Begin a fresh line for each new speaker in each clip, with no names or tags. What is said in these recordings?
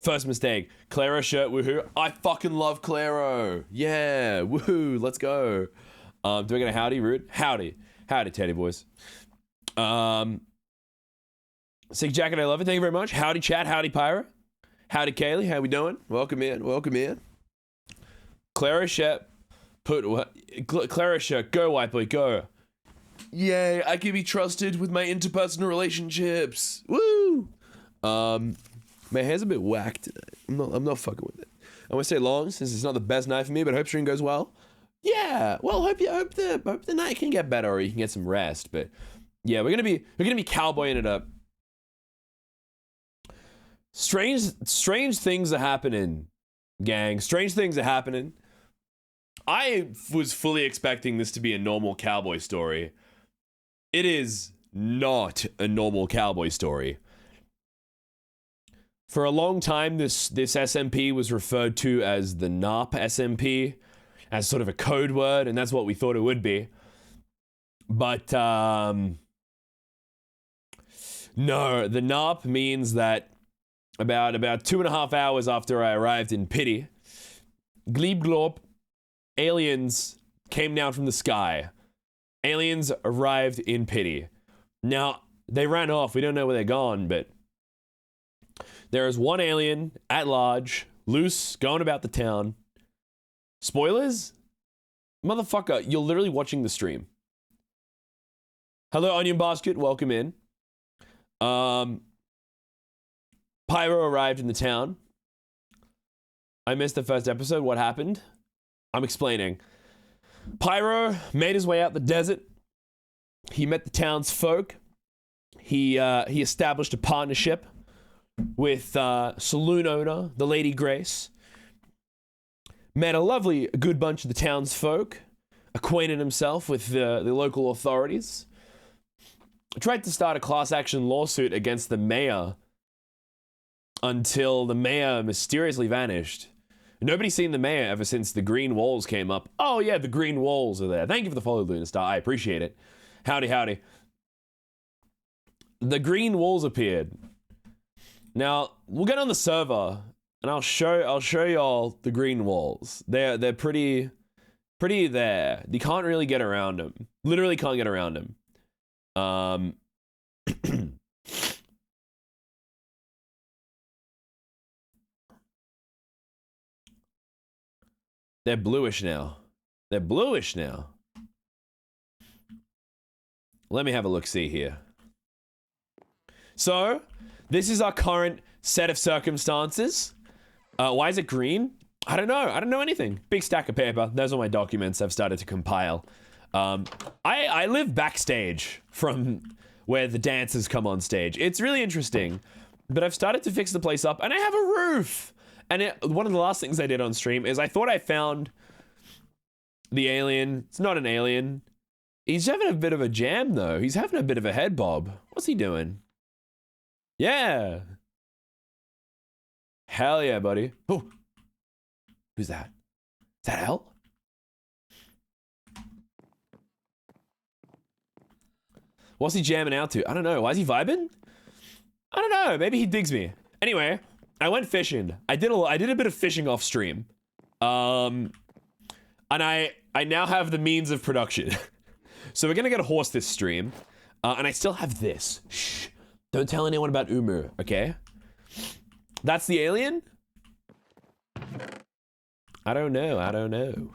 First mistake. Claro shirt, woohoo. I fucking love Claro. Yeah, woohoo, let's go. Do we get a howdy, Rude? Howdy. Howdy, Teddy boys. Sick jacket, I love it. Thank you very much. Howdy, chat. Howdy, Pyra. Howdy, Kaylee. How we doing? Welcome in. Welcome in. Claro shirt. Claro shirt. Go, white boy, go. Yay, I can be trusted with my interpersonal relationships. Woo! My hair's a bit whacked today. I'm not fucking with it. I want to say long since it's not the best night for me, but hope stream goes well. Yeah, well, hope the night can get better or you can get some rest. But yeah, we're gonna be cowboying it up. Strange things are happening, gang. Strange things are happening. I was fully expecting this to be a normal cowboy story. It is not a normal cowboy story. For a long time, this SMP was referred to as the NARP SMP, as sort of a code word, and that's what we thought it would be. But, no, the NARP means that about 2.5 hours after I arrived in Pity, Gleeb Glop, aliens came down from the sky. Aliens arrived in Pity. Now, they ran off. We don't know where they're gone, but there is one alien at large, loose, going about the town. Spoilers? Motherfucker, you're literally watching the stream. Hello, Onion Basket. Welcome in. Pyro arrived in the town. I missed the first episode. What happened? I'm explaining. Pyro made his way out the desert. He met the townsfolk. He established a partnership with saloon owner, the Lady Grace. Met a lovely, good bunch of the townsfolk. Acquainted himself with the local authorities. Tried to start a class action lawsuit against the mayor until the mayor mysteriously vanished. Nobody's seen the mayor ever since the green walls came up. Oh yeah, the green walls are there. Thank you for the follow, Luna Star. I appreciate it. Howdy, howdy. The green walls appeared. Now, we'll get on the server and I'll show y'all the green walls. They're pretty there. You can't really get around them. Literally can't get around them. They're bluish now. They're bluish now. Let me have a look-see here. So, this is our current set of circumstances. Why is it green? I don't know. I don't know anything. Big stack of paper. Those are my documents I've started to compile. I live backstage from where the dancers come on stage. It's really interesting. But I've started to fix the place up, and I have a roof! And one of the last things I did on stream is I thought I found the alien. It's not an alien. He's having a bit of a jam, though. He's having a bit of a head bob. What's he doing? Yeah. Hell yeah, buddy. Oh. Who's that? Is that Al? What's he jamming out to? I don't know. Why is he vibing? I don't know. Maybe he digs me. Anyway, I went fishing. I did a bit of fishing off stream. And I now have the means of production. So we're gonna get a horse this stream. And I still have this. Shh. Don't tell anyone about Umu, okay? That's the alien? I don't know.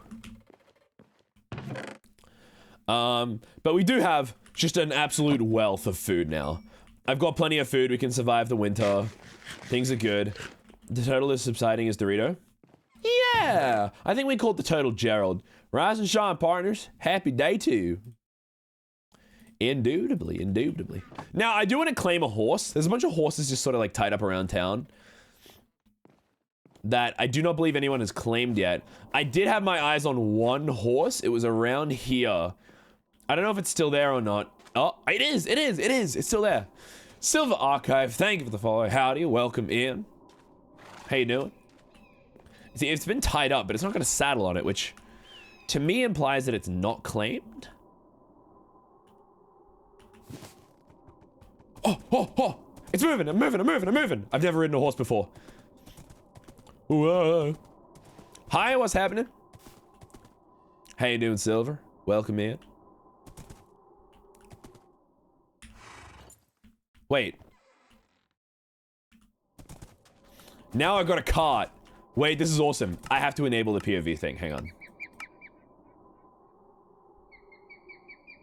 But we do have just an absolute wealth of food now. I've got plenty of food. We can survive the winter. Things are good. The turtle is subsiding as Dorito. Yeah! I think we called the turtle Gerald. Rise and shine, partners. Happy day to you. Indubitably, indubitably. Now, I do want to claim a horse. There's a bunch of horses just sort of like tied up around town that I do not believe anyone has claimed yet. I did have my eyes on one horse. It was around here. I don't know if it's still there or not. Oh, it is. It's still there. Silver Archive, thank you for the follow. Howdy, welcome in. How you doing? See, it's been tied up, but it's not got a saddle on it, which to me implies that it's not claimed. Oh, it's moving, I'm moving. I've never ridden a horse before. Whoa. Hi, what's happening? How you doing, Silver? Welcome in. Wait. Now I've got a cart. Wait, this is awesome. I have to enable the POV thing. Hang on.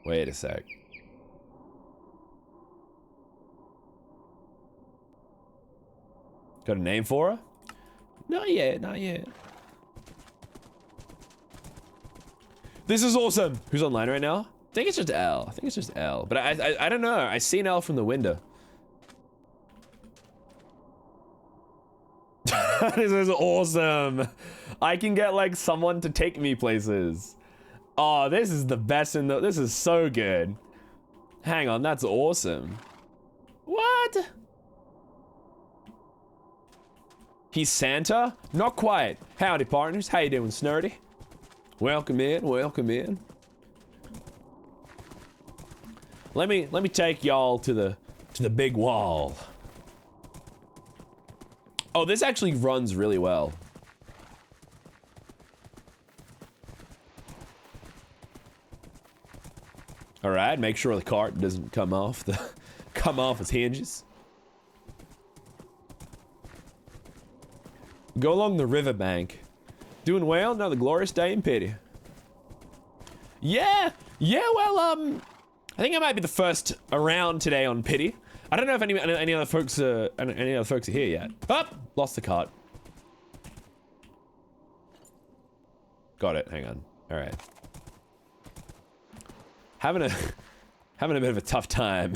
Wait a sec. Got a name for her? Not yet, not yet. This is awesome. Who's online right now? I think it's just L. I think it's just L. But I don't know. I seen L from the window. This is awesome. I can get like someone to take me places. Oh, this is the best in the. This is so good. Hang on, that's awesome. What? He's Santa? Not quite. Howdy, partners. How you doing, Snurdy? Welcome in. Welcome in. Let me take y'all to the big wall. Oh, this actually runs really well. All right, make sure the cart doesn't come off its hinges. Go along the riverbank. Doing well? Another glorious day in pity. Yeah, well, I think I might be the first around today on pity. I don't know if any other folks are here yet. Oh, lost the cart. Got it. Hang on. All right. Having a bit of a tough time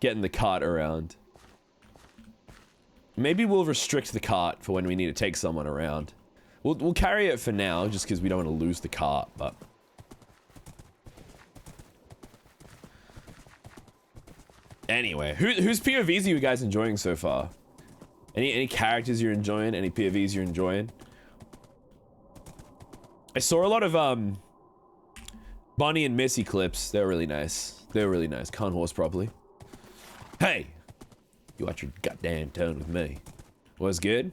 getting the cart around. Maybe we'll restrict the cart for when we need to take someone around. We'll carry it for now, just because we don't want to lose the cart. But anyway, whose POVs are you guys enjoying so far? Any characters you're enjoying? Any POVs you're enjoying? I saw a lot of Bonnie and Missy clips. They're really nice. They're really nice. Can't horse properly. Hey, you watch your goddamn tone with me. What's good?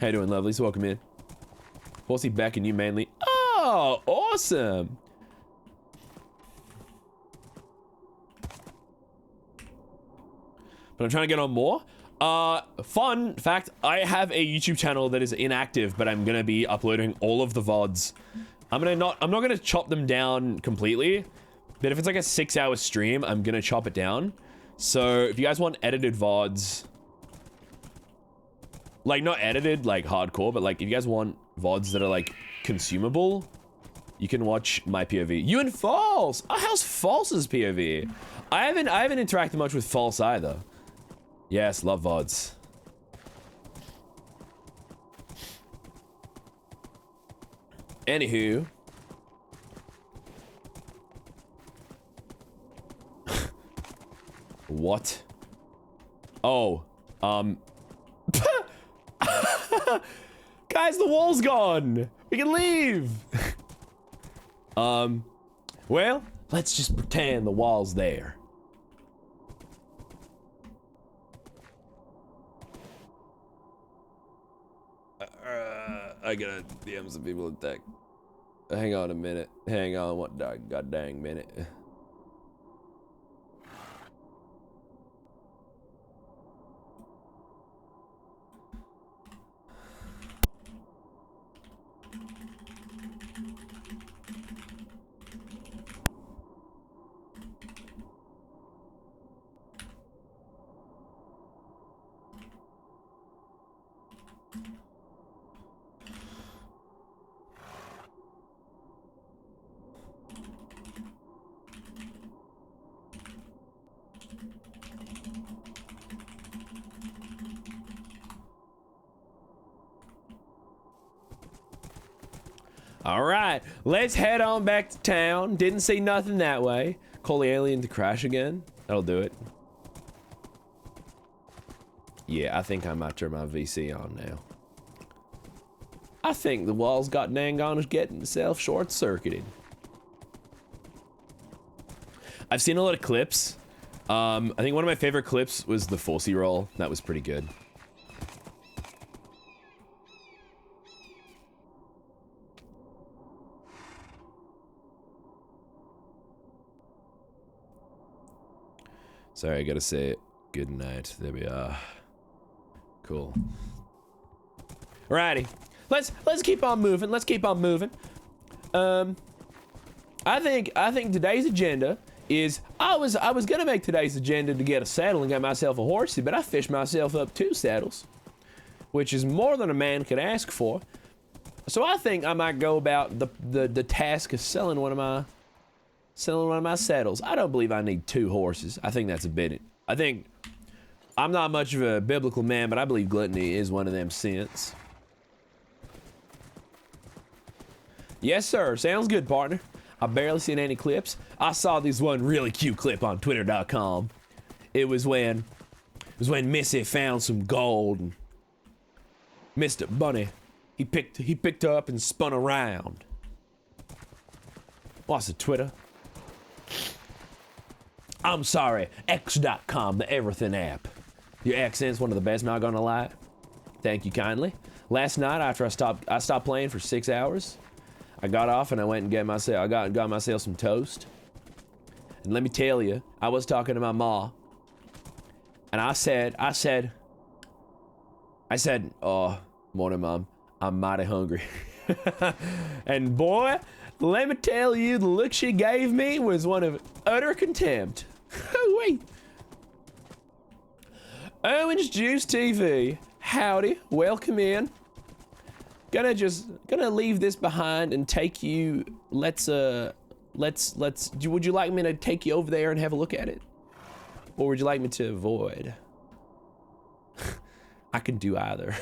How you doing, lovelies? Welcome in. Horsey back and you mainly. Oh, awesome. But I'm trying to get on more. Fun fact, I have a YouTube channel that is inactive, but I'm gonna be uploading all of the VODs. I'm not gonna chop them down completely, but if it's like a 6-hour stream, I'm gonna chop it down. So if you guys want edited VODs, like not edited like hardcore, but like if you guys want VODs that are like consumable, you can watch my POV. You and False! Oh, how's False's POV? I haven't interacted much with False either. Yes, love VODs. Anywho. What? Oh, guys, the wall's gone. We can leave. Well, let's just pretend the wall's there. I gotta DM some people in tech. Hang on a minute. Hang on, what god dang minute. All right, let's head on back to town. Didn't see nothing that way. Call the alien to crash again. That'll do it. Yeah, I think I might turn my VC on now. I think the walls got dang on is getting itself short-circuited. I've seen a lot of clips. I think one of my favorite clips was the Forcey roll. That was pretty good. Sorry, I gotta say it. Good night. There we are. Cool. Alrighty. Let's keep on moving. Let's keep on moving. I think today's agenda is I was gonna make today's agenda to get a saddle and get myself a horsey, but I fished myself up 2 saddles, which is more than a man could ask for. So I think I might go about the task of selling one of my saddles. I don't believe I need 2 horses. I think that's a bit. I think I'm not much of a biblical man, but I believe gluttony is one of them sins. Yes, sir. Sounds good, partner. I've barely seen any clips. I saw this one really cute clip on Twitter.com. It was when Missy found some gold and Mr. Bunny, he picked her up and spun around. What's it, Twitter? I'm sorry, X.com, the everything app. Your accent's one of the best, not gonna lie. Thank you kindly. Last night after I stopped playing for 6 hours, I got off and I went and got myself some toast. And let me tell you, I was talking to my ma, and I said, oh, morning, Mom, I'm mighty hungry. And boy, let me tell you, the look she gave me was one of utter contempt. Wait. OwengeJuice TV, howdy, welcome in. Gonna leave this behind and take you. Would you like me to take you over there and have a look at it, or would you like me to avoid? I can do either.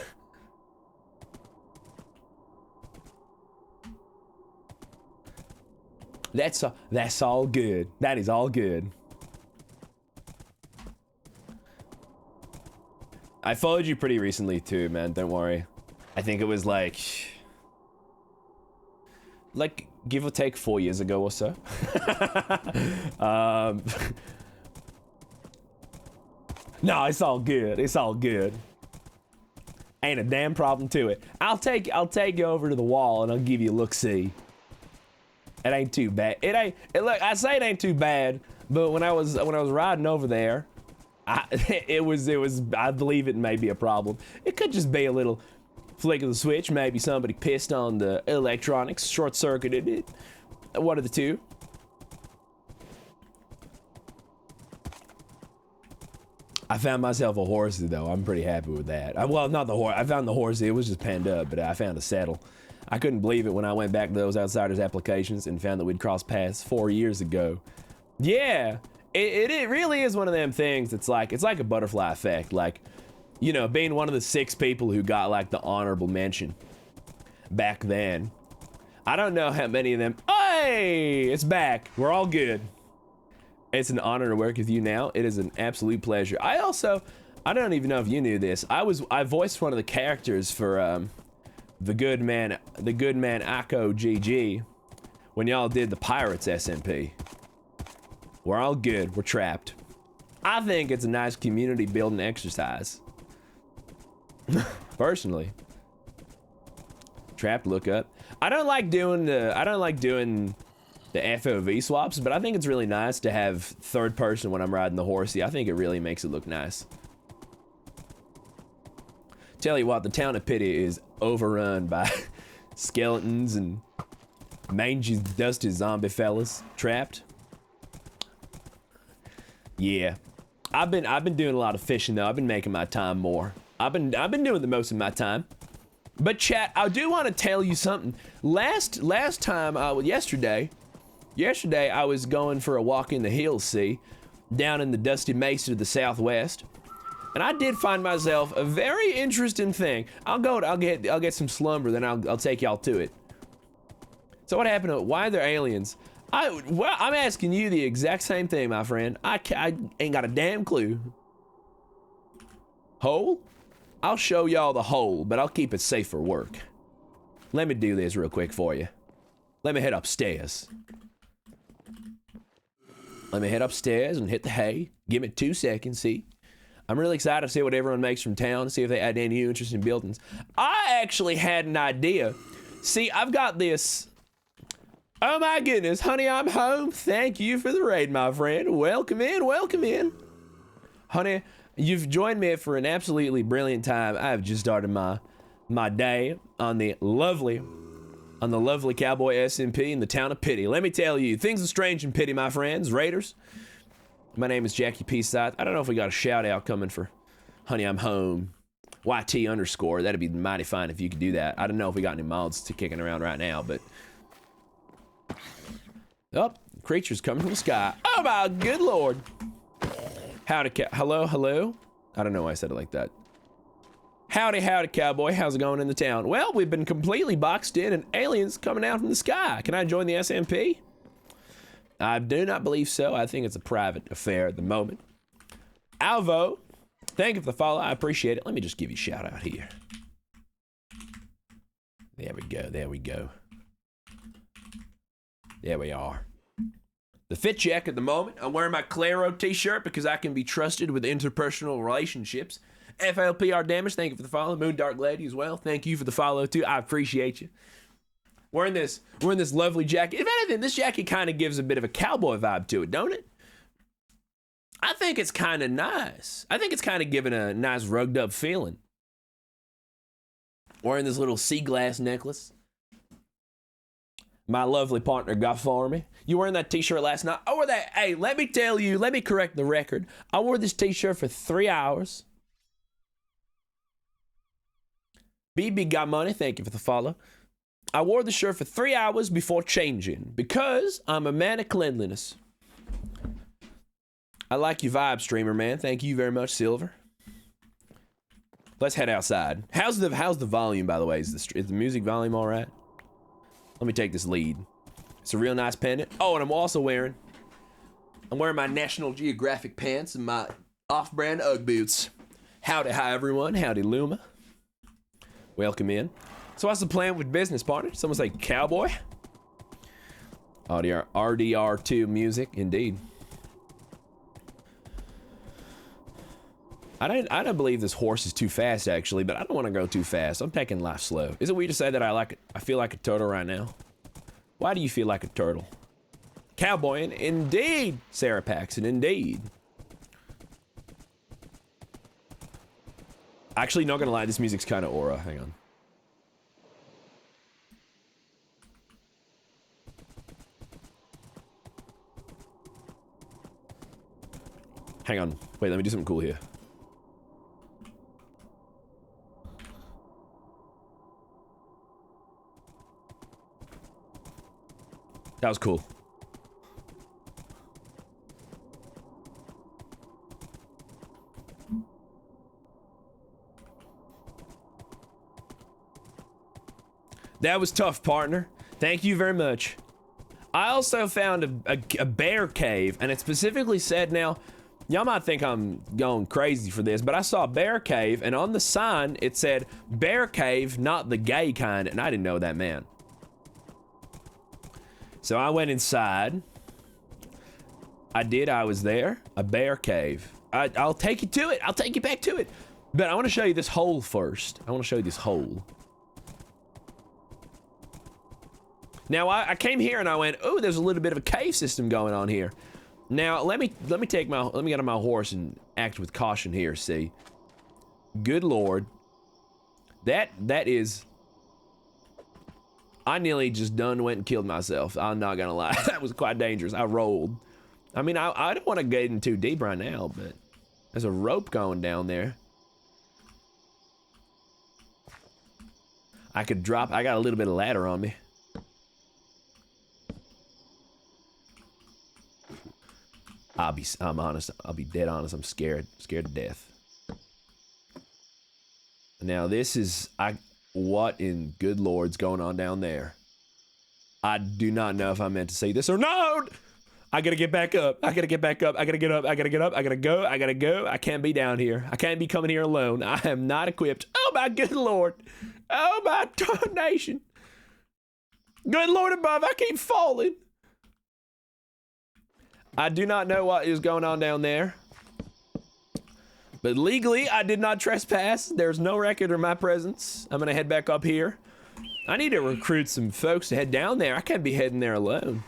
That's all good. That is all good. I followed you pretty recently too, man. Don't worry. I think it was like give or take 4 years ago or so. No, it's all good. It's all good. Ain't a damn problem to it. I'll take you over to the wall and I'll give you a look-see. It ain't too bad. Look, I say it ain't too bad, but when I was riding over there, I believe it may be a problem. It could just be a little flick of the switch. Maybe somebody pissed on the electronics, short-circuited it. One of the two. I found myself a horsey though. I'm pretty happy with that. Well, not the horse. I found the horsey. It was just panned up, but I found a saddle. I couldn't believe it when I went back to those Outsiders applications and found that we'd crossed paths 4 years ago. Yeah, it really is one of them things. It's like a butterfly effect. Like, you know, being one of the 6 people who got like the honorable mention back then. I don't know how many of them. Hey, it's back. We're all good. It's an honor to work with you now. It is an absolute pleasure. I don't even know if you knew this. I voiced one of the characters for the good man Ako GG when y'all did the Pirates SMP. We're all good. We're trapped. I think it's a nice community building exercise. Personally. Trapped lookup. I don't like doing the FOV swaps, but I think it's really nice to have third person when I'm riding the horsey. I think it really makes it look nice. Tell you what, the town of Pity is overrun by skeletons and mangy, dusty zombie fellas trapped. Yeah, I've been doing a lot of fishing though. I've been making my time more. I've been doing the most of my time. But chat, I do want to tell you something. Last time, yesterday I was going for a walk in the hills, see, down in the dusty mesa of the southwest, and I did find myself a very interesting thing. I'll get some slumber, then I'll take y'all to it. So what happened? Why are there aliens? I'm asking you the exact same thing, my friend. I ain't got a damn clue. Hole? I'll show y'all the hole, but I'll keep it safe for work. Let me do this real quick for you. Let me head upstairs. Let me head upstairs and hit the hay. Give me 2 seconds, see? I'm really excited to see what everyone makes from town, see if they add any new interesting buildings. I actually had an idea. See, I've got this. Oh my goodness, honey, I'm home. Thank you for the raid, my friend. Welcome in, welcome in. Honey, you've joined me for an absolutely brilliant time. I have just started my day on the lovely Cowboy SMP in the town of Pity. Let me tell you, things are strange in Pity, my friends, Raiders. My name is Jackie P. Scythe. I don't know if we got a shout out coming for Honey, I'm Home. YT underscore. That'd be mighty fine if you could do that. I don't know if we got any mods to kicking around right now, but. Oh, creatures coming from the sky. Oh my good lord. Howdy, hello, hello. I don't know why I said it like that. Howdy, howdy, cowboy. How's it going in the town? Well, we've been completely boxed in and aliens coming out from the sky. Can I join the SMP? I do not believe so. I think it's a private affair at the moment. Alvo, thank you for the follow. I appreciate it. Let me just give you a shout out here. There we go. There we go. There we are. The fit check at the moment. I'm wearing my Claro t-shirt because I can be trusted with interpersonal relationships. FLPR Damage, thank you for the follow. Moon Dark Lady as well. Thank you for the follow too. I appreciate you. Wearing this lovely jacket. If anything, this jacket kind of gives a bit of a cowboy vibe to it, don't it? I think it's kind of nice. I think it's kind of giving a nice rugged up feeling. Wearing this little sea glass necklace. My lovely partner got for me. You wearing that t-shirt last night? I wore that. Hey, let me tell you, let me correct the record. I wore this t-shirt for 3 hours. BB got money. Thank you for the follow. I wore the shirt for 3 hours before changing because I'm a man of cleanliness. I like your vibe, streamer man. Thank you very much, Silver. Let's head outside. How's the volume, by the way? Is the music volume all right? Let me take this lead. It's a real nice pendant. Oh, and I'm also wearing my National Geographic pants and my off-brand Ugg boots. Howdy, hi everyone. Howdy, Luma. Welcome in. So what's the plan with business, partner? Someone say cowboy? RDR2 music, indeed. I don't believe this horse is too fast, actually, but I don't want to go too fast. I'm taking life slow. Is it weird to say that I feel like a turtle right now? Why do you feel like a turtle? Cowboy, indeed, Sarah Paxton, indeed. Actually, not gonna lie, this music's kind of aura. Hang on. Hang on. Wait, let me do something cool here. That was cool. That was tough, partner. Thank you very much. I also found a bear cave, and it specifically said, now, y'all might think I'm going crazy for this, but I saw a bear cave, and on the sign, it said, bear cave, not the gay kind, and I didn't know that meant. So I went inside. I was there. A bear cave. I'll take you to it. I'll take you back to it. But I want to show you this hole first. I want to show you this hole. Now I came here and I went, oh, there's a little bit of a cave system going on here. Now let me get on my horse and act with caution here. See, good lord, that is. I nearly just went and killed myself. I'm not gonna lie. That was quite dangerous. I rolled. I mean, I don't want to get in too deep right now, but there's a rope going down there. I could drop. I got a little bit of ladder on me. I'm honest. I'll be dead honest. I'm scared to death. Now this is, what in good lord's going on down there? I do not know if I meant to say this or not. I gotta get back up. I gotta get back up. I gotta get up. I gotta get up. I gotta go. I gotta go. I can't be down here. I can't be coming here alone. I am not equipped. Oh my good lord. Oh my tarnation. Good lord above, I keep falling. I do not know what is going on down there. But legally, I did not trespass. There's no record of my presence. I'm gonna head back up here. I need to recruit some folks to head down there. I can't be heading there alone.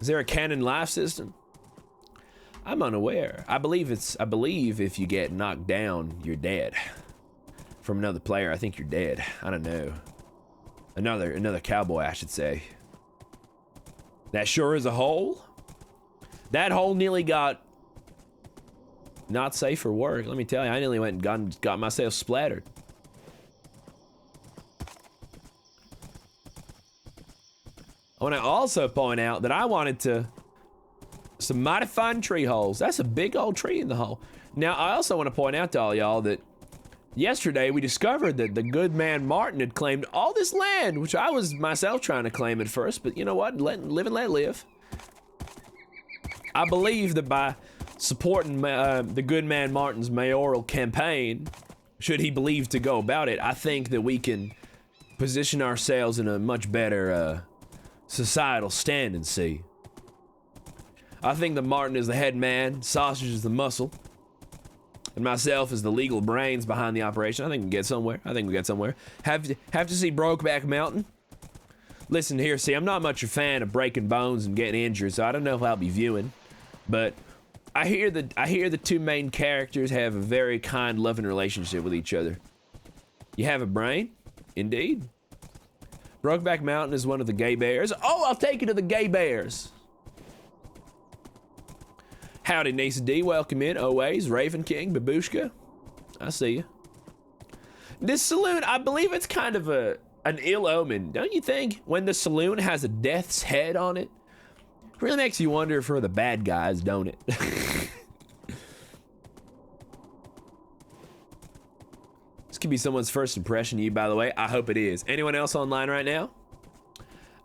Is there a canon life system? I'm unaware. I believe if you get knocked down, you're dead. From another player, I think you're dead. I don't know. Another cowboy, I should say. That sure is a hole. That hole nearly got not safe for work. Let me tell you, I nearly went and got myself splattered. I want to also point out that I wanted some mighty fine tree holes. That's a big old tree in the hole. Now, I also want to point out to all y'all that yesterday we discovered that the good man Martin had claimed all this land, which I was myself trying to claim at first, but you know what? Live and let live. I believe that by supporting the good man Martin's mayoral campaign, should he believe to go about it, I think that we can position ourselves in a much better societal standing, see. I think that Martin is the head man, Sausage is the muscle, and myself is the legal brains behind the operation. I think we get somewhere. Have to see Brokeback Mountain? Listen here, see, I'm not much a fan of breaking bones and getting injured, so I don't know if I'll be viewing, but I hear the two main characters have a very kind, loving relationship with each other. You have a brain? Indeed. Brokeback Mountain is one of the gay bears. Oh, I'll take you to the gay bears. Howdy, Nisa D. Welcome in. Always. Raven King, Babushka. I see you. This saloon, I believe it's kind of an ill omen, don't you think? When the saloon has a death's head on it, it really makes you wonder if we're the bad guys, don't it? Could be someone's first impression of you, by the way. I hope it is. Anyone else online right now?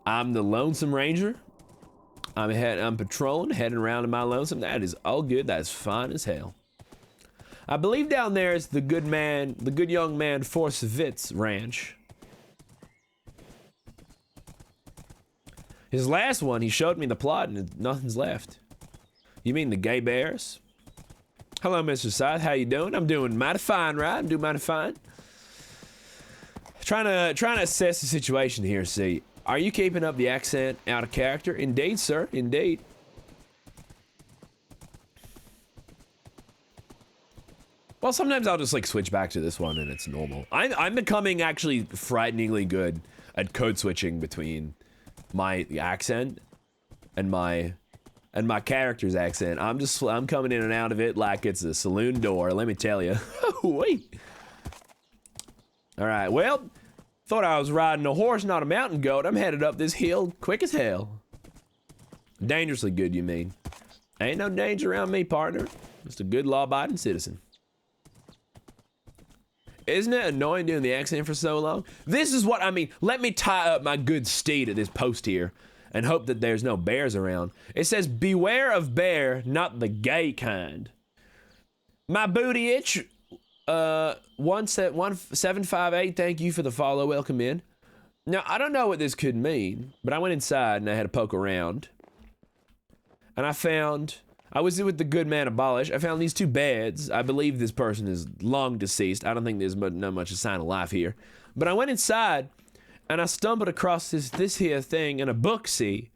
I'm the Lonesome Ranger. I'm patrolling, heading around in my lonesome. That is all good. That is fine as hell. I believe down there is the good young man Forsvit's ranch. His last one, he showed me the plot and nothing's left. You mean the gay bears? Hello, Mr. Scythe. How you doing? I'm doing mighty fine, right? I'm doing mighty fine. Trying to assess the situation here, see. Are you keeping up the accent out of character? Indeed, sir. Indeed. Well, sometimes I'll just like switch back to this one and it's normal. I'm becoming actually frighteningly good at code switching between my accent and my character's accent. I'm coming in and out of it like it's a saloon door, let me tell you. Wait. All right, well, thought I was riding a horse, not a mountain goat. I'm headed up this hill quick as hell. Dangerously good, you mean? Ain't no danger around me, partner. Just a good law-abiding citizen. Isn't it annoying doing the accent for so long? This is what I mean. Let me tie up my good steed at this post here and hope that there's no bears around. It says, beware of bear, not the gay kind. My booty itch, 1758, thank you for the follow, welcome in. Now, I don't know what this could mean, but I went inside and I had to poke around. And I was with the good man Abolish. I found these two beds. I believe this person is long deceased. I don't think there's not much a sign of life here. But I went inside and I stumbled across this here thing in a book, see?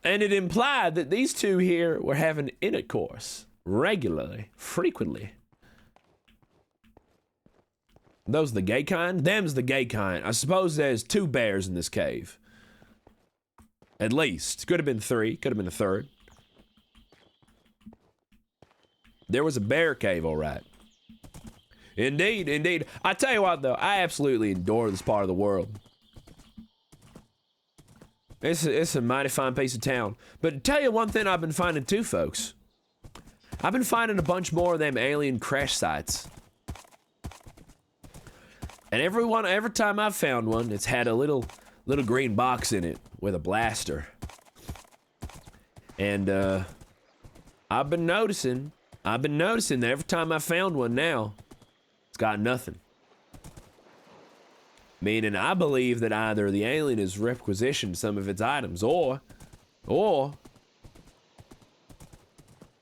And it implied that these two here were having intercourse regularly, frequently. Those the gay kind? Them's the gay kind. I suppose there's two bears in this cave. At least. Could have been three. Could have been a third. There was a bear cave, all right. Indeed, indeed. I tell you what, though, I absolutely adore this part of the world. It's a mighty fine piece of town. But to tell you one thing I've been finding too, folks. I've been finding a bunch more of them alien crash sites. And every time I've found one, it's had a little green box in it with a blaster. And I've been noticing that every time I found one now, it's got nothing. Meaning I believe that either the alien has requisitioned some of its items or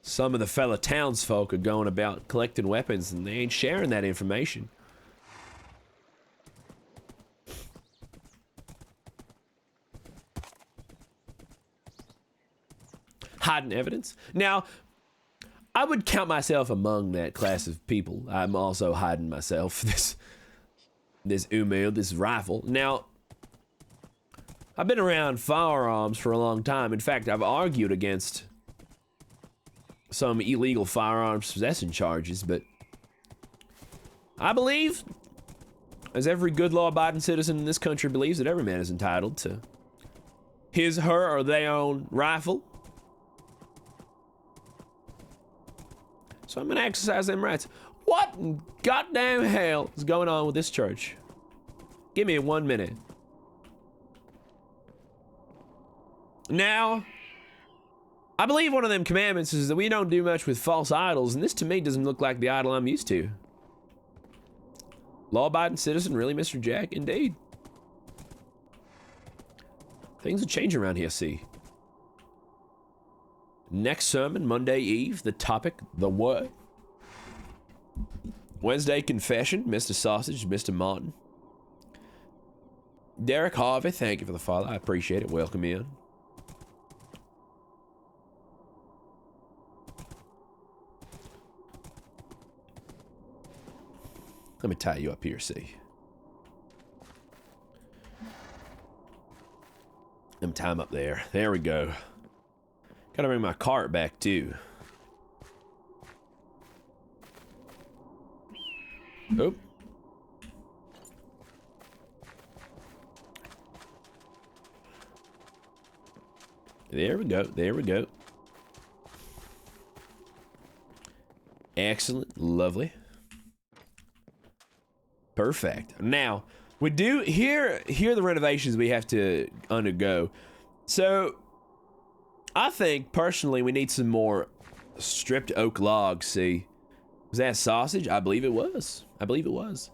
some of the fellow townsfolk are going about collecting weapons and they ain't sharing that information. hiding evidence. Now, I would count myself among that class of people. I'm also hiding myself this email, this rifle. Now, I've been around firearms for a long time. In fact, I've argued against some illegal firearms possession charges, but I believe, as every good law-abiding citizen in this country believes, that every man is entitled to his, her, or their own rifle. So I'm gonna exercise them rights. What in goddamn hell is going on with this church? Give me 1 minute. Now, I believe one of them commandments is that we don't do much with false idols, and this to me doesn't look like the idol I'm used to. Law-abiding citizen, really, Mr. Jack? Indeed. Things are changing around here, see. Next sermon, Monday Eve, the topic, the what? Wednesday, confession, Mr. Sausage, Mr. Martin. Derek Harvey, thank you for the follow, I appreciate it, welcome in. Let me tie you up here, see. Let me tie him up there. There we go. Gotta bring my cart back, too. Oh. There we go. There we go. Excellent. Lovely. Perfect. Now, we do here are the renovations we have to undergo. So, I think personally we need some more stripped oak logs. See, was that sausage? I believe it was. I believe it was.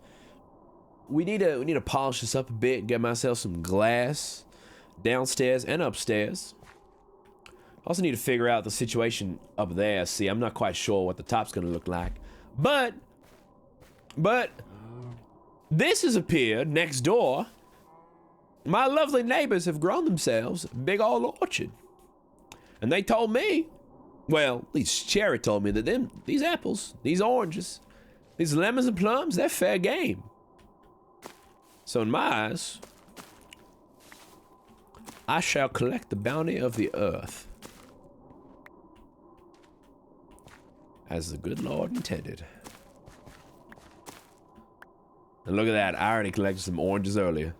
We need to polish this up a bit. Get myself some glass downstairs and upstairs. Also need to figure out the situation up there. See, I'm not quite sure what the top's gonna look like, but. This has appeared next door. My lovely neighbors have grown themselves a big old orchard. And they told me, well, at least Cherri told me that these apples, these oranges, these lemons and plums, they're fair game. So in my eyes, I shall collect the bounty of the earth, as the good Lord intended. And look at that, I already collected some oranges earlier.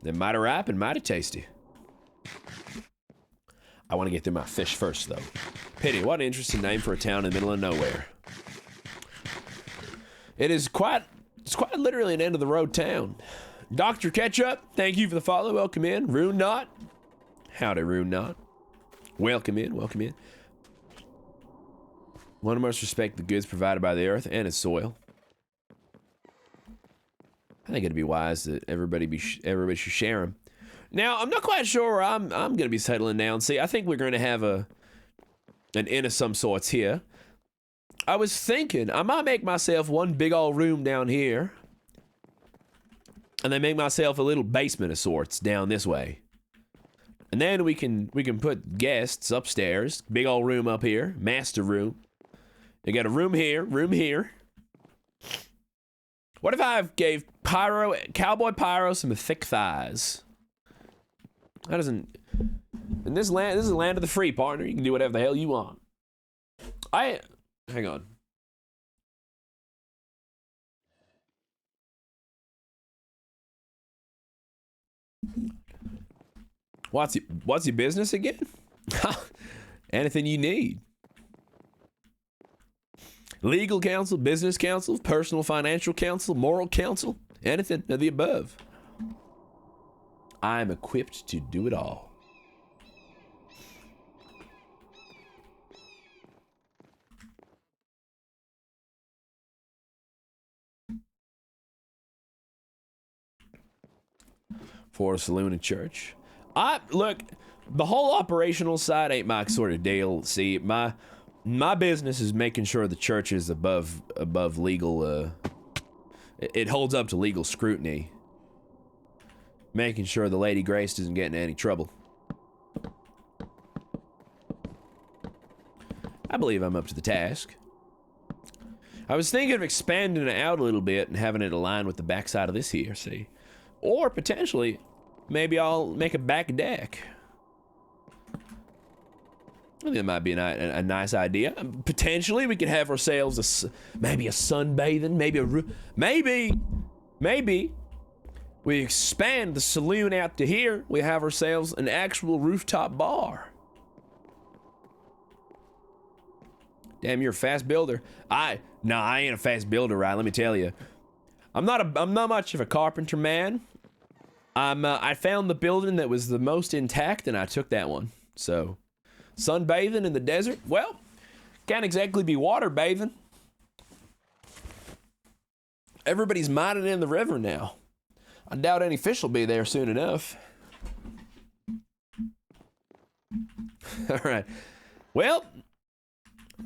They're mighty ripe and mighty tasty. I want to get through my fish first, though. Pity, what an interesting name for a town in the middle of nowhere. It's quite literally an end-of-the-road town. Dr. Ketchup, thank you for the follow, welcome in. Rune Knot, howdy Rune Knot. Welcome in, welcome in. One must respect the goods provided by the earth and its soil. I think it'd be wise that everybody should share them. Now, I'm not quite sure where I'm gonna be settling down. See, I think we're gonna have an inn of some sorts here. I was thinking I might make myself one big old room down here, and then make myself a little basement of sorts down this way. And then we can put guests upstairs. Big old room up here, master room. You got a room here, room here. What if I gave Cowboy Pyro some thick thighs? That doesn't. In this land, this is the land of the free, partner. You can do whatever the hell you want. Hang on. What's your business again? Anything you need. Legal counsel, business counsel, personal financial counsel, moral counsel, anything of the above. I am equipped to do it all. For a saloon and church. Look, the whole operational side ain't my sort of deal. See, my business is making sure the church is above legal, it holds up to legal scrutiny. Making sure the Lady Grace doesn't get into any trouble. I believe I'm up to the task. I was thinking of expanding it out a little bit and having it align with the backside of this here, see? Or potentially, maybe I'll make a back deck. I think that might be a nice idea. Potentially, we could have ourselves maybe a sunbathing, maybe we expand the saloon out to here. We have ourselves an actual rooftop bar. Damn, you're a fast builder. No, I ain't a fast builder, right? Let me tell you. I'm not much of a carpenter, man. I found the building that was the most intact, and I took that one. So, sunbathing in the desert? Well, can't exactly be water bathing. Everybody's mining in the river now. I doubt any fish will be there soon enough. All right. Well,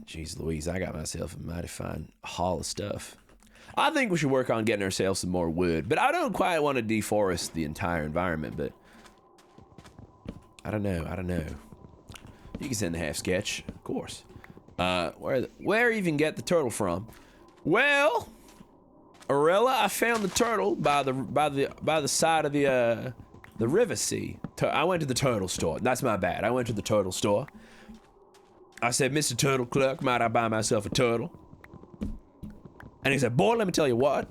jeez Louise, I got myself a mighty fine haul of stuff. I think we should work on getting ourselves some more wood, but I don't quite want to deforest the entire environment, but I don't know. You can send the half sketch, of course. Where even get the turtle from? Well, Arella, I found the turtle by the side of the river sea. I went to the turtle store. That's my bad. I went to the turtle store. I said, Mr. Turtle Clerk, might I buy myself a turtle? And he said, boy, let me tell you what.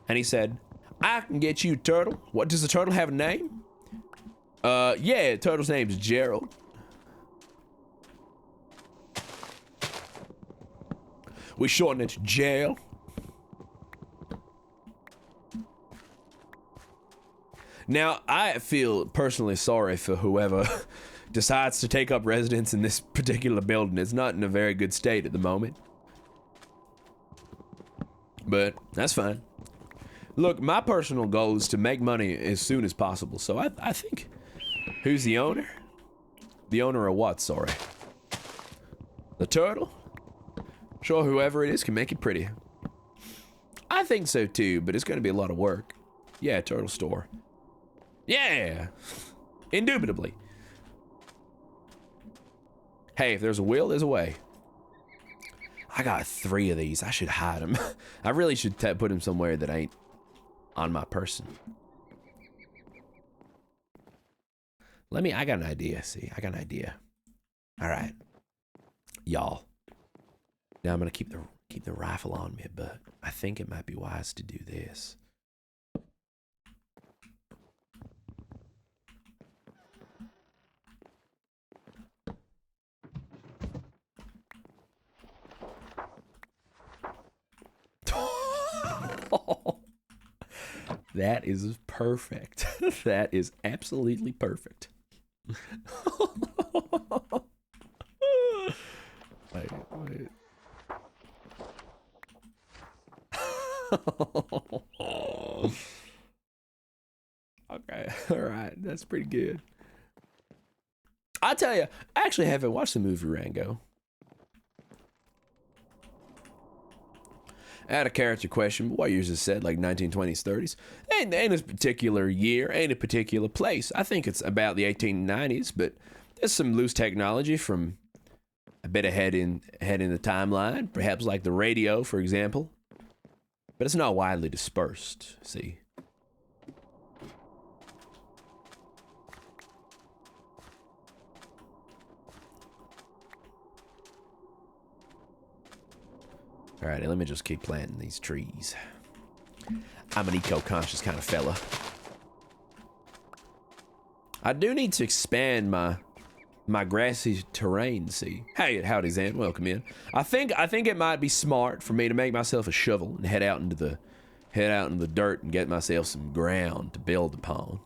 And he said, I can get you a turtle. What, does the turtle have a name? Yeah, the turtle's name's Gerald. We shorten it to jail. Now, I feel personally sorry for whoever decides to take up residence in this particular building. It's not in a very good state at the moment. But that's fine. Look, my personal goal is to make money as soon as possible. So I think, who's the owner? The owner of what, sorry? The turtle? Sure, whoever it is can make it pretty. I think so too, but it's gonna be a lot of work. Yeah, turtle store. Yeah, indubitably. Hey, if there's a will, there's a way. I got 3 of these. I should hide them. I really should put them somewhere that ain't on my person. I got an idea. See, I got an idea. All right, y'all. Now I'm gonna keep the rifle on me, but I think it might be wise to do this. That is perfect. That is absolutely perfect. Wait. Okay, all right, that's pretty good. I tell you, I actually haven't watched the movie Rango. I had a character question, but what years is said, like 1920s, 30s? Ain't a particular year, ain't a particular place. I think it's about the 1890s, but there's some loose technology from a bit ahead in the timeline, perhaps like the radio, for example. But it's not widely dispersed, see? All right, let me just keep planting these trees. I'm an eco-conscious kind of fella. I do need to expand my grassy terrain, see? Hey, howdy, Zan, welcome in. I think it might be smart for me to make myself a shovel and head out into the dirt and get myself some ground to build upon.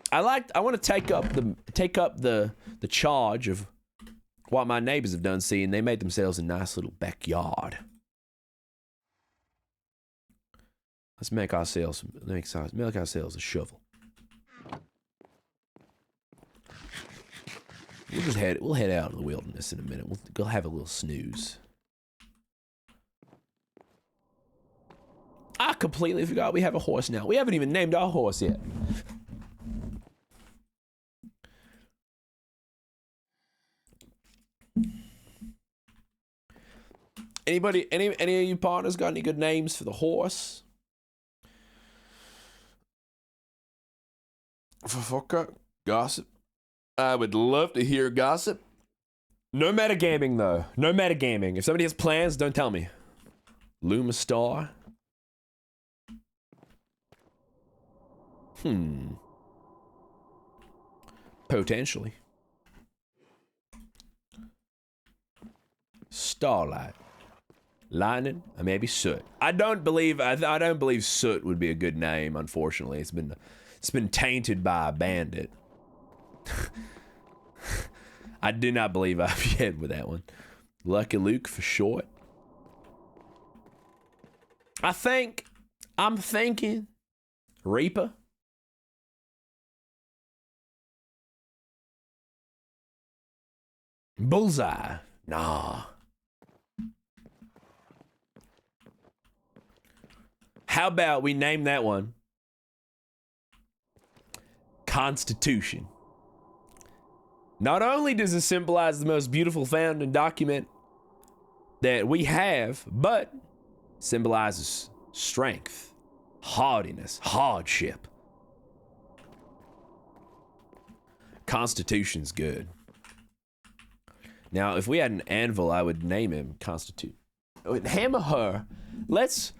I want to take up the charge of what my neighbors have done, see, and they made themselves a nice little backyard. Let's make ourselves a shovel. We'll head out in the wilderness in a minute. We'll go have a little snooze. I completely forgot we have a horse now. We haven't even named our horse yet. Anybody, any of you partners got any good names for the horse? For gossip. I would love to hear gossip. No metagaming though. No metagaming. If somebody has plans, don't tell me. Lumastar. Potentially. Starlight. Lightning, or maybe Soot. I don't believe Soot would be a good name, unfortunately. It's been tainted by a bandit. I do not believe I've yet with that one. Lucky Luke for short. I'm thinking Reaper. Bullseye. Nah. How about we name that one Constitution? Not only does it symbolize the most beautiful founding document that we have, but symbolizes strength, hardiness, hardship. Constitution's good. Now, if we had an anvil, I would name him Constitute. Him or her. Let's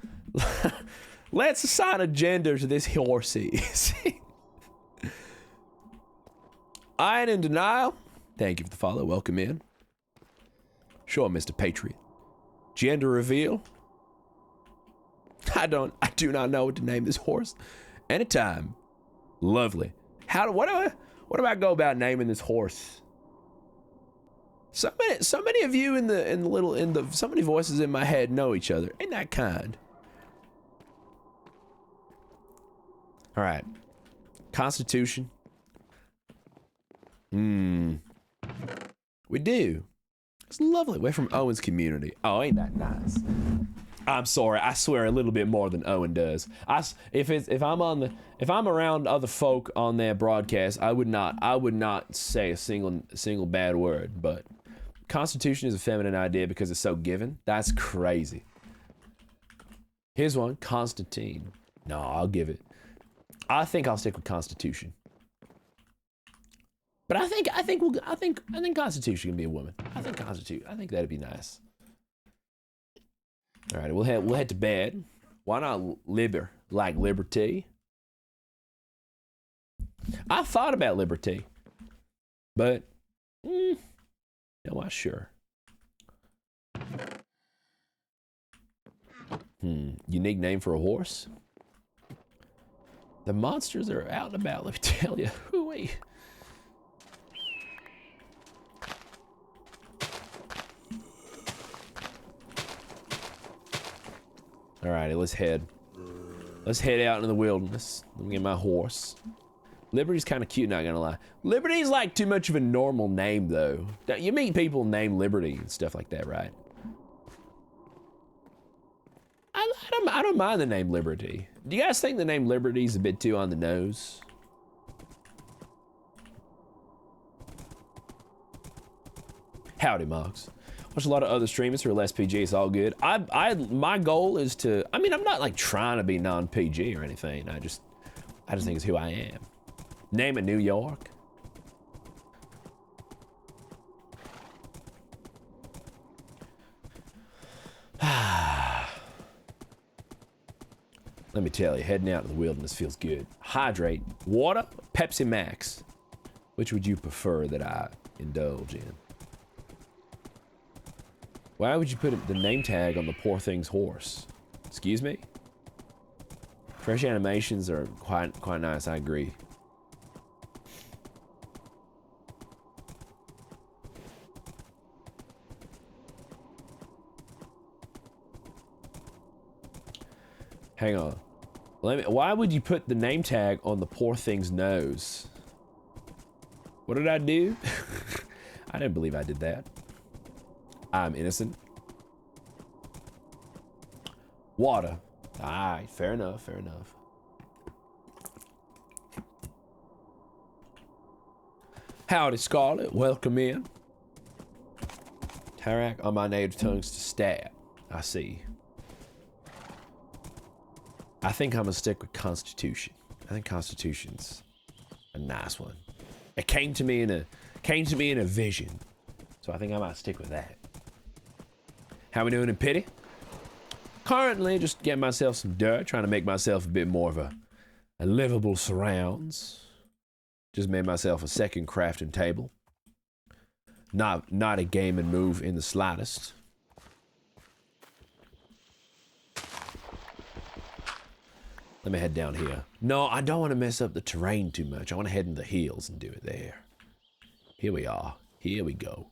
assign a gender to this horsey. I ain't in denial. Thank you for the follow. Welcome in. Sure, Mr. Patriot. Gender reveal. I do not know what to name this horse. Anytime. Lovely. What do I go about naming this horse? So many of you so many voices in my head know each other. Ain't that kind? All right. Constitution. We do. It's lovely. We're from Owen's community. Oh, ain't that nice? I'm sorry. I swear a little bit more than Owen does. If I'm around other folk on their broadcast, I would not say a single bad word. But Constitution is a feminine idea because it's so given. That's crazy. Here's one. Constantine. No, I'll give it. I think I'll stick with Constitution. But I think Constitution can be a woman. I think that'd be nice. All right, we'll head to bed. Why not like liberty? I thought about liberty, but no, I'm sure. Unique name for a horse. The monsters are out and about. Let me tell you. Hooey. Alrighty, let's head out into the wilderness. Let me get my horse. Liberty's kind of cute, not gonna lie. Liberty's like too much of a normal name, though. You meet people named Liberty and stuff like that, right? I don't mind the name Liberty. Do you guys think the name Liberty's a bit too on the nose? Howdy, Mox. Watch a lot of other streamers who are less PG. It's all good. My goal is to. I mean, I'm not like trying to be non-PG or anything. I just think it's who I am. Name it New York. Let me tell you, heading out in the wilderness feels good. Hydrate. Water, Pepsi Max. Which would you prefer that I indulge in? Why would you put the name tag on the poor thing's horse? Excuse me? Fresh animations are quite nice, I agree. Hang on. Why would you put the name tag on the poor thing's nose? What did I do? I didn't believe I did that. I'm innocent. Water. Alright, fair enough, fair enough. Howdy, Scarlet. Welcome in. Tarak on my native tongues to stab. I see. I think I'm gonna stick with Constitution. I think Constitution's a nice one. It came to me in a vision, so I think I might stick with that. How we doing in pity? Currently, just getting myself some dirt, trying to make myself a bit more of a livable surrounds. Just made myself a second crafting table. Not a gaming move in the slightest. Let me head down here. No, I don't want to mess up the terrain too much. I want to head in the hills and do it there. Here we are. Here we go.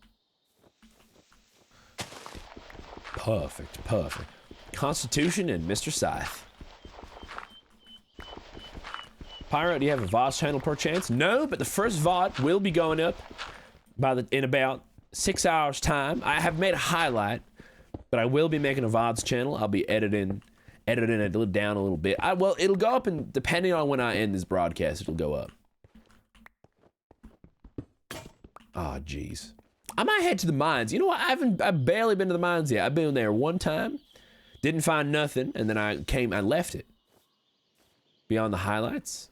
Perfect, perfect. Constitution and Mr. Scythe. Pyro, do you have a VOD channel per chance? No, but the first VOD will be going up in about 6 hours time. I have made a highlight, but I will be making a VODs channel. I'll be editing it down a little bit. Well, it'll go up, and depending on when I end this broadcast, it'll go up. Oh, jeez. I might head to the mines. You know what? I've barely been to the mines yet. I've been there one time, didn't find nothing, and then I left it. Beyond the highlights?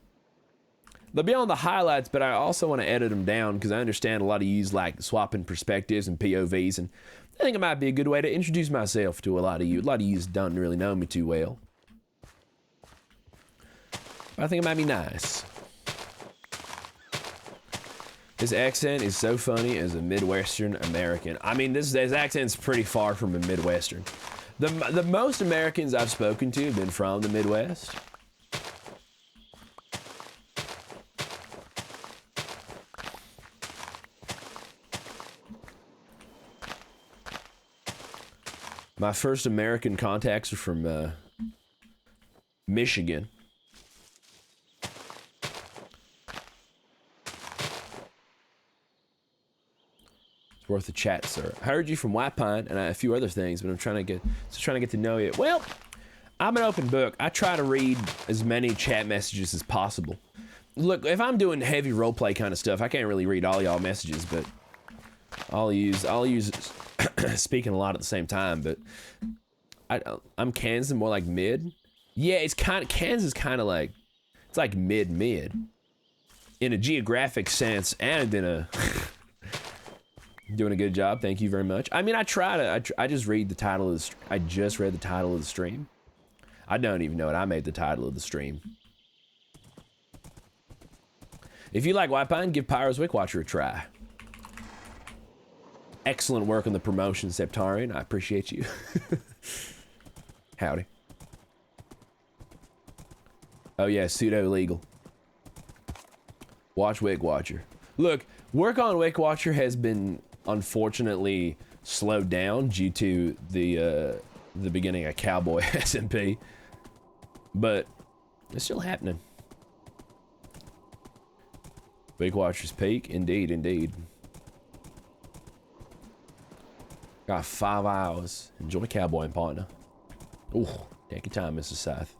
They'll be on the highlights, but I also want to edit them down because I understand a lot of yous like swapping perspectives and POVs, and I think it might be a good way to introduce myself to a lot of you. A lot of yous don't really know me too well. But I think it might be nice. His accent is so funny as a Midwestern American. I mean, his accent's pretty far from a Midwestern. The most Americans I've spoken to have been from the Midwest. My first American contacts are from Michigan. It's worth a chat, sir. I heard you from White Pine and a few other things, but I'm trying to get to know you. Well, I'm an open book. I try to read as many chat messages as possible. Look, if I'm doing heavy roleplay kind of stuff, I can't really read all y'all messages, but I'll use speaking a lot at the same time, but I'm Kansas, more like mid. Yeah, it's kind of, Kansas kind of like, it's like mid in a geographic sense and in a doing a good job. Thank you very much. I mean, I just read the title of the I just read the title of the stream. I don't even know it. I made the title of the stream. If you like White Pine, give Pyro's Wick Watcher a try. Excellent work on the promotion, Septarian. I appreciate you. Howdy. Oh yeah, pseudo legal. Watch Wick Watcher. Look, work on Wick Watcher has been unfortunately slowed down due to the beginning of Cowboy SMP, but it's still happening. Wick Watcher's peak, indeed, indeed. Got 5 hours. Enjoy cowboying, partner. Ooh, take your time, Mr. Scythe.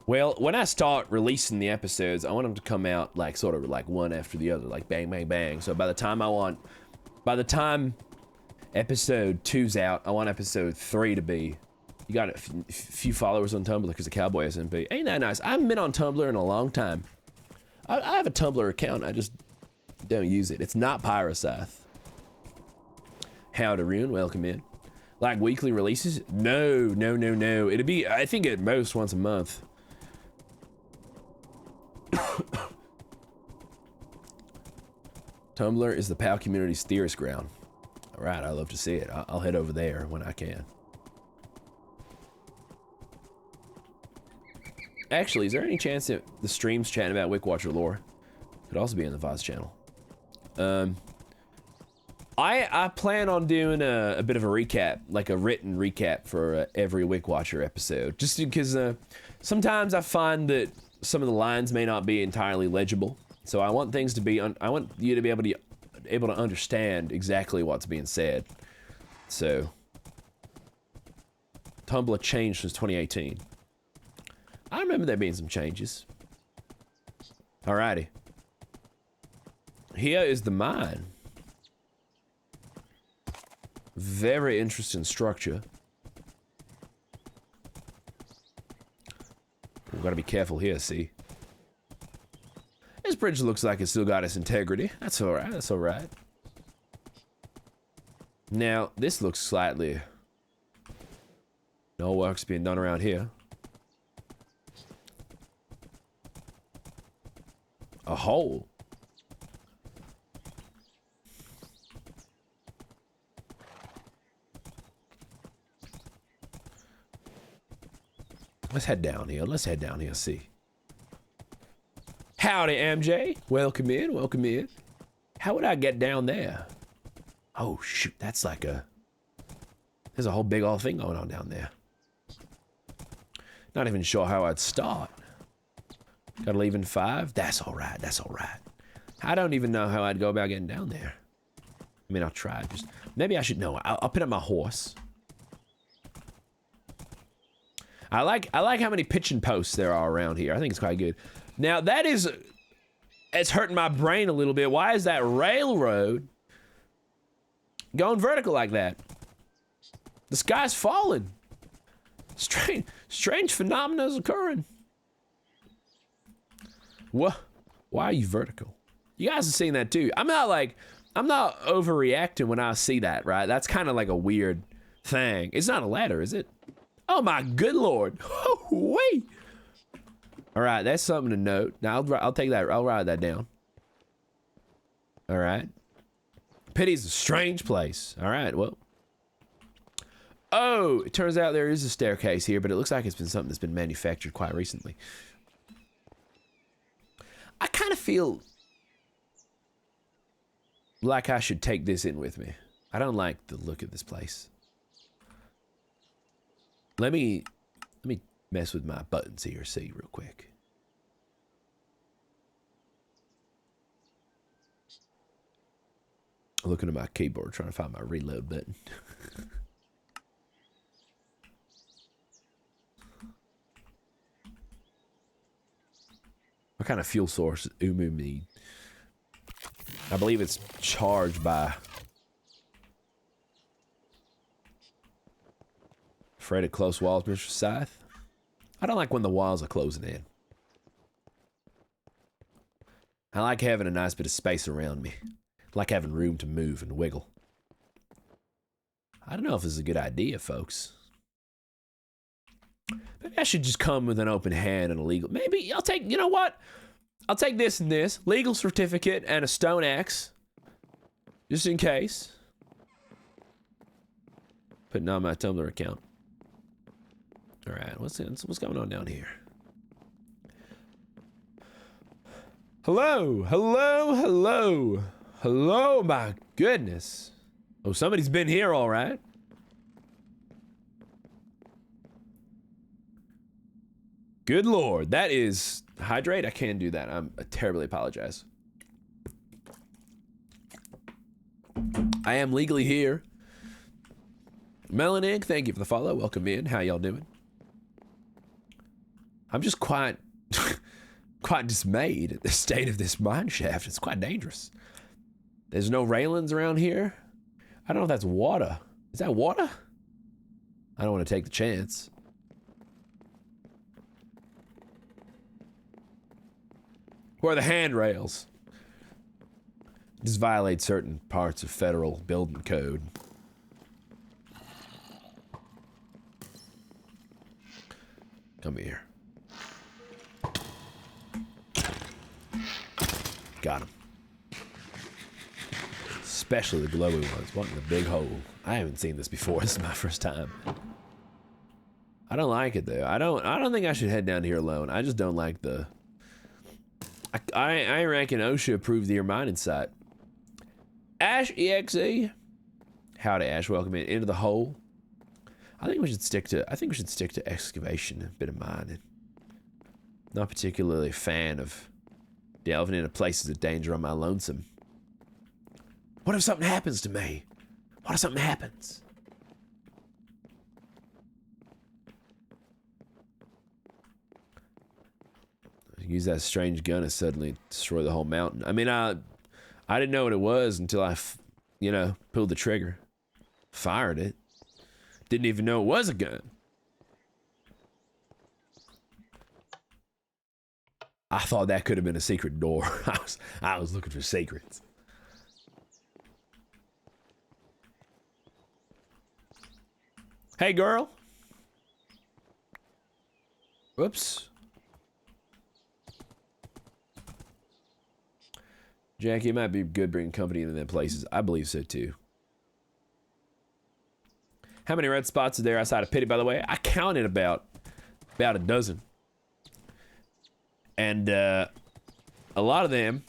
Well, when I start releasing the episodes, I want them to come out like sort of like one after the other, like bang, bang, bang. So by the time episode 2's out, I want episode 3 to be. You got a few followers on Tumblr because of Cowboy SMP. Ain't that nice? I haven't been on Tumblr in a long time. I have a Tumblr account. I just don't use it. It's not Pyrocythe. Howdy, Rune. Welcome in. Like weekly releases? No. It'd be, I think at most once a month. Tumblr is the PAL community's theorist ground. All right, I love to see it. I'll head over there when I can. Actually, is there any chance that the streams chatting about Wick Watcher lore could also be in the VODs channel? I plan on doing a bit of a recap, like a written recap for every Wick Watcher episode, just because sometimes I find that some of the lines may not be entirely legible. So I want things to be, I want you to be able to understand exactly what's being said. So, Tumblr changed since 2018. I remember there being some changes. Alrighty. Here is the mine. Very interesting structure. We've got to be careful here, see? This bridge looks like it's still got its integrity. That's alright, that's alright. Now, this looks slightly... No work's being done around here. A hole. Let's head down here. Let's head down here, see. Howdy, MJ. Welcome in, welcome in. How would I get down there? Oh, shoot, that's like a... There's a whole big old thing going on down there. Not even sure how I'd start. Gotta leave in 5? That's alright, that's alright. I don't even know how I'd go about getting down there. I mean, I'll try. Just maybe I should know. I'll put up my horse. I like how many pitching posts there are around here. I think it's quite good. Now that is, it's hurting my brain a little bit. Why is that railroad going vertical like that? The sky's falling. Strange phenomena is occurring. What? Why are you vertical? You guys have seen that too. I'm not overreacting when I see that, right? That's kind of like a weird thing. It's not a ladder, is it? Oh my good lord. Oh, wait. All right, that's something to note. Now I'll take that. I'll write that down. All right. Pity's a strange place. All right, well. Oh, it turns out there is a staircase here, but it looks like it's been something that's been manufactured quite recently. I kind of feel like I should take this in with me. I don't like the look of this place. Let me mess with my buttons here, see, real quick. Looking at my keyboard, trying to find my reload button. What kind of fuel source does Umu need? I believe it's charged by... Afraid of close walls, Mr. Scythe? I don't like when the walls are closing in. I like having a nice bit of space around me. I like having room to move and wiggle. I don't know if this is a good idea, folks. Maybe I should just come with an open hand and a legal... Maybe I'll take... You know what? I'll take this and this. Legal certificate and a stone axe. Just in case. Putting on my Tumblr account. Alright, what's going on down here? Hello, hello, hello. Hello, my goodness. Oh, somebody's been here, all right. Good lord, that is... Hydrate? I can't do that. I terribly apologize. I am legally here. Melanig, thank you for the follow. Welcome in. How y'all doing? I'm just quite dismayed at the state of this mine shaft. It's quite dangerous. There's no railings around here. I don't know if that's water. Is that water? I don't want to take the chance. Where are the handrails? This violates certain parts of federal building code. Come here. Got him. Especially the glowy ones. One in the big hole. I haven't seen this before. This is my first time. I don't like it though. I don't think I should head down here alone. I just don't like the... I reckon OSHA approved your mining site. Ash EXE. Howdy, Ash. Welcome into the hole. I think we should stick to excavation, a bit of mining. Not particularly a fan of delving into places of danger on my lonesome. What if something happens to me? What if something happens? Use that strange gun to suddenly destroy the whole mountain. I mean, I didn't know what it was until I, pulled the trigger. Fired it. Didn't even know it was a gun. I thought that could have been a secret door. I was looking for secrets. Hey, girl. Whoops. Jackie, it might be good bringing company into them places. I believe so, too. How many red spots are there outside of Pity, by the way? I counted about a dozen. And a lot of them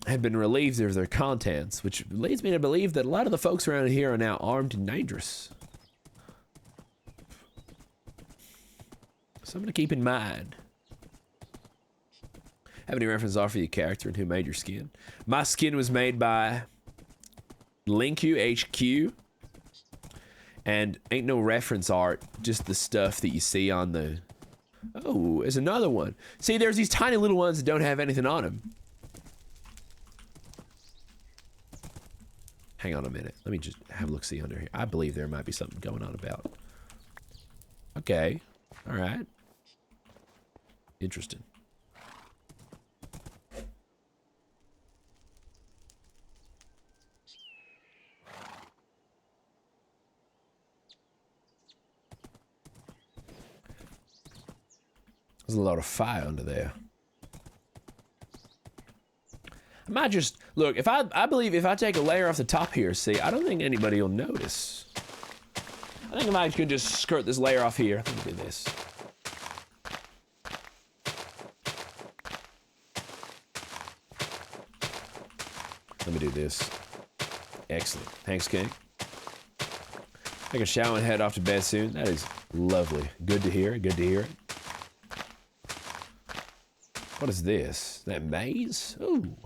have been relieved of their contents, which leads me to believe that a lot of the folks around here are now armed and dangerous. Something to keep in mind. Have any references are for your character and who made your skin? My skin was made by Linku HQ. And ain't no reference art, just the stuff that you see on the... Oh, there's another one. See, there's these tiny little ones that don't have anything on them. Hang on a minute. Let me just have a look-see under here. I believe there might be something going on about. Okay. All right. Interesting. There's a lot of fire under there. I might just look, if I believe if I take a layer off the top here, see, I don't think anybody will notice. I think if I could just skirt this layer off here, I think I'll do this. Let me do this. Excellent. Thanks, King. Take a shower and head off to bed soon. That is lovely. Good to hear. Good to hear it. What is this? That maze? Ooh.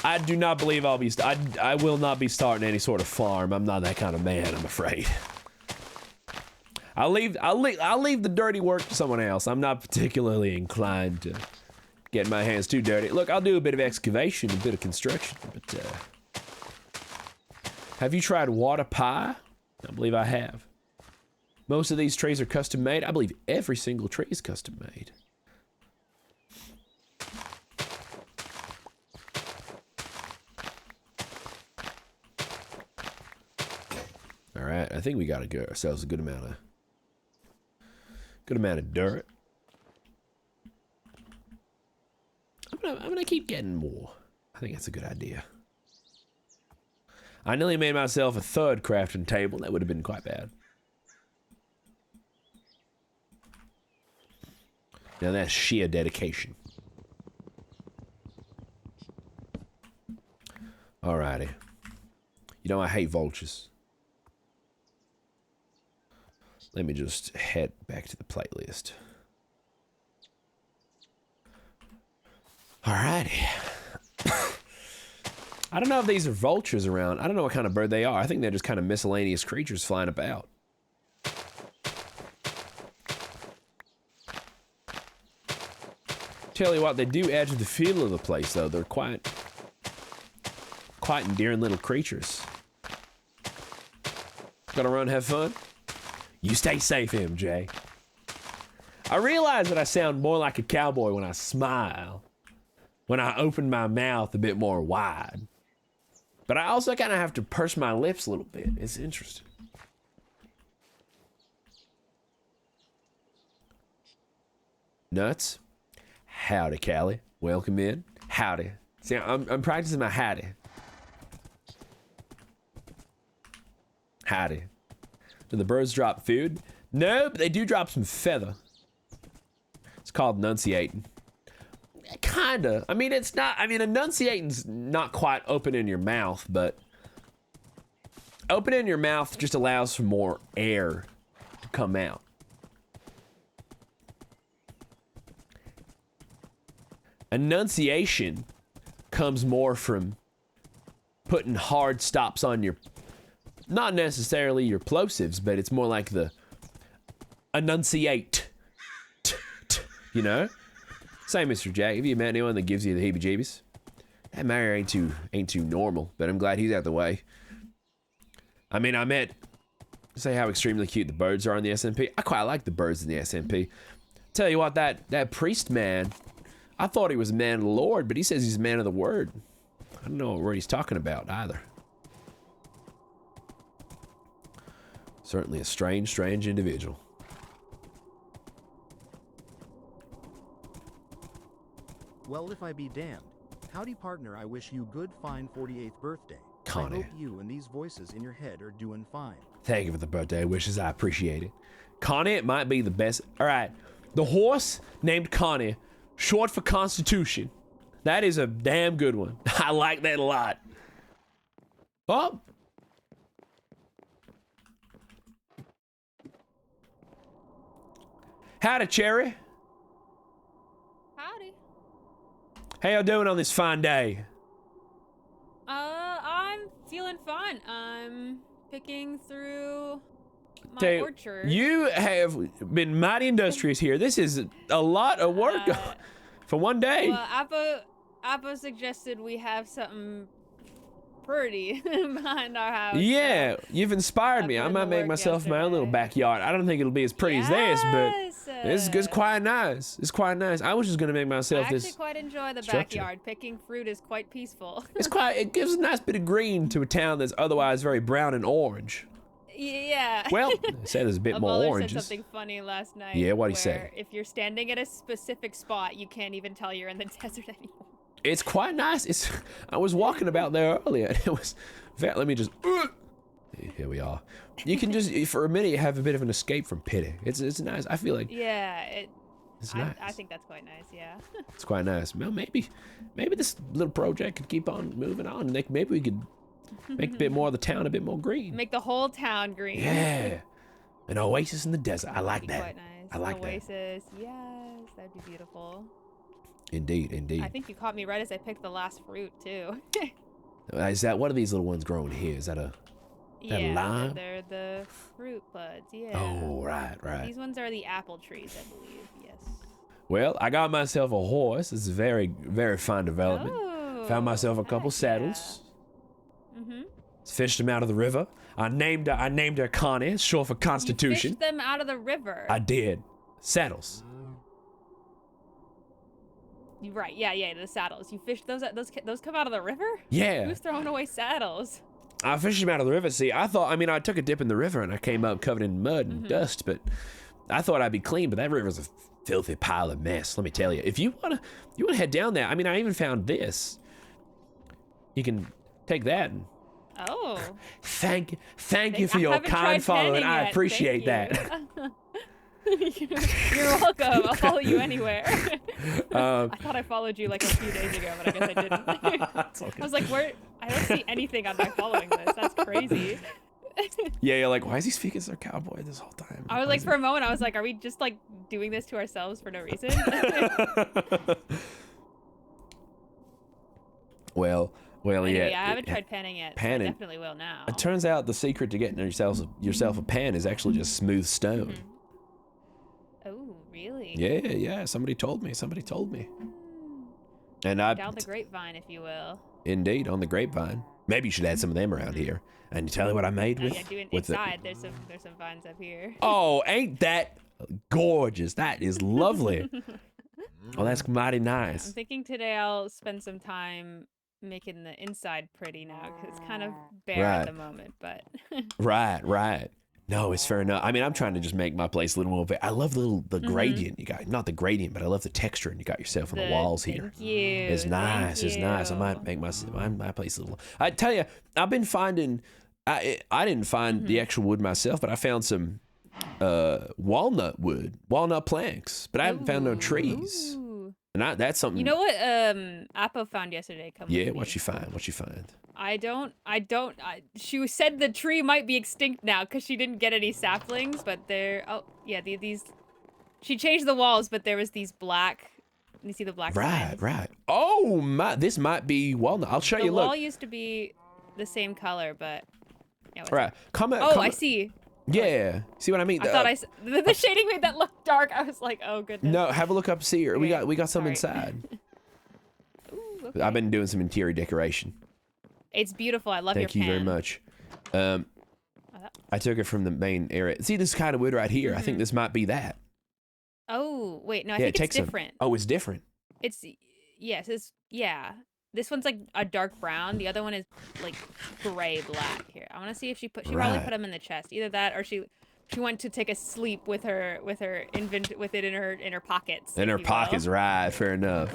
I do not believe I'll be... I will not be starting any sort of farm. I'm not that kind of man, I'm afraid. I'll leave the dirty work to someone else. I'm not particularly inclined to get my hands too dirty. Look, I'll do a bit of excavation, a bit of construction, but have you tried water pie? I believe I have. Most of these trees are custom made. I believe every single tree is custom made. All right, I think we got to get ourselves a good amount of dirt. I'm gonna keep getting more. I think that's a good idea. I nearly made myself a third crafting table. That would have been quite bad. Now that's sheer dedication. Alrighty. You know I hate vultures. Let me just head back to the playlist. Alrighty. I don't know if these are vultures around. I don't know what kind of bird they are. I think they're just kind of miscellaneous creatures flying about. Tell you what, they do add to the feel of the place, though. They're quite endearing little creatures. Gonna run, have fun? You stay safe, MJ. I realize that I sound more like a cowboy when I smile. When I open my mouth a bit more wide. But I also kind of have to purse my lips a little bit. It's interesting. Nuts? Howdy, Callie. Welcome in. Howdy. See, I'm practicing my howdy. Howdy. Do the birds drop food? No, but they do drop some feather. It's called enunciating. Kinda. I mean, it's not. I mean, enunciating's not quite opening your mouth, but opening your mouth just allows for more air to come out. Enunciation comes more from putting hard stops on your, not necessarily your plosives, but it's more like the enunciate. You know? Say, Mr. Jack, have you met anyone that gives you the heebie-jeebies? That Mario ain't too normal, but I'm glad he's out the way. I mean, say how extremely cute the birds are in the SMP. I quite like the birds in the SMP. Tell you what, that priest man I thought he was a man of the Lord, but he says he's a man of the word. I don't know what word he's talking about either. Certainly a strange, strange individual.
Well, if I be damned. Howdy, partner. I wish you good, fine 48th birthday.
Connie.
I hope you and these voices in your head are doing fine.
Thank you for the birthday wishes. I appreciate it. Connie, it might be the best. All right. The horse named Connie, short for Constitution. That is a damn good one. I like that a lot. Oh. Howdy, Cherri.
Howdy.
How y'all doing on this fine day?
I'm feeling fine. I'm picking through my
Tell you,
orchard.
You have been mighty industrious here. This is a lot of work for one day.
Well, Appo suggested we have something pretty behind our house.
Yeah,
so
you've inspired me. I might make myself my own little backyard. I don't think it'll be as pretty as this, but it's quite nice. It's quite nice. I was just gonna make myself
I actually
this.
quite enjoy the
structure.
backyard. Picking fruit is quite peaceful.
It gives a nice bit of green to a town that's otherwise very brown and orange.
Yeah.
Well, they say there's a bit more
Abolish
oranges.
said something funny last night.
Yeah, what'd he say?
where If you're standing at a specific spot, you can't even tell you're in the desert anymore.
It's quite nice. I was walking about there earlier, and it was. Let me just. Here we are. You can just, for a minute, you have a bit of an escape from pity. It's nice. I feel like.
Yeah,
it's nice.
I think that's quite nice. Yeah.
It's quite nice. Well, maybe this little project could keep on moving on. Maybe we could make a bit more of the town a bit more green.
Make the whole town green.
Yeah, an oasis in the desert. I like
That'd be
that.
quite nice.
I like
An oasis. Yes, that'd be beautiful.
Indeed, indeed.
I think you caught me right as I picked the last fruit too.
Is that, what are these little ones growing here? Is that a
yeah,
lime?
they're the fruit buds. Yeah.
Oh, right.
These ones are the apple trees, I believe. Yes.
Well, I got myself a horse. It's a very, very fine development.
Oh,
Found myself a couple
heck
saddles.
Yeah. Mhm.
Fished them out of the river. I named her Connie. It's short for Constitution.
You fished them out of the river.
I did. Saddles.
Right. Yeah. The saddles. You fished those. Those come out of the river.
Yeah.
Who's throwing away saddles?
I fished them out of the river. See, I took a dip in the river and I came up covered in mud and dust, but I thought I'd be clean, but that river's a filthy pile of mess, let me tell you. If you wanna head down there, I mean, I even found this. You can take that and
Oh.
thank you for your kind following. I appreciate that.
You're welcome. I'll follow you anywhere. I thought I followed you like a few days ago, but I guess I didn't. I was like, where? I don't see anything on my following list. That's crazy.
Yeah, you're like, why is he speaking as a cowboy this whole time?
I was like, for a moment, I was like, are we just like doing this to ourselves for no reason?
Well,
anyway,
yeah.
I haven't tried panning yet. So I definitely will now.
It turns out the secret to getting yourself a pan is actually just smooth stone.
Oh, really?
Yeah. Somebody told me. And
Down the grapevine, if you will.
Indeed, on the grapevine. Maybe you should add some of them around here. And you tell you what I made with.
Yeah, doing inside. There's some vines up here.
Oh, ain't that gorgeous? That is lovely. Oh, that's mighty nice.
I'm thinking today I'll spend some time making the inside pretty now because it's kind of bare at the moment. But
Right. No, it's fair enough. I mean, I'm trying to just make my place a little more. I love the gradient you got. Not the gradient, but I love the texture and you got yourself on the walls here.
Thank you.
It's nice. It's nice. I might make my place a little. I tell you, I've been finding. I didn't find the actual wood myself, but I found some walnut planks, but I haven't found no trees.
Ooh.
And that's something.
You know what? Appo found yesterday.
Yeah, what'd you find?
She said the tree might be extinct now because she didn't get any saplings, but these. She changed the walls, but there was these black. You see the black signs?
Right. Oh my! This might be walnut. I'll show you.
The
Look.
wall used to be the same color, but.
Right.
I see.
Yeah. See what I mean?
I thought the shading made that look dark. I was like, oh goodness.
No, have a look up. See here.
Okay.
We got some inside.
Ooh, okay.
I've been doing some interior decoration.
It's beautiful. I love
Thank
your
you very
pan.
much. I took it from the main area. See this kind of wood right here? I think this might be that.
Oh, wait, no, I think it's different.
Oh, it's different.
It's yes, it's yeah. This one's like a dark brown. The other one is like gray black. Here, I want to see if she probably put them in the chest. Either that or she went to take a sleep with it in her pockets.
In her pockets, right? Fair enough.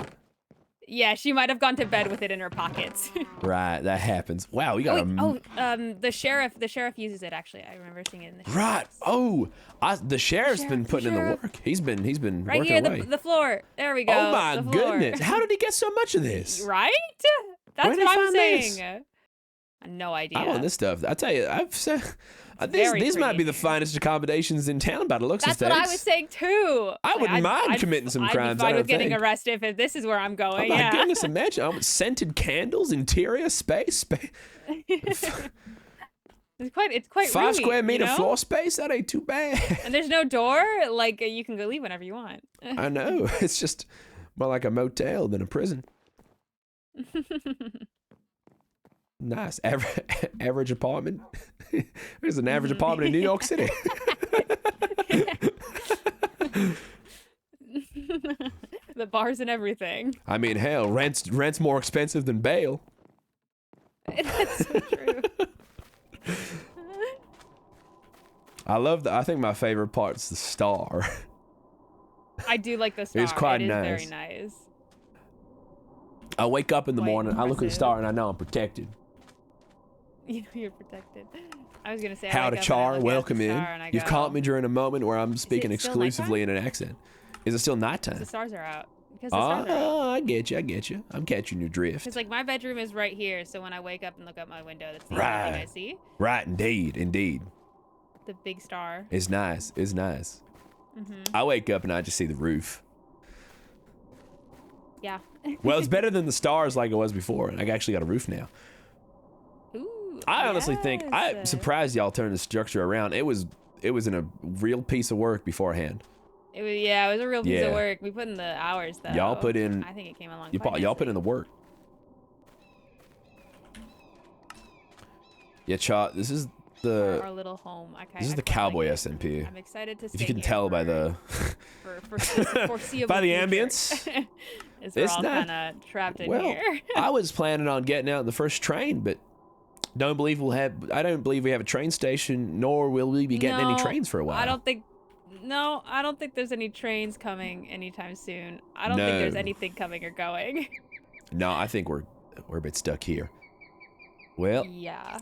Yeah, she might have gone to bed with it in her pockets.
Right, that happens. Wow, we got
the sheriff uses it actually. I remember seeing it in the sheriff.
Right. Oh, the sheriff's been putting in the work. He's been
right
working
here,
away.
the floor. There we go.
Oh my goodness! How did he get so much of this?
Right? That's
Where did
what
he
I'm
find
saying.
this?
No idea.
I want this stuff. I tell you, these might be the finest accommodations in town by the looks of things.
That's what I was saying too.
I wouldn't mind committing some crimes.
I'd be fine with getting arrested if this is where I'm going.
Oh my goodness! Imagine scented candles, interior space.
It's quite
5
roomy,
square meter
you know?
floor space. That ain't too bad.
And there's no door. Like you can go leave whenever you want.
I know. It's just more like a motel than a prison. Nice. Average apartment. There's an average apartment in New York City.
The bars and everything.
I mean, hell, rent's more expensive than bail.
That's so true.
I think my favorite part's the star.
I do like the star.
It's quite nice.
Very nice.
I wake up in the
Quite
morning, I look at the
impressive.
star, and I know I'm protected.
You know you're protected. I was gonna say.
How
I
to
wake up and I
char,
look at
welcome
the
in.
star and I
You've
go,
caught me during a moment where I'm speaking
it still
exclusively in an accent. Is it still nighttime?
The stars are out. Because the stars are out.
Oh, I get you. I'm catching your drift.
Because like my bedroom is right here, so when I wake up and look out my window, that's the
Right.
only thing I see.
Right, indeed.
The big star.
It's nice.
Mm-hmm.
I wake up and I just see the roof.
Yeah.
Well, it's better than the stars like it was before. And I actually got a roof now.
Ooh.
I honestly think I'm
yes.
surprised y'all turned the structure around. It was in a real piece of work beforehand.
It was a real piece
Yeah.
of work. We put in the hours though.
Y'all put in.
I think it came along.
Y'all put in the work. Yeah, Cha. This is
our little home.
this is the Cowboy SMP.
I'm excited to.
If you can tell by the
for foreseeable
by the
future.
ambience.
We're
It's
all
not-
kind of trapped in
Well,
here.
I was planning on getting out in the first train, but I don't believe we have a train station, nor will we be getting any
No,
trains for a while.
I don't think there's any trains coming anytime soon. I don't think there's
No.
anything coming or going.
No, I think we're a bit stuck here. Well,
Yeah.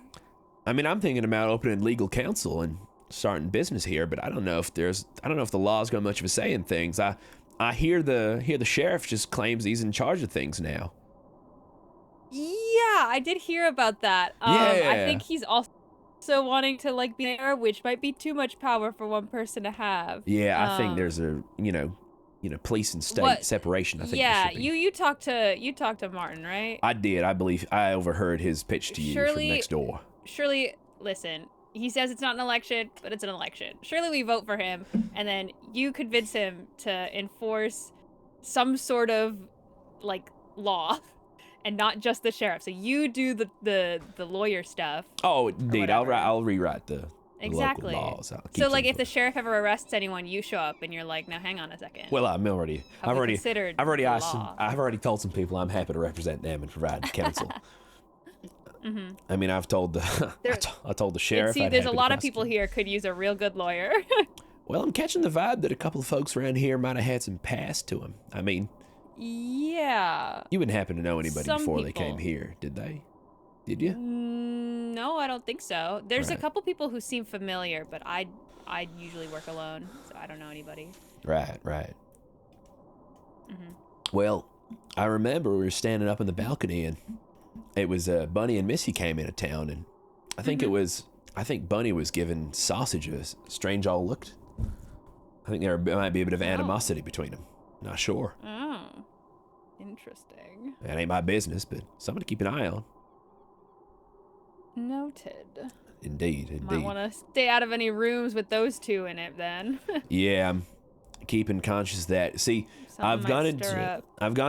I mean, I'm thinking about opening legal counsel and starting business here, but I don't know if the law's got much of a say in things. I hear the sheriff just claims he's in charge of things now.
Yeah, I did hear about that.
Yeah.
I think he's also wanting to like be there, which might be too much power for one person to have.
Yeah, I think there's a police and state separation. I think.
Yeah,
there should be.
you talked to Martin, right?
I did. I believe I overheard his pitch to you from next door.
Surely, listen. He says it's not an election, but it's an election. Surely we vote for him, and then you convince him to enforce some sort of like law, and not just the sheriff. So you do the lawyer stuff.
Oh, indeed.
whatever.
I'll rewrite the
Exactly.
local laws. I'll keep
So like
them
if the sheriff ever arrests anyone, you show up and you're like, now hang on a second.
Well, I've already
considered
I've already
the
asked
law.
I've already told some people I'm happy to represent them and provide counsel. I mean, I've told I told the sheriff.
See,
I'd
there's a
happy to
lot of people
prosecute.
here could use a real good lawyer.
Well, I'm catching the vibe that a couple of folks around here might have had some past to them. I mean,
Yeah.
you wouldn't happen to know anybody
Some
before they came
people.
here, did they? Did you?
No, I don't think so. There's a
Right.
couple people who seem familiar, but I usually work alone, so I don't know anybody.
Right. Well, I remember we were standing up in the balcony and it was Bunny and Missy came into town, and I think I think Bunny was giving Sausage a strange old look. I think there might be a bit of animosity between them. Not sure.
Oh, interesting.
That ain't my business, but something to keep an eye on.
Noted.
Indeed.
Might want to stay out of any rooms with those two in it then.
Yeah, I'm keeping conscious of that. See, I've gone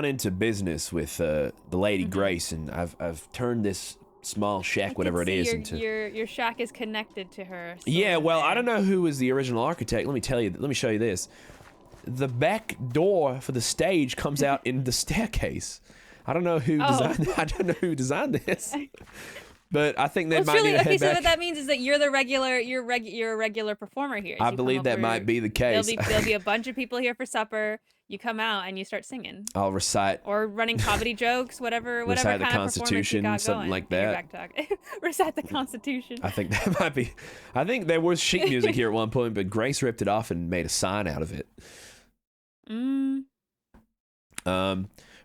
into business with the lady Grace, and I've turned this small shack, whatever it is, into.
Your shack is connected to her.
Yeah, well, I
somewhere.
don't know who was the original architect. Let me show you this. the back door for the stage comes out in the staircase. I don't know who designed. I don't know who designed this, but I think they might need to head back.
So what that means is that you're the regular. You're a regular performer here. So
I believe that might be the case.
There'll be a bunch of people here for supper. You come out and you start singing.
I'll recite.
Or running comedy jokes, whatever
recite
kind
the
of
Constitution,
you got
something
going.
like that.
Recite the Constitution.
I think that might be. I think there was sheet music here at one point, but Grace ripped it off and made a sign out of it.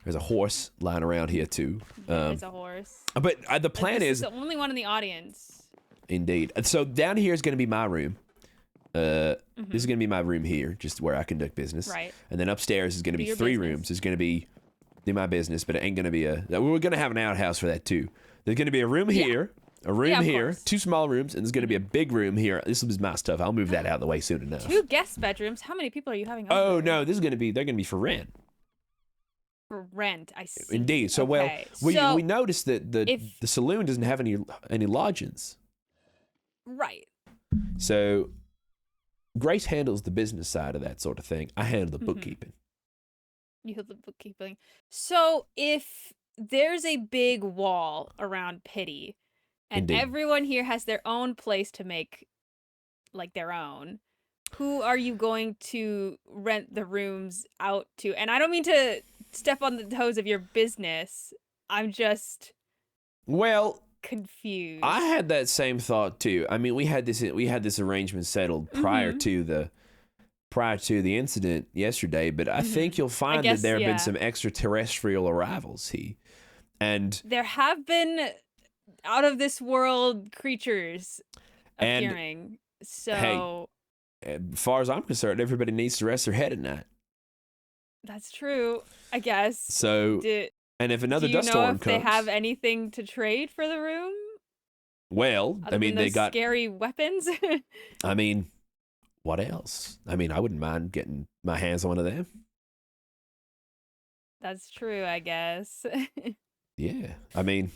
There's a horse lying around here too.
There's a horse.
But the plan is
the only one in the audience.
Indeed. So down here is going to be my room. This is going to be my room here, just where I conduct business.
Right.
And then upstairs is going to be 3 rooms. It's going to be do my business, but it ain't going to be we're going to have an outhouse for that too. There's going to be a room here, a room here, 2 small rooms, and there's going to be a big room here. This is my stuff. I'll move that out of the way soon enough.
2 guest bedrooms. How many people are you having over?
Oh no, they're going to be for rent.
For rent, I see.
Indeed. So
okay.
we noticed that the saloon doesn't have any lodgings.
Right.
So Grace handles the business side of that sort of thing. I handle the bookkeeping.
You handle the bookkeeping. So if there's a big wall around Pity, and everyone here has their own place to make, like, their own, who are you going to rent the rooms out to? And I don't mean to step on the toes of your business. I'm just confused.
I had that same thought too. I mean, we had this arrangement settled prior to the incident yesterday, but I think you'll find that there have been some extraterrestrial arrivals and
there have been out of this world creatures appearing. So
hey, as far as I'm concerned, everybody needs to rest their head at night.
That's true, I guess.
So and if another dust storm comes,
do you know if they have anything to trade for the room?
Well,
I mean, they got scary weapons.
I mean, what else? I mean, I wouldn't mind getting my hands on one of them.
That's true, I guess.
Yeah, I mean,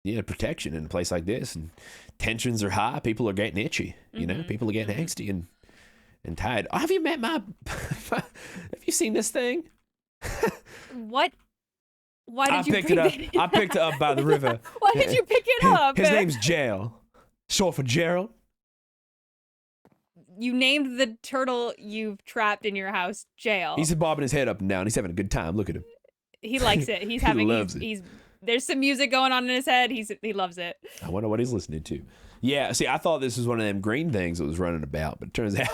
protection in a place like this, and tensions are high. People are getting itchy. You know, people are getting angsty and tired. Oh, have you met my? Have you seen this thing?
What? Why did you
pick it up? I picked it up by the river.
Why did you pick it up?
His name's Gerald. Short for Gerald.
You named the turtle you've trapped in your house Jail.
He's bobbing his head up and down. He's having a good time. Look at him.
He likes it. He's having. He loves it. There's some music going on in his head. He loves it.
I wonder what he's listening to. Yeah, see, I thought this was one of them green things that was running about, but it turns out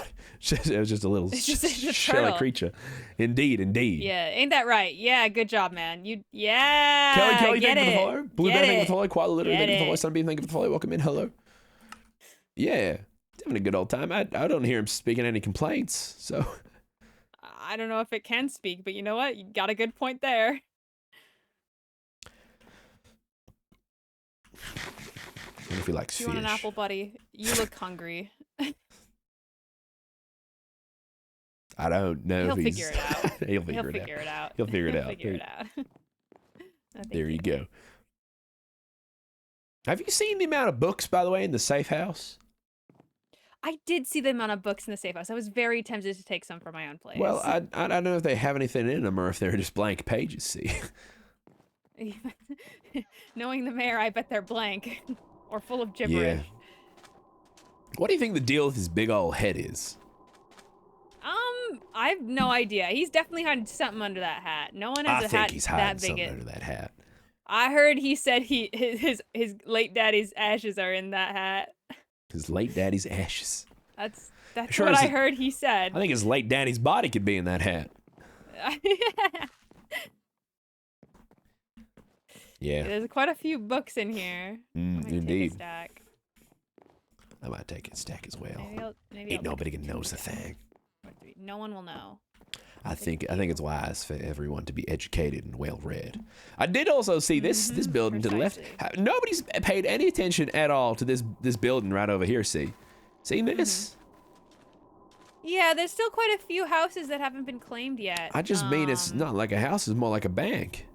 it was just a little shelly creature. Indeed.
Yeah, ain't that right? Yeah, good job, man.
Kelly,
get
thank you for the
it.
follow. Blue Bear, thank you for the follow. Koala literally, thank you for the follow. Sunbeam, thank you for the follow. Welcome in, hello. Yeah, having a good old time. I don't hear him speaking any complaints, so.
I don't know if it can speak, but you know what? You got a good point there.
What if he likes fish?
You want an apple, buddy? You look hungry.
I don't know.
He'll figure it out.
He'll figure it out. He'll figure it out. There you go. Have you seen the amount of books, by the way, in the safe house?
I did see the amount of books in the safe house. I was very tempted to take some for my own place.
Well, I don't know if they have anything in them or if they're just blank pages, see.
Knowing the mayor, I bet they're blank. Or full of gibberish.
Yeah. What do you think the deal with his big old head is?
I have no idea. He's definitely had something under that hat. No one has a hat
he's
that big.
Something under that hat.
I heard he said his late daddy's ashes are in that hat.
His late daddy's ashes.
That's what I heard he said.
I think his late daddy's body could be in that hat. Yeah.
There's quite a few books in here.
Indeed.
Take a stack.
I might take a stack as well.
Maybe
Ain't nobody can knows the thing.
No one will know.
I think it's wise for everyone to be educated and well read. I did also see this building to the left. Nobody's paid any attention at all to this building right over here. Seen this?
Yeah, there's still quite a few houses that haven't been claimed yet.
I just mean it's not like a house; it's more like a bank.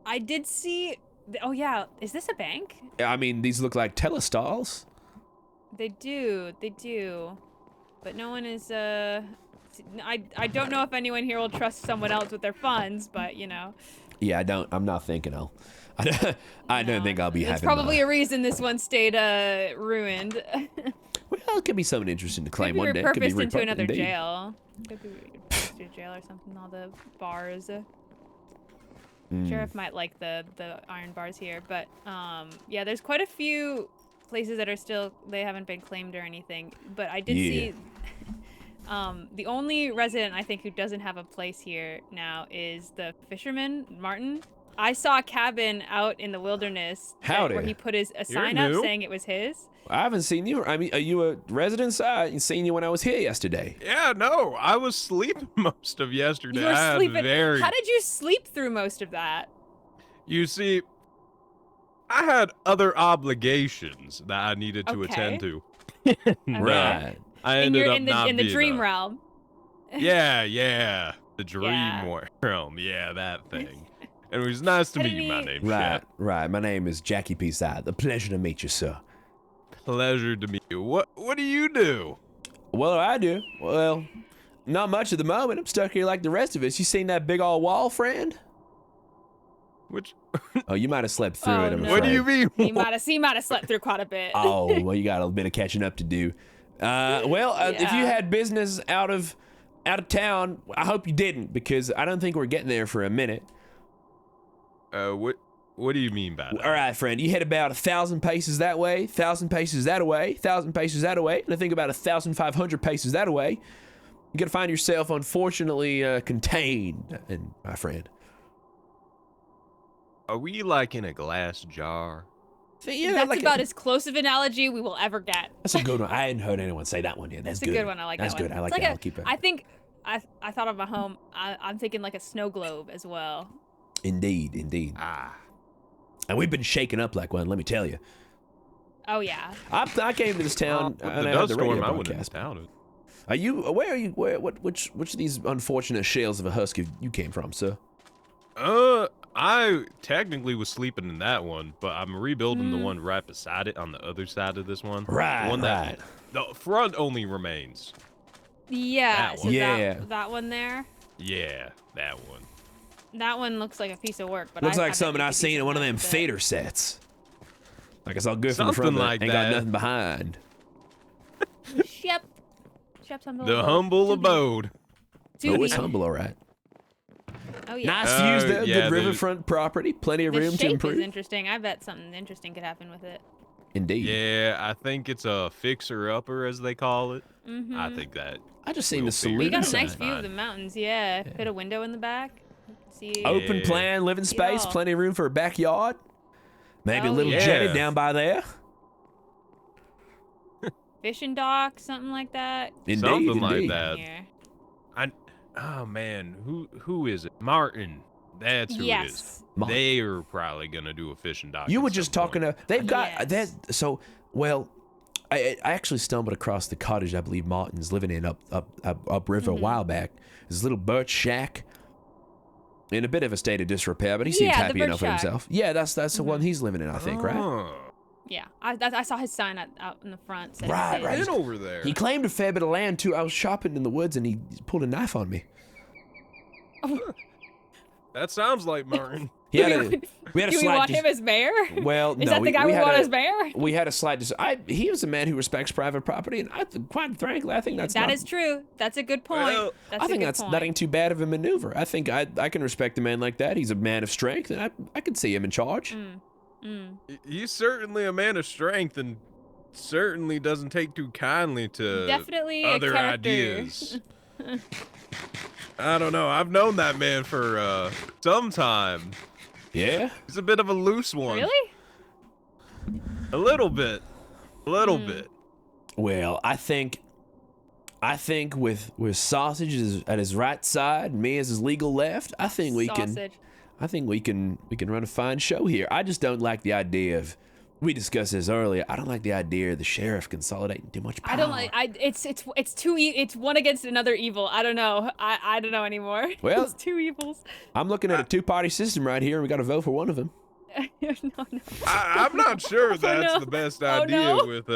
I did see. Oh yeah, is this a bank?
I mean, these look like telestalls.
They do, but no one is I don't know if anyone here will trust someone else with their funds, but you know.
Yeah, I'm not thinking I'll. I don't think I'll be having.
There's probably a reason this one stayed ruined.
Well, it could be something interesting to claim
Could be
one day. Could be
repurposed into another
indeed.
jail. Could be repurposed to a jail or something. All the bars. Sheriff might like the iron bars here, but yeah, there's quite a few places that are still, they haven't been claimed or anything. But I did see the only resident I think who doesn't have a place here now is the fisherman Martin. I saw a cabin out in the wilderness where he put a sign up saying it was his.
I haven't seen you. I mean, are you a resident? I ain't seen you when I was here yesterday.
Yeah, no, I was sleeping most of yesterday.
You were sleeping. How did you sleep through most of that?
You see, I had other obligations that I needed to attend to.
Right.
I ended up not
in the dream realm.
Yeah, the dream realm. Yeah, that thing. And it was nice to meet you. My name's Shep.
Right. My name is Jackie P. Scythe. A pleasure to meet you, sir.
Pleasure to meet you. What do you do?
Well, I do. Well, not much at the moment. I'm stuck here like the rest of us. You seen that big old wall, friend?
Which?
Oh, you might have slept through it. I'm
What do you mean?
He might have slept through quite a bit.
Oh, well, you got a bit of catching up to do. If you had business out of town, I hope you didn't, because I don't think we're getting there for a minute.
What do you mean by that?
All right, friend, you head about 1,000 paces that way, 1,000 paces that way, 1,000 paces that way, and I think about 1,500 paces that way. You're gonna find yourself, unfortunately, contained, my friend.
Are we like in a glass jar?
Yeah,
that's
like
about as close of an analogy we will ever get.
That's a good one. I hadn't heard anyone say that one yet. That's
good. That's a good one. I like that one.
That's good. I like
that.
I'll keep it.
I think I thought of a home. I'm thinking like a snow globe as well.
Indeed. And we've been shaken up like one, let me tell you.
Oh yeah.
I came to this town and
the
I had the
dust
radio
storm, I wouldn't
broadcast.
have doubted.
Are you? Where are you? Which of these unfortunate shells of a husk you came from, sir?
I technically was sleeping in that one, but I'm rebuilding the one right beside it on the other side of this one.
Right,
the one that the front only remains.
Yeah.
That
So
one.
that one there.
Yeah, that one.
That one looks like a piece of work, but
Looks like something I seen in one of them fader sets. Like it's all good from the front,
like
ain't
that.
got nothing behind.
Shep's humble.
The humble abode.
Oh, it's humble, all right.
Oh yeah.
Nice views there.
yeah,
Good riverfront property. Plenty of room to
The shape
improve.
is interesting. I bet something interesting could happen with it.
Indeed.
Yeah, I think it's a fixer-upper, as they call it.
Mm-hmm.
I think that.
I just seen
We'll
the
figure
saloon
We got a
sign.
nice view of the mountains. Yeah. Put a window in the back. See.
Open plan, living space,
all.
plenty of room for a backyard. Maybe a
Oh,
little
yeah.
jetty down by there.
Fishing dock, something like that.
Indeed,
Something like
indeed.
that.
Here.
Oh man, who is it? Martin. That's who it is.
Yes.
Martin.
They are probably gonna do a fishing dock.
You
at
were
some
just
point.
talking to. They've got
Yes.
that. So well, I actually stumbled across the cottage I believe Martin's living in up river a while back. This little birch shack. In a bit of a state of disrepair, but he seems
Yeah, the
happy
birch
enough with
shack.
himself. Yeah, that's the one he's living in, I think, right?
Oh,
Yeah. I saw his sign out in the front. Said
Right,
it
right.
was
been over there.
He claimed a fair bit of land too. I was shopping in the woods and he pulled a knife on me.
That sounds like Martin.
He had a, we had a
Do we
slight
want him as mayor?
well,
Is
no,
that the guy we
had
want
a-
as mayor?
We had a slight. He was a man who respects private property, and quite frankly, I think that's
That
not,
is true. That's a good point.
Well,
that's
I think
a good
that's
point.
that ain't too bad of a maneuver. I think I can respect a man like that. He's a man of strength, and I can see him in charge.
He's certainly a man of strength and certainly doesn't take too kindly to
Definitely a
other
character.
ideas. I don't know. I've known that man for some time.
Yeah.
He's a bit of a loose one.
Really?
A little bit. A little bit.
Well, I think with sausage at his right side, and me as his legal left, I think we can run a fine show here. I just don't like the idea of. We discussed this earlier. I don't like the idea of the sheriff consolidating too much power.
I don't like. It's too. It's one against another evil. I don't know. I don't know anymore.
Well-
it's two evils.
I'm looking at a two-party system right here, and we got to vote for one of them.
no.
I'm not sure that's
no.
the best
Oh,
idea
no.
with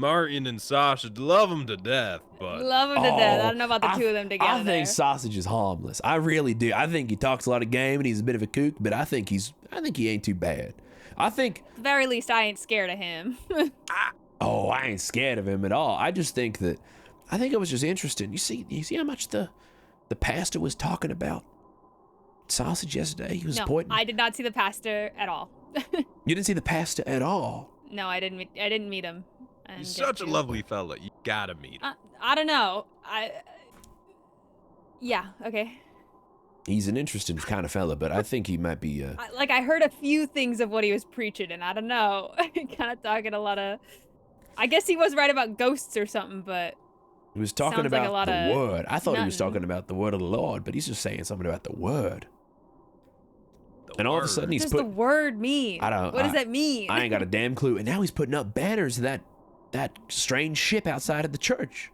Martin and Sasha love him to death, but
Love him to death. I don't know about the two of them together.
I think Sausage is harmless. I really do. I think he talks a lot of game and he's a bit of a kook, but I think he ain't too bad. I think
At the very least, I ain't scared of him.
I ain't scared of him at all. I just think it was just interesting. You see how much the pastor was talking about Sausage yesterday? He was
No,
pointing.
I did not see the pastor at all.
You didn't see the pastor at all.
No, I didn't meet him. I
he's
didn't get
such a
to.
lovely fella. You gotta meet him.
I don't know. Yeah, okay.
He's an interesting kind of fella, but I think he might be.
I heard a few things of what he was preaching, and I don't know. Kind of talking a lot of. I guess he was right about ghosts or something, but.
He was talking
Sounds like a
about
lot
the
of
word. I thought he was
nothing.
talking about the word of the Lord, but he's just saying something about the word. And all of a sudden
What
he's
does the word mean? What does that mean?
I ain't got a damn clue. And now he's putting up banners of that strange ship outside of the church.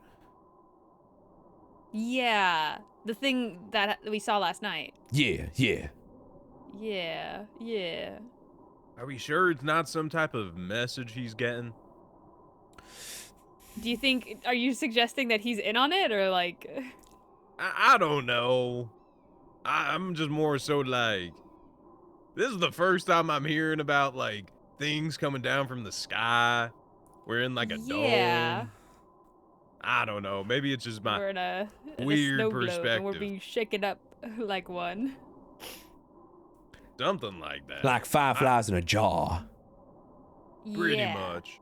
Yeah, the thing that we saw last night.
Yeah.
Yeah.
Are we sure it's not some type of message he's getting?
Do you think? Are you suggesting that he's in on it, or like?
I don't know. I'm just more so like, this is the first time I'm hearing about like things coming down from the sky. We're in like a dome. I don't know. Maybe it's just
We're
my
in a
weird
snow globe, and
perspective.
we're being shaken up like one.
something like that.
Like fireflies in a jar.
Pretty
Yeah.
much.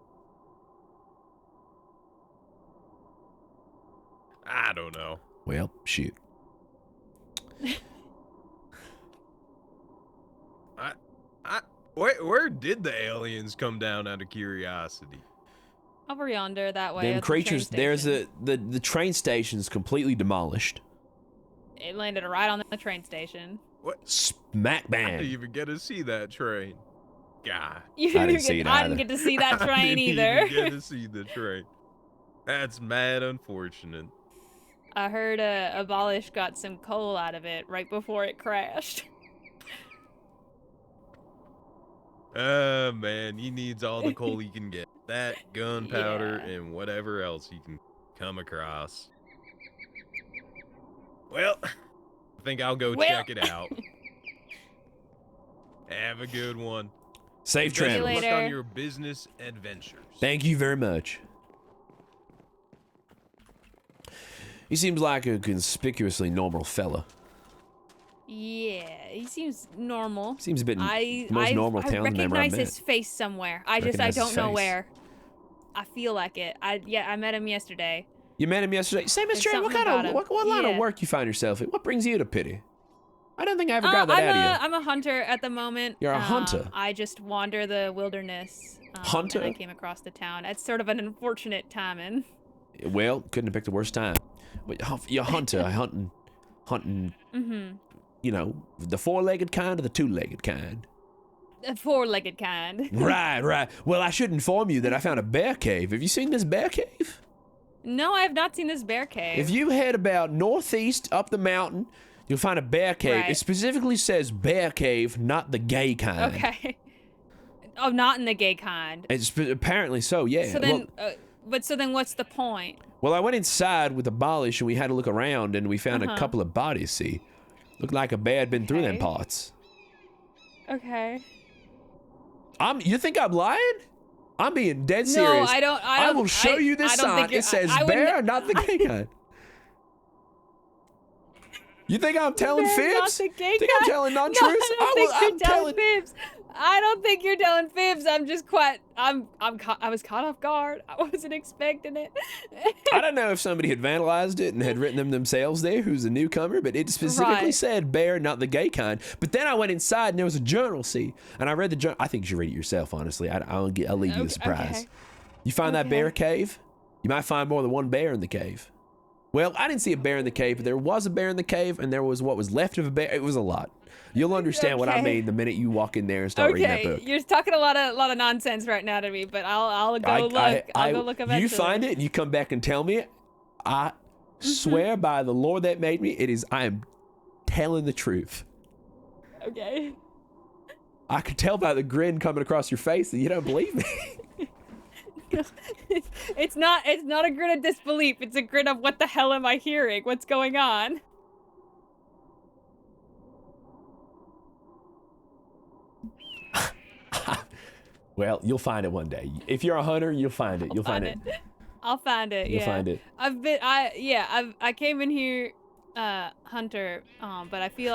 I don't know.
Well, shoot.
Where did the aliens come down out of curiosity?
Over yonder, that way.
Them
at the train
creatures, there's
station.
the train station's completely demolished.
It landed right on the train station.
Smack
I
bang.
didn't even get to see that train. God.
You
I didn't see it
I
either.
didn't get to see that
I
train
didn't
either.
even get to see the train. That's mad unfortunate.
I heard Abolish got some coal out of it right before it crashed.
Man, he needs all the coal he can get. That gunpowder
Yeah.
and whatever else he can come across. Well, I think I'll go check it out. Have a good one.
Safe
Best of
travels.
later.
luck on your business adventures.
Thank you very much. He seems like a conspicuously normal fella.
Yeah, he seems normal.
Seems a bit
I
most normal town member I've
recognize
met.
his face somewhere. I
Recognize his
don't know
face.
where. I feel like it. I met him yesterday.
You met him yesterday. Say, Miss
There's
Cherri, what
something
kind
about
of
him.
what line of
Yeah.
work you find yourself in? What brings you to Pity? I don't think I ever got that
I'm
out of you.
I'm a hunter at the moment.
You're a hunter?
I just wander the wilderness.
Hunter?
And I came across the town. It's sort of an unfortunate timing.
Well, couldn't have picked a worse time. But you're a hunter, hunting,
Mm-hmm.
you know, the four-legged kind or the two-legged kind?
A four-legged kind.
Right. Well, I should inform you that I found a bear cave. Have you seen this bear cave?
No, I have not seen this bear cave.
If you head about northeast up the mountain, you'll find a bear cave.
Right.
It specifically says bear cave, not the gay kind.
Okay. Oh, not in the gay kind.
It's apparently so, yeah.
So then, so then what's the point?
Well, I went inside with Abolish and we had to look around and we found a
Uh-huh.
couple of bodies, see. Looked like a bear had been through them
Okay.
parts.
Okay.
You think I'm lying? I'm being dead
No,
serious.
I don't.
I will show you this
I don't think
sign.
you're-
It says
I
bear,
wouldn't-
not the gay kind. You think I'm telling
Bear, not
fibs?
the gay
Think I'm
kind?
telling
No,
non-truths?
I don't think
I'm
you're telling fibs. I don't think you're telling fibs. I'm just quite. I was caught off guard. I wasn't expecting it.
I don't know if somebody had vandalized it and had written them themselves there, who's a newcomer, but it specifically
Right.
said bear, not the gay kind. But then I went inside and there was a journal, see, and I read the journal. I think you should read it yourself, honestly. I'll leave you the
Okay,
surprise.
okay.
You find that
Okay.
bear cave, you might find more than one bear in the cave. Well, I didn't see a bear in the cave, but there was a bear in the cave, and there was what was left of a bear. It was a lot. You'll understand what I
Okay.
mean the minute you walk in there and start reading that
Okay,
book.
you're talking a lot of nonsense right now to me, but I'll go look. I'll go look eventually.
You find it and you come back and tell me. I
Mm-hmm.
swear by the Lord that made me, I am telling the truth.
Okay.
I could tell by the grin coming across your face that you don't believe me.
It's not a grin of disbelief. It's a grin of what the hell am I hearing? What's going on?
Well, you'll find it one day. If you're a hunter, you'll find it. You'll find it.
I'll find it.
You'll
Yeah.
find it.
I came in here, hunter, but I feel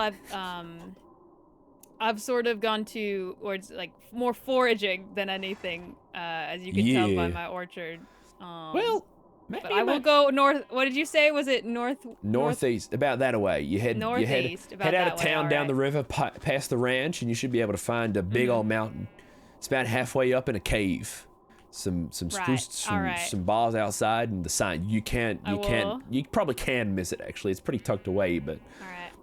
I've sort of gone towards like more foraging than anything, as you can tell by my orchard.
Well, maybe
but I will go north. What did you say? Was it
northeast? About that away. You head
northeast.
head out of town, down the river, past the ranch, and you should be able to find a big old mountain. It's about halfway up in a cave. Some spruce, some bars outside, and the sign. You probably can miss it. Actually, it's pretty tucked away, but.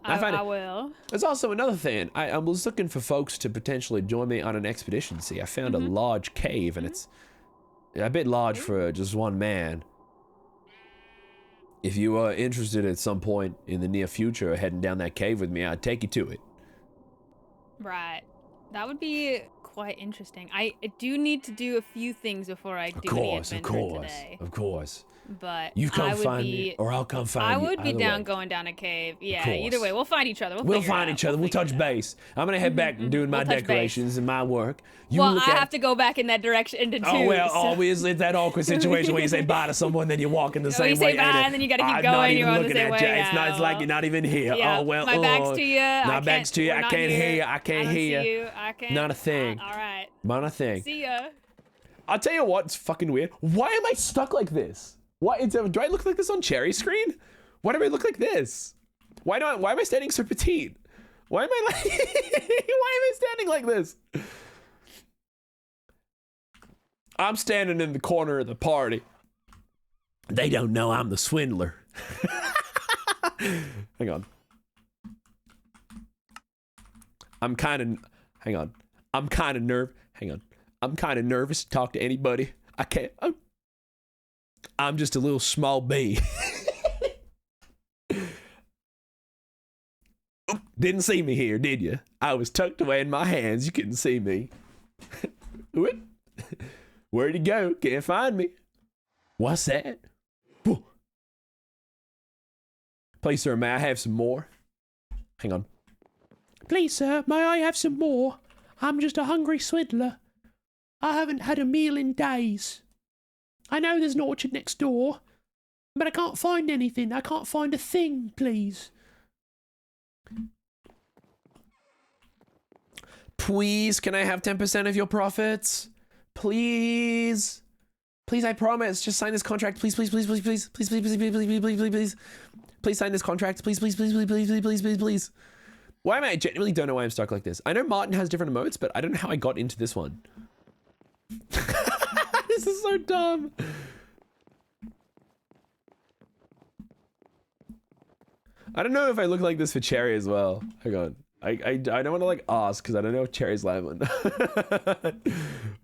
All right.
I
will.
There's also another thing. I was looking for folks to potentially join me on an expedition. See, I found a large cave, and it's a bit large for just one man. If you are interested at some point in the near future heading down that cave with me, I'd take you to it.
Right. That would be quite interesting. I do need to do a few things before I do any adventure today.
Of course.
But
you come find me, or I'll come find you.
I would be down going down a cave. Yeah, either way, we'll find each other.
We'll find each other. We'll touch base. I'm gonna head back and doing my decorations and my work.
I have to go back in that direction too.
Oh well, always it's that awkward situation where you say bye to someone, then you walk in the same way.
You say bye, and then you gotta keep going. You're on the same way.
It's like you're not even here.
Yeah,
oh well.
My back's to you.
My back's to you. I can't hear you. I can't hear you.
I can't.
Not a thing.
All right.
Not a thing.
See ya.
I'll tell you what, it's fucking weird. Why am I stuck like this? What? Do I look like this on Cherri's screen? Why do I look like this? Why am I standing so petite? Why am I like? Why am I standing like this? I'm standing in the corner of the party. They don't know I'm the swindler. Hang on. I'm kind of nervous to talk to anybody. I can't. I'm just a little small bee. Didn't see me here, did you? I was tucked away in my hands. You couldn't see me. Where'd he go? Can't find me. What's that? Please, sir, may I have some more? Hang on. Please, sir, may I have some more? I'm just a hungry swindler. I haven't had a meal in days. I know there's an orchard next door, but I can't find anything. I can't find a thing, please. Please, can I have 10% of your profits? Please. Please, I promise. Just sign this contract. Please, please, please, please, please, please, please, please, please, please, please, please, please. Please sign this contract. Please, please, please, please, please, please, please, please, please. Why am I genuinely don't know why I'm stuck like this. I know Martin has different emotes, but I don't know how I got into this one. This is so dumb. I don't know if I look like this for Cherri as well. Hang on. I don't want to like ask because I don't know if Cherri's live one.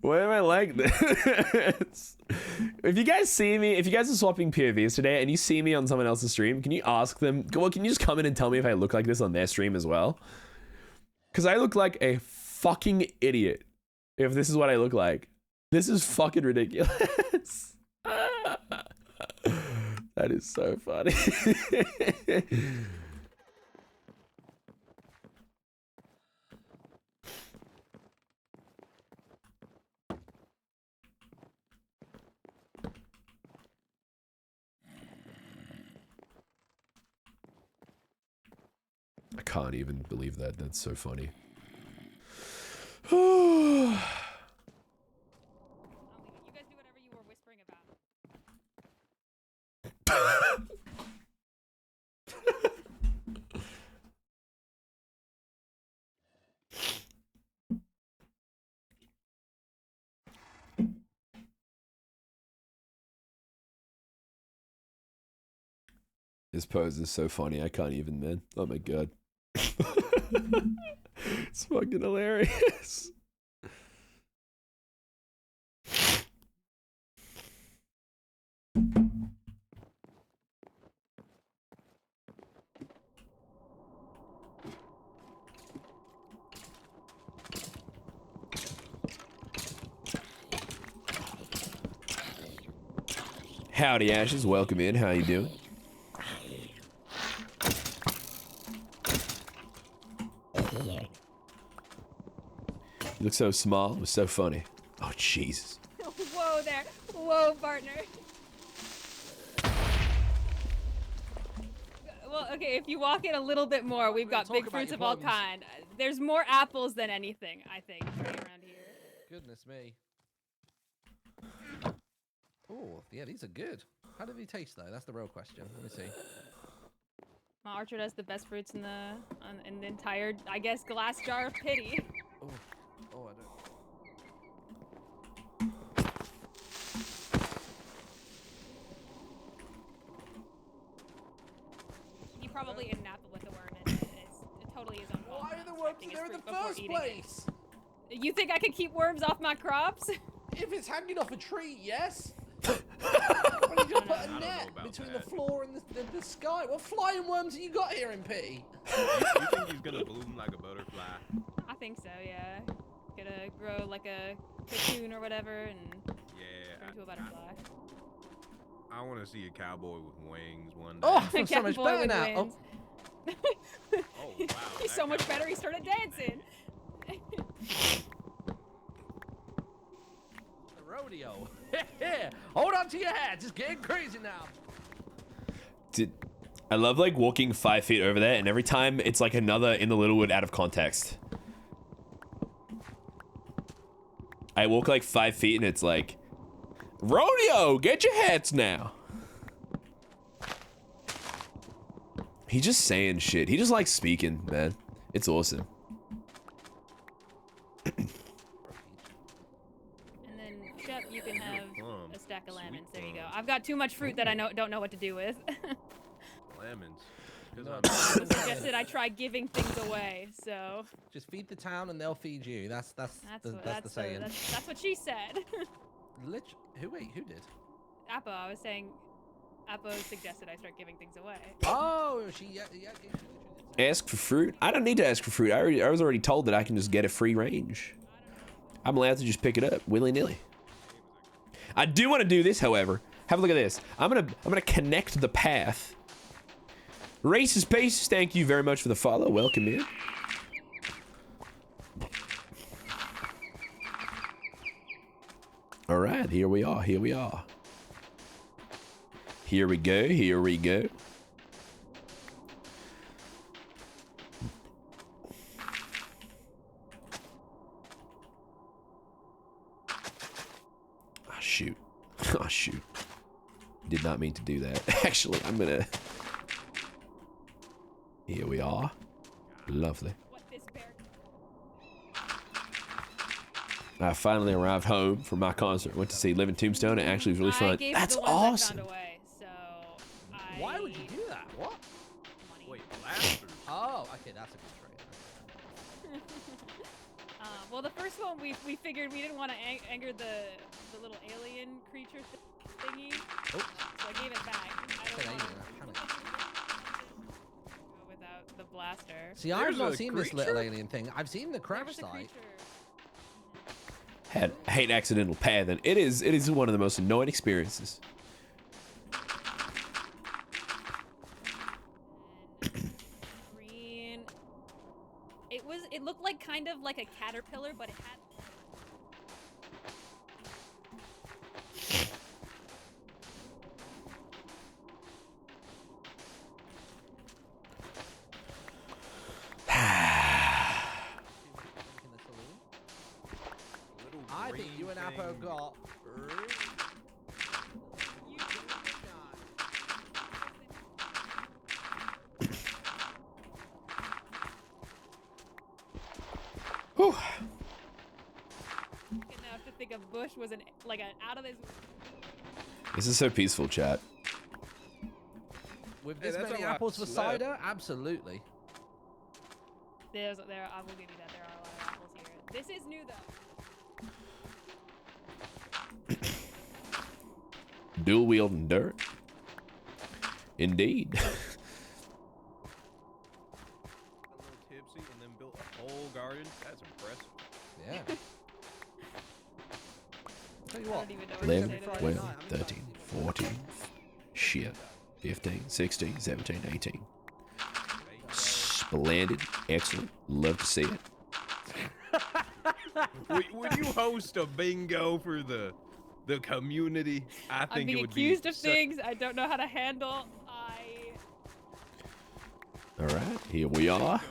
Why am I like this? If you guys see me, if you guys are swapping POVs today and you see me on someone else's stream, can you ask them, well, can you just come in and tell me if I look like this on their stream as well? Because I look like a fucking idiot if this is what I look like. This is fucking ridiculous. That is so funny. I can't even believe that. That's so funny.
You guys do whatever you were whispering about.
This pose is so funny. I can't even, man. Oh my god. It's fucking hilarious. Howdy, Ashes. Welcome in. How you doing? You look so small. It was so funny. Oh, Jesus.
Whoa there. Whoa, partner. Well, okay, if you walk in a little bit more, we've got big fruits of all kind. There's more apples than anything, I think, right around here.
Goodness me. Oh, yeah, these are good. How do they taste, though? That's the real question. Let me see.
My orchard has the best fruits in the entire, I guess, glass jar of pity.
Oh, oh, I don't.
He probably ate an apple with a worm in it. It totally is unfair.
Why are the worms there in the first place?
You think I could keep worms off my crops?
If it's hanging off a tree, yes. Why don't you just put a net between the floor and the sky? What flying worms have you got here, MP?
You think he's gonna bloom like a butterfly?
I think so, yeah. Gonna grow like a cocoon or whatever and turn into a butterfly.
I want to see a cowboy with wings one day.
Oh, I feel so much
Cowboy
better
with
now.
wings.
Oh, wow.
He's so much better, he started dancing.
The rodeo. Hold on to your hat. Just getting crazy now.
I love like walking 5 feet over there, and every time it's like another InTheLittleWood out of context. I walk like 5 feet, and it's like, rodeo, get your hats now. He just saying shit. He just likes speaking, man. It's awesome.
And then, Shep, you can have a stack of lemons. There you go. I've got too much fruit that I don't know what to do with.
Lemons.
It suggested I try giving things away, so.
Just feed the town and they'll feed you. That's the saying.
That's what she said.
Who did?
Appo, I was saying, Appo suggested I start giving things away.
Oh, she
Ask for fruit? I don't need to ask for fruit. I was already told that I can just get a free range. I'm allowed to just pick it up willy-nilly. I do want to do this, however. Have a look at this. I'm gonna connect the path. Racist Paces, thank you very much for the follow. Welcome in. All right, here we are. Here we are. Here we go. Here we go. Oh, shoot. Oh, shoot. Did not mean to do that. Actually, I'm gonna... Here we are. Lovely. I finally arrived home from my concert. Went to see Living Tombstone. It actually was really fun. That's awesome.
Away, so
Why would you do that? What?
Money.
Wait, blasters.
Oh, okay, that's a good trade.
Well, the first one we figured we didn't want to anger the little alien creature thingy, so I gave it back. I don't want to go without the blaster.
See, I've not seen this little alien thing. I've seen the crash site.
I hate accidental pathing. It is one of the most annoying experiences.
Green. It looked like kind of like a caterpillar, but it had.
I think you and Appo got.
Whew.
Enough to think a bush was like an out of this.
This is so peaceful, chat.
With this many apples for cider, absolutely.
There, I will give you that. There are a lot of apples here. This is new though.
Dual wielding dirt. Indeed.
A little tipsy and then built a whole garden. That's impressive.
Yeah. Tell you what.
I don't even know where to
11,
say to
12,
this.
13, 14. Shit. 15, 16, 17, 18. Splendid. Excellent. Love to see it.
Would you host a bingo for the community? I
I'm
think
being
it would
accused
be
of things I don't know how to handle.
All right, here we are.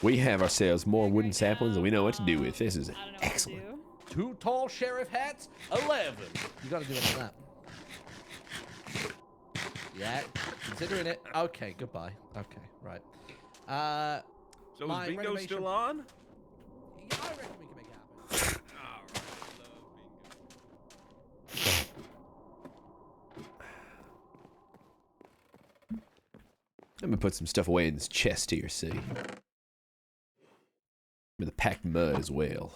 We have ourselves more wooden saplings than we know what to do with. This is
I don't know
excellent.
What to
2 tall sheriff hats, 11. You gotta do it like that. Yeah, considering it. Okay, goodbye. Okay, right.
So
my
is bingo
renovation-
still on?
Yeah, I reckon we can make it happen.
Alright, love bingo.
Let me put some stuff away in this chest here, see. With the packed mud as well.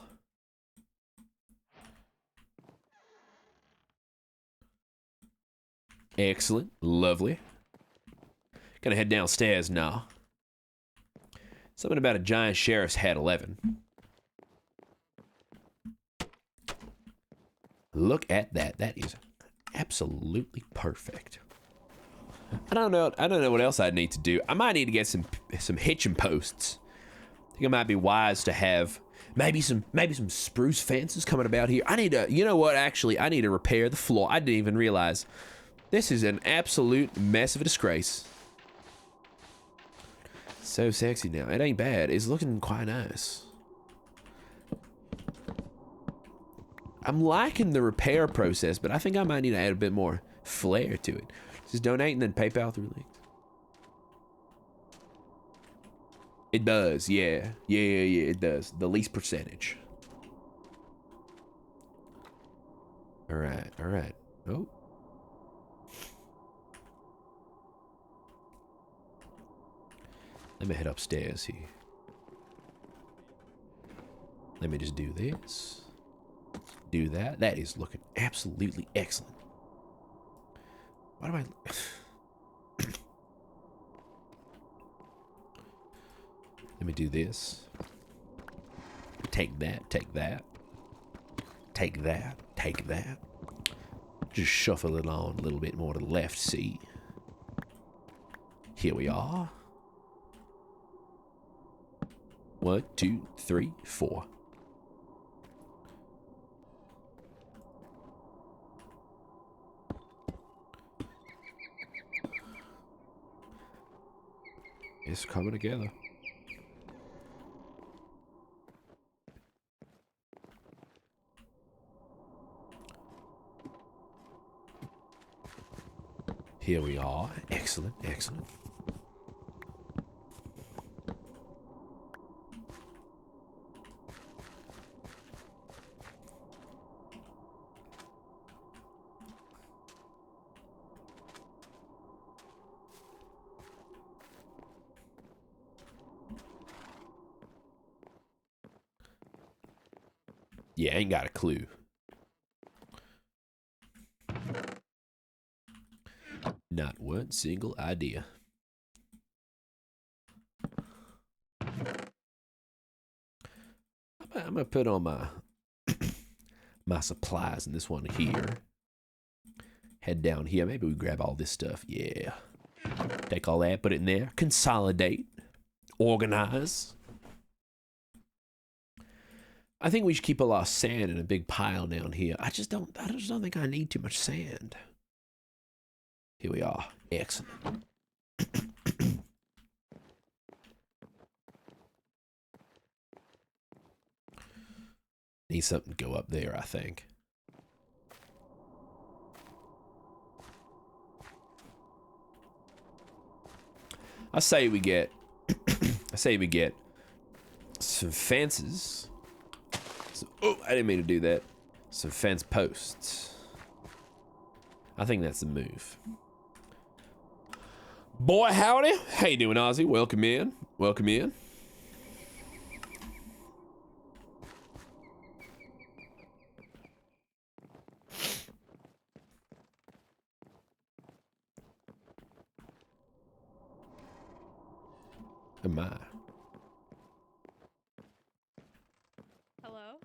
Excellent. Lovely. Gonna head downstairs now. Something about a giant sheriff's hat 11. Look at that. That is absolutely perfect. I don't know what else I'd need to do. I might need to get some hitching posts. I think it might be wise to have maybe some spruce fences coming about here. I need to, you know what, actually, I need to repair the floor. I didn't even realize. This is an absolute mess of a disgrace. So sexy now. It ain't bad. It's looking quite nice. I'm liking the repair process, but I think I might need to add a bit more flair to it. Just donate and then PayPal through links. It does, yeah. Yeah, it does. The least percentage. Alright. Oh. Let me head upstairs here. Let me just do this. Do that. That is looking absolutely excellent. Why do I... Let me do this. Take that, take that. Take that, take that. Just shuffle it on a little bit more to the left, see? Here we are. 1, 2, 3, 4. It's coming together. Here we are. Excellent, excellent. Yeah, ain't got a clue. Not one single idea. I'm gonna put on my my supplies in this one here. Head down here. Maybe we grab all this stuff. Yeah. Take all that, put it in there. Consolidate. Organize. I think we should keep a lot of sand in a big pile down here. I just don't think I need too much sand. Here we are. Excellent. Need something to go up there, I think. I say we get some fences. Oh, I didn't mean to do that. Some fence posts. I think that's the move. Boy, howdy. How you doing, Ozzy? Welcome in. Welcome in. Am I?
Hello?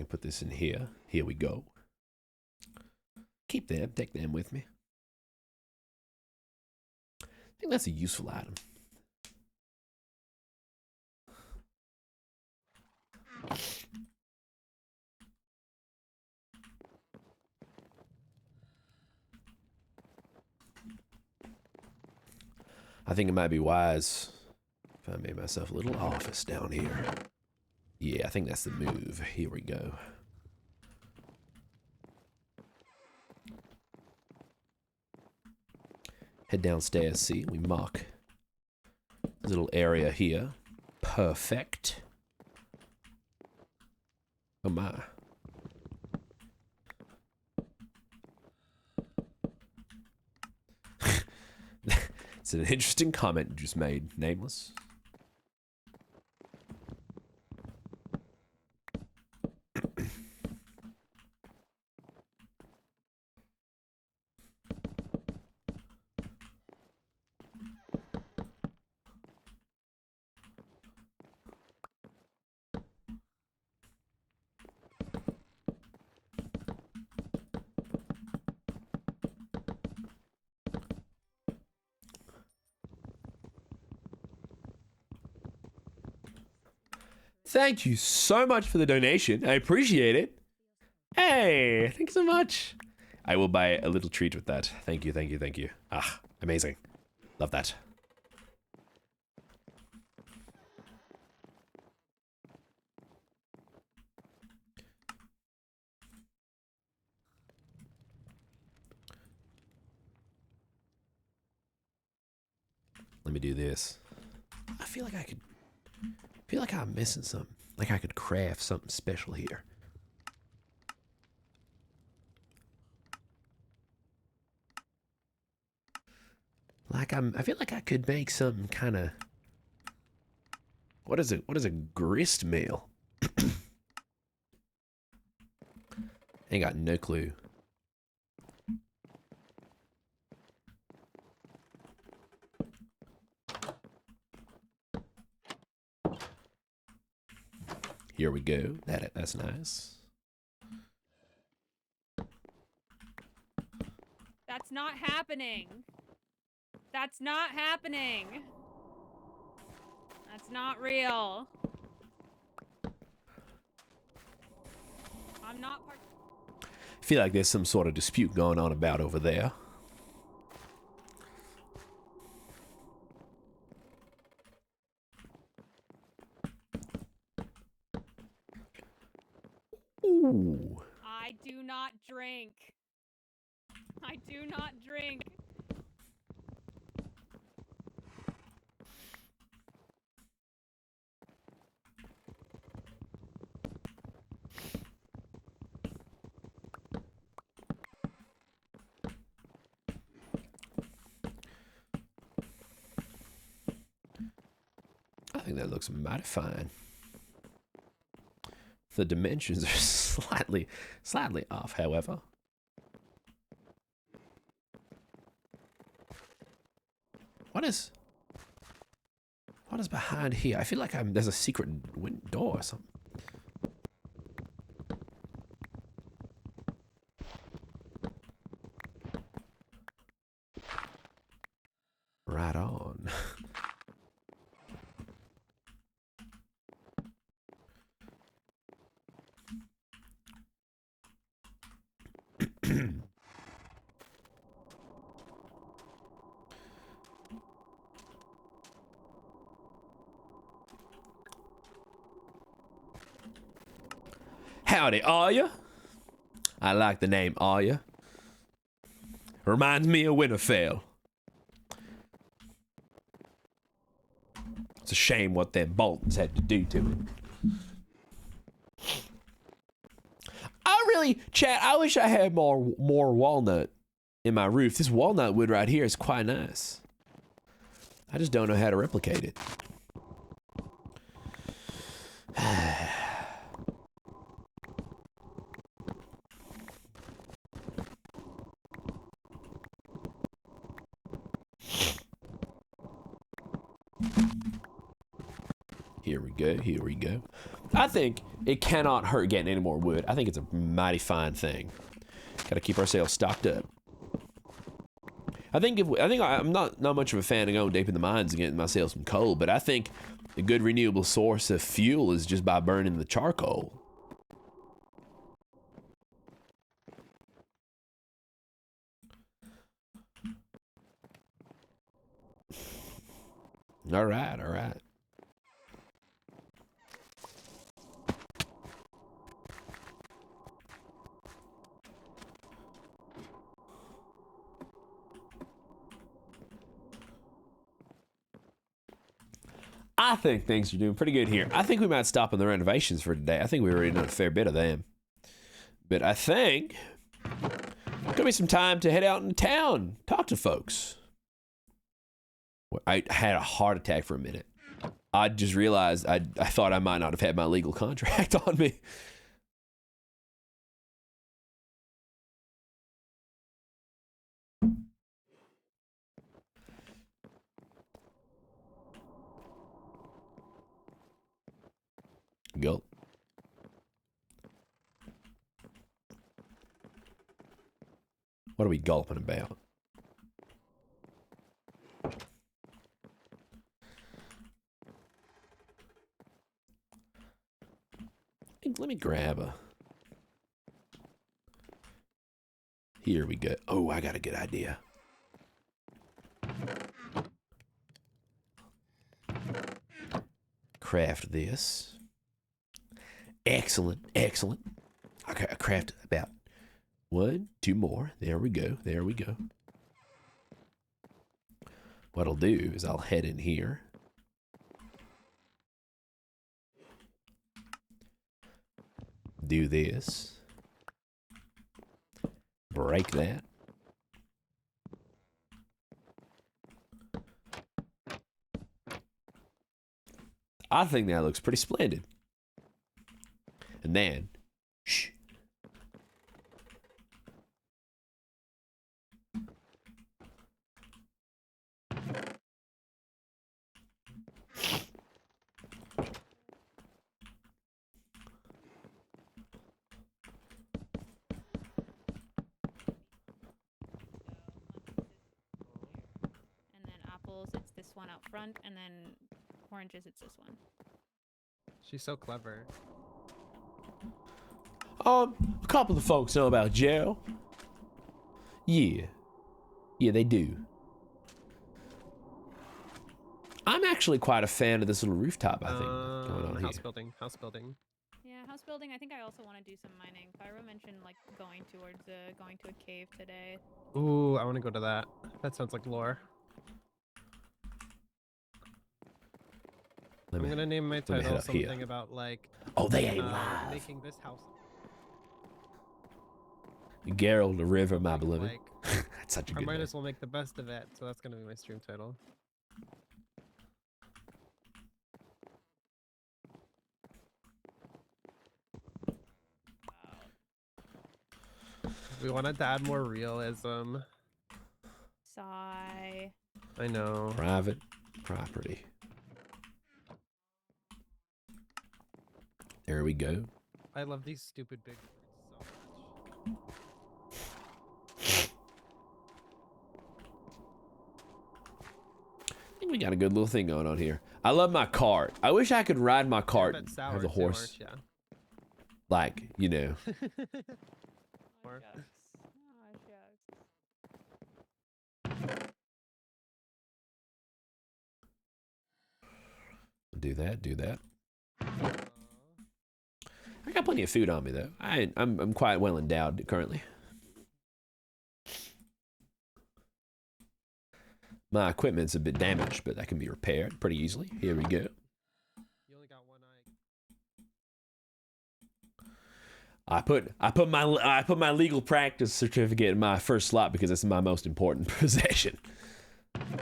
put this in here. Here we go. Keep them. Take them with me. I think that's a useful item. I think it might be wise if I made myself a little office down here. Yeah, I think that's the move. Here we go. Head downstairs, see? We mark this little area here. Perfect. Oh my. It's an interesting comment you just made, Nameless. Thank you so much for the donation. I appreciate it. Hey, thanks so much. I will buy a little treat with that. Thank you, thank you, thank you. Ah, amazing. Love that. Let me do this. I feel like I'm missing something. Like I could craft something special here. I feel like I could make something kind of. What is it? What is a grist mill? Ain't got no clue. Here we go. That's nice.
That's not happening. That's not happening. That's not real. I'm not part.
I feel like there's some sort of dispute going on about over there. Ooh.
I do not drink. I do not drink.
I think that looks mighty fine. The dimensions are slightly off, however. What is behind here? I feel like there's a secret door or something. Right on. Howdy, are ya? I like the name, are ya? Reminds me of Winterfell. It's a shame what them Boltons had to do to it. Chat, I wish I had more walnut in my roof. This walnut wood right here is quite nice. I just don't know how to replicate it. Here we go, here we go. I think it cannot hurt getting any more wood. I think it's a mighty fine thing. Gotta keep ourselves stocked up. I'm not much of a fan of going deep in the mines and getting myself some coal, but I think a good renewable source of fuel is just by burning the charcoal. All right, all right. I think things are doing pretty good here. I think we might stop on the renovations for today. I think we've already done a fair bit of them. But I think could be some time to head out in town, talk to folks. I had a heart attack for a minute. I just realized I thought I might not have had my legal contract on me. Gulp. What are we gulping about? Let me grab a... Here we go. Oh, I got a good idea. Craft this. Excellent, excellent. Okay, I crafted about 1, 2 more. There we go, there we go. What I'll do is I'll head in here. Do this. Break that. I think that looks pretty splendid. And then, shh.
And then apples, it's this one out front, and then oranges, it's this one.
She's so clever.
A couple of folks know about Joe. Yeah. Yeah, they do. I'm actually quite a fan of this little rooftop, I think, going on
house
here.
building, house building.
Yeah, house building. I think I also want to do some mining. Pyro mentioned like going to a cave today.
Ooh, I want to go to that. That sounds like lore. I'm gonna name my
me head
title
up
something
here.
about like
Oh, they ain't live.
making this house
Geralt the River, my beloved.
like
That's such a
I
good
might
name.
as well make the best of it, so that's gonna be my stream title. We wanted to add more realism.
Sigh.
I know.
Private property. There we go.
I love these stupid big words so much.
I think we got a good little thing going on here. I love my cart. I wish I could ride my cart
But
and
sour
have the
too,
horse.
aren't ya?
Like, you know.
Or-
Shucks. Shucks.
Do that, do that. I got plenty of food on me though. I'm quite well endowed currently. My equipment's a bit damaged, but that can be repaired pretty easily. Here we go.
You only got one eye.
I put my legal practice certificate in my first slot because it's my most important possession.
My stream.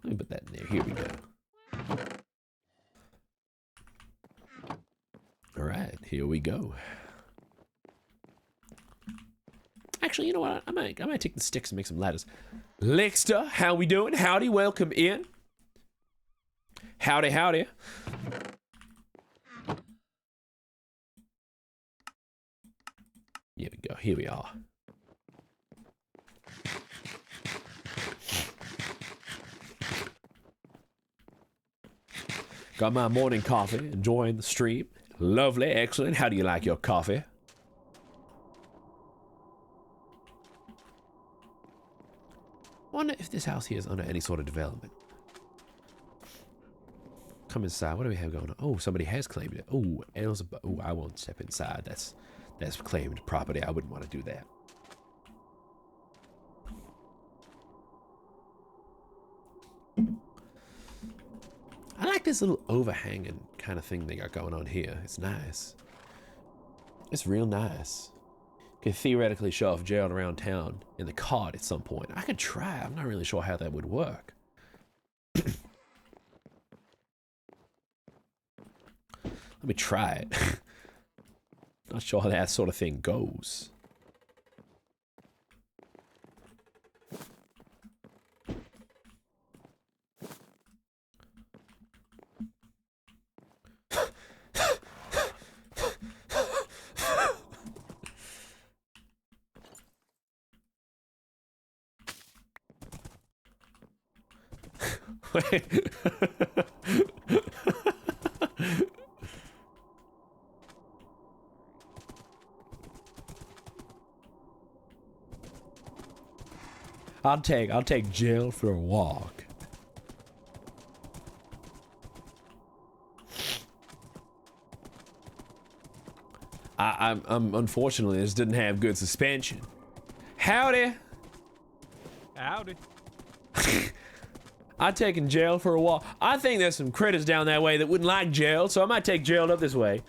Let me put that in there. Here we go. All right, here we go. Actually, you know what? I might take the sticks and make some ladders. Lexter, how we doing? Howdy, welcome in. Howdy, howdy. Here we go. Here we are. Got my morning coffee, enjoying the stream. Lovely, excellent. How do you like your coffee? Wonder if this house here is under any sort of development. Come inside. What do we have going on? Oh, somebody has claimed it. Oh, oh, I won't step inside. That's claimed property. I wouldn't want to do that. I like this little overhanging kind of thing they got going on here. It's nice. It's real nice. Could theoretically show off Gerald around town in the cart at some point. I could try. I'm not really sure how that would work. Let me try it. Not sure how that sort of thing goes. Wait. I'll take Jill for a walk. I'm unfortunately this didn't have good suspension. Howdy.
Howdy.
I'm taking Gerald for a walk. I think there's some critters down that way that wouldn't like Gerald, so I might take Gerald up this way.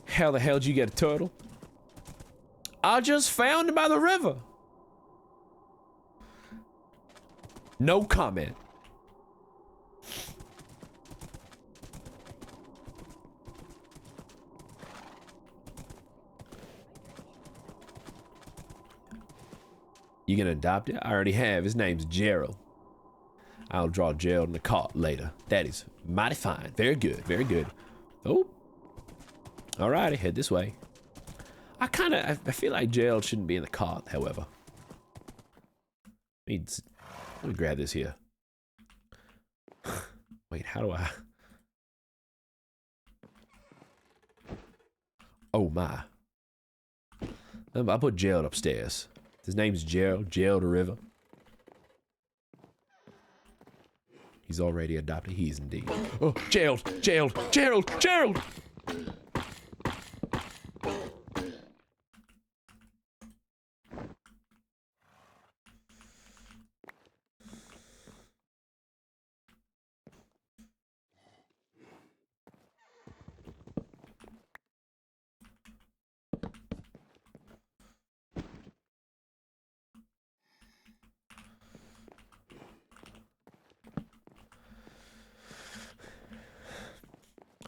How the hell did you get a turtle? I just found it by the river. No comment. You gonna adopt it? I already have. His name's Gerald. I'll draw Gerald in the cart later. That is mighty fine. Very good. Very good. Oh. Alrighty, head this way. I feel like Gerald shouldn't be in the cart, however. Let me grab this here. Wait, how do I? Oh my. I'll put Gerald upstairs. His name's Gerald the River. He's already adopted. He is indeed. Oh, Gerald!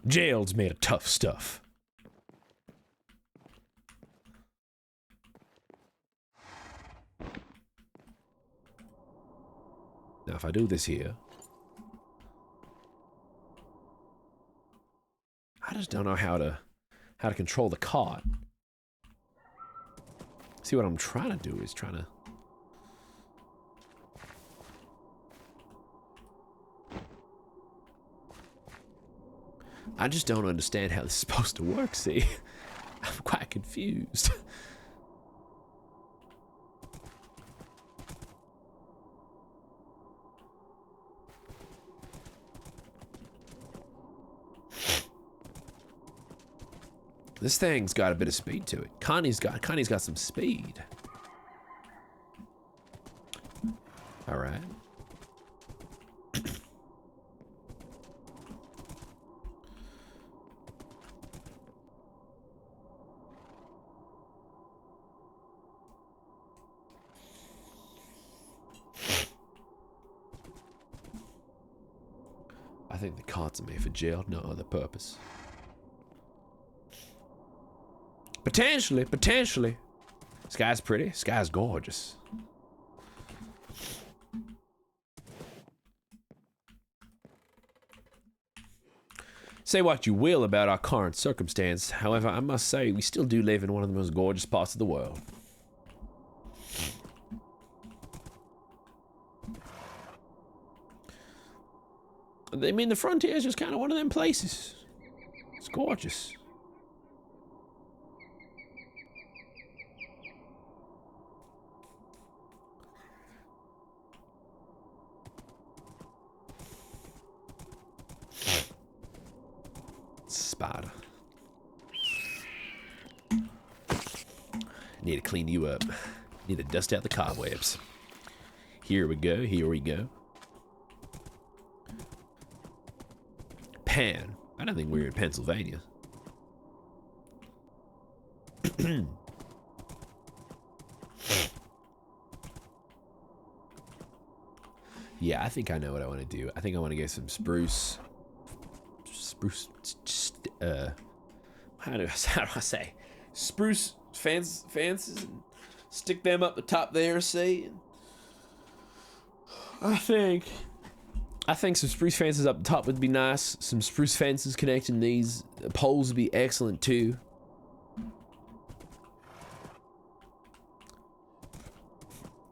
Gerald's made of tough stuff. Now if I do this here, I just don't know how to control the cart. See, what I'm trying to do is I just don't understand how this is supposed to work, see? I'm quite confused. This thing's got a bit of speed to it. Connie's got some speed. All right. I think the carts are made for jail, no other purpose. Potentially. Sky's pretty. Sky's gorgeous. Say what you will about our current circumstance, however, I must say we still do live in one of the most gorgeous parts of the world. I mean, the frontier is just kind of one of them places. It's gorgeous. Spider. Need to clean you up. Need to dust out the cobwebs. Here we go, here we go. Pan. I don't think we're in Pennsylvania. Yeah, I think I know what I want to do. I think I want to get some spruce, how do I say? Spruce fences and stick them up the top there, see? I think some spruce fences up the top would be nice. Some spruce fences connecting these poles would be excellent too.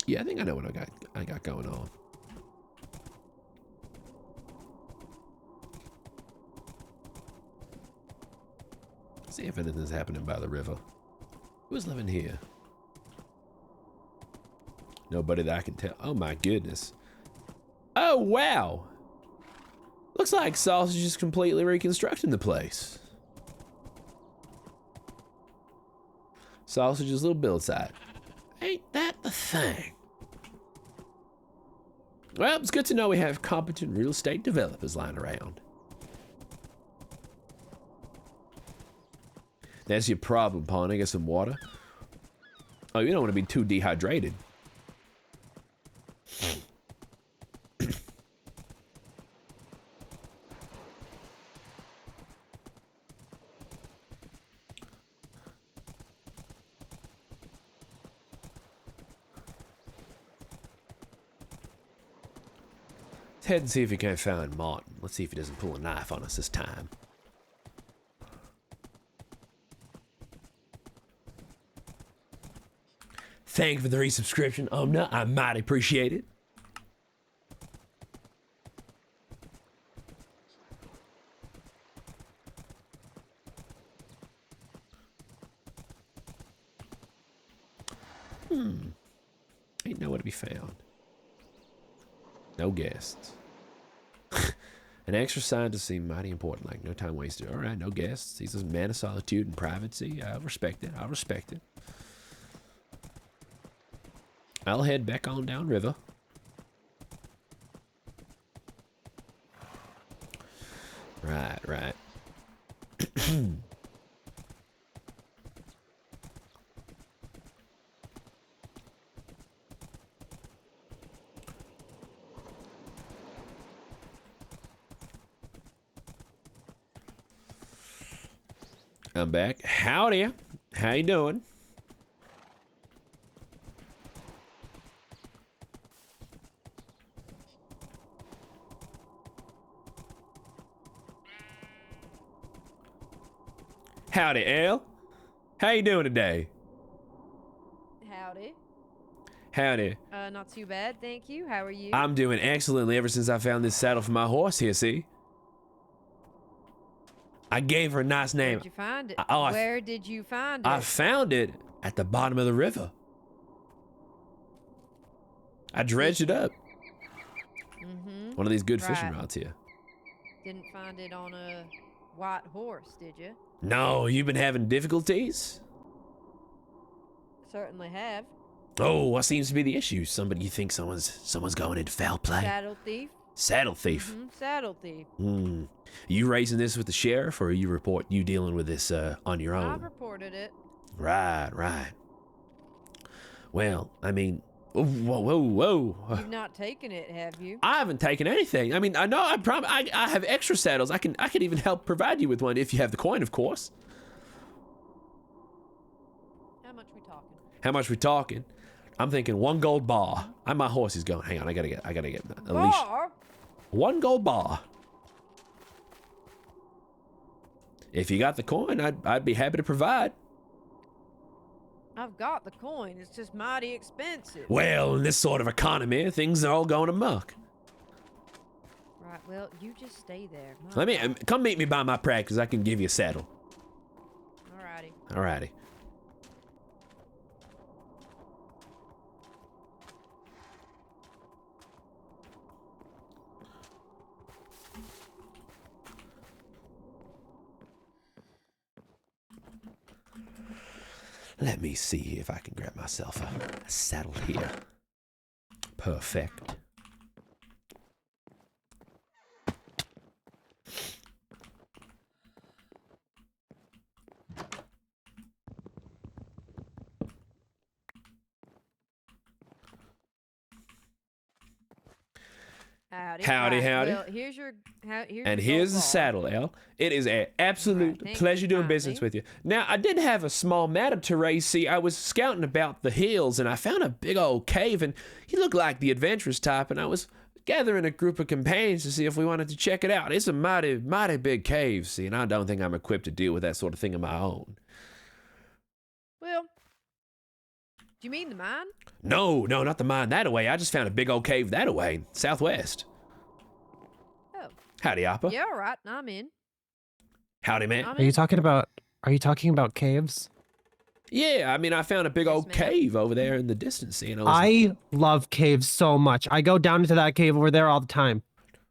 Yeah, I think I know what I got going on. See if anything's happening by the river. Who's living here? Nobody that I can tell. Oh my goodness. Oh wow. Looks like Sausage is completely reconstructing the place. Sausage's little build site. Ain't that the thing? Well, it's good to know we have competent real estate developers lying around. That's your problem, Pawn. I get some water. Oh, you don't want to be too dehydrated. Let's head and see if we can't find Martin. Let's see if he doesn't pull a knife on us this time. Thank you for the resubscription, Omna. I might appreciate it. Ain't nowhere to be found. No guests. An extra sign to seem mighty important, like no time wasted. All right, no guests. He's a man of solitude and privacy. I respect it. I respect it. I'll head back on down river. Right, right. I'm back. Howdy. How you doing? Howdy, Elle. How you doing today?
Howdy.
Howdy.
Not too bad, thank you. How are you?
I'm doing excellently ever since I found this saddle for my horse here, see? I gave her a nice name.
Where'd you find it?
Where
did you find it?
I found it at the bottom of the river. I dredged it up.
Mm-hmm.
One of these good fishing rods here.
Didn't find it on a white horse, did you?
No, you've been having difficulties?
Certainly have.
Oh, what seems to be the issue? Somebody, you think someone's going into foul play?
Saddle thief.
Saddle thief.
Mm-hmm. Saddle thief.
You raising this with the sheriff, or you dealing with this on your own?
I've reported it.
Right, right. Well, I mean, whoa.
You've not taken it, have you?
I haven't taken anything. I mean, I know. I have extra saddles. I can even help provide you with one if you have the coin, of course.
How much we talking?
How much we talking? I'm thinking 1 gold bar. My horse is going. Hang on, I gotta get a leash.
Bar?
1 gold bar. if you got the coin, I'd be happy to provide.
I've got the coin. It's just mighty expensive.
Well, in this sort of economy, things are all going amok.
Right, well, you just stay there.
Let me come meet me by my practice. I can give you a saddle.
Alrighty.
Alrighty. Let me see if I can grab myself a saddle here. Perfect.
Howdy.
Howdy,
Right,
howdy.
Well, here's your
And here's the saddle, El. It is an absolute
Right, thank
pleasure
you
doing
kindly.
business with you. Now, I did have a small matter to raise. See, I was scouting about the hills, and I found a big old cave, and he looked like the adventurous type, and I was gathering a group of companions to see if we wanted to check it out. It's a mighty, mighty big cave, see, and I don't think I'm equipped to deal with that sort of thing on my own.
Well, do you mean the mine?
No, not the mine that away. I just found a big old cave that away, southwest.
Oh.
Howdy, Appa.
Yeah, all right. I'm in.
Howdy, man.
I'm
Are you
in.
talking about caves?
Yeah, I mean, I found a big
Yes,
old
ma'am.
cave over there in the distance, see, and I was
I love caves so much. I go down into that cave over there all the time.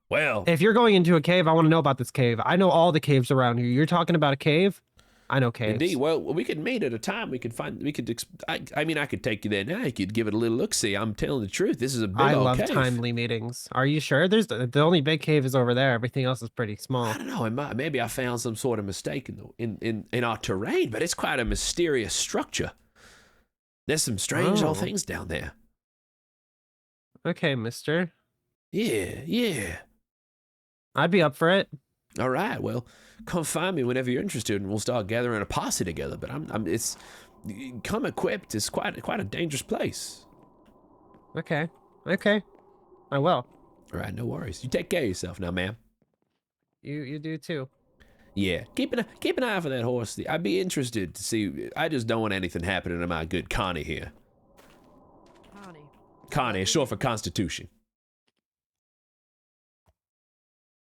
well,
If you're going into a cave, I want to know about this cave. I know all the caves around here. You're talking about a cave? I know caves.
indeed. Well, we could meet at a time. We could find. We could. I mean, I could take you there now. You could give it a little look. See, I'm telling the truth. This is a big
I
old
love
cave.
timely meetings. Are you sure? There's the only big cave is over there. Everything else is pretty small.
I don't know. Maybe I found some sort of mistake in our terrain, but it's quite a mysterious structure. There's some strange old
Oh.
things down there.
Okay, mister.
Yeah.
I'd be up for it.
All right. Well, come find me whenever you're interested, and we'll start gathering a posse together. But it's come equipped. It's quite a dangerous place.
Okay. I will.
All right. No worries. You take care of yourself now, ma'am.
You do too.
Yeah, keep an eye for that horse. I'd be interested to see. I just don't want anything happening to my good Connie here. Connie is short for Constitution.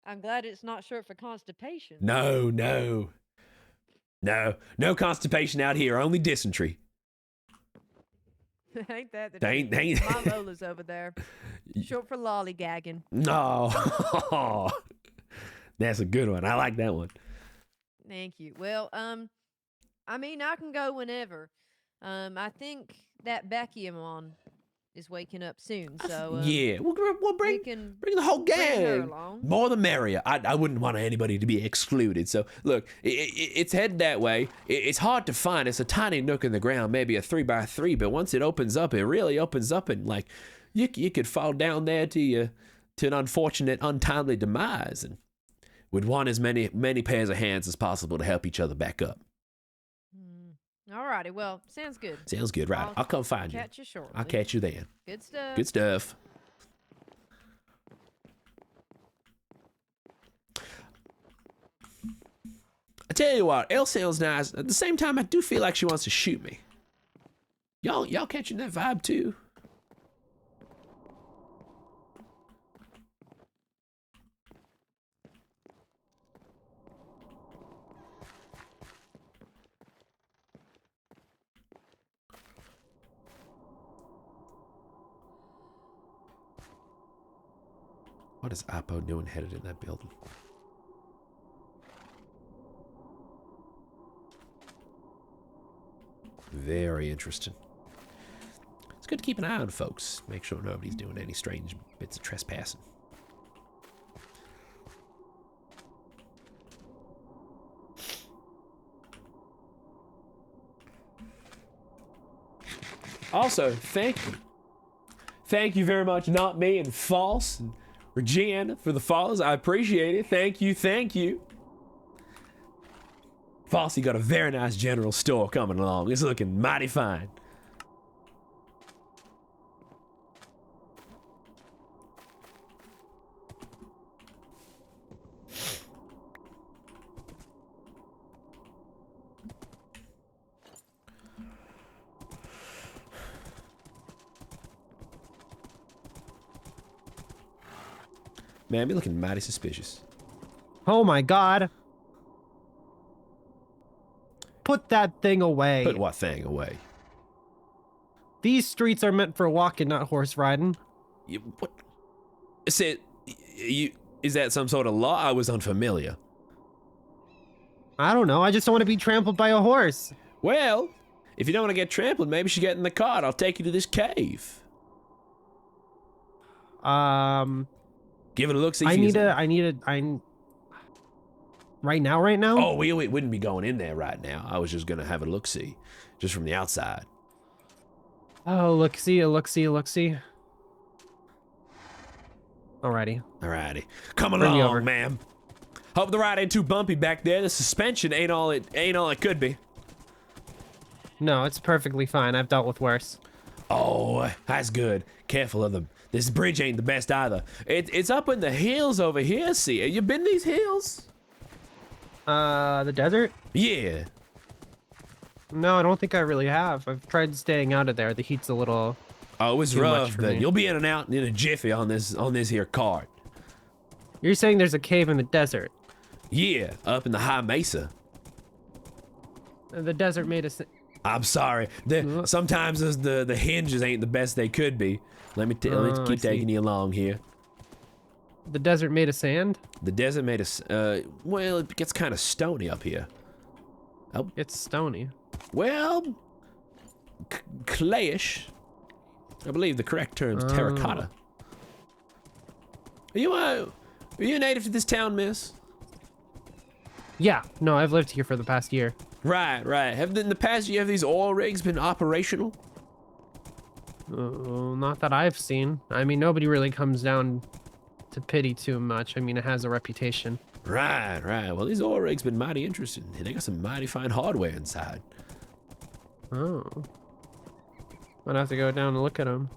I'm glad it's not short for constipation.
No constipation out here. Only dysentery.
Ain't that the
They
truth?
ain't-
My Lola's over there. Short for lollygagging.
No, that's a good one. I like that one.
Thank you. Well, I mean, I can go whenever. I think that bekyamon is waking up soon, so
Yeah, we'll
we
bring
can
the whole
bring her
gang.
along.
More the merrier. I wouldn't want anybody to be excluded. So look, it's headed that way. It's hard to find. It's a tiny nook in the ground, maybe a 3x3. But once it opens up, it really opens up, and like you could fall down there to an unfortunate, untimely demise, and would want as many pairs of hands as possible to help each other back up.
Alrighty, well, sounds good.
Sounds good, right? I'll come find you.
Catch you shortly.
I'll catch you then.
Good stuff.
Good stuff. I tell you what, Elle sounds nice. At the same time, I do feel like she wants to shoot me. Y'all catching that vibe too? What is Apo doing headed in that building? Very interesting. It's good to keep an eye on folks. Make sure nobody's doing any strange bits of trespassing. Also, thank you. Thank you very much, Not Me and False and Regina for the follows. I appreciate it. Thank you. False, you got a very nice general store coming along. It's looking mighty fine. Ma'am, you're looking mighty suspicious.
Oh my god. Put that thing away.
Put what thing away?
These streets are meant for walking, not horse riding.
What? Is that some sort of law? I was unfamiliar.
I don't know. I just don't want to be trampled by a horse.
Well, if you don't want to get trampled, maybe you should get in the cart. I'll take you to this cave. Give it a look. See.
Right now?
Oh, we wouldn't be going in there right now. I was just gonna have a look see, just from the outside.
Oh, look see. Alrighty.
Come
Bring me over.
along, ma'am. Hope the ride ain't too bumpy back there. The suspension ain't all it could be.
No, it's perfectly fine. I've dealt with worse.
Oh, that's good. Careful of them. This bridge ain't the best either. It's up in the hills over here. See, you been these hills?
The desert?
Yeah.
No, I don't think I really have. I've tried staying out of there. The heat's a little.
Oh, it was
too much
rough,
for
but
me.
you'll be in and out in a jiffy on this here cart.
You're saying there's a cave in the desert?
Yeah, up in the high mesa.
The desert made us.
I'm sorry. Sometimes the hinges ain't the best they could be. Let me
I
keep
see.
taking you along here.
The desert made of sand?
The desert made us. Well, it gets kind of stony up here.
It's stony.
Well, clayish. I believe the correct term's terracotta. Are you a native to this town, miss?
Yeah. No, I've lived here for the past year.
Right. Have in the past year have these oil rigs been operational?
Not that I've seen. I mean, nobody really comes down to pity too much. I mean, it has a reputation.
Right. Well, these oil rigs been mighty interesting. They got some mighty fine hardware inside.
Oh. I'd have to go down and look at them.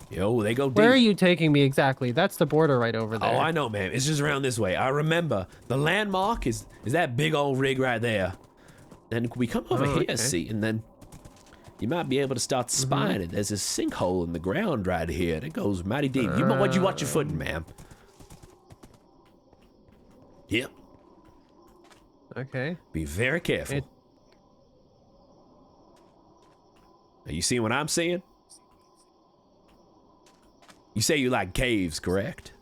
Yo, they go deep.
Where are you taking me exactly? That's the border right over there.
Oh, I know, man. It's just around this way. I remember. The landmark is that big old rig right there. Then we come over here,
okay.
see, and then you might be able to start spying it. There's a sinkhole in the ground right here. That goes mighty deep. You watch your footing, ma'am. Yep.
Okay.
Be very careful. Are you seeing what I'm seeing? You say you like caves, correct?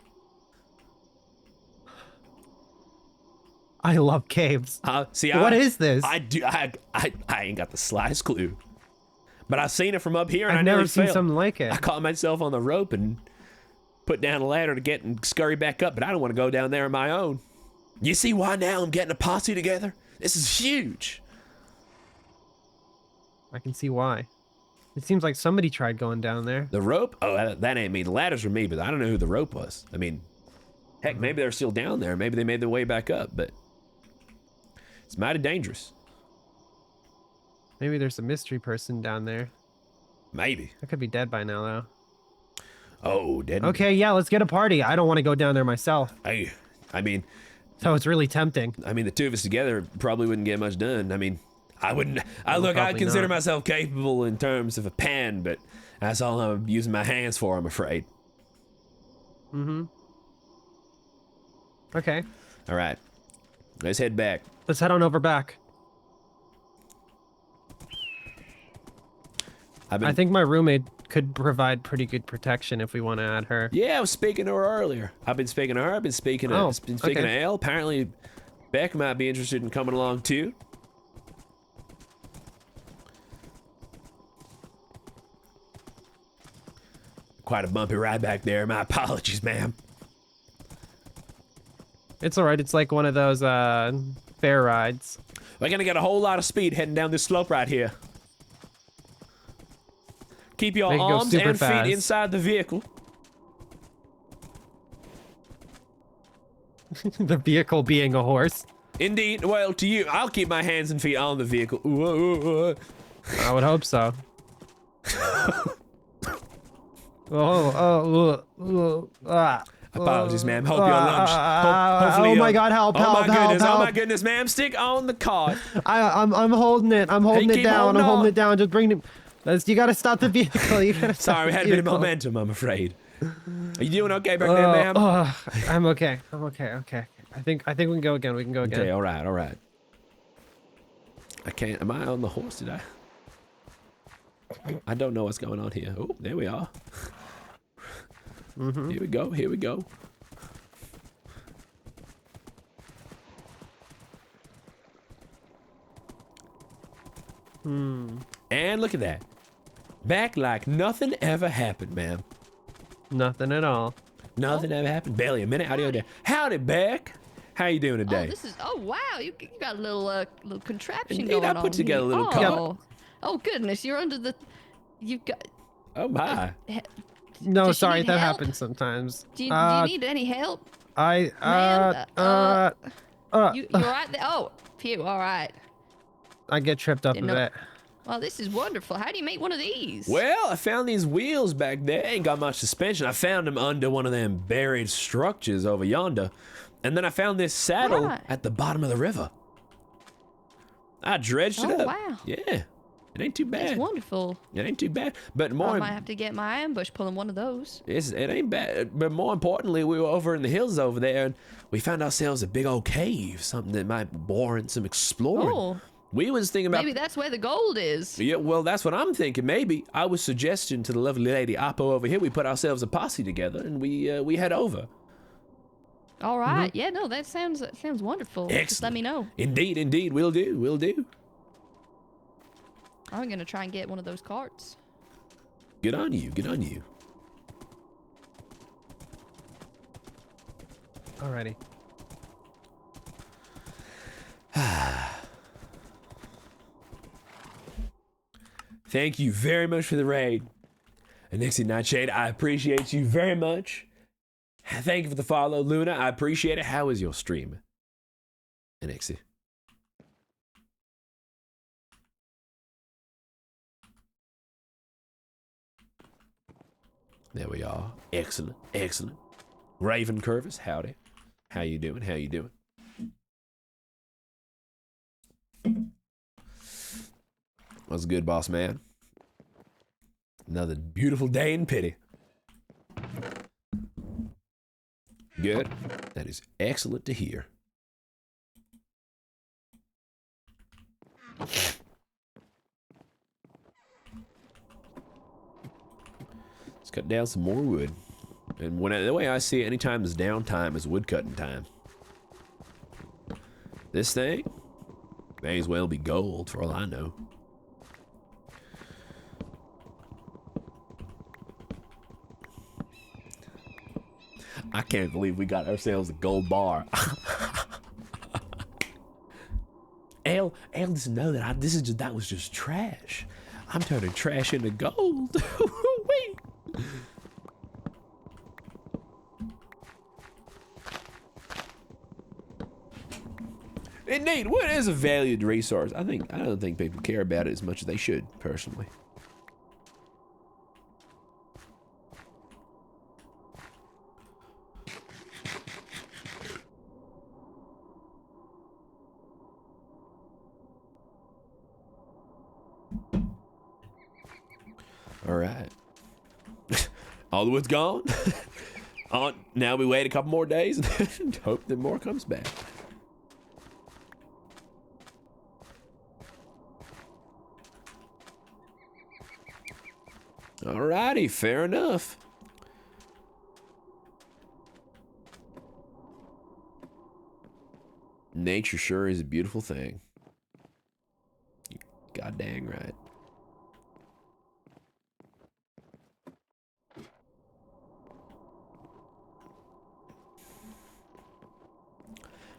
I love caves.
See,
What is this?
I ain't got the slightest clue. But I've seen it from up here, and
I've
I
never
nearly
seen
fell.
something like it.
I caught myself on the rope and put down a ladder to get and scurry back up, but I don't want to go down there on my own. You see why now I'm getting a posse together? This is huge.
I can see why. It seems like somebody tried going down there.
The rope? Oh, that ain't me. The ladders were me, but I don't know who the rope was. I mean, heck, maybe they're still down there. Maybe they made their way back up, but it's mighty dangerous.
Maybe there's a mystery person down there.
Maybe.
I could be dead by now, though.
Oh, dead.
Okay, yeah, let's get a party. I don't want to go down there myself.
Hey, I mean,
So it's really tempting.
the two of us together probably wouldn't get much done. I mean, I wouldn't. I'd
probably
consider
not.
myself capable in terms of a pen, but that's all I'm using my hands for, I'm afraid.
Okay,
All right, let's head back.
let's head on over back. I think my roommate could provide pretty good protection if we want to add her.
Yeah, I was speaking to her earlier. I've been speaking to her. I've been speaking to
okay.
Elle. Apparently, Beck might be interested in coming along too. Quite a bumpy ride back there. My apologies, ma'am.
It's all right. It's like one of those fair rides.
We're gonna get a whole lot of speed heading down this slope right here. Keep your
Make it go
arms
super
and
fast.
feet inside the vehicle.
The vehicle being a horse.
Indeed. Well, to you, I'll keep my hands and feet on the vehicle. Ooh, ooh, ooh.
I would hope so.
Apologies, ma'am. Hope your lunch. Hopefully,
oh my God! Help!
Oh
help!
my
help!
goodness!
help.
Oh my goodness, ma'am! Stick on the cart.
I'm holding it. I'm holding it
keep
down.
holding
I'm holding
on.
it down. Just bring it. You gotta stop the vehicle. You gotta stop
Sorry, we
the
had a bit of
vehicle.
momentum, I'm afraid. Are you doing okay back there, ma'am?
I'm okay. I'm okay. Okay. I think we can go again. We can go again.
Okay, all right, all right. I can't. Am I on the horse? Did I? I don't know what's going on here. Oh, there we are. Here we go. Here we go. And look at that. Back like nothing ever happened, ma'am.
Nothing at all.
Nothing ever happened. Barely a minute. Howdy, howdy, Beck. How you doing today?
Oh, this is. Oh, wow. You got a little contraption
Indeed,
going
I
on.
put together a
here.
little
Oh. Oh goodness, you're under the. You've got.
Oh my.
No,
Does she
sorry,
need
that
help?
happens sometimes.
Do you need any help?
Ma'am,
You're right there. Oh, phew. All right.
I get tripped up a
Didn't know-
bit.
Well, this is wonderful. How do you make one of these?
Well, I found these wheels back there. Ain't got much suspension. I found them under one of them buried structures over yonder. And then I found this saddle
Right.
at the bottom of the river. I dredged it
Oh,
up.
wow.
Yeah. It ain't too bad.
That's wonderful.
It ain't too bad. But
I
more,
might have to get my ambush pulling one of those.
it ain't bad. But more importantly, we were over in the hills over there, and we found ourselves a big old cave, something that might warrant some exploring.
Oh,
We was thinking about.
maybe that's where the gold is.
Yeah, well, that's what I'm thinking. Maybe I was suggesting to the lovely lady Apo over here, we put ourselves a posse together and we head over.
All right. Yeah. No, that sounds wonderful. Just let me know.
Indeed, indeed, we'll do, we'll do.
I'm gonna try and get one of those carts.
Good on you, good on you.
Alrighty.
Thank you very much for the raid. And Nixie Nightshade, I appreciate you very much. Thank you for the follow, Luna. I appreciate it. How is your stream? Nixie. There we are. Excellent, excellent. Raven Curvis, howdy. How you doing? How you doing? What's good, boss man? Another beautiful day in pity. Good. That is excellent to hear. Let's cut down some more wood. And the way I see it, anytime there's downtime is wood cutting time. This thing may as well be gold for all I know. I can't believe we got ourselves a gold bar. Ale doesn't know that that was just trash. I'm turning trash into gold. Wait. Indeed, wood is a valued resource. I don't think people care about it as much as they should, personally. All right. All the wood's gone. Now we wait a couple more days and hope that more comes back. Alrighty, fair enough. Nature sure is a beautiful thing. You god dang right.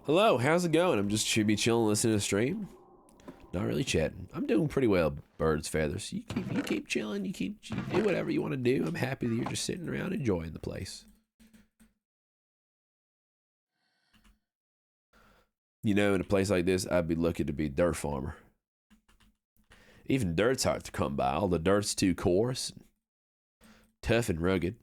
Hello, how's it going? I'm just should be chilling, listening to the stream. Not really chatting. I'm doing pretty well, birds feathers. You keep chilling. You do whatever you want to do. I'm happy that you're just sitting around enjoying the place. You know, in a place like this, I'd be lucky to be a dirt farmer. Even dirt's hard to come by. All the dirt's too coarse, tough and rugged.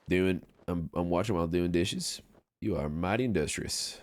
I'm watching while doing dishes. You are mighty industrious.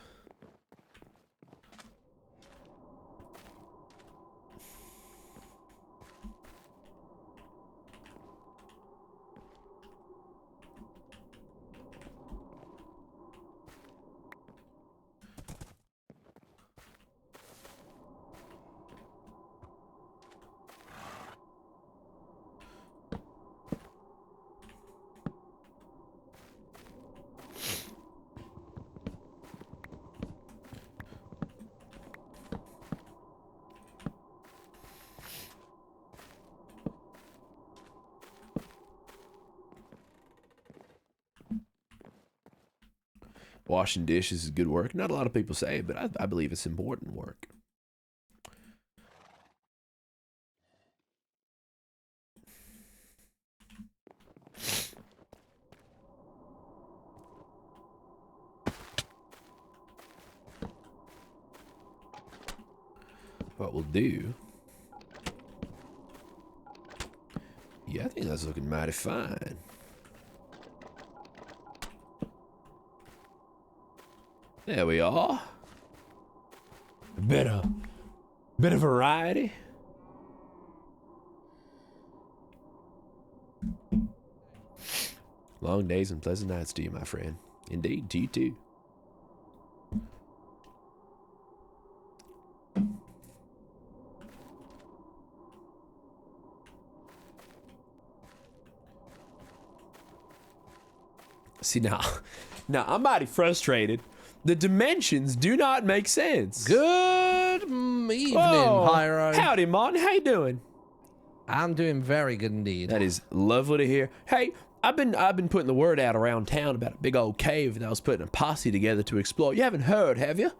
Washing dishes is good work. Not a lot of people say it, but I believe it's important work. What we'll do... Yeah, I think that's looking mighty fine. There we are. A bit of variety. Long days and pleasant nights to you, my friend. Indeed, to you too. See now I'm mighty frustrated. The dimensions do not make sense.
Good evening,
Oh,
Pyro.
howdy, Martin. How you doing?
I'm doing very good indeed.
That is lovely to hear. Hey, I've been putting the word out around town about a big old cave that I was putting a posse together to explore. You haven't heard, have you?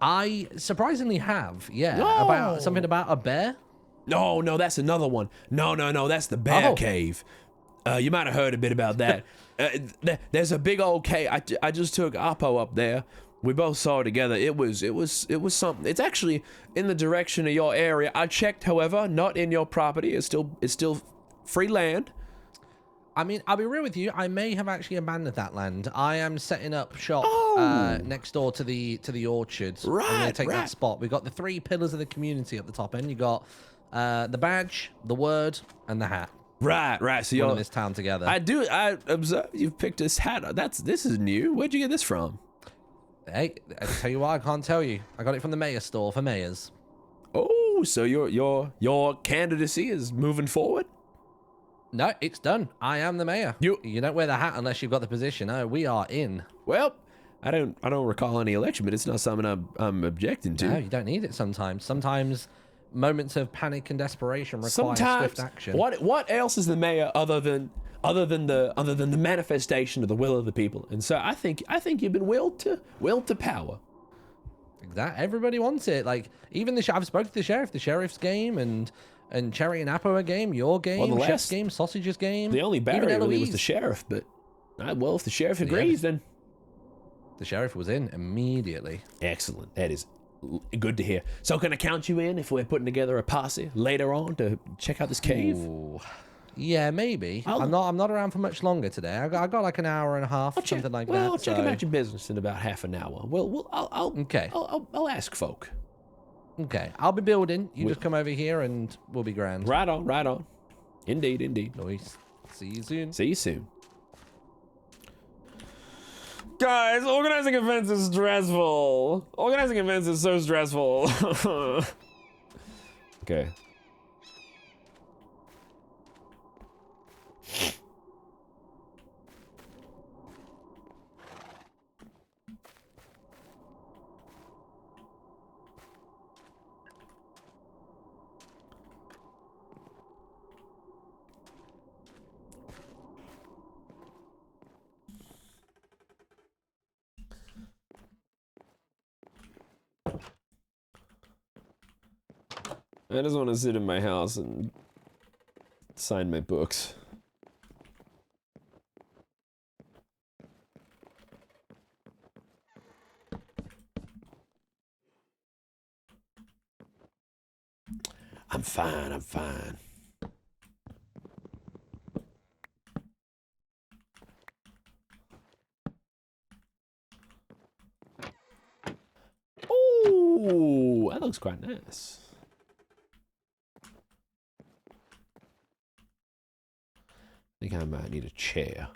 I surprisingly have, yeah.
No.
About something about a bear?
No, that's another one. No, that's the bear
Oh.
cave. You might have heard a bit about that. There's a big old cave. I just took Oppo up there. We both saw it together. It was something. It's actually in the direction of your area. I checked, however, not in your property. It's still free land.
I mean, I'll be real with you. I may have actually abandoned that land. I am setting up shop next door to the orchard. I'm going to take that spot. We've got the 3 pillars of the community at the top end. You got the badge, the word, and the hat.
Right. So you're
in this town together.
I observe you've picked this hat. This is new. Where'd you get this from?
Hey, I tell you what, I can't tell you. I got it from the mayor store for mayors.
Oh, so your candidacy is moving forward?
No, it's done. I am the mayor. You don't wear the hat unless you've got the position. Oh, we are in.
Well, I don't recall any election, but it's not something I'm objecting to.
No, you don't need it sometimes. Sometimes moments of panic and desperation require swift action.
What else is the mayor other than the manifestation of the will of the people? And so I think you've been willed to power.
That everybody wants it. Like even I've spoken to the sheriff's game, and Cherri and Apo game, your game, chef's game, sausages game.
The only barrier really was the sheriff, but well, if the sheriff agrees, then
the sheriff was in immediately.
Excellent. That is good to hear. So can I count you in if we're putting together a posse later on to check out this cave?
Ooh. Yeah, maybe. I'm not around for much longer today. I got like an hour and a half, something like that.
I'll check about your business in about half an hour.
Okay.
I'll ask folk.
Okay, I'll be building. You just come over here and we'll be grand.
Right on. Indeed.
Nice. See you soon.
Guys, organizing events is stressful. Organizing events is so stressful. Okay. I just want to sit in my house and sign my books. I'm fine. looks quite nice. I think I might need a chair.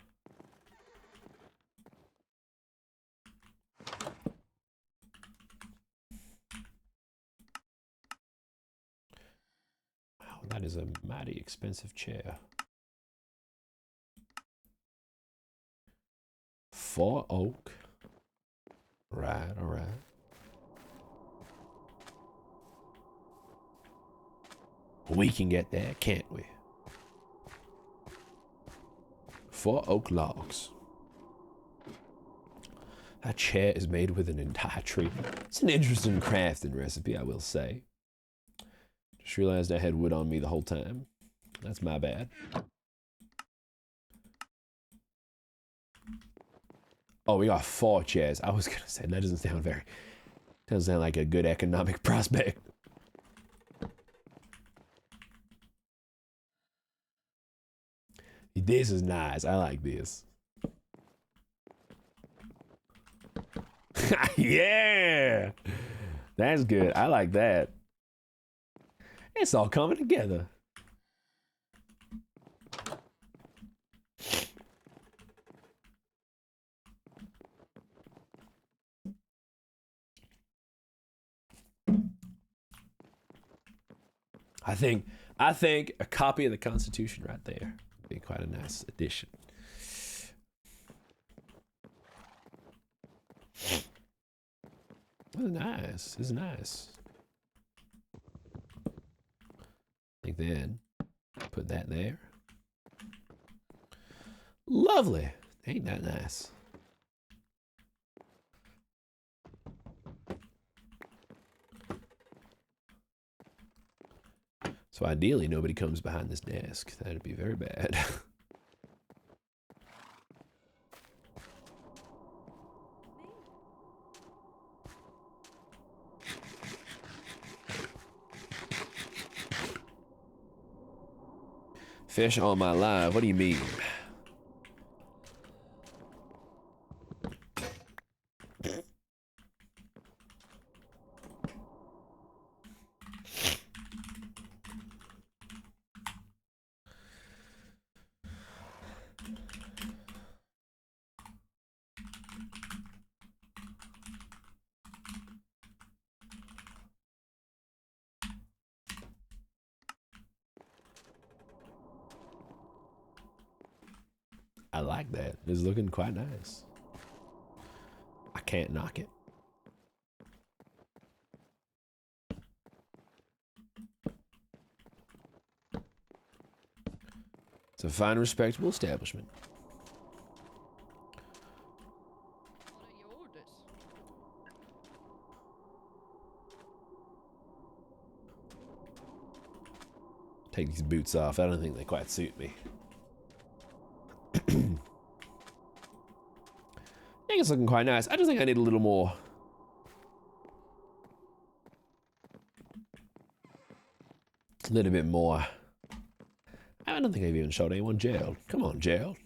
Wow, that is a mighty expensive chair. 4 oak. Right, all right. We can get there, can't we? 4 oak logs. That chair is made with an entire tree. It's an interesting crafting recipe, I will say. Just realized I had wood on me the whole time. That's my bad. Oh, we got 4 chairs. I was gonna say that doesn't sound like a good economic prospect. This is nice. I like this. Yeah, that's good. I like that. It's all coming together. I think a copy of the Constitution right there would be quite a nice addition. This is nice. This is nice. I think then put that there. Lovely. Ain't that nice? So ideally, nobody comes behind this desk. That'd be very bad. Fish all my life. What do you mean? I like that. It's looking quite nice. I can't knock it. It's a fine, respectable establishment.
What are your orders?
Take these boots off. I don't think they quite suit me. I think it's looking quite nice. I just think I need a little more. A little bit more. I don't think I've even shot anyone jailed. Come on, jailed.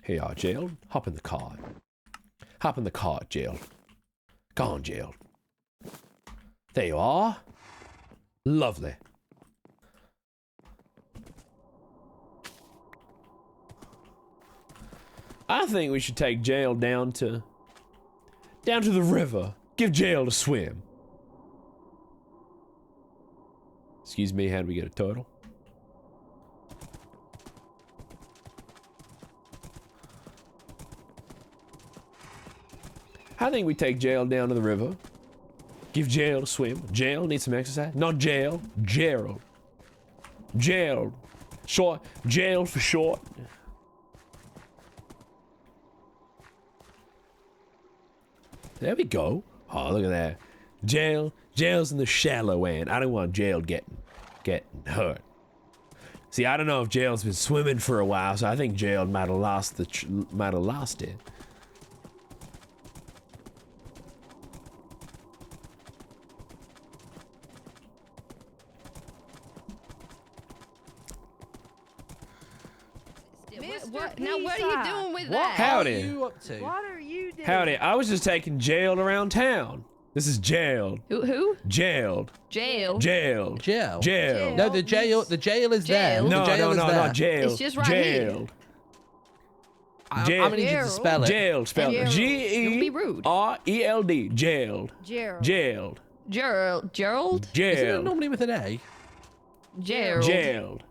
Here you are, jailed. Hop in the car. Hop in the car, jailed. Go on, jailed. There you are. Lovely. I think we should take jail down to the river. Give jail a swim. Excuse me, how do we get a turtle? I think we take jail down to the river. Give jail a swim. Jail needs some exercise. Not jail, Gerald. Jail. Short. Jail for short. There we go. Oh, look at that. Jail's in the shallow end. I don't want jail getting hurt. See, I don't know if jail's been swimming for a while, so I think jail might have lost it.
that?
Howdy.
What are you up to?
What are you doing?
Howdy, I was just taking jailed around town. This is jailed.
Who?
Jailed.
Jail.
Jailed.
Jail.
Jailed.
No, the jail is there.
Jail?
The
No,
jail
no,
is
no,
there.
not jailed.
It's just right here.
jailed.
I'm
Jail.
gonna need you to
Gerald.
spell it.
Jailed. Spelled
Gerald.
Don't be rude.
Gereld. Jailed.
Gerald.
Jailed.
Gerald?
Isn't it
Jailed.
normally with an A?
Gerald.
Jailed.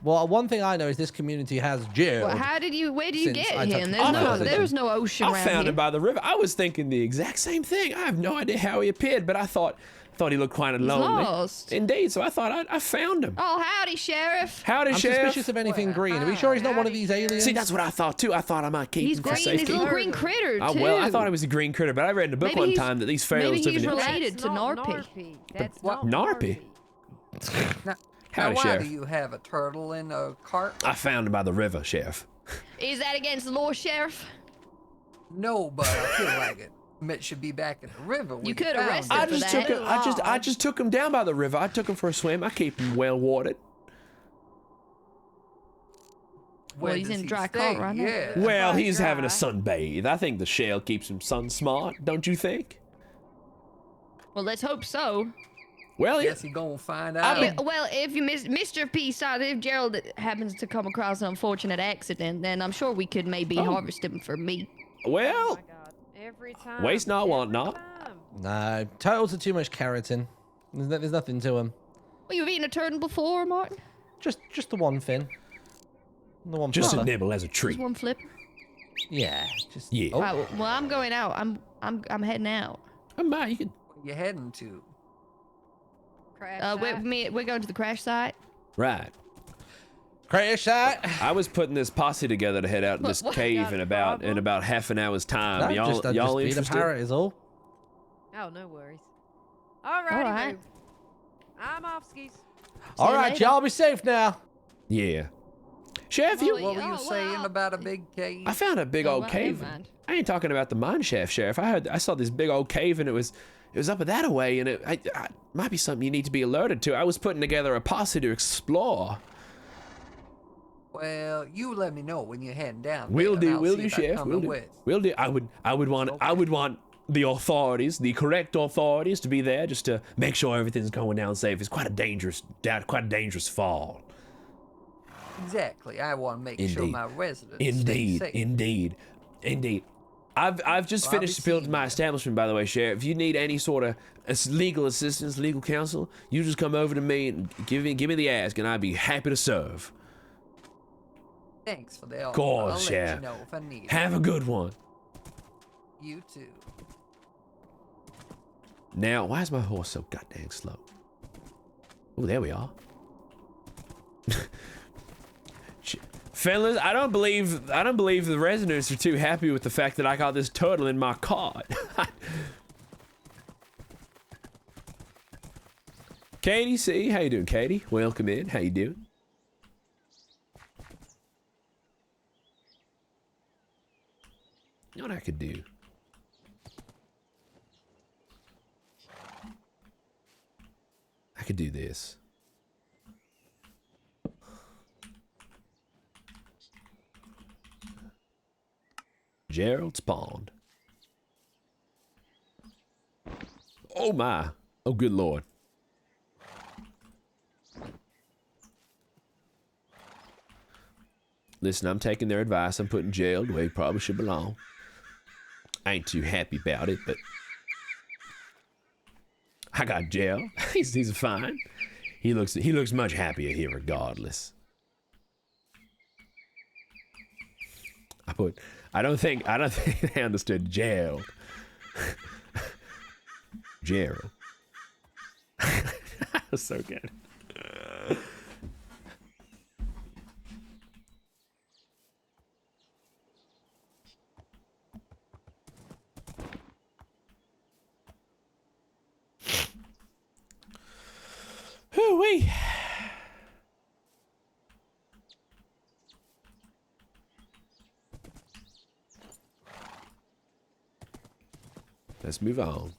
Well, one thing I know is this community has jail.
Well, where did you
Since
get
I took
him?
the
There's no ocean
I
around
found
here.
him by the river. I was thinking the exact same thing. I have no idea how he appeared, but I thought he looked quite lonely.
lost.
Indeed, so I thought I found him.
Oh, howdy, Sheriff.
Howdy,
I'm
Sheriff.
suspicious of anything green. Are we sure he's not one of these aliens?
See, that's what I thought too. I thought I might keep
He's
him for
green. He's a
safety.
little green critter, too.
Well, I thought it was a green critter, but I read in a book
Maybe
one
he's-
time that these
maybe
pharaohs live
he's
in
related
That's
to
not
Narpi.
That's
What?
not
Narpi.
Now,
Howdy,
why
Sheriff.
do you have a turtle in a cart?
I found him by the river, Sheriff.
Is that against the law, Sheriff?
No, but I feel like it should be back in the river. when
You could
found
arrest
it.
him
I
for
just
that.
took him. I just took him down by the river. I took him for a swim. I keep him well watered.
Well,
Where
he's
does
in
he
dry
stay?
cart right now.
Yeah.
Well,
Right,
he's having a
right.
sunbathe. I think the shell keeps him sun smart, don't you think?
Well, let's hope so.
Well,
Guess he gonna find
I
out.
mean-
Well, if you Mr. P side, if Gerald happens to come across an unfortunate accident, then I'm sure we could maybe
Oh.
harvest him for meat.
well,
Oh my God. Every time.
Waste not, want
every
not.
time.
No, turtles are too much keratin. There's nothing to them.
Well, you've eaten a turtle before, Martin?
Just the one fin. The one
just a
flipper.
nibble as a treat.
Just one flip.
Yeah. Just
Yeah.
Oh,
All right, well, I'm going out. I'm heading out.
Oh my, you could.
Where you heading to?
Crash
We're going to the crash site.
Right.
crash that.
I was putting this posse together to head out in this
What?
cave
Got
in
a
about
problem?
half an hour's time.
No,
y'all
just being a
interested?
parrot is all.
Oh, no worries. All righty,
All right.
I'm off skis.
All
you
right,
later.
y'all be safe now.
Yeah. Chef,
Well,
you.
What were you
Oh,
saying
well.
about a big cave?
I found a big
Oh,
old
well,
cave.
never mind.
I ain't talking about the mine shaft, Sheriff. I saw this big old cave and it was up that away, and it might be something you need to be alerted to. I was putting together a posse to explore.
Well, you let me know when you're heading down.
We'll
there, and
do,
I'll
we'll
see
do,
if I
Sheriff.
come
We'll do.
with.
We'll do. I would want the authorities, the correct authorities, to be there just to make sure everything's going down safe. It's quite a dangerous fall.
Exactly. I want to make sure
Indeed.
my residents stay safe.
Indeed. I've just
Well, I'll
finished
be
building
seeing
my
you.
establishment, by the way, Sheriff. If you need any sort of legal assistance, legal counsel, you just come over to me and give me the ask, and I'd be happy to serve.
Thanks for the offer.
Course,
I'll let
yeah.
you know if I need it.
Have a good one.
You too.
Now, why is my horse so goddamn slow? Oh, there we are. Fellas, I don't believe the residents are too happy with the fact that I got this turtle in my cart. Katie, see, how you doing, Katie? Welcome in. How you doing? You know what I could do? I could do this. Gerald's Pond. Oh my. Oh, good Lord. Listen, I'm taking their advice. I'm putting Gerald where he probably should belong. I ain't too happy about it, but I got Gerald. He's fine. He looks much happier here regardless. I don't think they understood Gerald. Gerald. That was so good. Hoo-wee. Let's move on.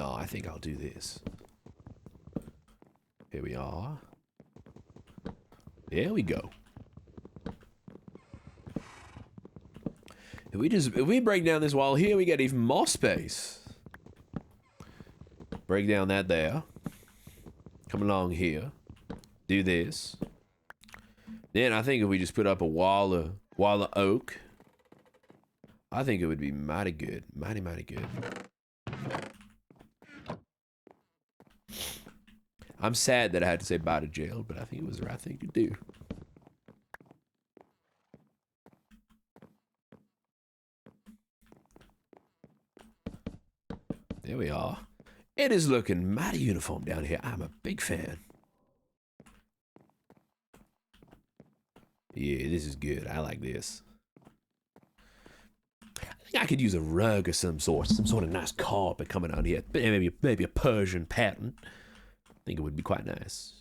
No, I think I'll do this. Here we are. There we go. If we break down this wall here, we get even more space. Break down that there. Come along here. Do this. Then I think if we just put up a wall of oak, I think it would be mighty good. Mighty good. I'm sad that I had to say bye to jail, but I think it was the right thing to do. There we are. It is looking mighty uniform down here. I'm a big fan. Yeah, this is good. I like this. I think I could use a rug of some sort of nice carpet coming out here. Maybe a Persian pattern. I think it would be quite nice.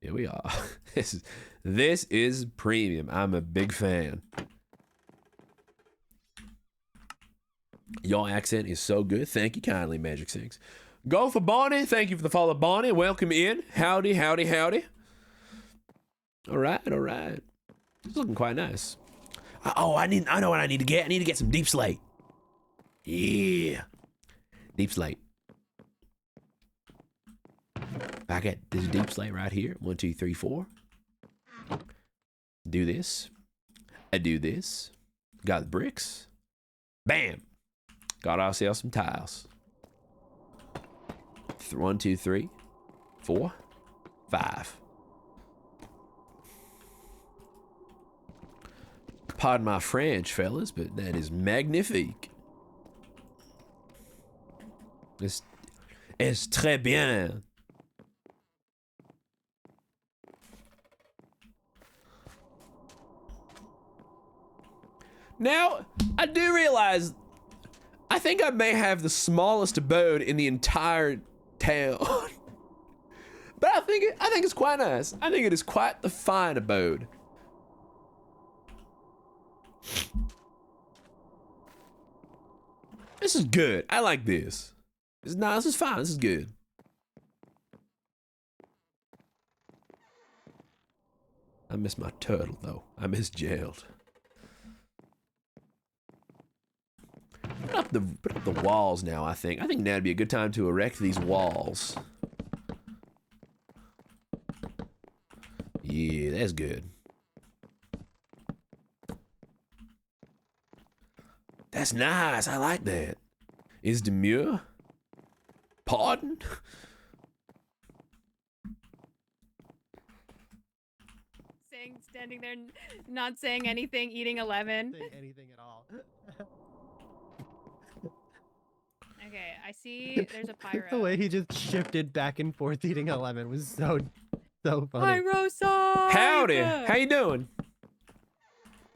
Here we are. This is premium. I'm a big fan. Your accent is so good. Thank you kindly, Magic Six. Go for Bonnie. Thank you for the follow, Bonnie. Welcome in. Howdy, howdy, howdy. All right. It's looking quite nice. Oh, I know what I need to get. I need to get some deep slate. Yeah. Deep slate. I get this deep slate right here. 1, 2, 3, 4. Do this. I do this. Got the bricks. Bam. Got ourselves some tiles. 1, 2, 3, 4, 5. Pardon my French, fellas, but that is magnifique. It's très bien. Now, I do realize, I think I may have the smallest abode in the entire town. But I think it's quite nice. I think it is quite the fine abode. This is good. I like this. This is nice. This is fine. This is good. I miss my turtle, though. I miss jailed. Put up the walls now, I think. I think now would be a good time to erect these walls. Yeah, that's good. That's nice. I like that. Is demure? Pardon?
Standing there, not saying anything, eating a lemon.
Saying anything at all.
Okay, I see there's a pyro.
The way he just shifted back and forth eating a lemon was so funny.
Pyro side!
Howdy. How you doing?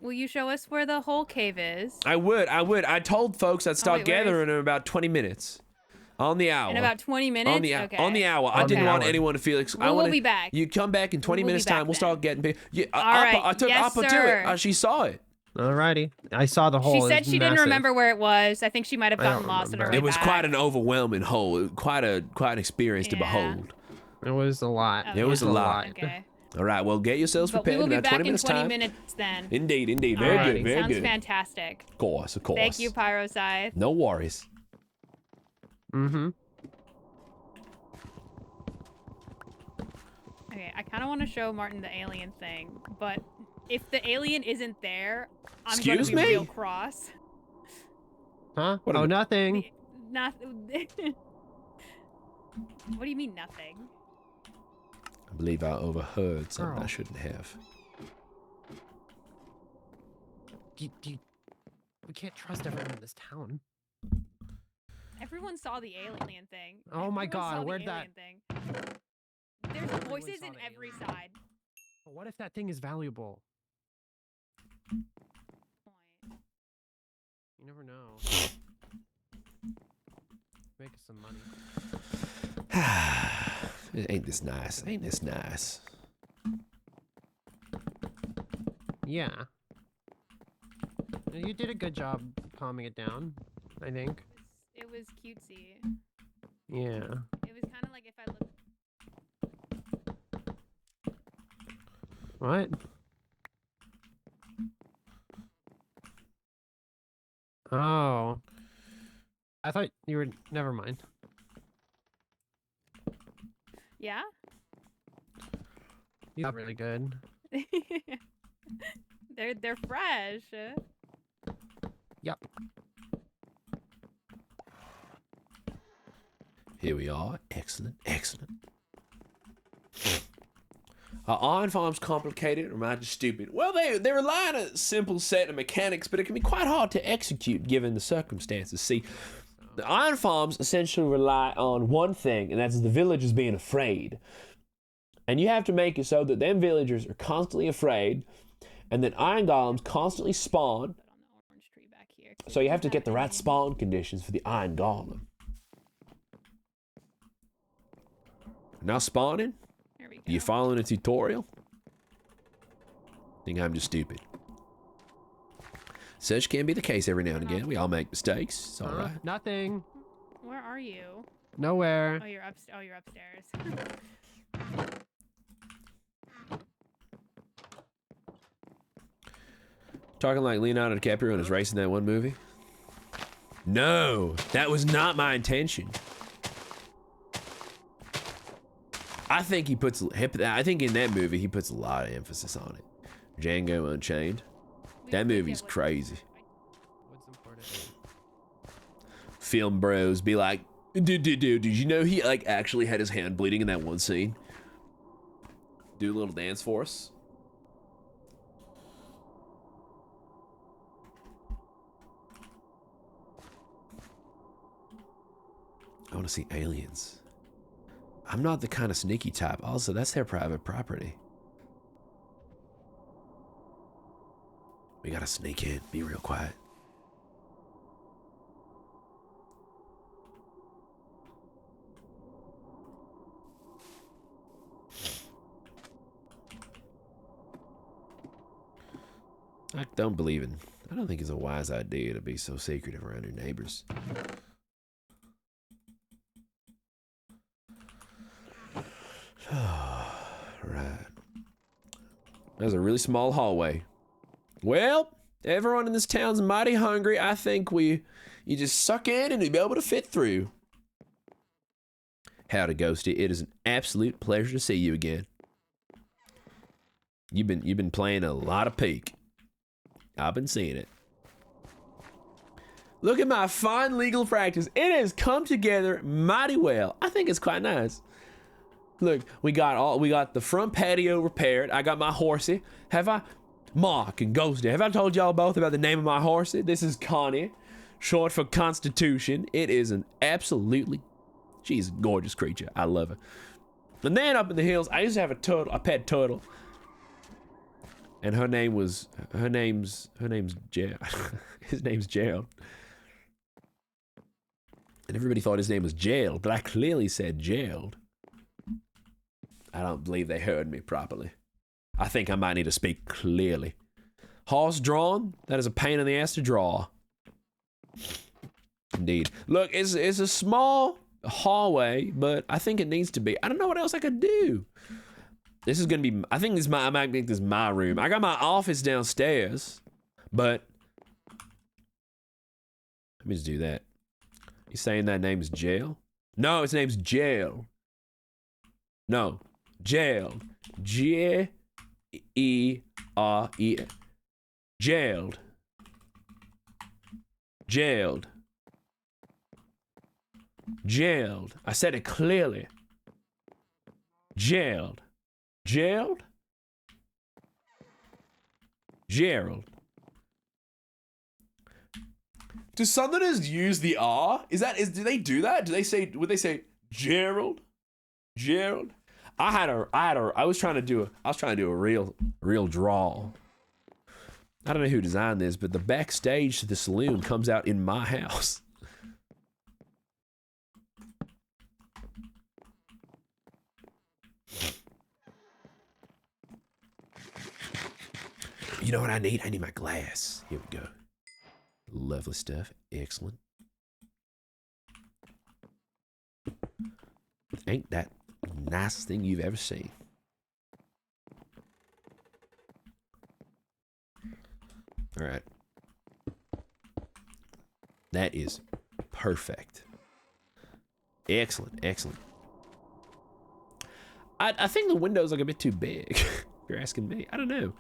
Will you show us where the whole cave is?
I would. I told folks I'd start
wait, where
gathering in about 20 minutes. On the hour.
In about 20 minutes?
Okay. On the hour. I didn't want anyone to feel...
We'll be back.
You come back in 20 minutes time. We'll start getting... Yeah,
I took Appa to
it. She saw it.
Alrighty. I saw the hole.
She said she didn't remember where it was. I think she might have gotten lost in her way
It was
back.
quite an overwhelming hole. Quite an experience to behold.
It was a lot.
Okay.
It was a lot.
Okay.
All right, well, get yourselves
But we
prepared
will
in
be
about
back
20
in
minutes
20
time.
minutes then.
Indeed. Very good. Very
Sounds
good.
fantastic.
Of course.
Thank you, Pyro Scythe.
No worries.
Mm-hmm.
Okay, I kind of want to show Martin the alien thing, but if the alien isn't there, I'm going to be real cross.
Huh? Oh, nothing.
Nothing. What do you mean, nothing?
I believe I overheard something I shouldn't have.
We can't trust everyone in this town.
Everyone saw the alien thing.
Oh my
Everyone
god,
saw the
where'd that...
alien thing. There's voices in every side.
But what if that thing is valuable? You never know. Make us some money.
Ain't this nice? Ain't this nice?
Yeah. You did a good job calming it down, I think.
It was cutesy.
Yeah.
It was kind of like if I looked.
What? Oh. I thought you were. Never mind.
Yeah.
These are really good.
They're fresh.
Yep.
Here we are. Excellent, excellent. Iron farm's complicated, or am I just stupid? Well, they rely on a simple set of mechanics, but it can be quite hard to execute given the circumstances. See, the iron farms essentially rely on one thing, and that's the villagers being afraid. And you have to make it so that them villagers are constantly afraid, and that iron golems constantly spawn.
Put on the orange tree back here.
So you have to get the right spawn conditions for the iron golem. Now spawning?
There we go.
Are you following a tutorial? Think I'm just stupid. Such can be the case every now and again. We all make mistakes. It's all right.
Nothing.
Where are you?
Nowhere.
Oh, you're upstairs.
Talking like Leonardo DiCaprio in his race in that one movie? No, that was not my intention. I think he puts. I think in that movie he puts a lot of emphasis on it. Django Unchained. That movie's crazy.
What's important?
Film bros be like, dude, did you know he like actually had his hand bleeding in that one scene? Do a little dance for us. I want to see aliens. I'm not the kind of sneaky type. Also, that's their private property. We gotta sneak in. Be real quiet. I don't believe in. I don't think it's a wise idea to be so secretive around your neighbors. Right. There's a really small hallway. Well, everyone in this town's mighty hungry. I think you just suck in and you'll be able to fit through. Howdy, Ghosty. It is an absolute pleasure to see you again. You've been playing a lot of Peak. I've been seeing it. Look at my fine legal practice. It has come together mighty well. I think it's quite nice. Look, we got the front patio repaired. I got my horsey. Mark and Ghosty, have I told y'all both about the name of my horsey? This is Connie, short for Constitution. It is an absolutely, she's a gorgeous creature. I love her. And then up in the hills, I used to have a pet turtle. And her name's Gerald. His name's Gerald. And everybody thought his name was Gerald, but I clearly said Gerald. I don't believe they heard me properly. I think I might need to speak clearly. Horse drawn? That is a pain in the ass to draw. Indeed. Look, it's a small hallway, but I think it needs to be. I don't know what else I could do. This is gonna be. I might make this my room. I got my office downstairs, but let me just do that. You saying that name is Jail? No, his name's Jail. No. Jailed. Jailed. Jailed. Jailed. Jailed. I said it clearly. Jailed. Jailed? Gerald. Do Southerners use the R? Do they do that? Would they say Gerald? Gerald? I was trying to do a real draw. I don't know who designed this, but the backstage to the saloon comes out in my house. You know what I need? I need my glass. Here we go. Lovely stuff. Excellent. Ain't that nicest thing you've ever seen? All right. That is perfect. Excellent, excellent. I think the windows look a bit too big. If you're asking me. I don't know.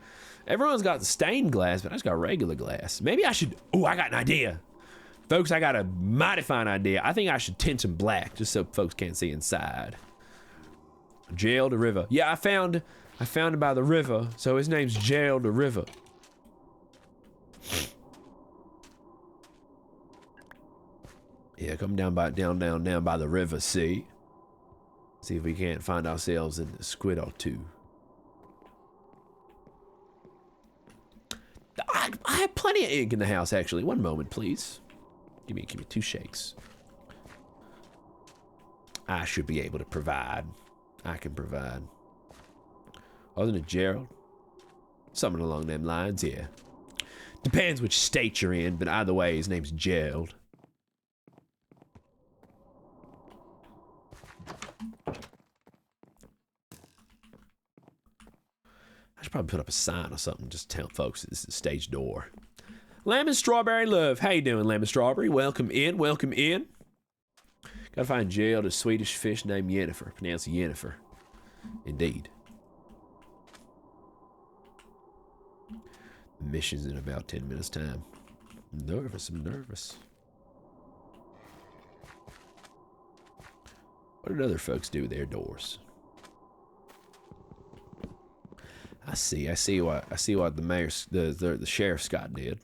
Everyone's got stained glass, but I just got regular glass. Maybe I should... Oh, I got an idea. Folks, I got a mighty fine idea. I think I should tint them black just so folks can't see inside. Jail the River. Yeah, I found it by the river, so his name's Jail the River. Yeah, come down by the river, see? See if we can't find ourselves in a squid or two. I have plenty of ink in the house, actually. One moment, please. Give me 2 shakes. I should be able to provide. I can provide. Wasn't it Gerald? Something along them lines, yeah. Depends which state you're in, but either way, his name's Gerald. I should probably put up a sign or something, just tell folks this is the stage door. Lemon Strawberry Love. How you doing, Lemon Strawberry? Welcome in, welcome in. Gotta find Gerald, a Swedish fish named Yennefer. Pronounced Yennefer. Indeed. The mission's in about 10 minutes' time. I'm nervous. What did other folks do with their doors? I see what the mayor's the sheriff Scott did.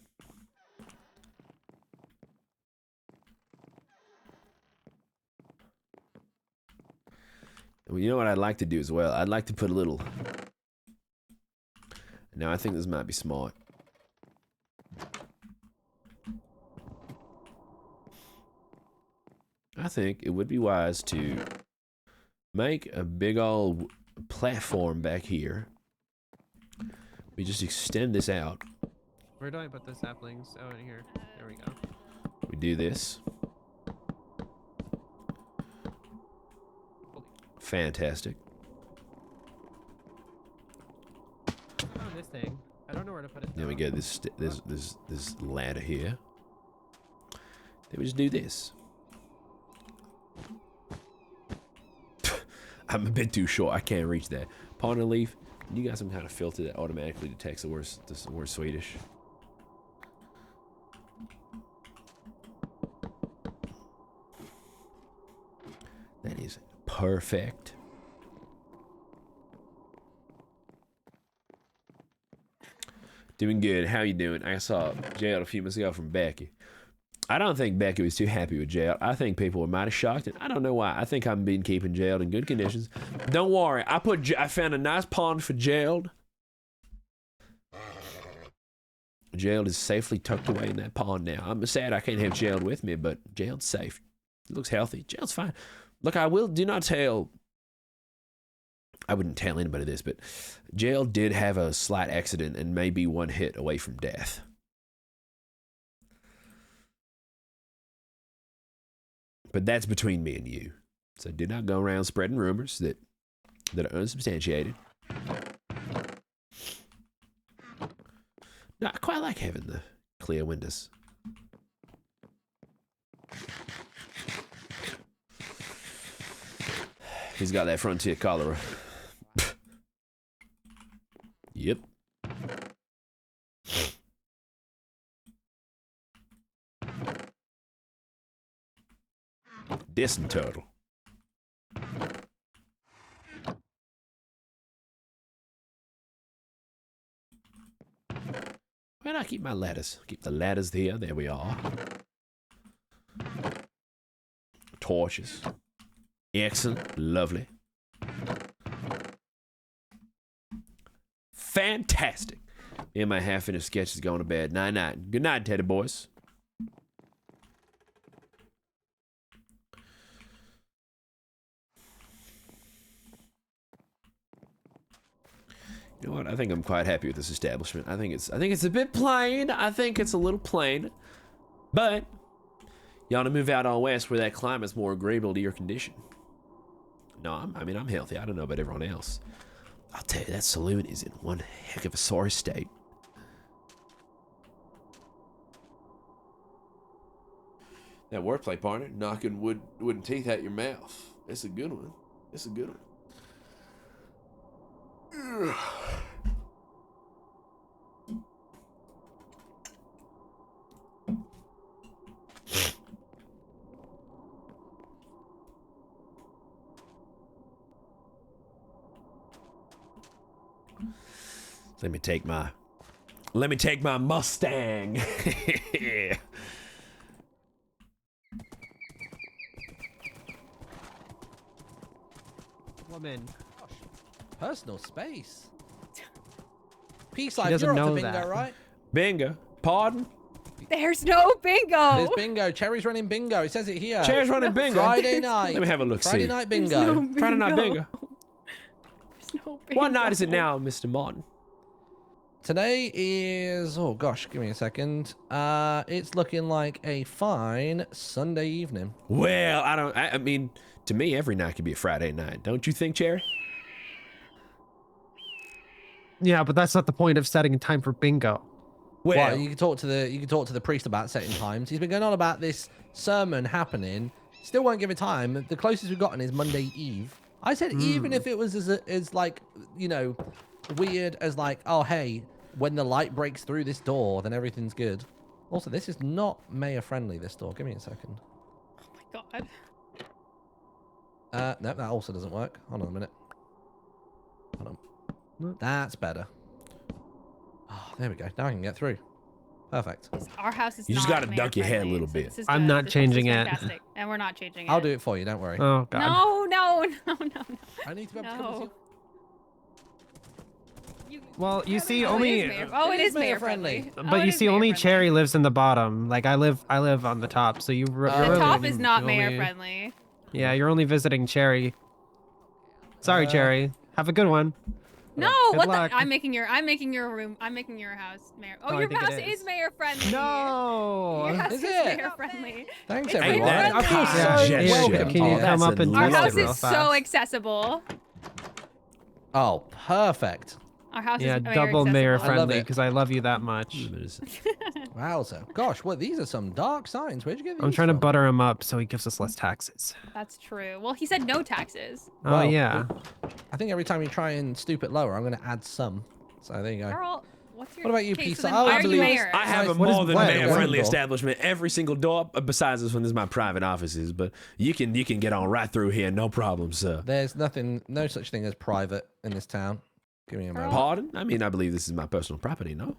Well, you know what I'd like to do as well? I'd like to put a little... Now, I think this might be smart. I think it would be wise to make a big old platform back here. We just extend this out.
Where do I put the saplings? Oh, in here. There we go.
We do this. Fantastic.
Oh, this thing. I don't know where to put it.
Then we get this ladder here. Then we just do this. I'm a bit too short. I can't reach that. Pawn and leaf. You got some kind of filter that automatically detects the word Swedish. That is perfect. Doing good. How you doing? I saw Jail a few minutes ago from Becky. I don't think Becky was too happy with Jail. I think people were mighty shocked, and I don't know why. I think I've been keeping Jailed in good conditions. Don't worry. I found a nice pond for Jailed. Jailed is safely tucked away in that pond now. I'm sad I can't have Jailed with me, but Jailed's safe. He looks healthy. Jailed's fine. Look, I wouldn't tell anybody this, but Jailed did have a slight accident and may be one hit away from death. But that's between me and you. So do not go around spreading rumors that are unsubstantiated. No, I quite like having the clear windows. He's got that frontier cholera. Yep. Distant turtle. Where do I keep my ladders? Keep the ladders there. There we are. Torches. Excellent. Lovely. Fantastic. Me and my half-finished sketch is going to bed. Night-night. Good night, Teddy boys. You know what? I think I'm quite happy with this establishment. I think it's a bit plain. I think it's a little plain. But you ought to move out on west where that climate's more agreeable to your condition. No, I'm healthy. I don't know about everyone else. I'll tell you, that saloon is in one heck of a sorry state. That wordplay, partner, knocking wooden teeth out your mouth. It's a good one. It's a good one. Ugh. Let me take my Mustang.
Woman.
Personal space. Peace
She
life,
doesn't
you're off
know
the bingo,
that.
right?
Bingo. Pardon?
There's no bingo.
There's bingo. Cherry's running bingo. It says it here.
Cherry's running bingo.
Friday night.
Let me have a look.
Friday
See.
night
There's
bingo.
no bingo.
Friday night bingo.
There's no bingo.
What night is it now, Mr. Martin?
Today is, oh gosh, give me a second. It's looking like a fine Sunday evening.
Well, I mean, to me, every night could be a Friday night. Don't you think, Cherry?
Yeah, but that's not the point of setting a time for bingo.
Well, you can talk to the priest about setting times. He's been going on about this sermon happening. Still won't give a time. The closest we've gotten is Monday Eve. I said even if it was as like, you know, weird as like, oh hey, when the light breaks through this door, then everything's good. Also, this is not mayor friendly, this door. Give me a second.
Oh my god.
No, that also doesn't work. Hold on a minute. Hold on. That's better. Oh, there we go. Now I can get through. Perfect.
Our house is
You just
not
gotta
mayor
duck your head a
friendly,
little
so
bit.
this is
I'm
good.
not
This is
changing it.
fantastic. And we're not changing it.
I'll do it for you. Don't worry.
Oh god.
No.
I need to be able to come with
No.
you.
Well, you see,
Oh,
only.
it is mayor. Oh, it is mayor
friendly.
friendly.
But you see, only Cherry lives in the bottom. Like I live on the top. So you.
The
really
top
only-
is not
you
mayor
only-
friendly.
Yeah, you're only visiting Cherry. Sorry, Cherry. Have a good one.
No,
Good
what
luck.
the? I'm making your room. I'm making your house mayor. Oh,
Oh, I
your
think it
house
is.
is mayor friendly.
No.
Your house
Is
is
it?
mayor friendly.
Thanks,
It's
everyone.
that
I feel
kind
so
gesture.
welcome.
Can you
here.
come up and
Our
list it
house
real
is so
fast?
accessible.
Oh, perfect.
Our house
Yeah,
is mayor
double mayor
accessible.
I love
friendly
it.
because I love you that much.
Wowza. Gosh, well, these are some dark signs. Where'd you get these
I'm trying to
from?
butter him up so he gives us less taxes.
That's true. Well, he said no taxes.
Oh
Well,
yeah.
I think every time you try and stoop it lower, I'm going to add some. So there you go.
Carl, what's your
What about you,
okay,
Pizza?
so then
Oh,
why
I
are you
believe-
mayor?
I have a
What is
more than
what?
mayor friendly
What?
establishment every single door besides this one. This is my private offices, but you can get on right through here, no problem, sir.
There's no such thing as private in this town. Give me a moment.
Pardon? I mean, I believe this is my personal property. No,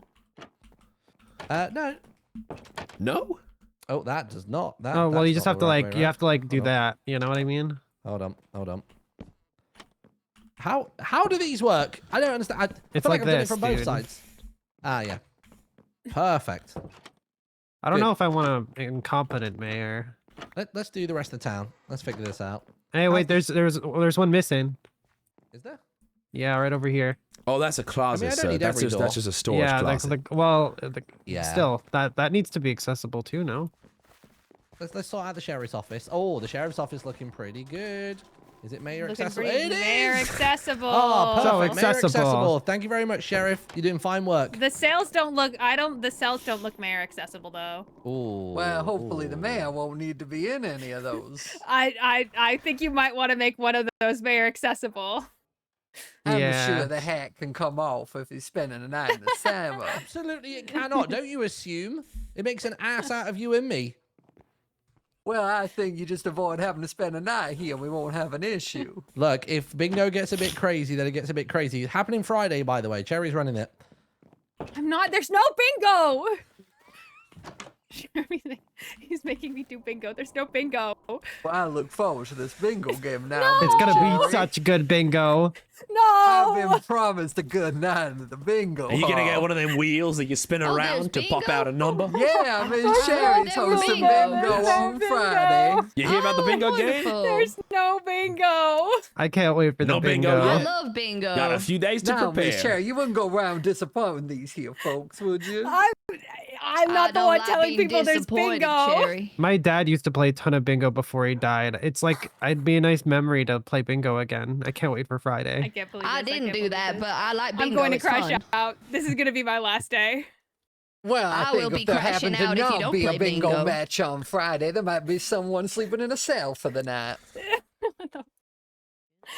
No.
no.
Oh, that does not. That,
Oh well,
that's
you just
not
have
the
to
right
like
way
you have to like do
Hold on.
that. You know what I mean?
Hold on. How do these work? I don't understand. I
It's
feel
like
I've done it
this,
from both
dude.
sides. Ah, yeah. Perfect.
I don't
Good.
know if I want an incompetent mayor.
Let's do the rest of the town. Let's figure this out.
Hey, wait, there's one missing.
Is there?
Yeah, right over here.
Oh, that's a closet,
I don't
sir.
need
That's
every
just
door.
a storage
Yeah,
closet.
Yeah.
Still, that needs to be accessible too, no?
Let's sort out the sheriff's office. Oh, the sheriff's office looking pretty good. Is it mayor
Looking
accessible?
pretty
It
mayor
is!
accessible.
Oh, perfect.
So
Mayor
accessible.
accessible. Thank you very much, Sheriff. You're doing fine work.
The sales don't look. The sales don't look mayor accessible though.
Ooh.
Well, hopefully the
ooh.
mayor won't need to be in any of those.
I think you might want to make one of those mayor accessible.
I'm
Yeah.
sure the hat can come off if he's spending the night in the summer.
Absolutely, it cannot. Don't you assume? It makes an ass out of you and me.
Well, I think you just avoid having to spend a night here and we won't have an issue.
Look, if bingo gets a bit crazy, then it gets a bit crazy. It's happening Friday, by the way. Cherry's running it.
I'm not. There's no bingo. Everything. He's making me do bingo. There's no bingo.
Well, I look forward to this bingo game now.
It's gonna be
Cherry.
such good bingo.
I've
No.
been promised a good night at the bingo.
Are you gonna get
hall.
one of them wheels that you spin
Oh,
around to
there's
pop out a number?
Yeah, I mean, Sherry's
there was
hosting
bingo.
bingo on
Bingo.
Friday.
You hear about the
Oh,
bingo game?
wonderful.
There's no bingo.
I can't wait for the
No bingo
bingo.
I
yet?
love bingo.
Got a few days to
Now, Miss
prepare.
Cherry, you wouldn't go around disappointing these here folks, would you?
I'm not the one telling people there's bingo.
Cherri.
My dad used to play a ton of bingo before he died. It's like it'd be a nice memory to play bingo again. I can't wait for
I
Friday.
can't believe
I
this.
didn't
can't
do
believe
that,
this.
but I like bingo.
I'm going to
it's
crash
fun.
out. This is gonna be my last day.
Well,
I
I
will
think
be
if there
crashing
happened to
out if you
not
don't
be a
play
bingo
bingo.
match on Friday, there might be someone sleeping in a cell for the night.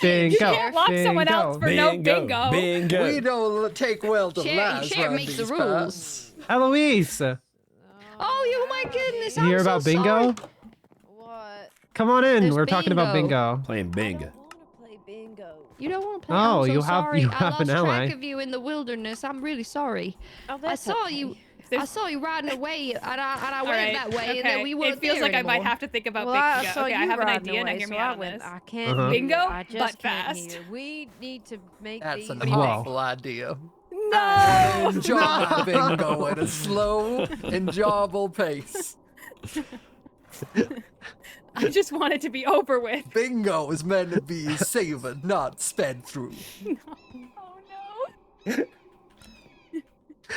Bingo.
You can't lock someone else for no bingo.
Bingo.
We don't take well to lies
Cherri
around
makes the
these
rules.
parts.
Eloise,
Oh, my goodness!
you
I'm
hear
so
about bingo?
sorry.
What?
Come on in.
There's
We're talking about
bingo.
bingo.
Playing bingo.
I want to play bingo.
You don't want to play.
Oh,
I'm so
you have-
sorry.
you
I
have
lost
an ally.
track of you in the wilderness. I'm really sorry.
Oh,
I
that's
saw
okay.
you. I saw you riding away, and I
All
went
right,
that way, and
okay.
then we weren't
It feels
there
like I
anymore.
might have to think about
Well, I
bingo.
saw
Okay, I
you
have an
riding
idea. Now
away,
hear me
so
out
I
on
went,
this.
I can't
Uh-huh.
hear you.
Bingo,
I just
but
can't
fast.
hear. We need to make
That's
these.
an
Wow.
awful idea.
No.
Enjoy my bingo at a slow, enjoyable pace.
I just want it to be over with.
Bingo is meant to be savored, not sped through.
Oh no.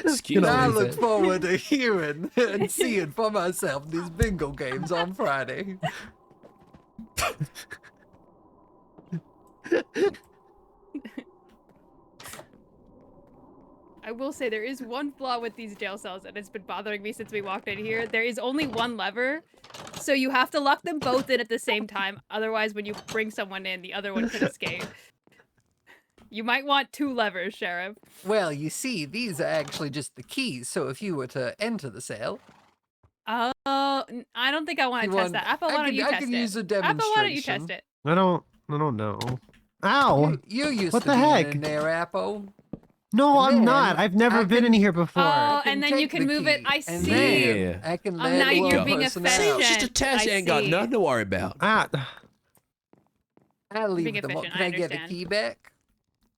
Excuse
And I
me.
look forward to hearing and seeing for myself these bingo games on Friday.
I will say there is one flaw with these jail cells, and it's been bothering me since we walked in here. There is only one lever, so you have to lock them both in at the same time. Otherwise, when you bring someone in, the other one could escape. You might want 2 levers, Sheriff.
Well, you see, these are actually just the keys, so if you were to enter the cell,
Oh, I don't think I want to
You
test
want-
that. Apple,
I
why don't
can-
you
I
test
can
it?
use a
Apple, why don't you test
demonstration.
it?
I don't know. Ow!
you used
What
to
the
be
heck?
in there, Apple.
No, I'm
Man,
not. I've never
I
been
can-
in here before.
Oh,
I
and then you
take
can
the
move it.
key,
I
and
see.
then
Yeah.
I can
Oh,
let
now you're
one
being
person
efficient.
out.
It's just a test.
I
You ain't got
see.
nothing to worry about.
Ah,
I leave
Being
them up.
efficient,
Can
I
I get the
understand.
key back?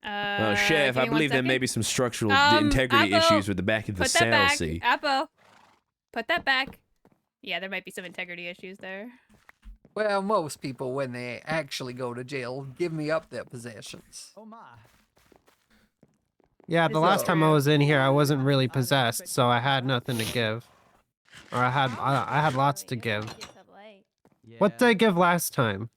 Sheriff,
give
I
me one
believe there may
second.
be some structural
Um,
integrity
Apple,
issues with the back of the
Put that
cell
back.
seat.
Apple, put that back. Yeah, there might be some integrity issues there.
Well, most people, when they actually go to jail, give me up their possessions.
Oh my.
yeah. The
This
last
is
time I
true.
was in here, I wasn't really possessed, so I had nothing to give, or I had lots to give. What did I give last time?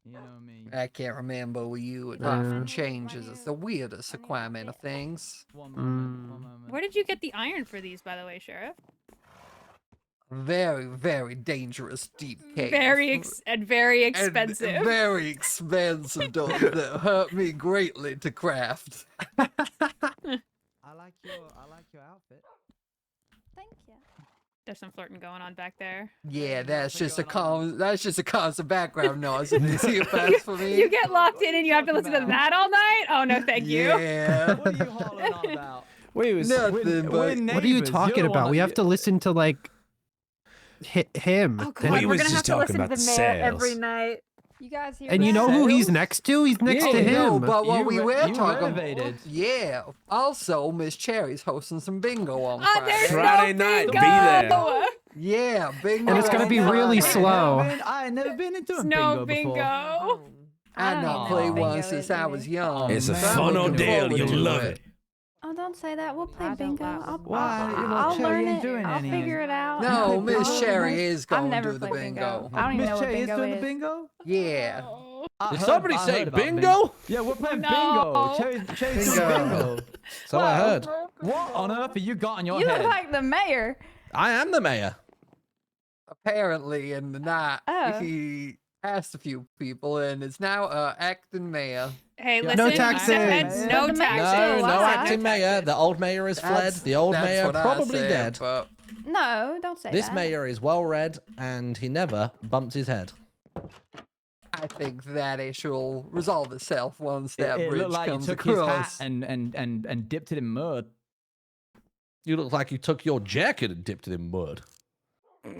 You know me.
I can't remember with you. It
Uh,
often changes. It's the weirdest requirement of things.
One moment. One moment.
Where did you get the iron for these, by the way, Sheriff?
Very, very dangerous deep cave.
Very very
And
expensive.
very expensive, that hurt me greatly to craft.
I like your outfit.
Thank you.
There's some flirting going on back there.
Yeah, that's just a constant background noise. If you see it pass for me.
You get locked in and you have to listen to that all night? Oh no, thank you.
Yeah.
What are you hollering on about?
Wait, was
Nothing, but
What are you talking about? We have to listen to like him.
Oh
We
god, we're
was
gonna have
just
to
talking
listen to
about
the
the
mayor every
sales.
night.
You guys hear
And you
that?
know who he's
Sales?
next to? He's next
Oh,
to
no,
him.
but what
You
we
re-
were
you
talking
renovated.
Yeah. Also, Miss Cherry's hosting some bingo on
Ah, there's
Friday.
Friday
no
night,
bingo.
be there.
Yeah, bingo.
And it's gonna
on
be really
Friday.
slow.
I ain't never been into a
No
bingo before.
bingo.
I
don't
not
even
played
know what
one
bingo
since
is
I
either.
was young.
It's a
man.
fun
I'm
old
looking
deal.
forward
You'll
to
love it.
Oh, don't say that. We'll play
I don't
bingo.
like
I'll,
bingo.
Why? Well,
I'll
Cherry
learn
ain't
it.
doing
I'll
any.
figure it out.
No, Miss
Oh,
Cherry
Miss-
is going to
never
do the
played
bingo.
I don't even
Miss
know what
Cherry is
bingo
doing
is.
the bingo?
Yeah.
I
Did
heard-
somebody
I
say
heard about
bingo?
Yeah, we're playing
No.
bingo. Cherry's doing bingo.
So I heard.
What on earth have you got in your
You
head?
look like the mayor.
I am the mayor.
Apparently, in the night,
Oh.
he asked a few people and is now acting mayor.
Hey,
No
listen.
taxes.
No
The mayor's
taxes.
still
No, no
alive.
acting mayor. The old mayor has fled. The old
That's
mayor
what I
probably
said,
dead.
But
No, don't say
This
that.
mayor is well read, and he never bumped his head.
I think that issue will resolve itself once that
It
bridge
looked like you
comes
took his hat
across.
and dipped it in mud.
You look like you took your jacket and dipped it in mud.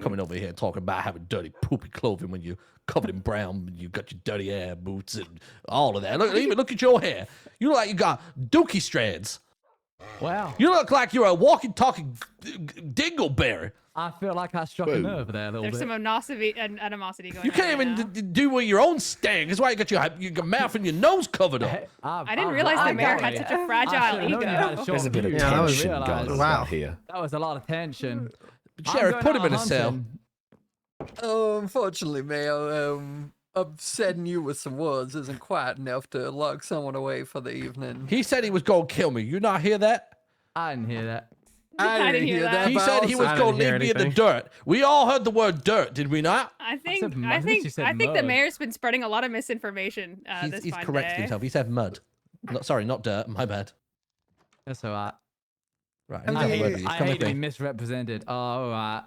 Coming over here talking about having dirty, poopy clothing when you're covered in brown, and you got your dirty hair, boots, and all of that. Even look at your hair. You look like you got dookie strands.
Wow.
You look like you're a walking, talking dingleberry.
I feel like I struck a nerve there a little
There's
bit.
some animosity going
You
on.
can't
right
even
now.
do with your own stag. That's why you got your mouth and your nose covered up.
I didn't realize the mayor had such a fragile ego.
There's a bit of
Yeah, that was-
tension going on
wow.
right here.
That was a lot of tension.
Sheriff, put him in a cell.
Oh, unfortunately, Mayor, upsetting you with some words isn't quite enough to lock someone away for the evening.
He said he was going to kill me. You not hear that?
I didn't hear that.
I didn't hear that.
He
but
said he
also-
was
I
going to
didn't hear
leave me in the
anything.
dirt. We all heard the word dirt, did we not?
I think
said mud.
I
I think she
think
said
the
mud.
mayor's been spreading a lot of misinformation this
He's
fine
corrected
day.
himself. He said mud. Sorry, not dirt. My bad.
That's all right.
Right.
I
who's got the
hate,
word with you?
I
Come
hate
with
to be
me.
misrepresented. Oh, all right.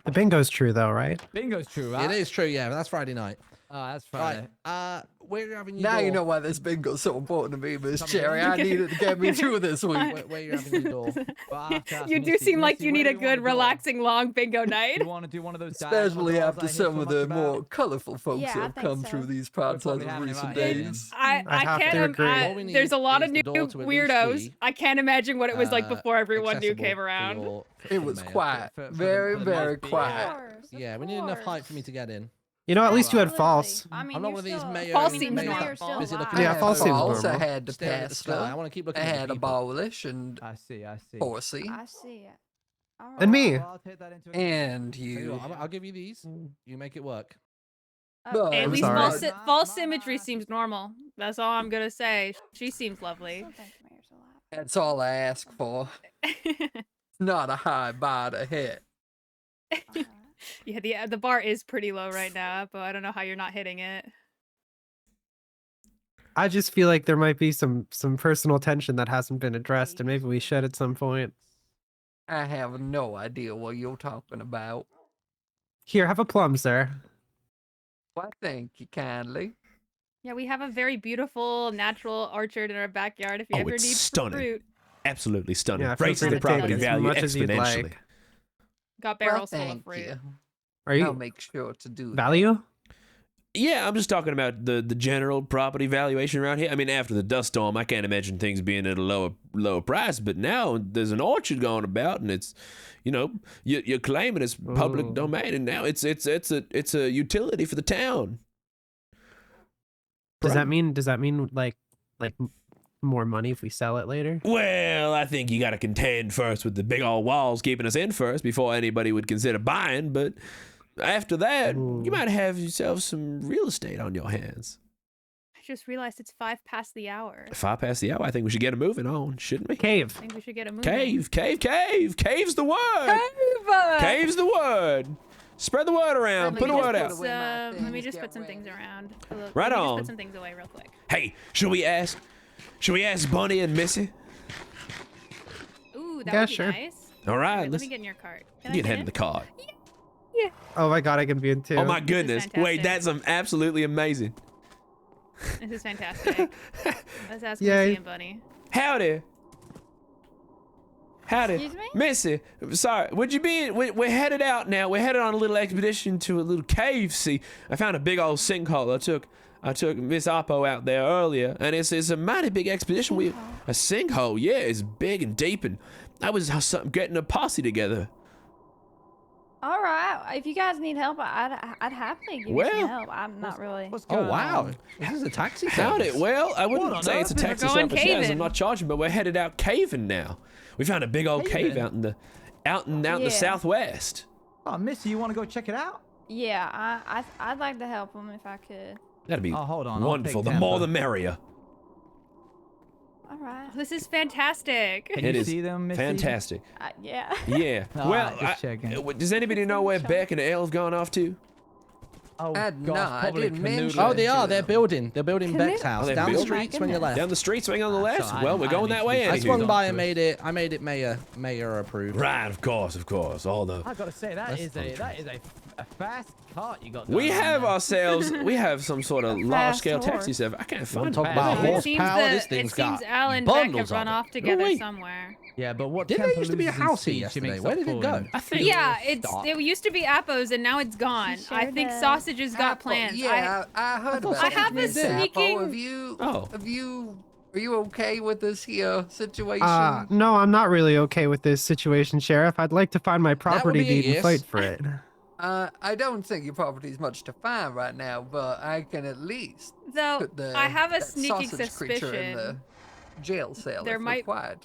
The bingo's true though, right?
Bingo's true, right?
It is true, yeah. But that's Friday night.
Oh, that's
Right.
Friday.
Where are having your
Now
door?
you know why this bingo's so important to me, Miss
Come
Cherry.
on.
I needed to get me through this week.
Where you having your door?
Well, I have to ask
You do
Missy.
seem like
Missy,
you
where
need
do
a
you wanna
good,
go?
relaxing, long bingo night.
You want to do one of those diagonal
Especially
doors
after
I hear
some
so
of
much
the
about?
more colorful folks
Yeah,
who
I
have
think
come
so.
through these parts
probably
of
having it
recent
right here,
days.
I have to agree.
All we need
There's a lot
is
of
the
new
door to at least
weirdos.
be,
I can't imagine what it was like before everyone new
accessible
came
for
around.
for
It
the
was
mayor.
quiet.
For the-
Very,
for the
very
must be,
quiet.
Yeah, we need enough height for me to get in.
You know, at least you had
Absolutely.
false.
I mean,
I'm not
you're
one of these
still-
mayor.
False
I mean,
seems
the
normal.
mayor's still
Busy
alive.
looking
Yeah,
at
false
the
seems
ball,
False, I
normal.
had to
staring at the
pass
sky. I want to keep looking
I
at
had
the people.
Abolish and
I see.
Horsey
I see it. All right.
And me.
Well, I'll take that into account.
and
Tell you
you.
what, I'll give you these. You make it work.
But
Hey, at
I'm
least
sorry.
false symmetry seems normal. That's all I'm gonna say. She seems lovely.
Still think the mayor's alive.
that's all I ask for. Not a high bar to hit.
All right.
Yeah, the bar is pretty low right now, but I don't know how you're not hitting it.
I just feel like there might be some personal tension that hasn't been addressed, and maybe we should at some point.
I have no idea what you're talking about.
Here, have a plum, sir.
Why, thank you kindly.
Yeah, we have a very beautiful natural orchard in our backyard. If you
Oh,
ever
it's
need
stunning.
fruit,
Absolutely stunning.
Yeah, feel
Raises
free
the
to take
property
as
value
much as you'd
exponentially.
like.
got
Well,
barrels full of
thank
fruit.
you.
Are
I'll
you
make sure to do that.
value?
Yeah, I'm just talking about the general property valuation around here. I mean, after the dust storm, I can't imagine things being at a lower price. But now there's an orchard going about, and it's, you're claiming it's public
Ooh.
domain, and now it's a utility for the town.
Does that mean like more money if we sell it later?
Well, I think you got to contend first with the big old walls keeping us in first before anybody would consider buying. But after that,
Ooh.
you might have yourself some real estate on your hands.
I just realized it's 5 past the hour.
5 past the hour. I think we should get moving on, shouldn't we?
Cave.
I think we should get a move.
Cave. Cave's the word. Cave's the word. Spread the word around. Put the word out.
Let me just put some things around.
Right
Let me
on.
Just put some things away real quick.
Hey, should we ask Bunny and Missy?
Ooh, that
Yeah,
would be
sure.
nice.
All right,
Let
let's
me get in your cart. Can I
get
get
head in the cart.
Oh my god, I can be in too.
Oh my
This is
goodness. Wait,
fantastic.
that's absolutely amazing.
This is fantastic. Let's ask
Yay.
Missy and Bunny.
Howdy.
Excuse me?
Missy. Sorry, would you be? We're headed out now. We're headed on a little expedition to a little cave. See, I found a big old sinkhole. I took Miss Oppo out there earlier, and it's a mighty big expedition. A sinkhole, yeah, it's big and deep, and I was getting a posse together.
All right. If you guys need help, I'd happily give you
Well,
some help. I'm not really.
What's
Oh
going
wow,
on?
this is a taxi
Howdy.
service.
Well, I
What
wouldn't
on
say it's a
earth?
taxi
We're going
service. Yes, I'm
caving.
not charging, but we're headed out caving now. We found a big old cave
Caving?
out in the
Yeah.
southwest.
Oh, Missy, you want to go check it out?
Yeah, I'd like to help them if I could.
That'd be
Oh, hold on, I'll
wonderful.
take
The more
tempo.
the merrier.
All right.
This is fantastic.
Can
It
you
is
see them, Missy?
fantastic.
Yeah.
Yeah.
All
well,
right, just checking.
Does anybody know where Beck and Elle have gone off to?
Oh,
I-
gosh,
no, I
probably
didn't mention
canoodling.
Oh, they are. They're building. They're building
Canoe?
Beck's house
Oh, they're
down the
building?
street. Swing your left.
Down the street, swing on the left.
sorry,
Well, we're
I
going
need
that
to
way.
be
I
anyway.
swung by and
Presumptuous.
made it mayor approved.
Right, of course. All the
I gotta say,
That's
that is a fast cart you got.
we
going on
have
there.
ourselves. We have some sort of
A
large-scale
fast
taxi
horse.
service. I can't find
talk
it.
about
It
horsepower.
seems
This
that
thing's
it seems
got
Al and Beck
bundles
have run
of it.
off together
wait.
somewhere.
Yeah, but what
Didn't there used to be a
Temple
house here
loses in
yesterday?
speech,
Where
makes
did
up
it
for
go?
him.
I think.
Yeah,
Stop.
it used to be Appo's and now it's gone. I
shared
think
the
Sausage's got
Apple-
plans.
Yeah, I heard about
I
that.
have a
Miss Apple.
sneaking-
Have you?
Oh.
Have you Are you okay with this here situation?
No, I'm not really okay with this situation, Sheriff. I'd like to find my property
be a
deed and
yes.
fight for it.
I don't think your property's much to find right now, but I can at least
Though
put the
I have a
that
sneaking
sausage creature in the
suspicion.
jail cell
There
if
might-
required.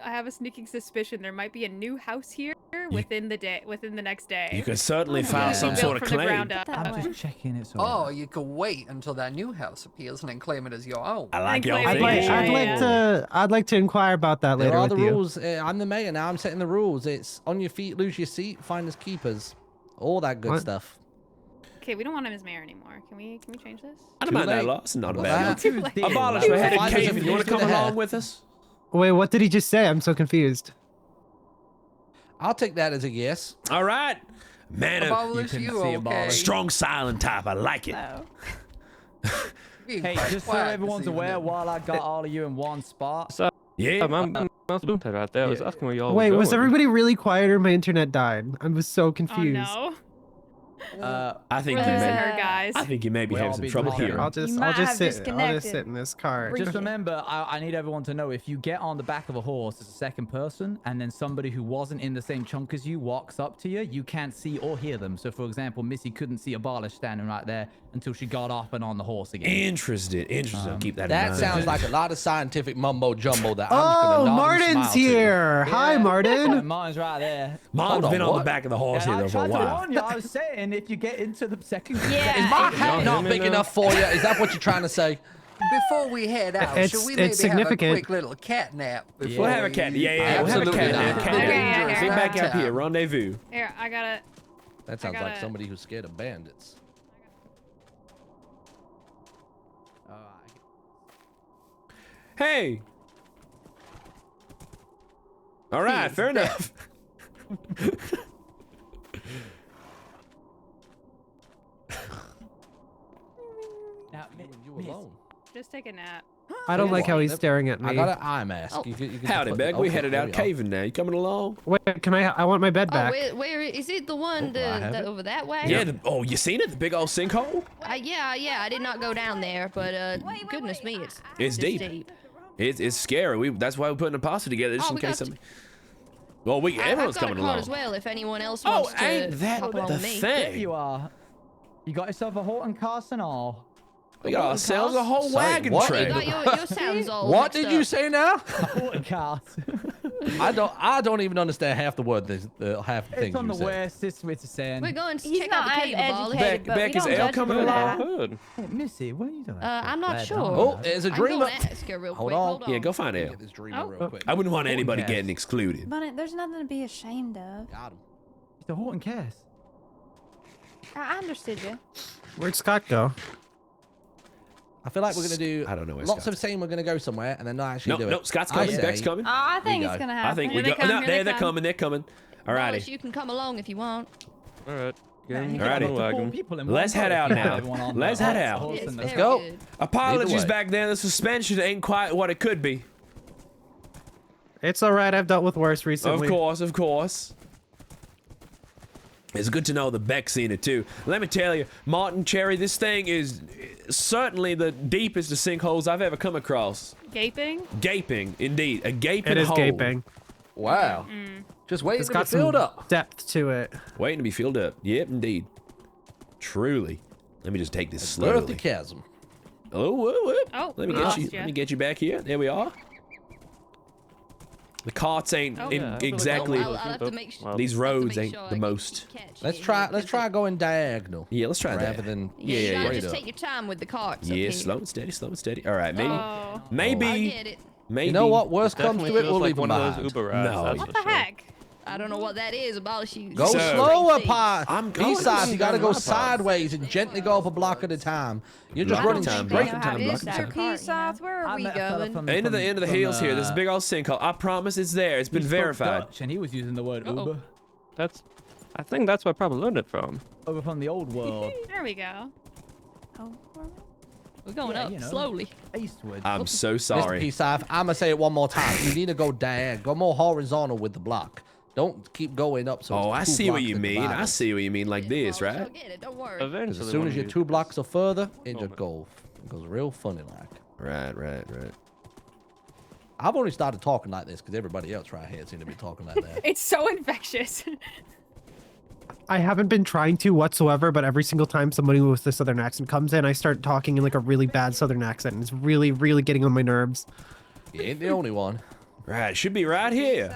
I have a sneaking suspicion there might be a new house here within the next day.
You could certainly
It's
file
gonna be
some
built
sort of
from the
claim.
ground up.
I'm just checking it's
Oh,
all.
you could wait until that new house appears and then claim it as your own.
I like
And
your
claim it.
thinking.
I'd like to inquire about that
There
later
are
with
the
you.
rules. I'm the mayor now. I'm setting the rules. It's on your feet, lose your seat, find us keepers. All that good
What?
stuff.
Okay, we don't want him as mayor anymore. Can we change this?
I don't
Too
mind that
late.
law. It's not a
Well,
bad
that-
Too late.
Abolish
Too
beheaded
late.
cave. You want to come
Too late.
along with us?
Wait, what did he just say? I'm so confused.
I'll take that as a yes.
All right. Man,
Abolish
You
you,
can see
okay?
abolish.
strong silent type. I like it.
No.
Being
Hey,
quite
just so
quiet
everyone's
this
aware,
evening.
while I got all of you in one spot.
Yeah.
I'm right there. I was asking where y'all
Wait,
were
was
going.
everybody really quiet or my internet died? I was so
Oh
confused.
no.
I think
We're
you
losing
may.
her, guys.
I think you may be
We
having
all
some
be
trouble
talking.
here.
I'll
You
just
might have
sit
disconnected.
in this car.
Just remember, I need everyone to know, if you get on the back of a horse as a second person, and then somebody who wasn't in the same chunk as you walks up to you, you can't see or hear them. So, for example, Missy couldn't see Abolish standing right there until she got off and on the horse again.
Interested. I'll keep that in
That
mind.
sounds like a lot of scientific mumbo jumbo that I'm just gonna
Oh,
nod and
Martin's
smile to.
here. Hi,
Yeah,
Martin.
Martin's right there.
Mom's
Hold on,
been on the
what?
back of the horse
And
here
I
for a
tried to
while.
warn you. I was saying, if you get into the second...
Yeah.
Is my hat
Y'all
not
hear me
big
now?
enough for you? Is that what you're trying to say?
Before we head out,
It's-
should we maybe
it's
have a
significant.
quick little cat nap?
We'll
Before
have a cat. Yeah,
we-
we'll have a
Absolutely
cat
not.
nap. Cat
Okay,
nap.
yeah,
Get
yeah.
back up here. Rendezvous.
Here, I gotta.
That sounds like
gotta-
somebody who's scared of bandits.
Hey. All right, fair enough.
Now,
You
Miss,
alone.
Just take a nap.
I don't like how he's staring at
I
me.
got an eye mask.
Oh.
You can
Howdy,
put-
Beck. We
okay,
headed
there
out
we are.
caving now. You coming along?
Wait, I want my bed
Oh,
back.
where is it? The one
Oh, I have it.
over that way?
Yeah. Oh, you seen it? The big old sinkhole?
Yeah. I did not go down there, but goodness me,
It's deep. It's scary. That's why we're putting a posse together, just
Oh,
in
we
case
got
something. Well, everyone's
I've got
coming
a card
along.
as well. If anyone else
Oh,
wants to
ain't that
hop along
the
with me.
There
thing?
you are. You got yourself a Horton Carson all.
We got ourselves a whole
Sorry,
wagon
what?
train.
You got your sounds all
What
mixed
did you
up.
say now?
Horton Carson.
I don't even understand half the word. Half the
It's
things
on
you
the
said.
westest way to saying.
We're going to
He's
check out
not
the
as
cave, Abolish.
educated, but we
Beck, is
don't
Elle
judge
coming
him for
along?
that.
Good.
Hey, Missy, what are you doing?
I'm not
Glad
sure.
on.
Oh, there's a
I'm
dreamer.
going to ask her real
Hold
quick.
on.
Hold on.
Yeah, go find
Get
out.
this dreamer real quick.
I wouldn't want anybody
Horton
getting excluded.
But there's nothing to be ashamed of.
Got him.
It's the Horton Cast.
I understood you.
Where'd Scott go?
I feel like we're gonna do.
I don't know where
Lots
Scott's-
of saying we're gonna go somewhere and then not actually do it.
No, Scott's
I
coming. Beck's
say-
coming.
Oh, I think
we
it's
go.
gonna
I
happen.
think we
Here they
go.
come,
No,
here they
they're
come.
coming. They're coming.
Abolish,
Alrighty.
you can come along if you want.
All right. Get in
Alrighty.
the wagon.
Let's head out now. Let's head out.
It's
Let's
very
go.
good.
Apologies
way.
back there. The suspension ain't quite what it could be.
It's all right. I've dealt with worse recently.
Of course, of course. It's good to know the Beck's seen it too. Let me tell you, Martin, Cherri, this thing is certainly the deepest of sinkholes I've ever come across.
Gaping?
Gaping, indeed. A gaping
It is
hole.
gaping.
Wow. Just waiting
It's
to
got
be filled
some
up.
depth to it.
Waiting to be filled up. Yep, indeed. Truly. Let me just take this
Earthy
slowly.
chasm.
Oh, whoop, whoop.
Oh,
Let me
we
get
lost
you.
ya.
Let me get you back here. There we are. The carts ain't
Oh.
in-
Yeah, I feel like
exactly.
I'll have to make sure.
These
have to
roads
make
ain't
sure I
the
can
most.
catch
Let's
you,
try
because
going diagonal.
Yeah, let's try
rather
that.
than
Yeah, you
Yeah,
gotta
straight
just
up.
take your time with the carts.
Yeah,
up here.
slow and steady, slow and steady. All right, maybe,
Oh.
maybe,
I get it.
maybe.
You know what? Worst comes
Definitely
to it,
feels
we'll
like
leave
one
them
of those
behind.
Uber rides.
No.
that's
What
for
the
sure.
heck?
I don't know what that is. Abolish you.
Go
Sir.
slower,
Please.
Pa.
I'm going
Besides, you gotta
slow.
go sideways and gently go up a block at a time. You're just
Block
running
at a time,
straight.
block at a time, block at a time.
Mr. Keysouth, where are we going?
End of the hills here. There's a big old sinkhole. I promise it's there. It's been verified.
And he was using the word
Uh-oh.
Uber.
I think that's where I probably learned it from.
Over from the old world.
There we go.
Oh,
We're going
Yeah,
up
you know.
slowly.
Eastward.
I'm so
Mr.
sorry.
Scythe, I'm gonna say it one more time. You need to go diagonal. Go more horizontal with the block. Don't keep going up. So
Oh,
it's
I
two
see what
blocks
you
that
mean.
divide
I
us.
see what you mean, like this,
I'll
right?
get it. Don't worry.
'Cause
Eventually,
as soon
one
as
of
you're
these-
2 blocks or further, it just
Moment.
goes. It goes real funny like.
Right, right, right.
I've only started talking like this because everybody else right here seems to be talking like that.
It's so infectious.
I haven't been trying to whatsoever, but every single time somebody with a southern accent comes in, I start talking in like a really bad southern accent. It's really, really getting on my nerves.
You ain't the only one.
Right, it should be right here.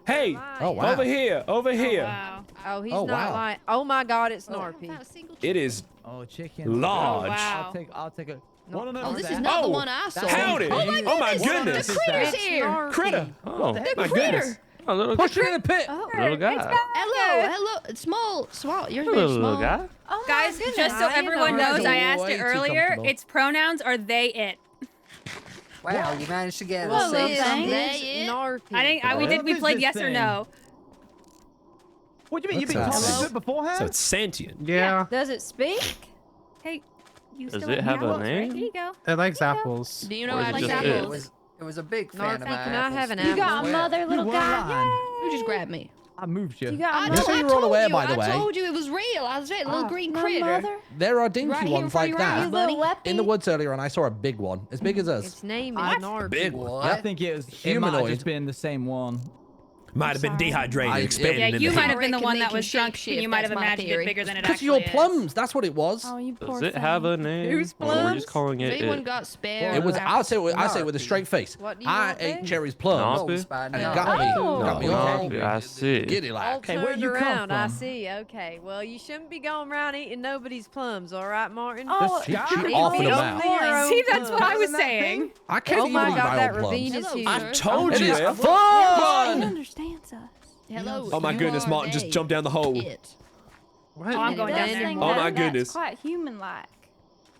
Hey,
Oh, wow.
over here, over here.
Wow.
Oh, he's
Oh,
not
wow.
lying. Oh my God, it's Narpy.
It is
Oh, chicken.
large.
Oh, wow.
I'll take a.
Oh, this is not the one I saw.
Howdy.
Oh my goodness.
goodness.
The critter's
It's
here.
Narpy.
Critter.
Oh,
My goodness.
oh little,
Push it in the pit.
little guy.
Hello. It's small. You're very
Hello,
small.
little guy.
Oh my
Guys,
goodness.
just so
I didn't
everyone
know
knows,
that.
I asked
Way
it
too
earlier.
comfortable.
Its pronouns are they, it.
Wow, you managed to get
Well,
us
little
say something.
thanks.
It's Narpy.
I didn't. We
What is
played
this
yes or
thing?
no.
What do you mean? You've been
What's
talking
that?
to it beforehand?
So it's sentient.
Yeah,
Does it speak?
Hey, you
Does
still
it
like
have a
apples, right?
name?
Here you go.
it likes apples.
Do you know
Or
how
is
to
it
like
just
apples?
It was a big fan
Narpy,
of mine.
can I have an
You got
apple?
a mother, little
You
guy.
were lying.
Who just grabbed me?
I moved you.
You got
I
a
Just so
mother.
you're all
told
aware,
you.
by the way.
I told you it was real. I was right. Little green
My
critter.
mother?
There are dinky
Right here in
ones
front
like
of your eyes,
that.
buddy.
Little Weppy?
In the woods earlier, and I saw a big one, as big as us.
Its name is
What?
Narpy.
Big one.
I think it was It might have
Humanoid.
just been the same one.
Might have been dehydrated,
I-
expanded
Yeah,
in
you
the
might
heat.
have been the
reckon
one
they
that
can
was drunk,
shape
and you might have
shift, that's my
imagined it
theory.
bigger than it
Because
actually
your
is.
plums, that's what it was.
Oh, you poor
Does it
thing.
have a name?
Who's
Or we're
plums?
just calling
If
it
anyone
it.
got spare.
It was. I'll say. With a
Narpy.
straight face.
What do you
I
want
ate
there?
Cherry's plums,
Narpy?
Spine,
and it
no.
got me.
Oh.
Got me
No,
all
Narpy, I see.
giddy
All
like.
Hey, where
turned
you come
around, I
from?
see. Okay, well, you shouldn't be going around eating nobody's plums, all right, Martin?
Oh,
She
Guy?
cheat
Eat
off in
Eat
the
only
mouth.
your own
See, that's what I
plums.
was saying.
I can't
Oh
even
my
eat
God,
my
that
own plums.
ravine is
Hello,
huge.
sir.
I told
It
you.
is
man.
He
fun.
understands us.
Hello.
Oh my
you
goodness,
are
Martin just
they.
jumped down the hole.
It.
What?
Oh, I'm going down
Does
there.
think
Oh
that
my
that's
goodness.
quite human-like.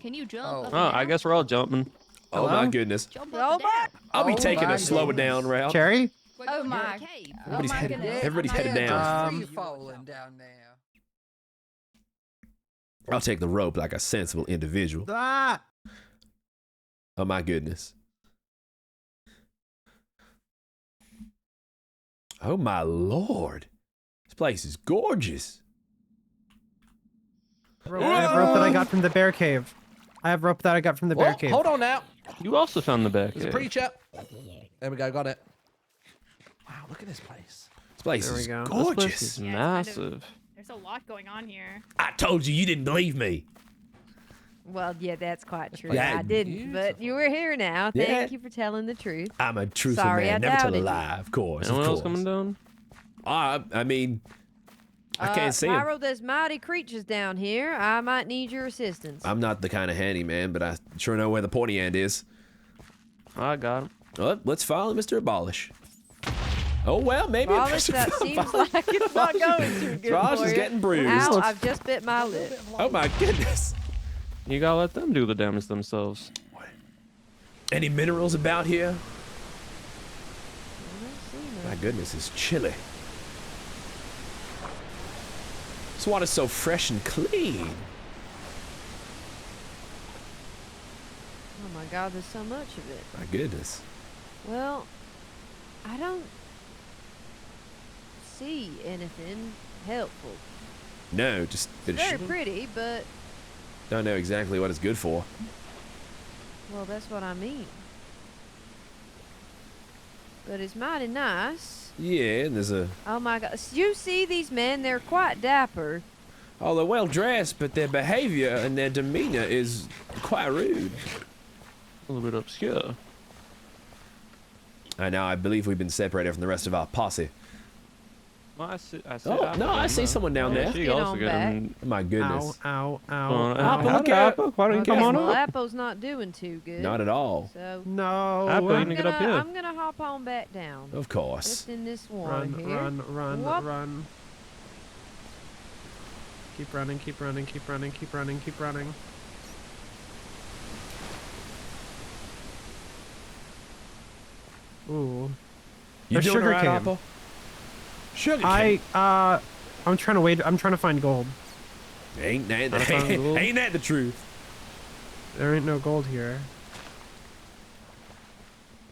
Can you jump?
Oh.
up
Oh,
and
I
down?
guess we're all jumping.
Oh my goodness.
Jump
Go
up and down.
back.
I'll be
Oh
taking
my
a slower
goodness.
down route.
Cherry?
We're
Oh
going to
my.
the cave.
Everybody's
Oh my
headed,
goodness.
everybody's headed down.
Free falling down there.
I'll take the rope like a sensible individual.
Ah!
Oh my goodness. Oh my lord. This place is gorgeous.
I have rope that I got from the bear cave. I have rope that I got from the bear
Well,
cave.
hold on now.
You also found the back.
There's a preacher. There we go. Got it. Wow, look at this place.
This place
There we
is
go.
This place
gorgeous.
is
Yeah, it's kind of-
massive.
There's a lot going on here.
I told you you didn't believe me.
Well, yeah, that's quite true.
Yeah,
I didn't, but you were here now. Thank
Yeah.
you for telling the truth.
I'm a truthful
Sorry,
man,
I
never tell a
doubted you.
lie, of course.
Anyone
of
else
course.
coming down?
I mean, I can't see him.
Pyro, there's mighty creatures down here. I might need your assistance.
I'm not the kind of handyman, but I sure know where the pointy end is.
I got him.
Well, let's follow Mr. Abolish. Oh, well, maybe
Abolish, that seems like it's not going too good
Abolish
for
is
you.
getting bruised.
Ow, I've just bit my lip.
Oh, my goodness.
You gotta let them do the damage themselves.
Any minerals about here? My goodness, it's chilly. This water's so fresh and clean.
Oh my God, there's so much of it.
My goodness.
Well, I don't see anything helpful.
No, just
It's very pretty, but,
don't know exactly what it's good for.
well, that's what I mean. But it's mighty nice.
Yeah, and there's a...
Oh my God. You see these men? They're quite dapper.
Oh, they're well dressed, but their behavior and their demeanor is quite rude.
A little bit obscure.
I know, I believe we've been separated from the rest of our posse.
Well, I see
Oh, no, I see someone down there.
She
Get
also
on
getting.
My goodness.
Ow, ow,
Apple,
ow.
Apple, look out.
Why don't you come
Okay,
on
well,
up?
Appo's not doing too good.
Not at all.
So
No.
Apple, you
I'm
need to get up here.
I'm gonna hop on back down.
Of course.
Just in this water
Run,
here.
run,
Whoop.
run. Keep running, keep running, keep running, keep running, keep running. Ooh.
You
There's
doing
sugar
alright,
cane.
Apple? Sugar cane.
I'm trying to wait. I'm trying to find gold.
Ain't that,
Trying to find gold?
ain't that the truth?
There ain't no gold here.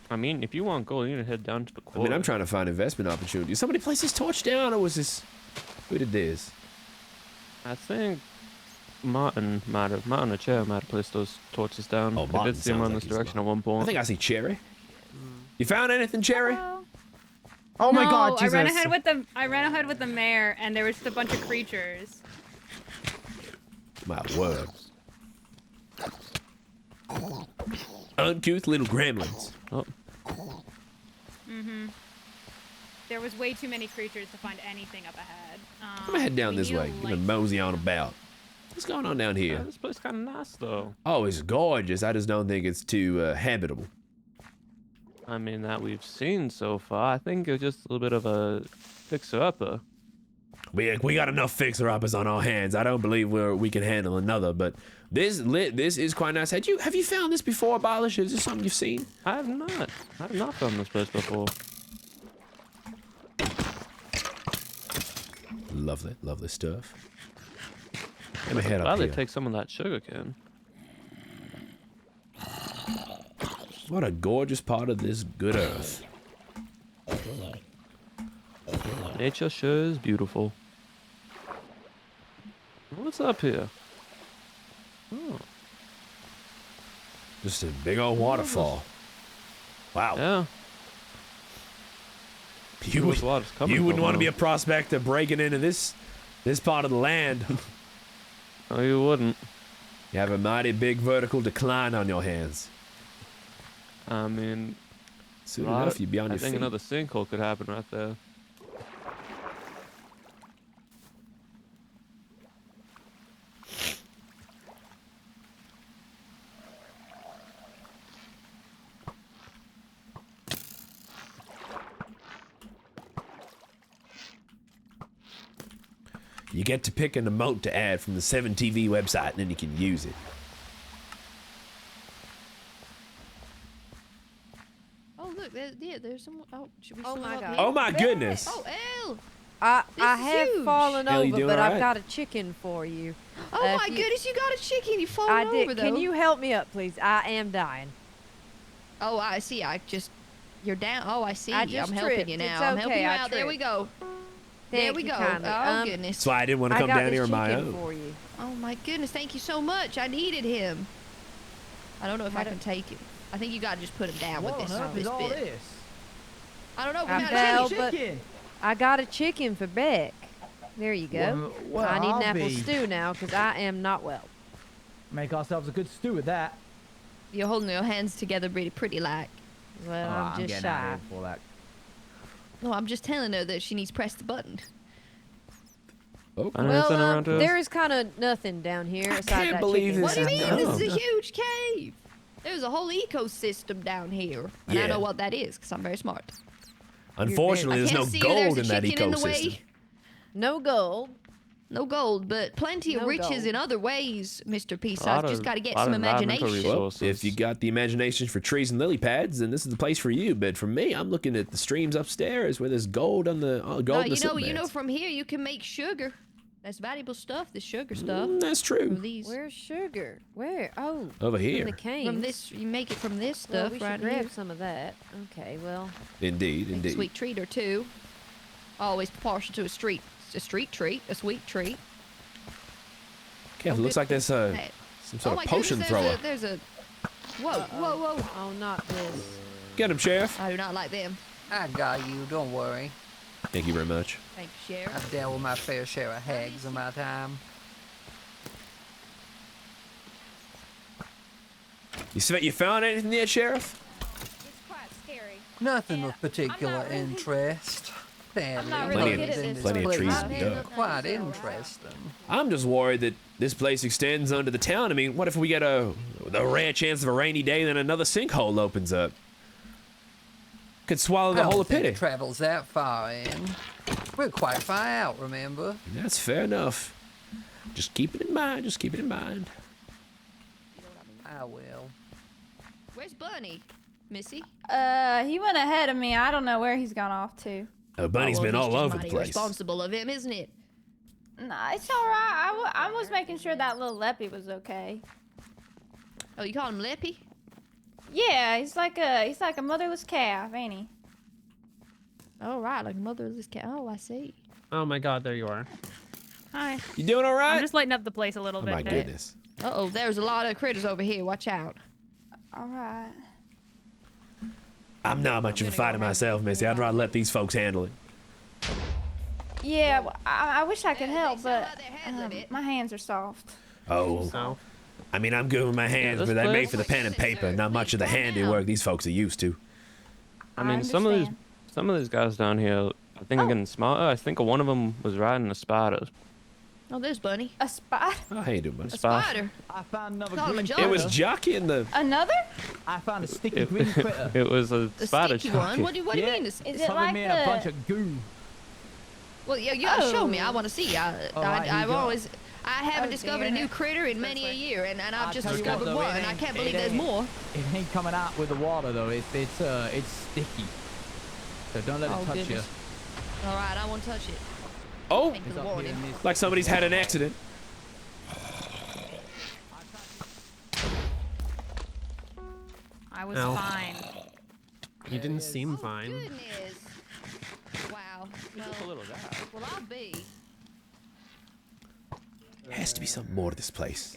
I mean, if you want gold, you need to head down to the
I
quarry.
mean, I'm trying to find investment opportunities. Somebody place this torch down, or was this... Who did this?
I think Martin or Cherri might have placed those torches down.
Oh,
I
Martin
did see him
sounds
run
like
this
he's
direction
not.
at one point.
I think I see Cherri. You found anything, Cherri?
Oh my God,
No,
Jesus.
I ran ahead with the mare, and there was just a bunch of creatures.
My word. Uncouth little gremlins. Oh.
Mm-hmm. There was way too many creatures to find anything up ahead.
I'm gonna head down this way. Gonna mosey on about. What's going on down here?
This place kind of nice though.
Oh, it's gorgeous. I just don't think it's too habitable.
I mean, that we've seen so far. I think it's just a little bit of a fixer-upper.
We got enough fixer-uppers on our hands. I don't believe we can handle another, but this is quite nice. Have you found this before, Abolish? Is this something you've seen?
I have not. I have not found this place before.
Lovely stuff. Let me head up
Glad
here.
they take some of that sugar cane.
What a gorgeous part of this good earth.
Nature sure is beautiful. What's up here? Oh.
Just a big old waterfall. Wow.
Yeah.
You wouldn't want to be a prospector breaking into this part of the land.
No, you wouldn't.
You have a mighty big vertical decline on your hands.
I mean,
soon enough you'd be on your
I think
feet.
another sinkhole could happen right there.
You get to pick an emote to add from the 7TV website, and then you can use it.
Oh look, there's some. Oh, should we?
Oh
swim
my
up
God.
here?
Oh my goodness!
Oh, ew.
I
This
have
is huge.
fallen
Elle, you
over,
doing
but
all
I've
right?
got a chicken for you.
Oh
if
my
you-
goodness, you got a chicken. You fallen
I
over
did.
though.
Can you help me up, please? I am dying.
Oh, I see. You're down. Oh, I see.
I just
I'm helping
tripped.
you
It's
now. I'm helping
okay,
you
I
out. There we
tripped.
go. There
Thank
we
you
go.
kindly.
Oh goodness.
That's why I didn't want to
I
come
got
down
this
here on my
chicken
own.
for you.
Oh my goodness, thank you so much. I needed him. I don't know if I can take it. I think you gotta just put him down with this, this bit. I don't know. We
I
got
fell,
a
but
chicken.
I got a chicken for Beck. There you go.
Well,
I need an
I'll
apple
be-
stew now because I am not well.
Make ourselves a good stew with that.
You're holding your hands together pretty like.
Well,
Oh,
I'm just
getting out of
shy.
here before that.
No, I'm just telling her that she needs to press the button.
Well, there is kind of nothing down here aside
can't
that
believe
chicken.
this
What do you
is
mean?
dumb.
This is a huge cave. There's a whole ecosystem down here. And I
Yeah.
know what that is because I'm very smart.
Unfortunately,
I
there's
can't
no
see
gold
there's a
in that
chicken in the
ecosystem.
way.
No gold.
No gold, but plenty of
No
riches
gold.
in other ways, Mr. Peace.
Lot
I've just
of-
got to get
lot
some
of environmental
imagination.
Well, if you got the imagination for trees and lily pads, then this is the place for you. But for me, I'm looking at the streams upstairs where there's gold on the gold.
No,
in the
you know,
silt
from here you can make sugar. That's valuable stuff. This sugar stuff.
that's true.
From these.
Where's sugar? Where? Oh,
Over
from
here.
the canes.
From this, you make it from this
Well,
stuff
we
right
should grab
here.
some of that. Okay, well.
Indeed,
Make a
indeed.
sweet treat or two. Always partial to a street treat, a sweet treat.
Okay, it looks like there's some sort of
my
potion
goodness,
thrower.
There's a. Whoa, whoa, whoa!
Oh, not this.
Get him, Sheriff.
I do not like them.
I got you, don't worry.
Thank you very much.
Thank you, Sheriff.
I've dealt with my fair share of hags in my time.
You found anything yet, Sheriff?
It's quite scary.
Nothing of particular interest. Sadly,
not
really
things
good at
in
this
this
Plenty of
place
trees
have
and
been
dirt.
quite interesting.
I'm just worried that this place extends under the town. I mean, what if we get a rare chance of a rainy day, then another sinkhole opens up? Could swallow the
I
whole
don't
of
think
pity.
it travels that far in. We're quite far out, remember?
That's fair enough. Just keep it in mind. Just keep it in mind.
I will.
Where's Bunny, Missy?
He went ahead of me. I don't know where he's gone off to.
Oh, Bunny's
Oh, well,
been
he's
all
just
over the
mighty
place.
Responsible of him, isn't it?
Nah, it's all right. I was making sure that little Leppy was okay.
Oh, you call him Leppy?
Yeah, he's like a motherless calf, ain't he?
Oh, right, like a motherless cat. Oh, I see.
Oh my God, there you are.
Hi.
You doing all right?
I'm just lighting up the place a little
Oh
bit.
my goodness.
Uh-oh, there's a lot of critters over here. Watch out.
All right.
I'm not much of a fighter myself, Missy. I'd rather let these folks handle it.
Yeah, I wish I could help, but my hands are soft.
Oh. I mean, I'm good with my hands, but they're made for the pen and paper. Not much of the handiwork these folks are used to.
I mean, some of these guys down here, I think are getting smarter. I think one of them was riding a spider.
Oh, there's Bunny.
A spider?
Oh, how you doing, buddy?
A spider.
I found another
Call him a
green
joker.
It was Jockey in the...
Another?
I found a sticky green critter.
It was a
The
spider
sticky one?
jockey.
What do you mean?
Is
It's
it
covered
like
me in a bunch
the...
of goo.
Well, you gotta show me. I want to see.
Alright, here
I've
you go.
always... I haven't
Oh,
discovered a
dear.
new critter in many a year, and I've
I'll
just
tell you what,
discovered
though,
one.
it
I
ain't-
can't believe
it
there's
ain't-
more.
It ain't coming out with the water though. It's sticky. So don't let it touch
goodness.
you.
All right, I won't touch it.
Oh,
Thank you
It's
for
up here
warning.
in this-
like somebody's had an accident.
I was
Ow.
fine.
You didn't seem fine.
Goodness. Wow.
Just a little guy.
Well, I'll be.
There has to be something more to this place.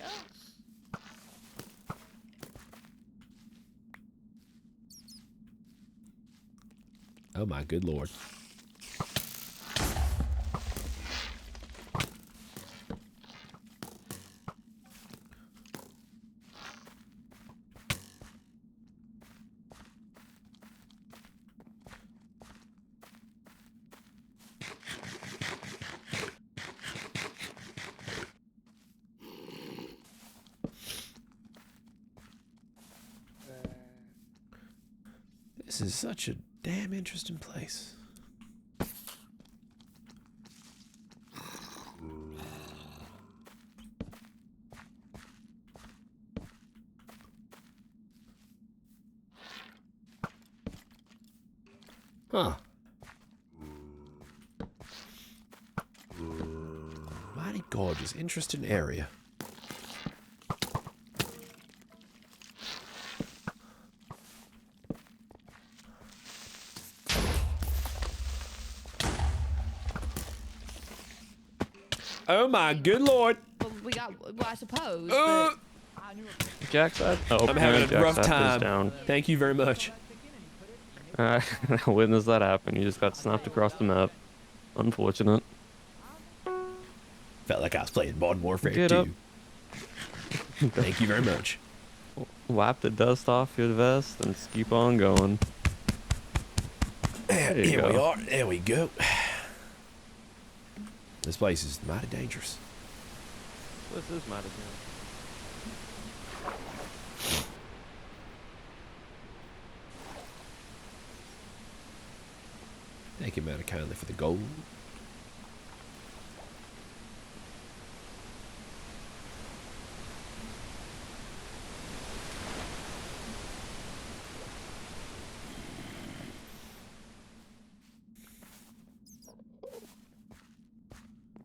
Oh my good lord. This is such a damn interesting place. Huh. Mighty gorgeous, interesting area. Oh my good lord.
Well, we got. Well, I suppose.
Uh,
Jack's up. Oh,
I'm having
Jack's
a rough
up is
time.
Down.
Thank you very much.
Witness that happen. You just got snapped across the map. Unfortunate.
Felt like I was playing Modern Warfare
Get
2.
up.
Thank you very much.
Wipe the dust off your vest and just keep on going. There you
Here we
go.
are. There we go. This place is mighty dangerous.
This is mighty good.
Thank you mighty kindly for the gold.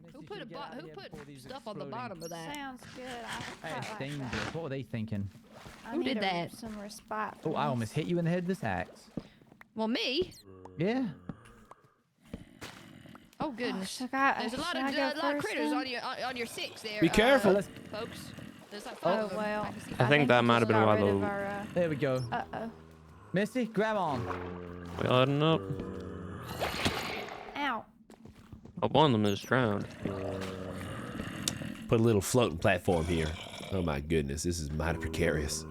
Who put stuff on the bottom of that?
Sounds good. I
Hey,
quite
it's
like
dangerous.
that.
What were they thinking?
I
Who
need
did
a-
that?
Some respite.
Oh, I almost hit you in the head with this axe.
Well, me.
Yeah.
Oh goodness.
Should I,
There's a lot
should
of
I go first
critters
then?
on your six there.
Be careful.
folks. There's like
Oh
five of them.
well.
can see
I think that might have been why the.
There we go.
Uh-oh.
Missy, grab on.
We heading up.
Ow.
Oh, one of them is drowned.
Put a little floating platform here. Oh my goodness, this is mighty precarious.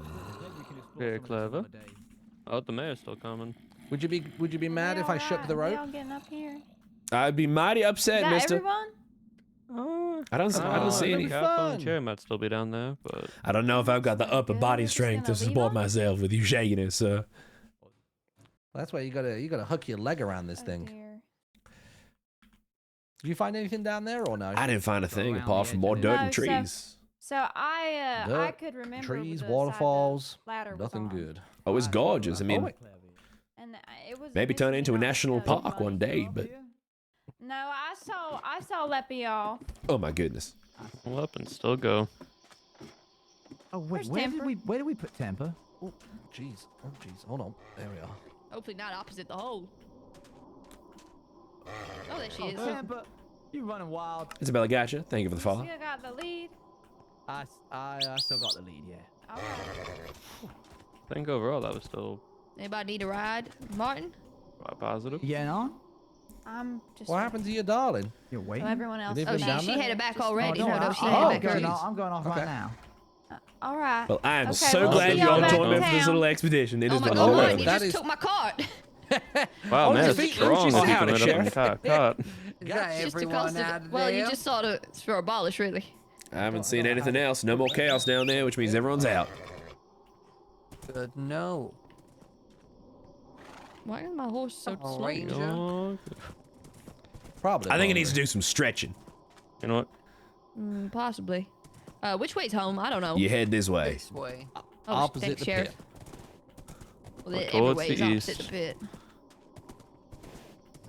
Very clever. Oh, the mayor's still coming.
Would you be mad if I shook the
Are we
rope?
all getting up here?
I'd be mighty
Is
upset,
that
mister.
everyone?
I don't see
I
any.
think Capo and Cherri might still be down there, but
I don't know if I've got the upper body strength to support myself with you shaking it, sir.
That's why you gotta hook your leg around this thing.
Dear.
Did you find anything down there or no?
I didn't find a thing
around
apart
the
from
edge
more
of it.
dirt
No,
and
so-
trees.
So I
Dirt,
could remember
trees,
the side
waterfalls,
the ladder was
nothing
on.
good.
Oh, it's gorgeous. I mean,
wait.
And it was
maybe turn it into a
missing
national
out, so
park one day, but
No, I saw Lepiol.
oh my goodness.
we'll up and still go.
Oh wait,
Where's
where
Temper?
did we put Temper?
Oh, jeez. Oh, jeez. Hold on. There we are.
Hopefully not opposite the hole. Oh, there she is.
Temper, you running wild.
Isabella, gotcha. Thank you for the follow.
Still got the lead.
I still got the lead, yeah.
Okay.
I think overall that was still
Anybody need a ride? Martin?
Quite positive.
Yeah, no?
I'm just.
What happened to your darling?
You're
So
waiting.
everyone else.
Did they
Oh,
put him down
she
there?
headed back
Just-
already.
Oh,
No,
no,
she
oh,
headed back
okay.
already.
I'm going off right
Okay.
now.
All right.
Well, I am
Okay,
so
we'll
glad
see
you're
y'all
on
back
join
in
me for this
town.
little expedition. It
Oh
has
my
been
god,
a
Martin,
lot.
you
That
just
is-
took my cart.
Wow,
Oh,
man,
just
it's
feet-
strong
she's
if you
out
can
of
let up in
sheriff.
the cart.
Got
Just
everyone
across
out
the,
of
well, you
there.
just saw it's for Abolish, really.
I haven't seen anything else. No more chaos down there, which means everyone's out.
Good, no.
Why is my horse so
Oh,
slow?
Ranger.
Oh,
Probably.
I think it needs to do some stretching.
you know what?
Possibly. Which way's home? I don't know.
You head this way.
This way.
Oh,
opposite
thanks,
the
Sheriff.
pit.
Well, every
Towards
way
the
is opposite
east.
the pit.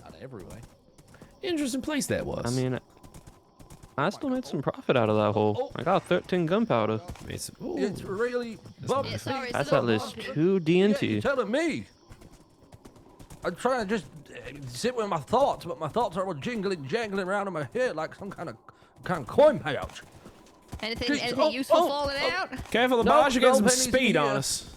Not every way.
Interesting place that was.
I mean, I still made some profit out of that hole. I got 13 gunpowder.
It's,
It's really bumpy.
Yeah, sorry, it's
That's
a
at
little
least
bumpy.
2
Yeah,
DNT.
you're telling me. I'm trying to just sit with my thoughts, but my thoughts are all jangling around in my head like some kind of coin pouch.
Anything useful falling out?
careful, the
No,
barge, you're getting
no
some
pennies
speed
in
on
here.
us.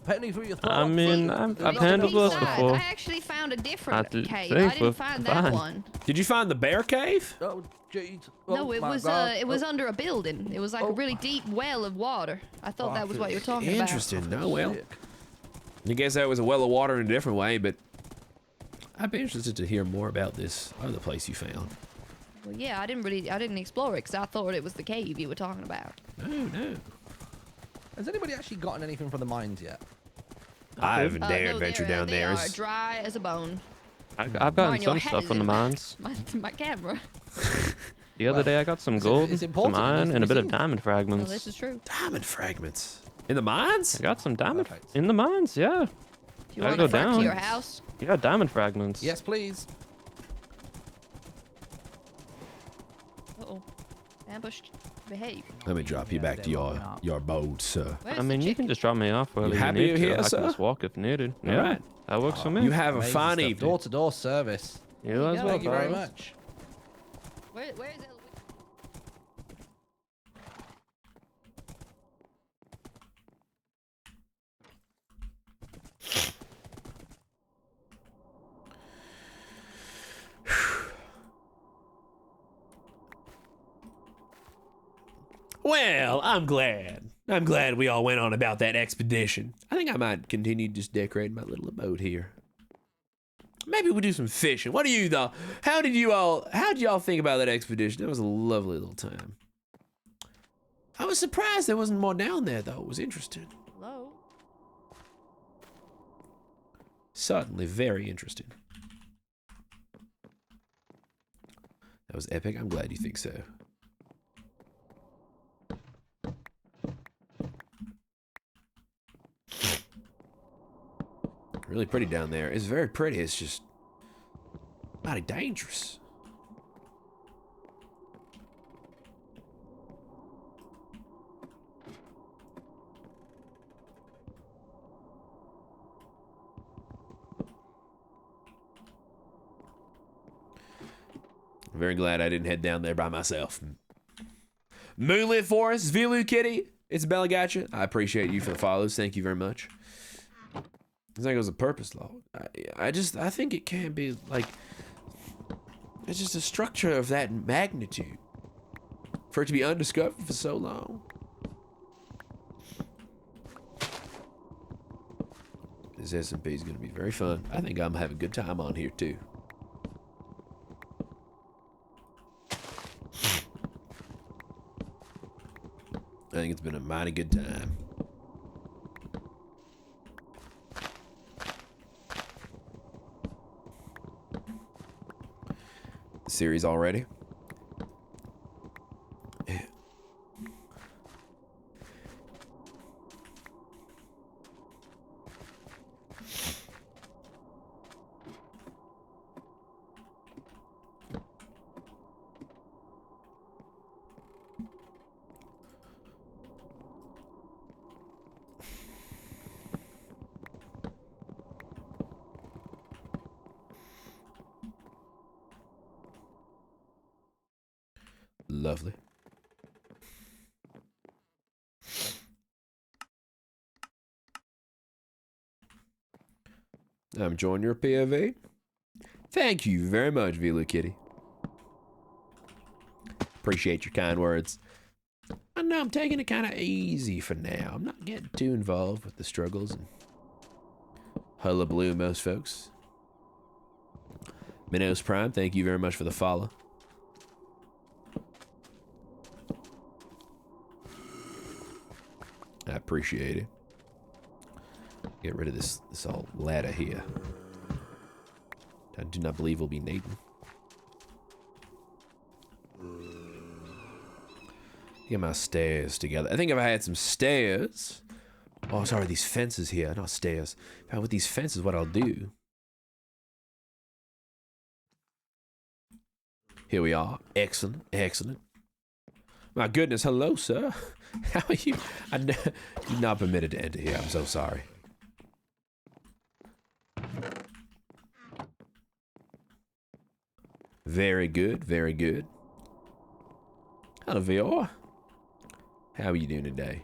Penny for your thoughts.
I mean, I've
Look
handled
to the
worse
side.
before.
I actually found a different
I
cave.
think
I
we're
didn't find that
fine.
one.
Did you find the bear cave?
Oh, jeez.
No,
Oh,
it
my
was
God.
it was under a building. It was like a
Oh.
really deep well of water. I thought
Oh,
that was
I
what you were
feel
talking about.
Interesting. No, well,
Sick.
I guess that was a well of water in a different way, but I'd be interested to hear more about this other place you found.
Well, yeah, I didn't explore it because I thought it was the cave you were talking about.
No.
Has anybody actually gotten anything from the mines yet?
I haven't dared
No,
venture down
they
there.
are
It's-
dry as a bone.
I've
Martin,
gotten
your
some
head
stuff
is
from the
in
mines.
My camera.
The other
Well,
day I got some
it's
gold,
important,
some
it needs
iron,
to
and a
be
bit of
seen.
diamond
No,
fragments.
this is true.
Diamond fragments. In the mines?
I got some diamond
Perfect.
in the mines, yeah.
Do you
Gotta
want
go
to front to
down.
your house?
Yeah, diamond fragments.
Yes, please.
Uh-oh. Ambushed. Behave.
Let me drop you
Yeah,
back to
they're
your
locking up.
your boat, sir.
Where's
I
the
mean, you
chicken?
can just drop me off wherever you
happy
need
you're
to.
here,
I
sir?
can just walk if needed.
All
Yeah,
right.
that works for me.
You have a
Amazing
fine
stuff.
evening.
Door-to-door service.
You as well,
Thank you very
pal.
much.
Where is it?
Well, I'm glad. I'm glad we all went on about that expedition. I think I might continue just decorating my little abode here. Maybe we'll do some fishing. What do you though? How did y'all think about that expedition? That was a lovely little time. I was surprised there wasn't more down there though. It was interesting.
Hello?
Certainly very interesting. That was epic. I'm glad you think so. Really pretty down there. It's very pretty. It's just mighty dangerous. I'm very glad I didn't head down there by myself. Moonlit Forest, Vilu Kitty, Isabella Gotcha. I appreciate you for the follows. Thank you very much. I think it was a purpose log. I think it can't be like, it's just a structure of that magnitude for it to be undiscovered for so long. This SMP is going to be very fun. I think I'm having a good time on here too. I think it's been a mighty good time. Series already? Yeah. Lovely. I'm joining your POV. Thank you very much, Vila Kitty. Appreciate your kind words. I know I'm taking it kind of easy for now. I'm not getting too involved with the struggles and hullabaloo most folks. Minos Prime, thank you very much for the follow. I appreciate it. Get rid of this old ladder here. I do not believe we'll be needing. Get my stairs together. I think if I had some stairs. Oh, sorry, these fences here, not stairs. If I had with these fences, what I'll do. Here we are. Excellent, excellent. My goodness, hello, sir. How are you? You're not permitted to enter here. I'm so sorry. Very good, very good. Hello, VR. How are you doing today?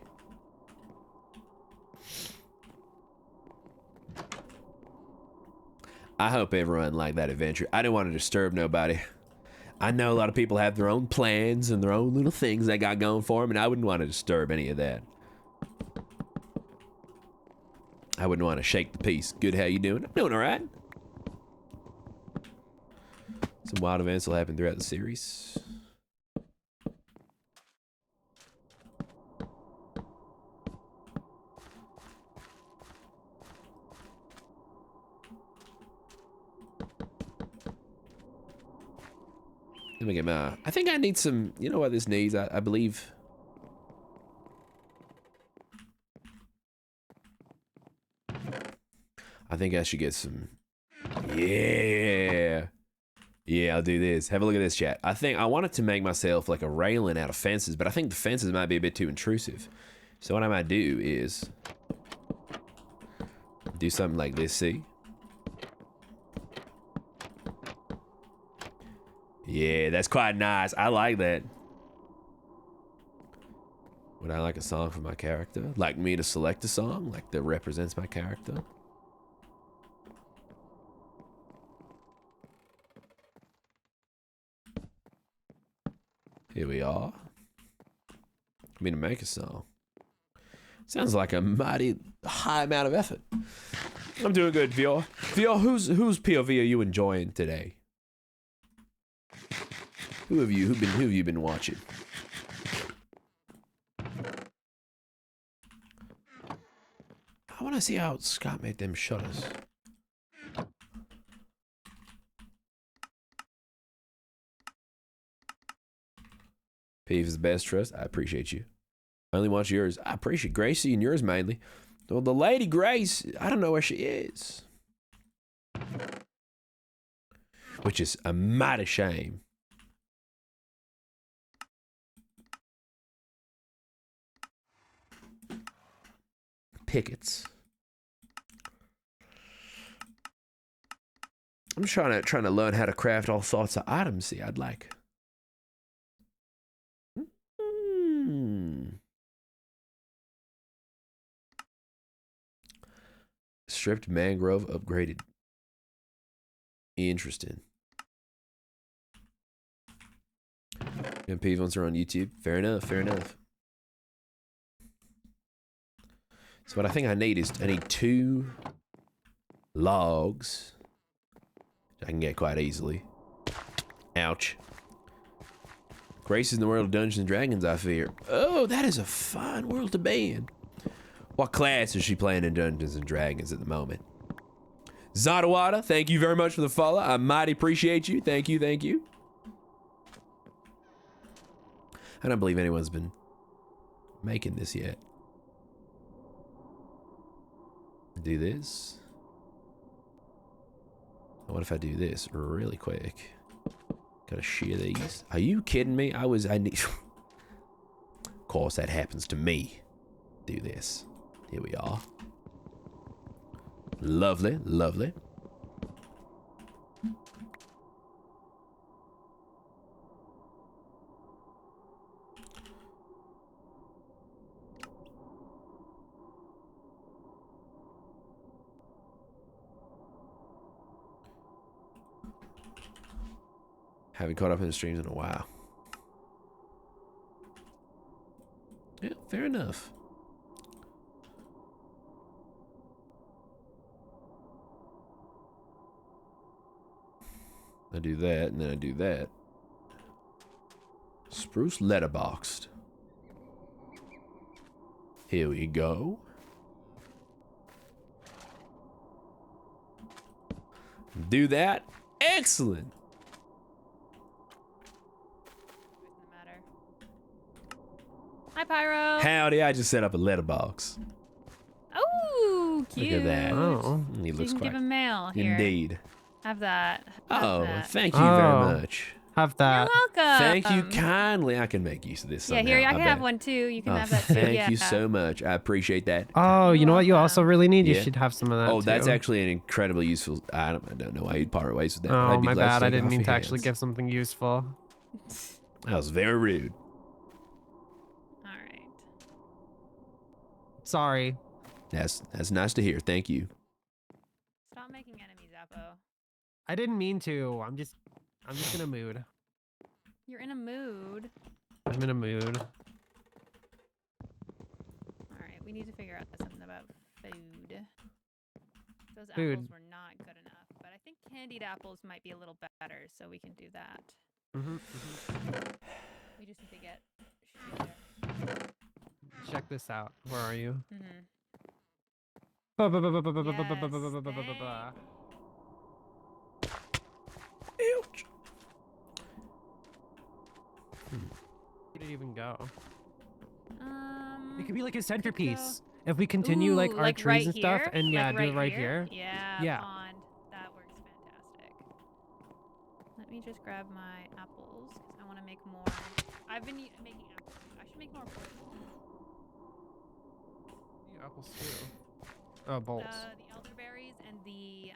I hope everyone liked that adventure. I didn't want to disturb nobody. I know a lot of people have their own plans and their own little things they got going for them, and I wouldn't want to disturb any of that. I wouldn't want to shake the peace. Good, how you doing? I'm doing all right. Some wild events will happen throughout the series. Let me get my... I think I need some... You know what this needs? I believe... I think I should get some... Yeah! Yeah, I'll do this. Have a look at this, chat. I think I wanted to make myself like a railing out of fences, but I think the fences might be a bit too intrusive. So what I might do is... do something like this, see? Yeah, that's quite nice. I like that. Would I like a song for my character? Like me to select a song? Like that represents my character? Here we are. Me to make a song. Sounds like a mighty high amount of effort. I'm doing good, Vior. Vior, whose POV are you enjoying today? Who have you been watching? I want to see how Scott made them shutters. Peeves is the best trust. I appreciate you. I only watch yours. I appreciate Gracie and yours mainly. Well, the lady Grace, I don't know where she is. Which is a mighty shame. Pickets. I'm trying to learn how to craft all sorts of items. See, I'd like. Stripped mangrove upgraded. Interesting. MPs once are on YouTube. Fair enough. Fair enough. So what I think I need is I need 2 logs. I can get quite easily. Ouch. Grace is in the world of Dungeons and Dragons, I fear. Oh, that is a fine world to be in. What class is she playing in Dungeons and Dragons at the moment? Zadawada, thank you very much for the follow. I mighty appreciate you. Thank you, thank you. I don't believe anyone's been making this yet. Do this. What if I do this really quick? Gotta shear these. Are you kidding me? I need... Of course, that happens to me. Do this. Here we are. Lovely, lovely. Haven't caught up in the streams in a while. Yeah, fair enough. I do that, and then I do that. Spruce letterboxed. Here we go. Do that. Excellent.
Hi, Pyro.
Howdy, I just set up a letterbox.
Oh, cute.
Look at that.
Oh.
He
So
looks
you can
quite.
give him mail here.
Indeed.
Have that.
Oh,
that.
thank you very
Oh.
much.
Have that.
You're welcome.
Thank you kindly. I can make use of this
Yeah,
somehow.
here I can have
bet.
one too. You can
Oh,
have that too.
thank
yeah.
you so much. I appreciate that.
Oh, you know what you also really need? You
Yeah.
should have some of that.
Oh, that's
too.
actually an incredibly useful item. I don't know why you'd part ways with that. but
Oh,
I'd be
my
glad to
bad. I
take it
didn't
off
mean
your
to actually
hands.
give something useful.
That was very rude.
All right.
Sorry.
That's nice to hear. Thank you.
Stop making enemies, Apo.
I didn't mean to. I'm just in a mood.
You're in a mood.
I'm in a mood.
All right, we need to figure out something about food. Those
Food.
apples were not good enough, but I think candied apples might be a little better, so we can do that. We just need to get sugar.
Check this out. Where are you?
Mhm.
Ouch.
Where did it even go? It could
It
be like a centerpiece. If we continue like our trees
right
and stuff,
here?
and yeah,
Like
do it right here.
Yeah,
Yeah.
pond. That works fantastic. Let me just grab my apples, 'cause I want to make more. I've been making apples. I should make more bowls.
Apples too. Oh, bowls.
The elderberries and the.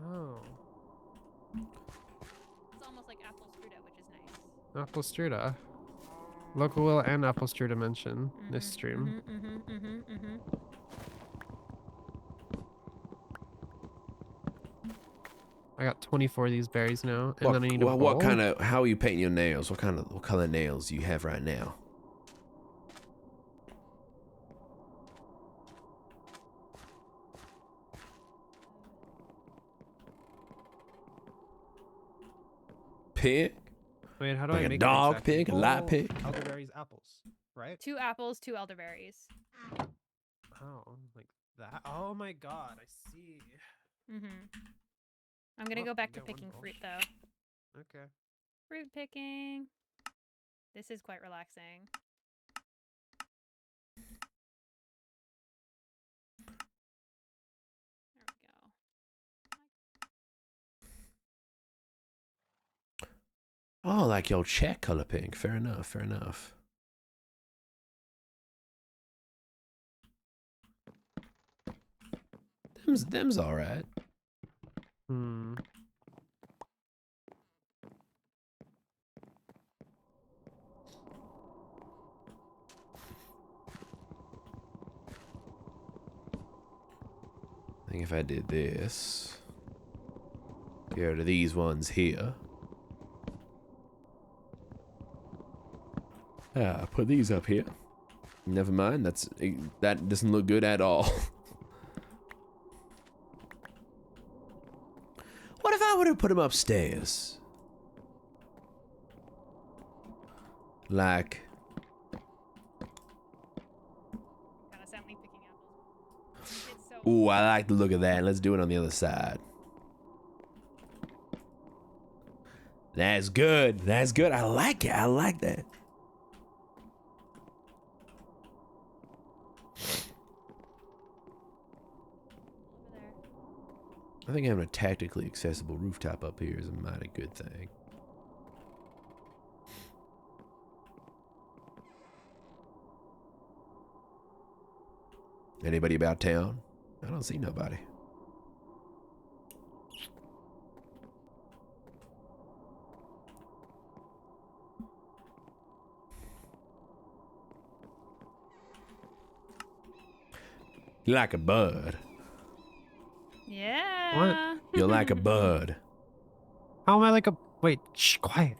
Oh.
It's almost like apple strudel, which is nice.
Apple strudel. Local will and apple strudel mention this stream. I got 24 of these berries now, and then I need a bowl.
What kind of? How are you painting your nails? What color nails do you have right now? Pink?
Wait, how do
Like
I
a
make
dog
it exactly?
pink, a light pink?
Elderberries, apples, right?
2 apples, 2 elderberries.
Oh, like that? Oh my god, I see.
I'm gonna
Well,
go back
I
to
get one
picking
bowl.
fruit though.
Okay.
Fruit picking. This is quite relaxing. There we go.
Oh, like your check color pink. Fair enough. Fair enough. Them's all right.
Hmm.
I think if I did this, go to these ones here. Ah, put these up here. Never mind. That doesn't look good at all. What if I were to put them upstairs? Like.
Kinda sound like picking apples. It's so
Ooh, I like the look of that. Let's do it on the other side. That's good. That's good. I like it. I like that. I think having a tactically accessible rooftop up here is a mighty good thing. Anybody about town? I don't see nobody. You're like a bud.
yeah.
You're like a bud.
How am I like a... Wait, shh, quiet.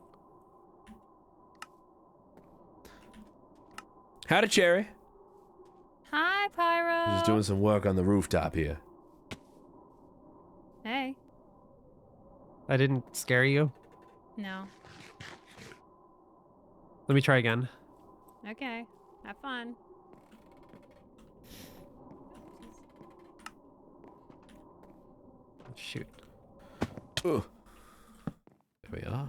Howdy, Cherri.
Hi, Pyro.
Just doing some work on the rooftop here.
Hey.
I didn't scare you.
No.
Let me try again.
Okay. Have fun.
Shoot.
Ooh. There we are.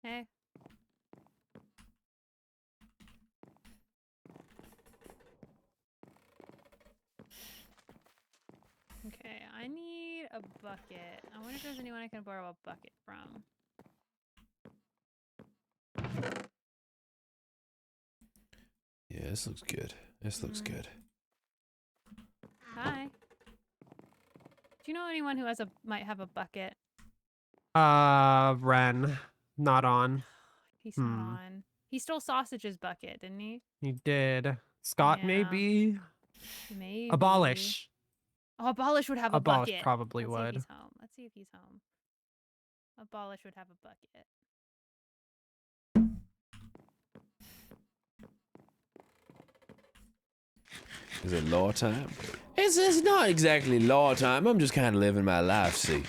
Hey. Okay, I need a bucket. I wonder if there's anyone I can borrow a bucket from.
Yeah, this looks good. This looks good.
Hi. Do you know anyone who might have a bucket?
Ren. Not on.
He's not on. He stole Sausage's bucket, didn't he?
He did. Scott,
Yeah.
maybe?
Maybe.
Abolish.
Oh, Abolish would have a
Abolish
bucket.
probably
Let's see if
would.
he's home. Let's see if he's home. Abolish would have a bucket.
Is it law time? It's not exactly law time. I'm just kind of living my life, see.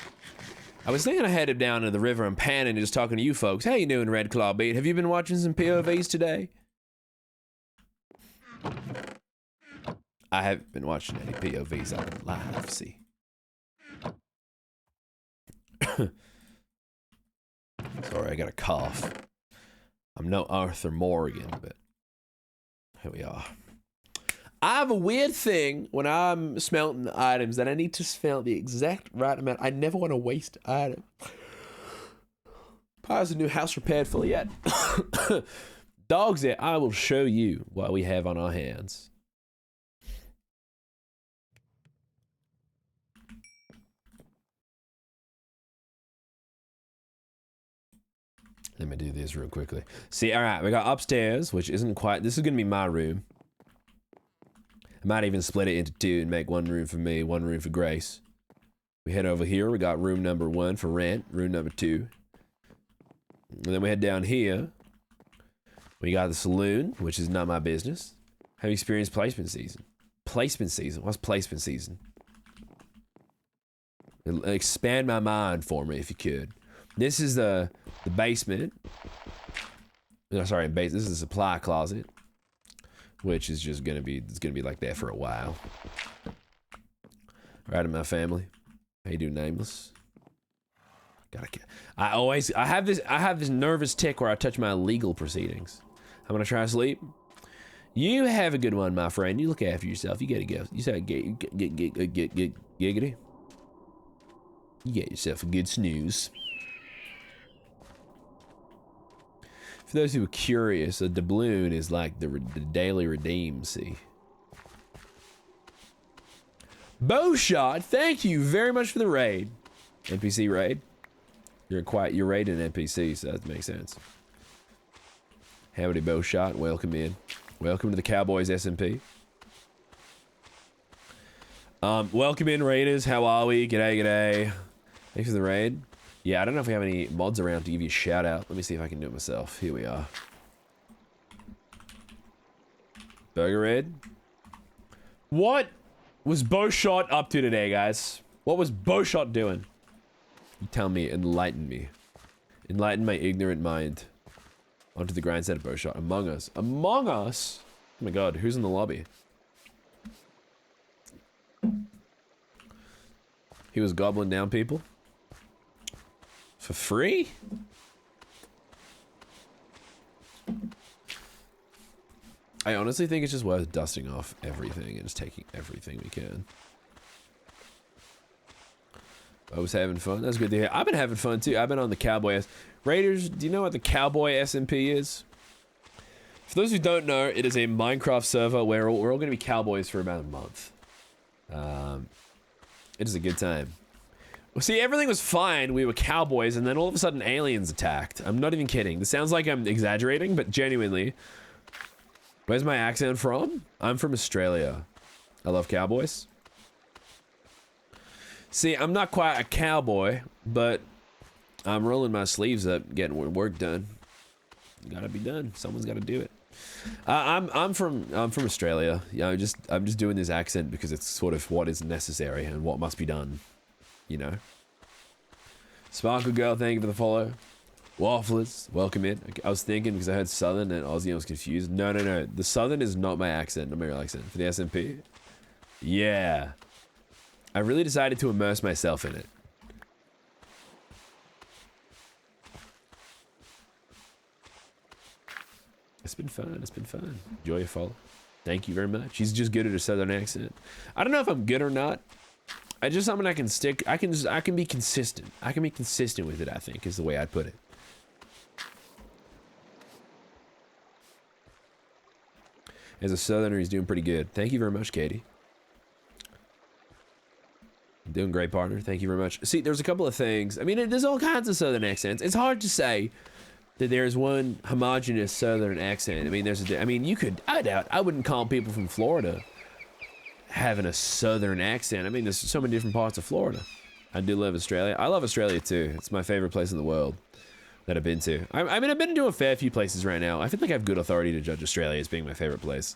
I was thinking of headed down to the river and panning and just talking to you folks. How you doing, Red Claw Beat? Have you been watching some POVs today? I haven't been watching any POVs. I've been live, see. Sorry, I got a cough. I'm no Arthur Morgan, but here we are. I have a weird thing when I'm smelting items that I need to smell the exact right amount. I never want to waste items. How's the new house repaired fully yet? Dogs it. I will show you what we have on our hands. Let me do this real quickly. See, all right, we got upstairs, which isn't quite, this is going to be my room. I might even split it into two and make one room for me, one room for Grace. We head over here, we got room number 1 for rent, room number 2. And then we head down here. We got the saloon, which is not my business. Have you experienced placement season? Placement season? What's placement season? Expand my mind for me if you could. This is the basement. No, sorry, this is the supply closet, which is just gonna be like that for a while. Right in my family. How you doing, Nameless? I have this nervous tick where I touch my legal proceedings. I'm gonna try to sleep. You have a good one, my friend. You look after yourself. You gotta go. You said giggity. You get yourself a good snooze. For those who are curious, a doubloon is like the daily redeem, see. Bowshot, thank you very much for the raid. NPC raid. You're raiding NPC, so that makes sense. Howdy, Bowshot, welcome in. Welcome to the Cowboys SMP. Welcome in, raiders. How are we? G'day, g'day. Thanks for the raid. Yeah, I don't know if we have any mods around to give you a shout out. Let me see if I can do it myself. Here we are. Burger Red. What was Bowshot up to today, guys? What was Bowshot doing? You tell me, enlighten me. Enlighten my ignorant mind. Onto the grind set of Bowshot. Among Us. Among Us? Oh my god, who's in the lobby? He was gobbling down people? For free? I honestly think it's just worth dusting off everything and just taking everything we can. I was having fun. That's good to hear. I've been having fun too. I've been on the Cowboy Raiders, do you know what the Cowboy SMP is? For those who don't know, it is a Minecraft server where we're all going to be cowboys for about a month. It is a good time. Well, see, everything was fine. We were cowboys, and then all of a sudden aliens attacked. I'm not even kidding. This sounds like I'm exaggerating, but genuinely. Where's my accent from? I'm from Australia. I love cowboys. See, I'm not quite a cowboy, but I'm rolling my sleeves up, getting work done. Gotta be done. Someone's gotta do it. I'm from Australia. Yeah, I'm just doing this accent because it's sort of what is necessary and what must be done. You know. Sparkle Girl, thank you for the follow. Wafflers, welcome in. I was thinking because I heard Southern and Aussie, I was confused. No. The Southern is not my accent, not my real accent. For the SMP. Yeah. I really decided to immerse myself in it. It's been fun. It's been fun. Enjoy your follow. Thank you very much. He's just good at a Southern accent. I don't know if I'm good or not. I just something I can stick. I can be consistent. I can be consistent with it, I think, is the way I'd put it. As a Southerner, he's doing pretty good. Thank you very much, Katie. Doing great, partner. Thank you very much. See, there's a couple of things. I mean, there's all kinds of Southern accents. It's hard to say that there's one homogenous Southern accent. I mean, you could, I wouldn't call people from Florida having a Southern accent. I mean, there's so many different parts of Florida. I do love Australia. I love Australia too. It's my favorite place in the world that I've been to. I mean, I've been to a fair few places right now. I feel like I have good authority to judge Australia as being my favorite place.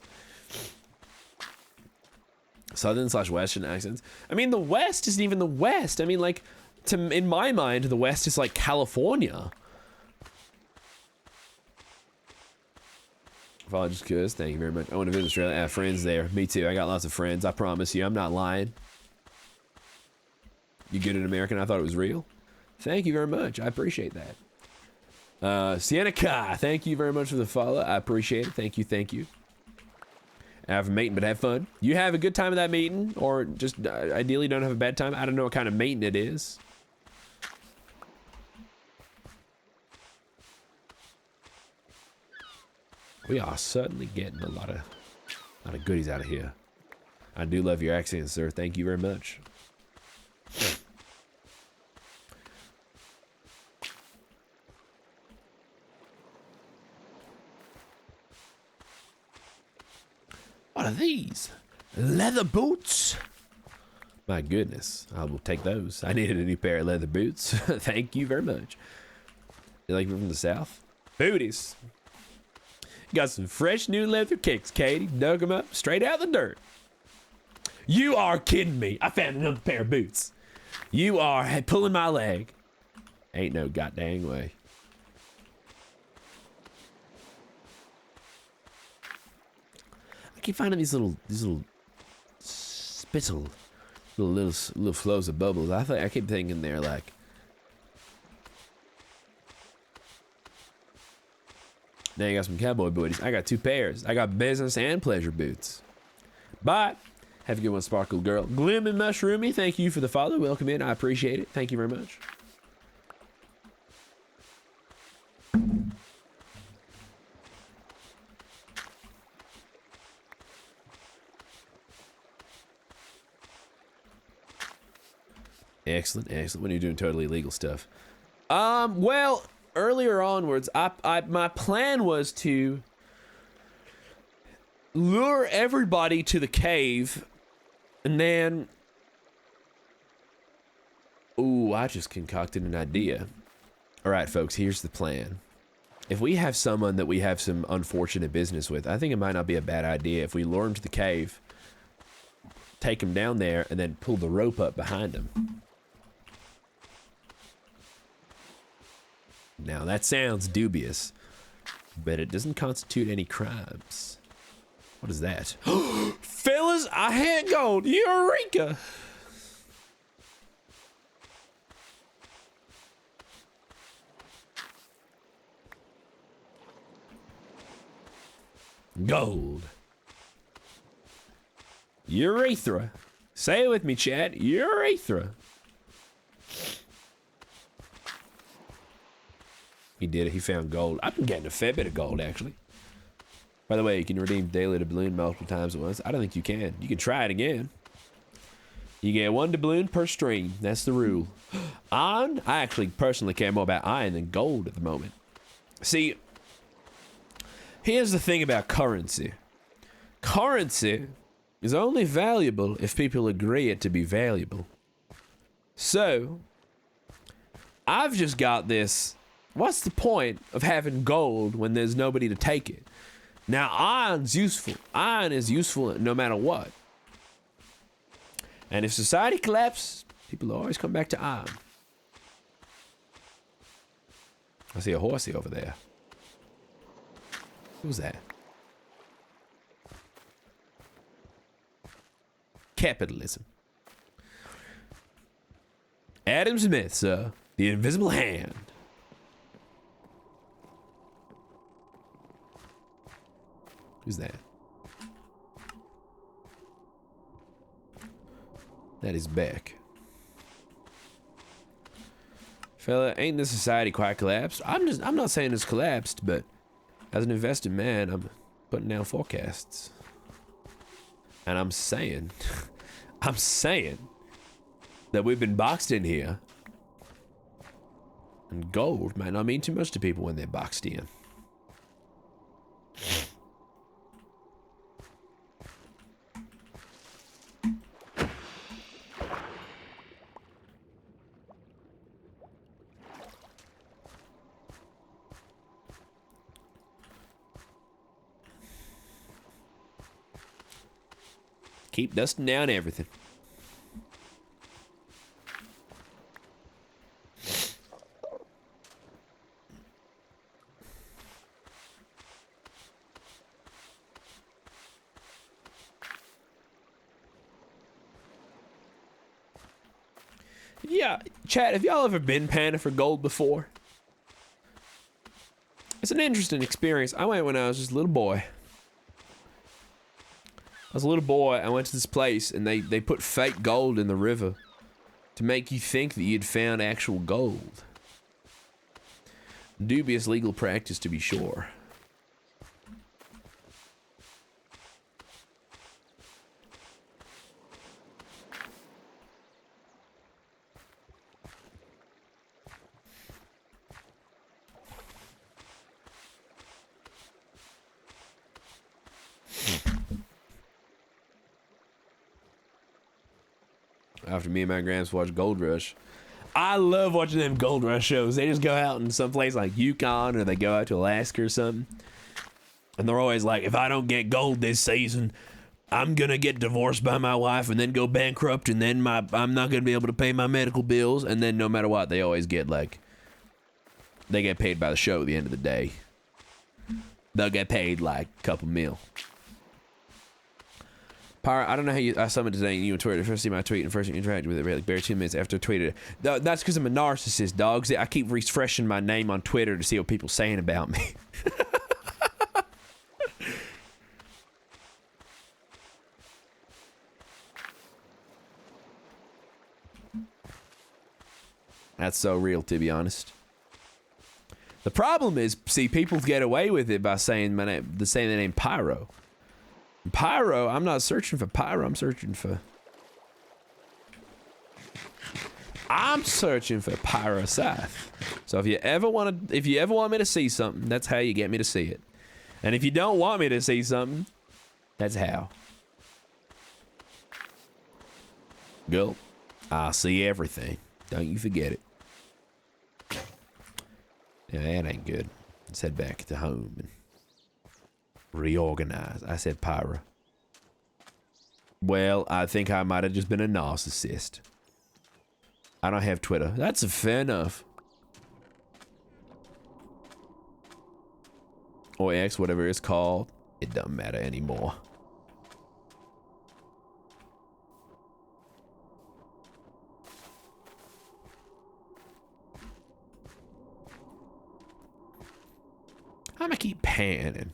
Southern/Western accents. I mean, the West isn't even the West. I mean, like, in my mind, the West is like California. Just curious. Thank you very much. I want to visit Australia. I have friends there. Me too. I got lots of friends. I promise you. I'm not lying. You good at American? I thought it was real. Thank you very much. I appreciate that. Sienna Kai, thank you very much for the follow. I appreciate it. Thank you. Thank you. Have a meeting, but have fun. You have a good time at that meeting, or just ideally don't have a bad time. I don't know what kind of meeting it is. We are certainly getting a lot of goodies out of here. I do love your accent, sir. Thank you very much. What are these? Leather boots? My goodness, I will take those. I needed a new pair of leather boots. Thank you very much. You like me from the South? Booties. Got some fresh new leather kicks, Katie. Dug them up straight out of the dirt. You are kidding me. I found another pair of boots. You are pulling my leg. Ain't no goddamn way. I keep finding these little spittle, little flows of bubbles. I keep thinking they're like. Now you got some cowboy booties. I got two pairs. I got business and pleasure boots. Bye. Have a good one, Sparkle Girl. Glim and Mushroomy, thank you for the follow. Welcome in. I appreciate it. Thank you very much. Excellent, excellent. When are you doing totally illegal stuff? Well, earlier onwards, my plan was to lure everybody to the cave, and then, ooh, I just concocted an idea. All right, folks, here's the plan. If we have someone that we have some unfortunate business with, I think it might not be a bad idea if we lure him to the cave, take him down there, and then pull the rope up behind him. Now, that sounds dubious, but it doesn't constitute any crimes. What is that? Fellas, I had gold. Eureka! Gold. Urethra. Say it with me, Chad. Urethra. He did it. He found gold. I've been getting a fair bit of gold, actually. By the way, you can redeem daily doubloon multiple times at once. I don't think you can. You can try it again. You get one doubloon per stream. That's the rule. Iron? I actually personally care more about iron than gold at the moment. See, Here's the thing about currency. Currency is only valuable if people agree it to be valuable. So, I've just got this. What's the point of having gold when there's nobody to take it? Now, iron's useful. Iron is useful no matter what. And if society collapses, people always come back to iron. I see a horsey over there. Who's that? Capitalism. Adam Smith, sir. The invisible hand. Who's that? That is Beck. Fella, ain't this society quite collapsed? I'm not saying it's collapsed, but as an invested man, I'm putting down forecasts. And I'm saying that we've been boxed in here. And gold might not mean too much to people when they're boxed in. Keep dusting down everything. Yeah, chat, have y'all ever been panning for gold before? It's an interesting experience. I went when I was just a little boy. I was a little boy, I went to this place and they put fake gold in the river to make you think that you'd found actual gold. Dubious legal practice, to be sure. After me and my gramps watch Gold Rush. I love watching them Gold Rush shows. They just go out in some place like Yukon or they go out to Alaska or something. And they're always like, if I don't get gold this season, I'm going to get divorced by my wife and then go bankrupt and then I'm not going to be able to pay my medical bills. And then no matter what, they always get like, they get paid by the show at the end of the day. They'll get paid like a couple mil. I don't know how I summoned today and you on Twitter. First see my tweet and first interact with it like bare 2 minutes after I tweeted it. That's because I'm a narcissist, dogs. I keep refreshing my name on Twitter to see what people are saying about me. That's so real, to be honest. The problem is, see, people get away with it by saying my name, saying the name Pyro. Pyro, I'm not searching for Pyro, I'm searching for Pyro Scythe. So if you ever want me to see something, that's how you get me to see it. And if you don't want me to see something, that's how. Go. I'll see everything. Don't you forget it. Yeah, that ain't good. Let's head back to home and reorganize. I said Pyro. Well, I think I might have just been a narcissist. I don't have Twitter. That's fair enough. Or X, whatever it's called. It doesn't matter anymore. I'm gonna keep panning.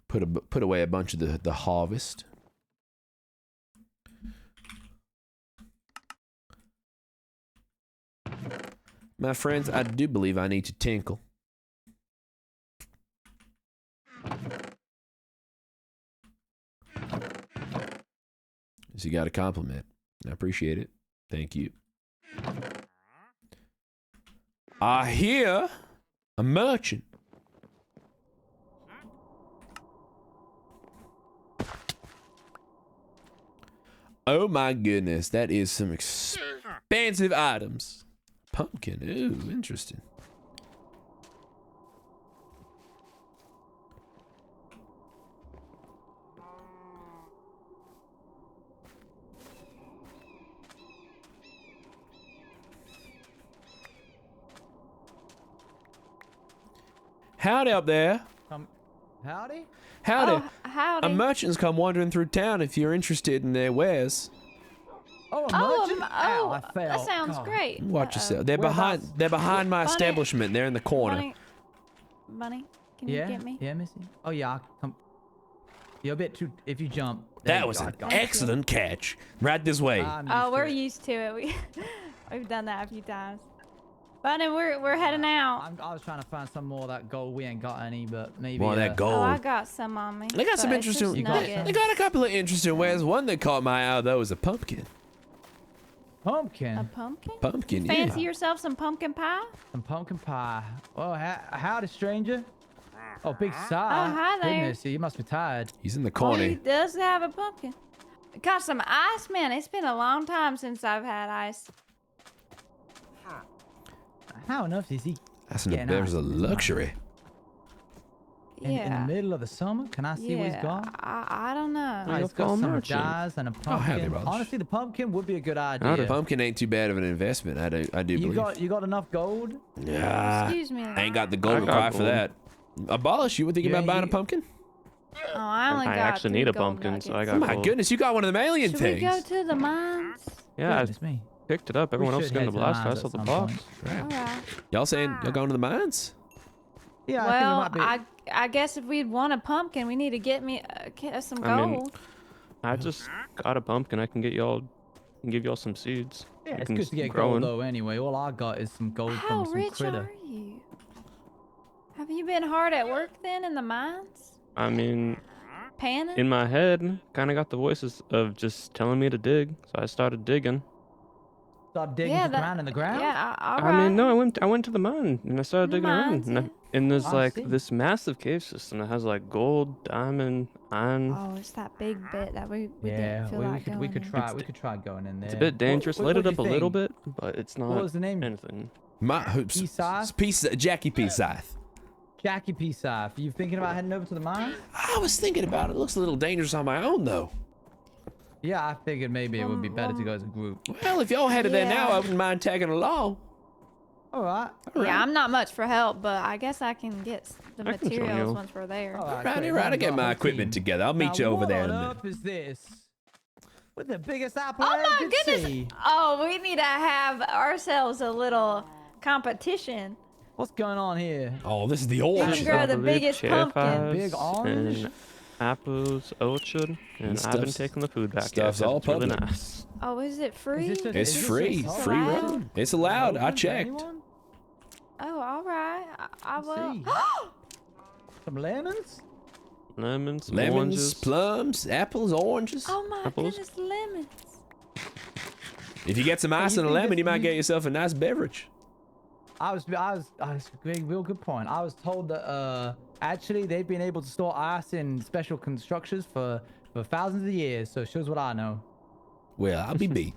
Put away a bunch of the harvest. My friends, I do believe I need to tinkle. So you got a compliment. I appreciate it. Thank you. I hear a merchant. Oh my goodness, that is some expensive items. Pumpkin, ooh, interesting. Howdy up there.
Howdy?
Howdy.
Oh, howdy.
A merchant's come wandering through town if you're interested in their wares.
Oh, a merchant? Ow, I fell.
That sounds
God.
great.
Watch yourself. They're behind my
Bunny.
establishment. They're in the corner.
Bunny, can
Yeah?
you get me?
Yeah, Missy? Oh, yeah. I'll come. You're a bit too... If you jump...
That was an excellent catch. Right this way.
Oh, we're used to it. We've done that a few times. Bunny, we're heading out.
I was trying to find some more of that gold. We ain't got any, but maybe...
More of that gold.
Oh, I got some on me.
They got some
but it's
interesting.
just
They got a couple of interesting wares. One that caught my eye though was a pumpkin.
Pumpkin?
A pumpkin?
Pumpkin, yeah.
Fancy yourself some pumpkin pie?
Some pumpkin pie. Oh, howdy, stranger. Oh, big Scythe.
Oh, hi there.
Goodness, you must be tired.
He's in the
Oh,
corner.
he does have a pumpkin. Got some ice, man. It's been a long time since I've had ice.
How enough is he?
That's
getting
there's
ice
a
in this
luxury.
In
Yeah.
the middle of the summer? Can I see what he's got?
I don't know.
Oh, he's got some dyes and a
Oh, howdy,
pumpkin.
brothers.
Honestly, the pumpkin would be a good
No,
idea.
the pumpkin ain't too bad of an investment. I do
You
believe.
got enough gold?
Nah,
Excuse me.
I ain't got the
I
gold
got
required for
gold.
that. Abolish, you were thinking
Yeah,
about buying a
you-
pumpkin?
Oh, I only
I
got
actually
3
need a
gold
pumpkin, so I
nuggets.
got
Oh my
gold.
goodness, you got one of them alien
Should
things.
we go to the mines?
Yeah,
Goodness me.
I picked it up. Everyone else is
should
getting
head
the
to the
blast. I
mines
saw
at
the
some
box.
point.
All right.
Y'all saying y'all going to the mines?
Yeah,
Well,
I think we might be...
I guess if we'd want a pumpkin, we need to get me some
I mean,
gold.
I just got a pumpkin. I can get y'all, give y'all some seeds.
Yeah,
You
it's
can
good to get
grow
gold
in.
though anyway. All I got is some gold
How
from some
rich
critter.
are you? Have you been hard at work then in the mines?
I mean,
Panning?
in my head, kind of got the voices of just telling me to dig, so I started digging.
Start digging
Yeah,
for ground in the ground?
Yeah, all
I
right.
mean, no, I went to the mine and I started
The
digging
mines,
around.
yeah.
And there's
I
like
see.
this massive cave system that has like gold, diamond, iron.
Oh, it's that big bit that we
Yeah,
didn't feel
we
like
could
going in.
try. We could try going in there.
It's a bit dangerous. Light it up a little bit, but it's not
What was the name?
anything.
My hoops.
Scythe?
Jackie P. Scythe.
Jackie P. Scythe. You thinking about heading over to the mine?
I was thinking about it. It looks a little dangerous on my own though.
Yeah, I figured maybe it would be better to go as a group.
Well, if y'all headed there now,
Yeah.
I wouldn't mind tagging along.
All right.
Yeah, I'm not much for help, but I guess I can get the
I can join
materials
you.
once we're there.
All right,
Right,
great.
right. I
We've
get
got
my
a whole
equipment
team.
together. I'll meet
Now,
you over there.
What
in
on
a minute.
earth is this? With the biggest apple
Oh
I
my
could
goodness!
see.
Oh, we need to have ourselves a little competition.
What's going on here?
Oh, this is the
Who
orange.
can grow the
believe
biggest
cherry
pumpkin?
Big
pies
orange?
and apples, orchard, and I've been
stuff's-
taking the food back.
stuff's
Yeah,
all
it's really
public.
nice.
Oh, is it free?
this just-
It's
Is this
free.
just
Free
allowed?
run. It's allowed. I
Open to
checked.
anyone?
Oh, all right. I will.
see. Some lemons?
Lemons, some
Lemons,
oranges.
plums, apples, oranges.
Oh my
Apples?
goodness, lemons.
If you get some ice
you
and a
think
lemon,
this-
you might get yourself a nice beverage.
I was real good point. I was told that actually they've been able to store ice in special constructions for thousands of years. So it shows what I know.
Well, I'll be beat.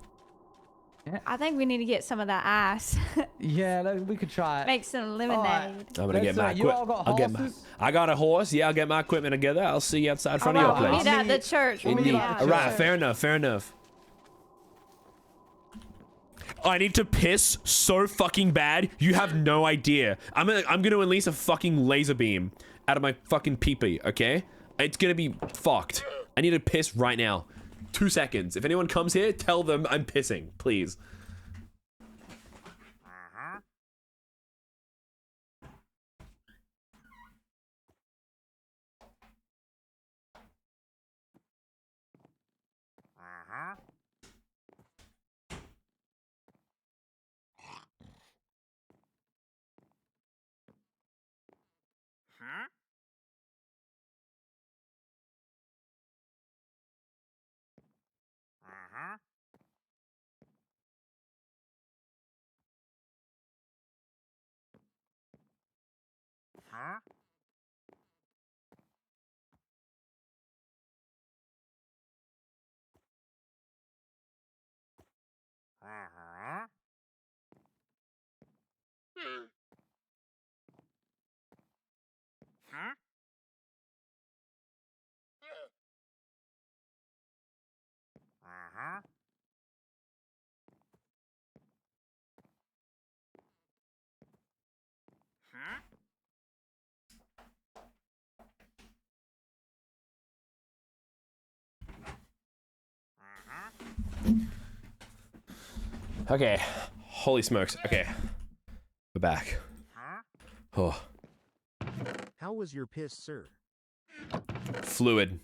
I think we need to get some of that ice.
Yeah, we could try it.
Make some lemonade.
I'm gonna
Let's
get my
you all
equipment.
got horses?
I got a horse. Yeah, I'll get my equipment together. I'll see you outside front
All
of
right,
your
we'll
place.
meet at the church. We'll meet
Indeed.
at
All
the
right,
church.
fair enough. Fair enough. I need to piss so fucking bad. You have no idea. I'm gonna release a fucking laser beam out of my fucking pee-pee, okay? It's gonna be fucked. I need to piss right now. 2 seconds. If anyone comes here, tell them I'm pissing, please. Okay. Holy smokes. Okay. We're back. Oh.
How was your piss, sir?
Fluid.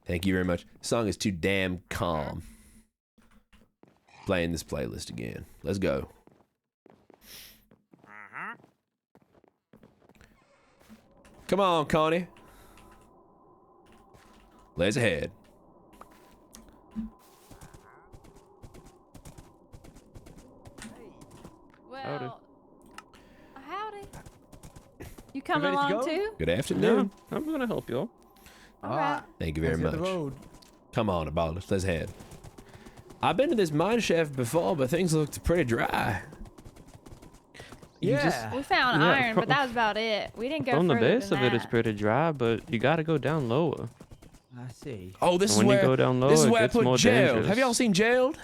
Thank you very much. Song is too damn calm. Playing this playlist again. Let's go. Come on, Connie. Lays ahead.
Well, howdy. You coming
ready to
along
go?
too?
Good afternoon.
Yeah, I'm gonna help you all.
All right.
Thank you very
Let's hit
much.
the road.
Come on, Abolish. Let's head. I've been to this mine shaft before, but things looked pretty dry.
We found
Yeah,
iron, but that was about it. We didn't go
From the
further
base
than
of it,
that.
it's pretty dry, but you gotta go down lower.
I see.
Oh, this
And
is
when you
where
go down lower,
this is
it
where I
gets
put
more
jailed.
dangerous.
Have y'all seen jailed?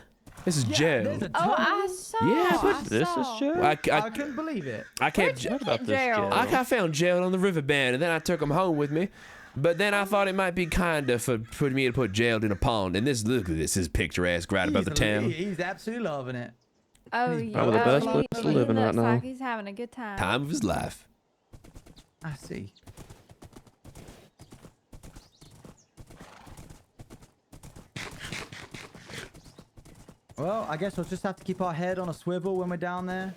This is jailed.
Oh, I saw.
Yeah,
This is jail.
I
couldn't believe it.
I can't.
What about this
jail?
jail?
I found jailed on the riverbed, and then I took him home with me. But then I thought it might be kinder for me to put jailed in a pond. And this, look at this, is picturesque right above the town.
He's absolutely loving it.
Oh,
He's
yeah.
probably the best place to live in right
looks
now.
like he's having a good time.
Time of his life.
I see. Well, I guess we'll just have to keep our head on a swivel when we're down there.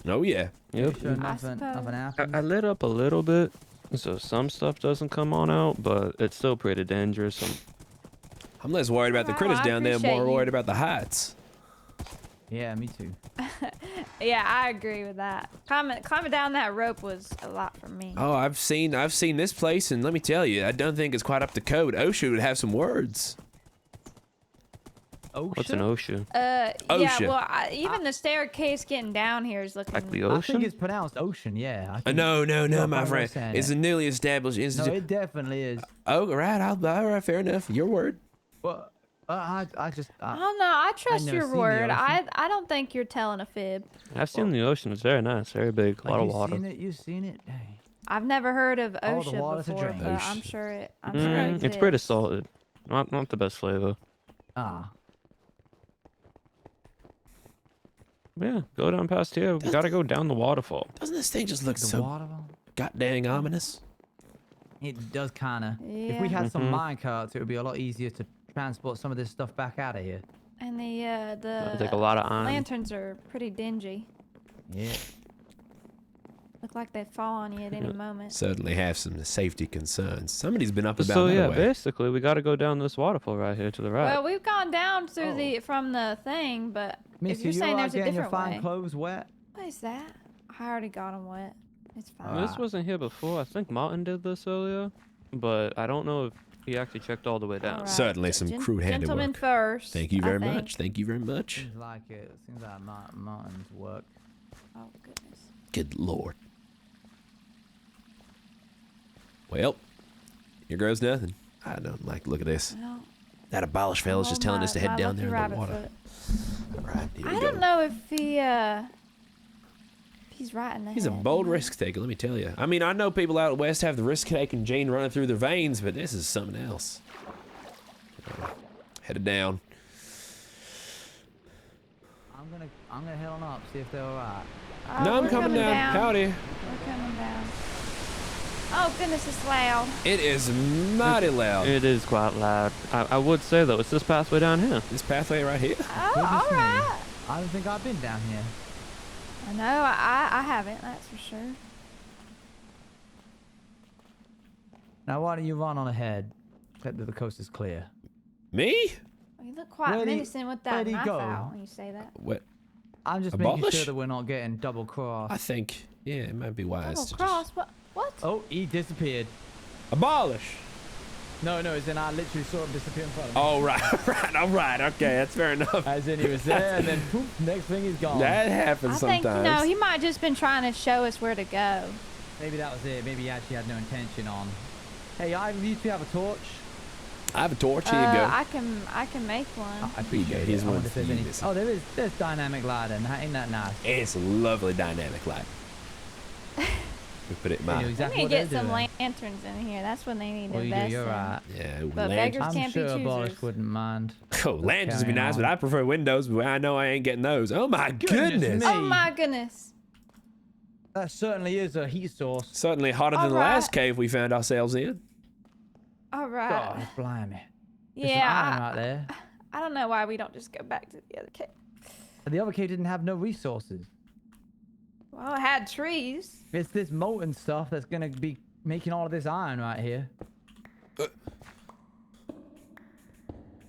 Oh yeah.
Yep.
Make sure
I
nothing
suppose.
happens.
I lit up a little bit, so some stuff doesn't come on out, but it's still pretty dangerous.
I'm less worried about the
Well,
critters
I
down there,
appreciate
more
you.
worried about the heights.
Yeah, me too.
Yeah, I agree with that. Climbing down that rope was a lot for me.
Oh, I've seen this place, and let me tell you, I don't think it's quite up to code. OSHA would have some words.
What's an ocean?
Yeah,
Ocean.
well, even the staircase getting down here is looking.
Like the
I think
ocean?
it's pronounced ocean, yeah. I think
No,
you're
my
fine
friend.
with saying
It's
it.
a newly established
No,
institute.
it definitely is.
Oh, right. All right, fair enough. Your word.
Well, I just.
I don't know. I trust
never
your
seen the
word.
ocean.
I don't think you're telling a fib.
I've seen the ocean. It's very nice, very big, a lot of
you've
water.
Seen it? You've seen it? Hey.
I've never heard of
All the
OSHA
water to
before,
drink.
but I'm
OSHA.
sure it. I'm sure it
It's pretty
exists.
salted. Not the best flavor.
Ah.
Yeah, go down past here. We gotta go down the waterfall.
Doesn't this thing just look
The
so
waterfall?
goddamn ominous?
It does kind of. If
Yeah.
we had some
Mhm.
mine carts, it would be a lot easier to transport some of this stuff back out of here.
And
It'll take a lot of iron.
lanterns are pretty dingy.
Yeah.
Look like they'd fall on you at any moment.
Certainly have some safety concerns. Somebody's been up about
So
that
yeah,
way.
basically we gotta go down this waterfall right here to the right.
Well, we've gone down through
Oh.
from the thing, but
Miss,
if you're
you
saying
alright
there's a
getting your
different
fine
way,
clothes wet?
what is that? I already got them wet. It's fine.
This wasn't here before. I think Martin did this earlier, but I don't know if he actually checked all the way down.
Alright.
Certainly some crude
Gentlemen
handiwork.
first.
Thank you
I
very
think.
much. Thank you very much.
Seems like it. Seems like Martin's work.
Oh goodness.
Good lord. Well, here goes nothing. I don't like the look at this.
Well,
That Abolish fella's just telling us to head down there in the water. Right, here we
I
go.
don't know if he's right in the
He's a
head,
bold
you know?
risk taker, let me tell you. I mean, I know people out west have the risk-taking gene running through their veins, but this is something else. Headed down.
I'm gonna head on up, see if they're alright.
Oh,
No, I'm
we're
coming down. Howdy.
We're coming down. Oh goodness, it's loud.
It is mighty loud.
It is quite loud. I would say though, it's this pathway down here.
This pathway right here?
Oh,
Goodness
all
me.
right.
I don't think I've been down here.
I know, I haven't, that's for sure.
Now why don't you run on ahead? Bet that the coast is clear.
Me?
You look quite
Where'd he-
menacing with that
where'd he
knife
go?
out when you say that.
What?
I'm just making
Abolish?
sure that we're not getting double crossed.
I think, yeah, it might be wise
Double
to
cross? What?
Oh, he disappeared.
Abolish.
No, as in I literally saw him disappear in front of me.
Oh, right, all right, okay, that's fair enough.
As in he was there, and then poof, next thing he's gone.
That happens
I think,
sometimes.
he might just been trying to show us where to go.
Maybe that was it. Maybe he actually had no intention on. Hey, either of you two have a torch?
I have a torch, here you go.
I can make one.
Oh, I
Here you go,
appreciate
here's
it. I
one
wonder if
for
there's
you,
any.
Missy.
Oh, there's dynamic lighting. Ain't that nice?
It's a lovely dynamic light. We put it in
They knew
my...
exactly
we
what
need
they
to
were
get some
doing.
lanterns in here. That's when they need
Well,
to
you do,
invest
you're
in.
right.
Yeah,
But
lanterns.
beggars
I'm
can't
sure
be
Abolish
choosers.
wouldn't mind.
Oh, lanterns would be
Carry
nice,
on.
but I prefer windows, but I know I ain't getting those. Oh my goodness.
me.
Oh my goodness.
That certainly is a heat source.
Certainly hotter than the
Alright.
last cave we found ourselves in.
All right.
God, blimey. There's some iron
Yeah,
right there.
I don't know why we don't just go back to the other cave.
The other cave didn't have no resources.
Well, it had trees.
It's this molten stuff that's gonna be making all of this iron right here.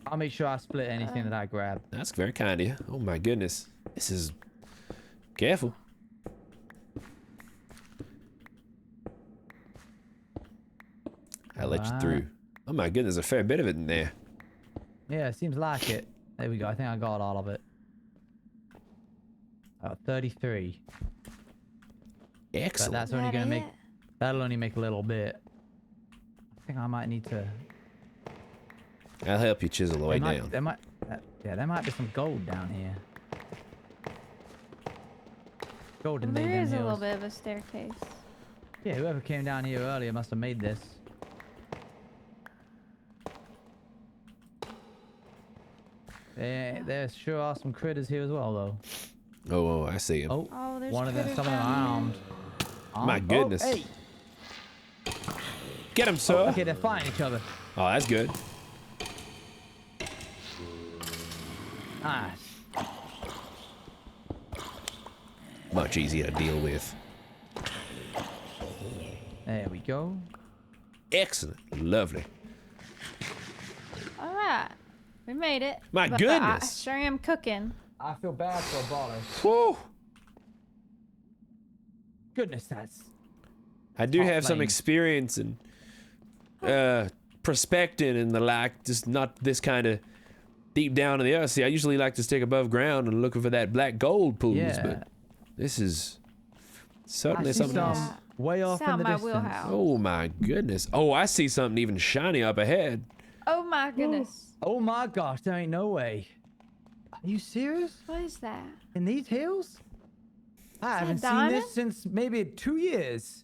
I'll make sure I split anything that I grab.
That's very kind of you. Oh my goodness. This is... Careful. I'll let you through. Oh my goodness, there's a fair bit of it in there.
Yeah, it seems like it. There we go. I think I got all of it. 33. But
Excellent.
that's only
That
gonna make.
it?
That'll only make a little bit. I think I might need to.
I'll help you chisel the way down.
There might be some gold down here. Gold in
There is a little
hills.
bit of a staircase.
Yeah, whoever came down here earlier must have made this. There sure are some critters here as well, though.
Oh, I see him.
Oh, there's
One of them,
critters
some of them are
down
armed.
My goodness.
Oh, hey.
Get him, sir.
Okay, they're fighting each other.
Oh, that's good.
Nice.
Much easier to deal with.
There we go.
Excellent. Lovely.
All right, we made it.
My
But
goodness.
I sure am cooking.
I feel bad for Abolish.
Whew.
Goodness, that's.
I do
Top
have some
lane.
experience in prospecting and the like, just not this kind of deep down in the earth. See, I usually like to stick above ground and looking for that black gold pools,
Yeah.
but this is certainly
I see
something else.
some way off in
Sound
the
my
distance.
wheelhouse.
Oh my goodness. Oh, I see something even shiny up ahead.
Oh my goodness.
Oh my gosh, there ain't no way. Are you serious?
What is that?
In these hills? I
that
haven't seen
diamond?
this since maybe 2 years.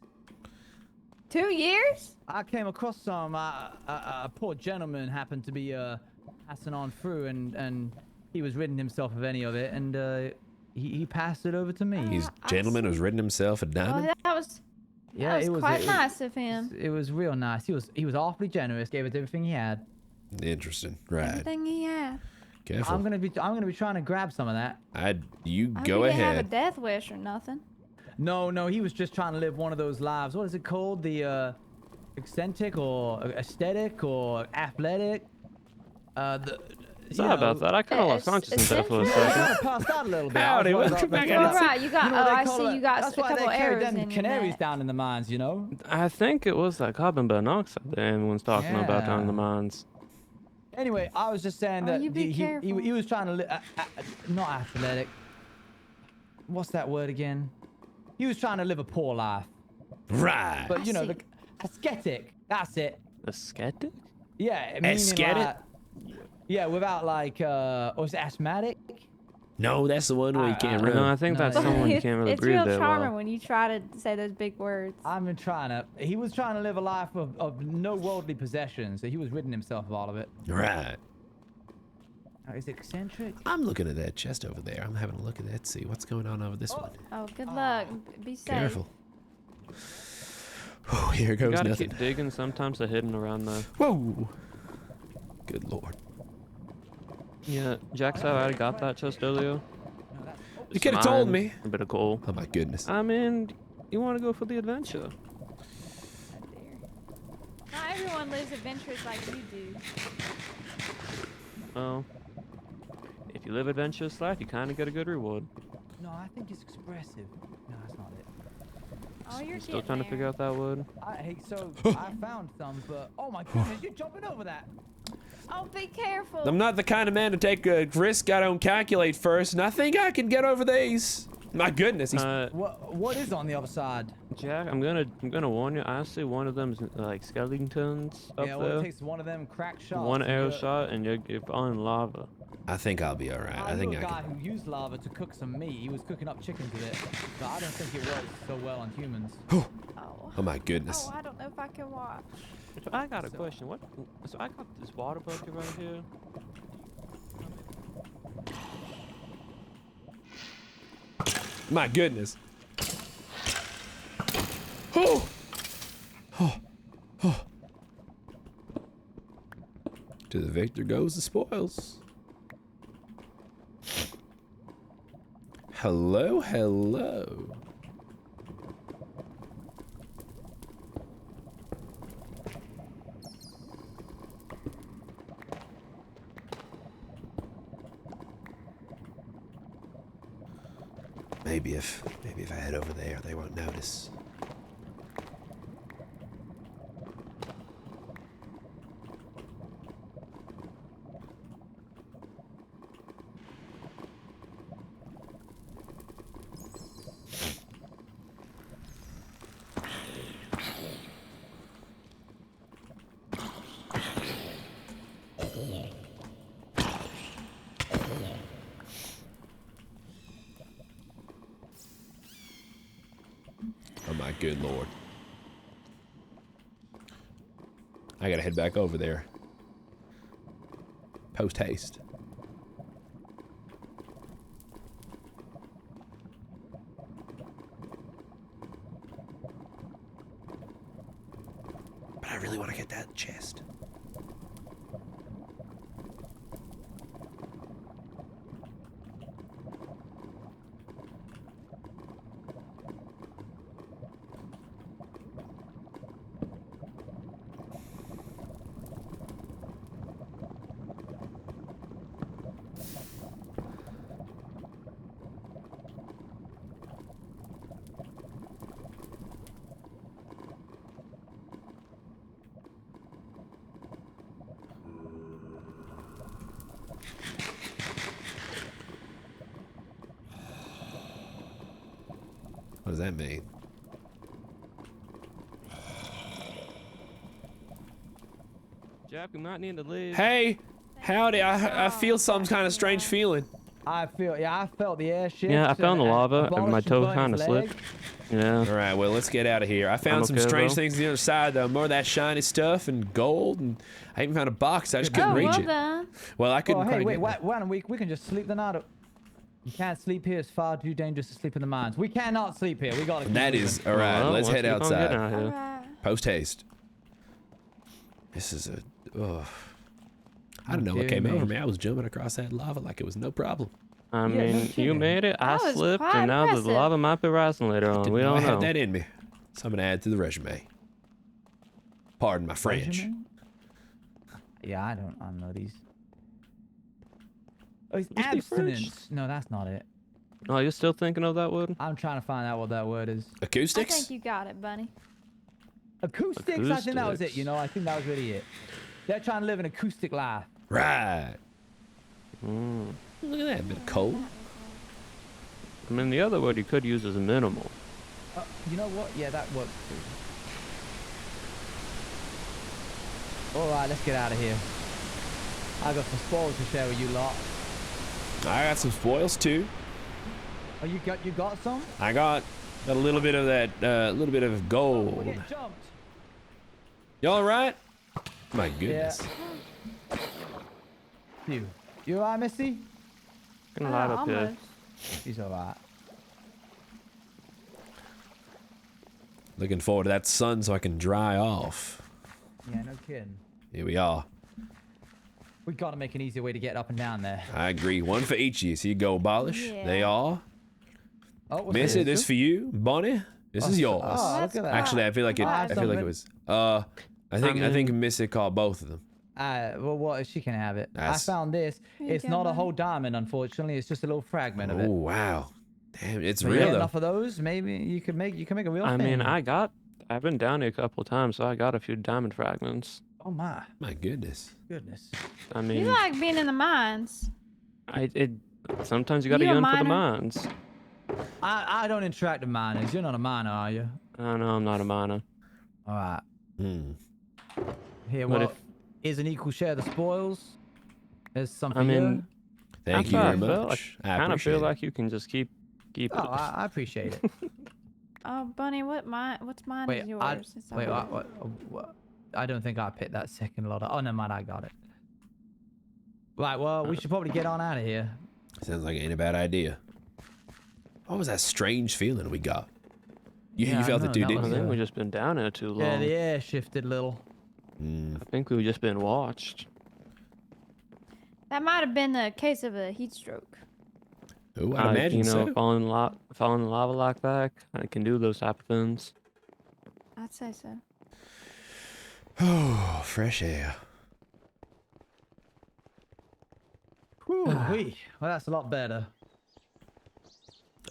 2 years?
I came across some. A poor gentleman happened to be passing on through, and he was ridding himself of any of it, and he passed it over to me.
He's
I
gentleman who's ridden himself a diamond.
Well, that was
Yeah,
that was quite nice of him.
It was real nice. He was awfully generous. Gave us everything he had.
Interesting. Right.
Everything he had.
Careful.
I'm gonna be trying to grab some of that.
You
I
go
hope he didn't have a
ahead.
death wish or nothing.
No, he was just trying to live one of those lives. What is it called? The eccentric or aesthetic or athletic?
Sorry about that. I kind of lost consciousness there for a
I
second.
kind of passed out a little bit.
Howdy,
I was
welcome back.
All right, you got.
You know what
oh,
they
I
call
see.
it?
You got
That's
a
why
couple
they carry
arrows
them
in your
canaries
neck.
down in the mines, you know?
I think it was that carbon monoxide that everyone's talking about down in the
Yeah.
mines.
Anyway, I was just saying
Oh,
that
you be
he
careful.
was trying to live, not athletic. What's that word again? He was trying to live a poor life.
Right.
But you know,
see.
the ascetic, that's it.
A skeptic?
Yeah, meaning
Ascetic?
like, Yeah, without like, or is it asthmatic?
No, that's the one where you can't run.
No, I think that's
No,
someone you can't really
It's
breathe
real
that
charming
well.
when you try to say those big words.
I've been trying to. He was trying to live a life of no worldly possessions, so he was ridding himself of all of it.
Right.
Is it eccentric?
I'm looking at that chest over there. I'm having a look at that. See what's going on over this one.
Oh, good luck. Be safe.
Careful. Oh, here
You
goes
gotta
nothing.
keep digging. Sometimes they're hidden around the.
Whoa. Good lord.
Yeah, Jax, I already got that chest earlier.
You could have told
Mine,
me.
A bit of coal.
Oh my goodness.
I mean, you want to go for the adventure.
Not everyone lives adventures like you do.
Well, if you live adventurous life, you kind of get a good reward.
No, I think it's expressive. No, that's not it.
Oh, you're
Still
getting
trying to
there.
figure out that wood.
I found some, but oh my goodness, you're jumping over that.
Oh, be careful.
I'm not the kind of man to take a risk I don't calculate first, and I think I can get over these. My goodness, he's
What is on the other side?
Jack, I'm gonna warn you. I see one of them's like skeletons up
Yeah,
there.
well, it takes one of them crack shots.
One
and
arrow
you're-
shot, and you're on lava.
I think I'll be all right. I
knew
think
a
I
guy
can.
who used lava to cook some meat. He was cooking up chickens with it, so I don't think it works so well on humans.
Oh my goodness.
Oh, I don't know if I can watch.
So I got a question. So I got this water bucket right here.
My goodness. Oh. Oh. Oh. To the victor goes the spoils. Hello, hello. Maybe if I head over there, they won't notice. Oh my good lord. I gotta head back over there. Post haste. But I really want to get that chest. What does that mean?
Jack, we might need to leave.
Hey, howdy. I feel some kind of strange feeling.
I felt the air shift.
Yeah, I found the lava, and my toe
Abolish
kind of
his
slipped.
leg.
Yeah.
All right, well, let's get out of here. I found some
okay,
strange
bro.
things on the other side, though. More of that shiny stuff and gold, and I even found a box. I just couldn't
Oh,
reach
well
it.
done.
Well, I couldn't
Oh, hey,
quite
wait,
get
wait, we can just sleep the night. You can't sleep here. It's far too dangerous to sleep in the mines. We cannot sleep here. We gotta. Keep
That
moving.
is all right.
Well,
Let's
let's
head
keep on
outside.
getting out here.
Alright.
Post haste. This is a. Oh. I don't know what
dear
came over
me.
me. I was jumping across that lava like it was no problem.
I
Yeah, no
mean, you
kidding.
made it. I
That was
slipped,
quite
and now the
impressive.
lava might be rising later on.
Didn't
We
know
don't
I had
know.
that in me. So I'm gonna add to the resume. Pardon my French.
Regimen? Yeah, I don't know these. Oh, it's
You speak French?
abstinence. No, that's not it.
Oh, you're still thinking of that word?
I'm trying to find out what that word is.
I
Acoustics?
think you got it, bunny.
Acoustics. I think that was it.
Acoustics.
You know, I think that was really it. They're trying to live an acoustic life.
Right.
Mm.
Look at that bit of coal.
I mean, the other word you could use is minimal.
You know what? Yeah, that works too. All right, let's get out of here. I got some spoils to share with you lot.
I got some spoils too.
Oh, you got some?
I got a little bit of that, little bit of gold.
We're getting jumped.
Y'all all right? My goodness.
You alright, Missy?
Gonna light up here.
Almost.
She's alright.
Looking forward to that sun so I can dry off.
Yeah, no kidding.
Here we are.
We gotta make an easier way to get up and down there.
I agree. One for each of you. So you go, Abolish.
Yeah.
They are.
Oh,
Missy, this for you. Bonnie, this is yours.
Oh, look at that.
Actually, I feel like it. I feel like it was. I think Missy called both of them.
Well, what? She can have it.
That's-
I found this.
Here you
It's
go,
not a
buddy.
whole diamond, unfortunately. It's just a little fragment of
Oh
it.
wow, damn, it's
But
real
yeah,
though.
enough of those. Maybe you can make a real
I
thing.
mean, I've been down here a couple of times, so I got a few diamond fragments.
Oh my
My goodness.
goodness.
I
You
mean,
like being in the mines.
sometimes you gotta
You a
get in for the
miner?
mines.
I don't interact with miners. You're not a miner, are you?
I know I'm not a miner.
All right.
Hmm.
Here,
But
well, is an equal share of the spoils. There's something.
I mean,
Thank you
that's
very
how I feel.
much.
I kind of feel
appreciate it.
like you can just keep
Oh,
it.
I appreciate it.
Oh, Bunny, what's mine
Wait,
is yours? It's
wait,
all
what? I don't think I picked that second lot. Oh, never mind, I got it. Right, well, we should probably get on out of here.
Sounds like ain't a bad idea. What was that strange feeling we got? You
Yeah, I
felt
know,
it too,
that
didn't
I
was
you?
think we've just been down here too long.
Yeah, the air shifted a little.
Mm.
I think we've just been watched.
That might have been the case of a heat stroke.
Oh, I imagine
you know,
so.
falling in lava like that, I can do those type of things.
I'd say so.
Oh, fresh air.
Whew-wee. Well, that's a lot better.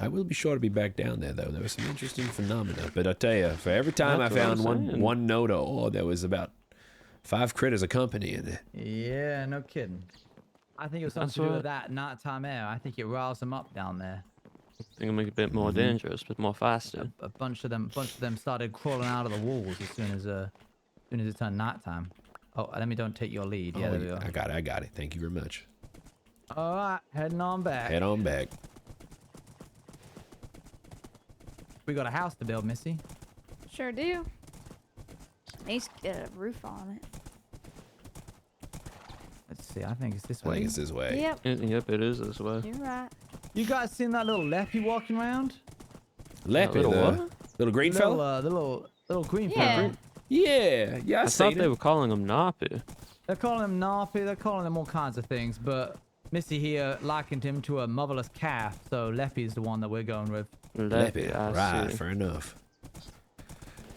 I will be sure to be back down there, though. There was some interesting phenomena. But I tell you, for every time
That's
I
what I'm
found
saying.
one note of ore, there was about 5 critters accompanying it.
Yeah, no kidding. I think it was something
That's
to do with
what-
that nighttime air. I think it riles them up down there.
I think it'll make it a bit more dangerous, but more faster.
A bunch of them started crawling out of the walls as soon as it turned nighttime. Oh, let me don't take your lead. Yeah,
Oh,
there we go.
I got it. Thank you very much.
All right, heading on back.
Head on back.
We got a house to build, Missy.
Sure do. Needs to get a roof on it.
Let's see. I think it's this
I
way.
think it's this way.
Yep,
Yep, it is this way.
you're right.
You guys seen that little leppy walking around?
Leppy,
little
the
what?
little green
Little,
fella?
the little green
Yeah.
fella.
Yeah, I
I
seen
thought they
it.
were calling him Nappy.
They're calling him Narpy. They're calling him all kinds of things, but Missy here likened him to a motherless calf, so Leppy's the one that we're going with.
Leppy,
I
right,
see.
fair enough.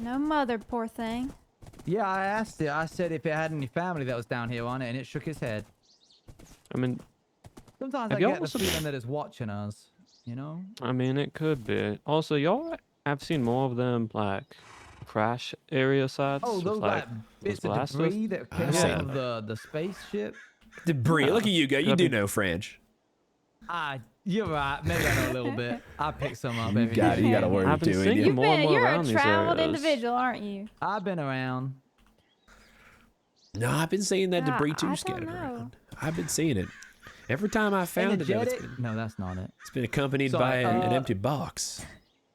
No mother, poor thing.
Yeah, I asked it. I said if it had any family that was down here on it, and it shook his head.
I mean,
Sometimes
Have
I
y'all
get the
also-
feeling that it's watching us, you know?
it could be. Also, y'all have seen more of them like crash area sites.
Oh,
with,
those like bits of
blasters?
debris that came
I've
off
seen
of the spaceship.
Debris. Look at you go. You
Gotta
do
be-
know French.
You're right. Maybe I know a little bit. I pick some up
You
every
got it.
day.
You got a word
I've been
to
seeing
it.
them more and more
You're
around
a
these
traveled
areas.
individual, aren't you?
I've been around.
No, I've been seeing that debris
I
too
don't
scattered
know.
around. I've been seeing it. Every time I found it, though,
Energetic? No, that's not it.
it's been accompanied
So,
by an empty box,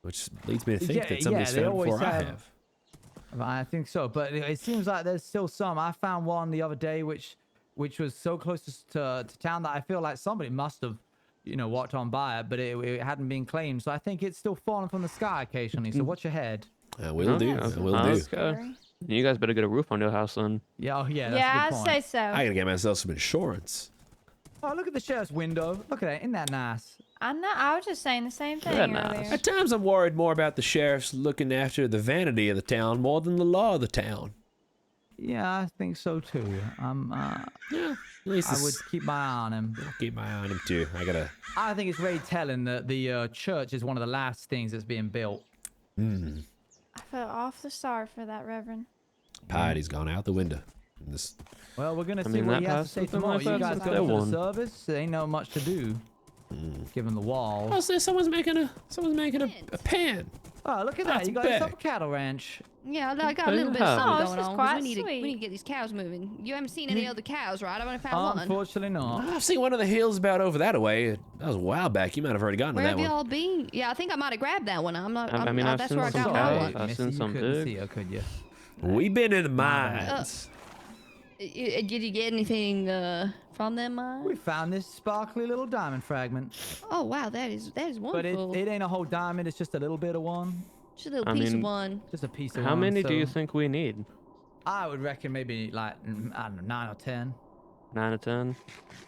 which leads me to think that somebody's
they
found it
always
before I
have.
have.
I think so, but it seems like there's still some. I found one the other day, which was so close to town that I feel like somebody must have, walked on by it, but it hadn't been claimed. So I think it's still falling from the sky occasionally. So watch your head.
I will do. I will do.
Okay.
Scary.
You guys better get a roof on your house then.
Yeah, oh yeah, that's
Yeah,
a
I'd
good point.
say so.
I gotta get myself some insurance.
Oh, look at the sheriff's window. Look at that. Isn't that nice?
I know. I was just saying the same thing
Yeah,
earlier.
nice.
At times, I'm worried more about the sheriffs looking after the vanity of the town more than the law of the town.
Yeah, I think so too.
Yeah, at least
I would keep my eye on him.
I'll keep my eye on him too.
I think it's very telling that the church is one of the last things that's being built.
I felt awfully sorry for that, Reverend.
Piety's gone out the window. This,
Well, we're gonna see
mean,
what
that
he has to
past
say
something
tomorrow.
like
You
that's
guys
a
go
fair
to the
one.
service. There ain't no much to do, given the walls.
oh, so someone's making a pan.
Oh, look at that.
That's
You got
big.
yourself a cattle ranch.
Yeah, I got a
Oh,
little bit of
yeah.
something
Oh, this
going
is
on. 'cause
quite
we need
sweet.
to get these cows moving. You haven't seen any other cows, right? I've only found one.
Unfortunately not.
I've seen one of the hills about over that way. That was a while back. You might have already gotten
Where
to
have
that one.
y'all been? Yeah, I think I might have grabbed that one. I'm not.
I mean, I've
that's
seen
where I
some
got my
cows.
one.
I've
Missy,
seen
you
some
couldn't
big.
see her, could you?
We've been in the
bad.
mines.
Did you get anything from them mines?
We found this sparkly little diamond fragment.
Oh wow, that is
But
wonderful.
it ain't a whole diamond, it's just a little bit of one.
Just a little
I
piece of
mean,
one.
Just a piece of
How
one.
many do you
so
think we need?
I would reckon maybe like, I don't know, 9 or 10.
9 or 10?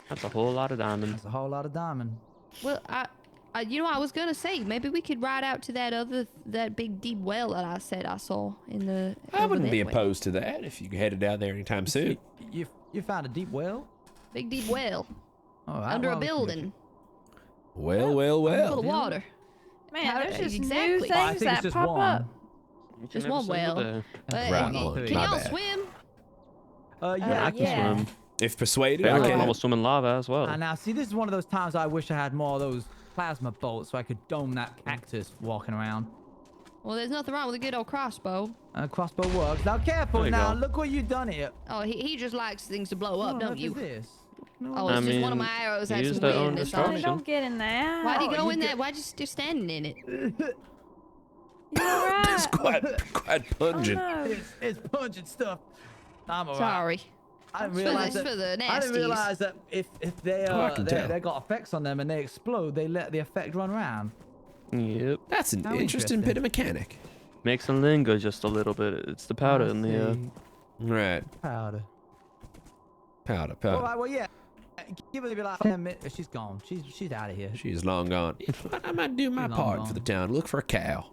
That's a whole lot of diamonds.
That's a whole lot of diamond.
Well, I was gonna say maybe we could ride out to that big deep well that I said I saw in the.
I
over
wouldn't be
that way.
opposed to that if you headed out there anytime soon.
You found a deep well?
Big deep well
All right,
under
well,
a
we can look
building,
Well, well,
full
well.
of water.
Man,
How-
there's just
exactly.
new
Oh,
things
I think it's
that
just
pop
one.
up.
You can
Just
never
one
say
well.
there.
Right,
Can
well,
y'all
my bad.
swim?
Yeah,
I can
yeah.
swim.
If persuaded,
Yeah,
I
I can
can.
almost swim in lava as well.
And now, see, this is one of those times I wish I had more of those plasma bolts so I could dome that cactus walking around.
Well, there's nothing wrong with a good old crossbow.
Crossbow works. Now, careful
There you
now.
go.
Look what you've done here.
Oh, he just likes things to blow up,
What
don't
on earth
you?
is this?
Oh,
I
it's just one of
mean,
my arrows had
use
some
their own
weirdness on
Hey,
it.
don't get in there.
Why'd he
Oh,
go
you
in there?
get-
Why'd you just standing in it?
You alright?
It's quite pungent.
Oh, no.
It's pungent stuff. I'm alright.
Sorry.
I didn't
For
realize
the-
that.
for the
I didn't
nasties.
realize that if they
Oh, I can tell.
they got effects on them and they explode, they let the effect run around.
Yep.
That's an
How
interesting bit of mechanic.
Makes them linger just a little bit. It's the powder in the air.
Right.
Powder.
Powder,
All
powder.
right, well, yeah. Give it maybe like 10 minutes. She's gone. She's out of here.
She's long gone. I might do my
She's long
part for the
gone.
town. Look for a cow.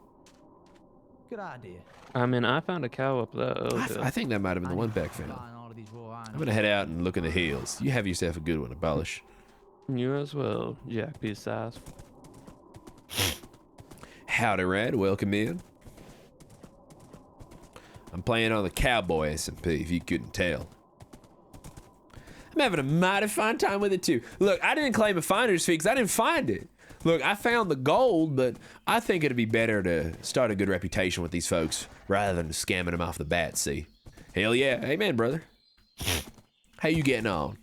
Good idea.
I mean, I found a cow up there earlier.
I think that might have been the one Beck found. I'm gonna head out and look in the hills. You have yourself a good one, Abolish.
You as well, Jack P. Size.
Howdy, Red. Welcome in. I'm playing on the Cowboy SMP, if you couldn't tell. I'm having a mighty fine time with it, too. Look, I didn't claim a finder's fee because I didn't find it. Look, I found the gold, but I think it'd be better to start a good reputation with these folks rather than scamming them off the bat, see? Hell yeah. Amen, brother. How you getting on?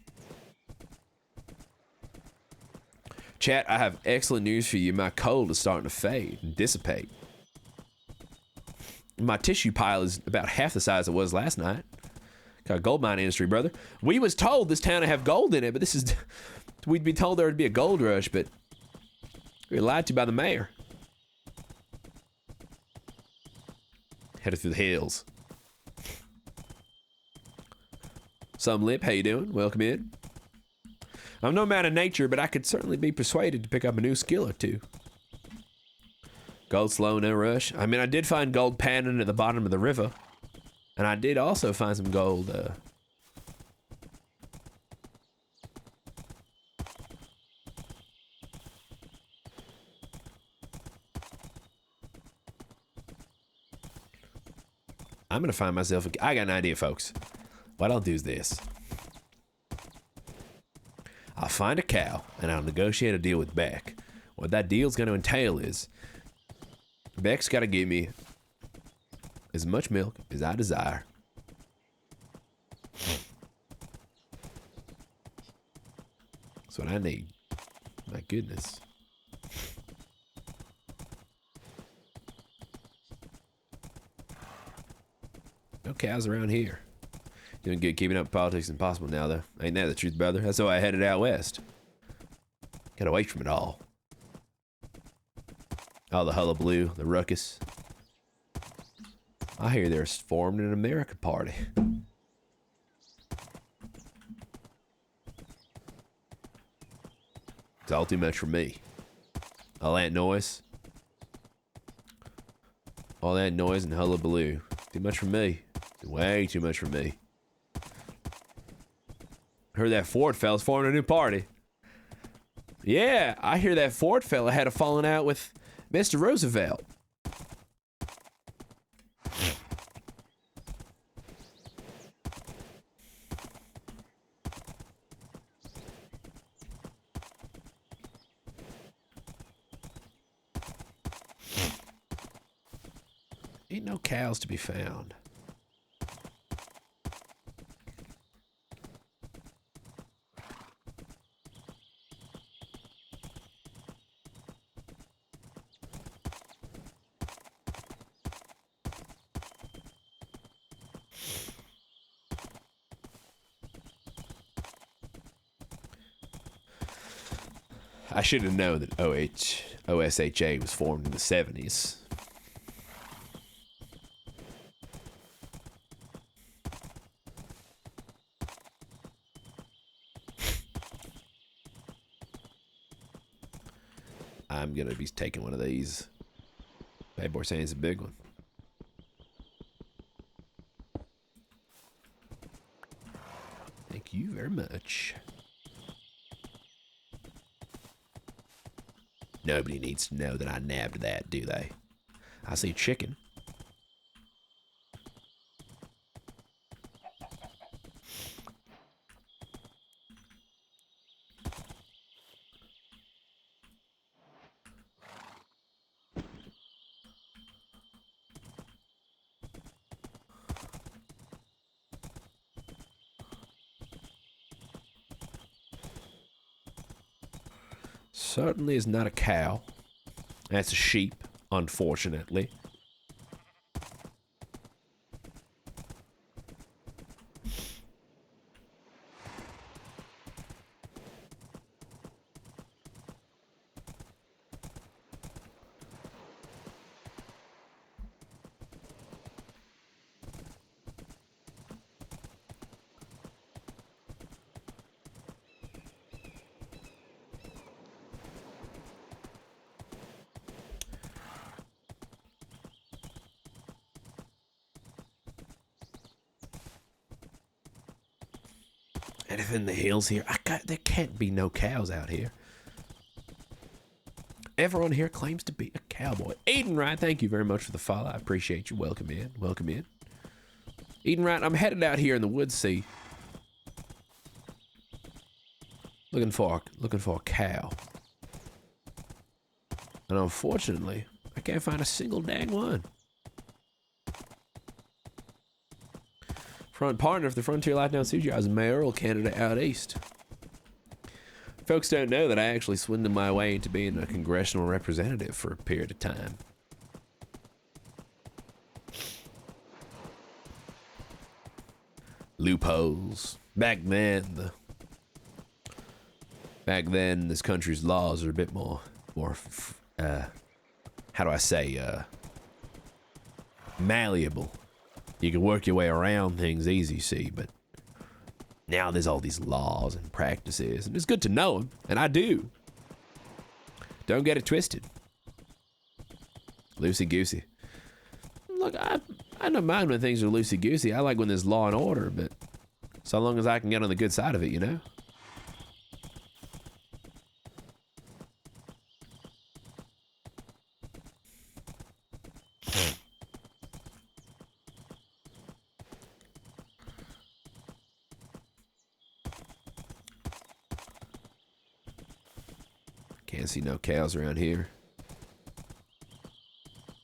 Chat, I have excellent news for you. My cold is starting to fade and dissipate. My tissue pile is about half the size it was last night. Got a gold mine industry, brother. We was told this town to have gold in it, but this is... We'd be told there would be a gold rush, but... We were lied to by the mayor. Headed through the hills. Some Limp, how you doing? Welcome in. I'm no man of nature, but I could certainly be persuaded to pick up a new skill or two. Gold slow, no rush. I mean, I did find gold panning at the bottom of the river. And I did also find some gold, I'm gonna find myself I got an idea, folks. What I'll do is this. I'll find a cow, and I'll negotiate a deal with Beck. What that deal's gonna entail is... Beck's gotta give me as much milk as I desire. That's what I need. My goodness. No cows around here. Doing good keeping up with politics impossible now, though. Ain't that the truth, brother? That's why I headed out west. Got away from it all. All the hullabaloo, the ruckus. I hear there's formed an American party. It's all too much for me. All that noise. All that noise and hullabaloo. Too much for me. Way too much for me. Heard that Ford fella's forming a new party. Yeah, I hear that Ford fella had a falling out with Mr. Roosevelt. Ain't no cows to be found. I should have known that OSHA was formed in the 70s. I'm gonna be taking one of these. Bad boy saying it's a big one. Thank you very much. Nobody needs to know that I nabbed that, do they? I see chicken. Certainly is not a cow. That's a sheep, unfortunately. Anything in the hills here? There can't be no cows out here. Everyone here claims to be a cowboy. Eden Wright, thank you very much for the follow. I appreciate you. Welcome in. Welcome in. Eden Wright, I'm headed out here in the woods, see. Looking for a cow. And unfortunately, I can't find a single dang one. Front partner, if the Frontier Life don't suit you, I was a mayoral candidate out east. Folks don't know that I actually swindled my way into being a congressional representative for a period of time. Loopholes. Back then, this country's laws are a bit more, how do I say, malleable. You can work your way around things easy, see, but now there's all these laws and practices, and it's good to know them, and I do. Don't get it twisted. Loosey-goosey. Look, I don't mind when things are loosey-goosey. I like when there's law and order, but so long as I can get on the good side of it, you know? Can't see no cows around here.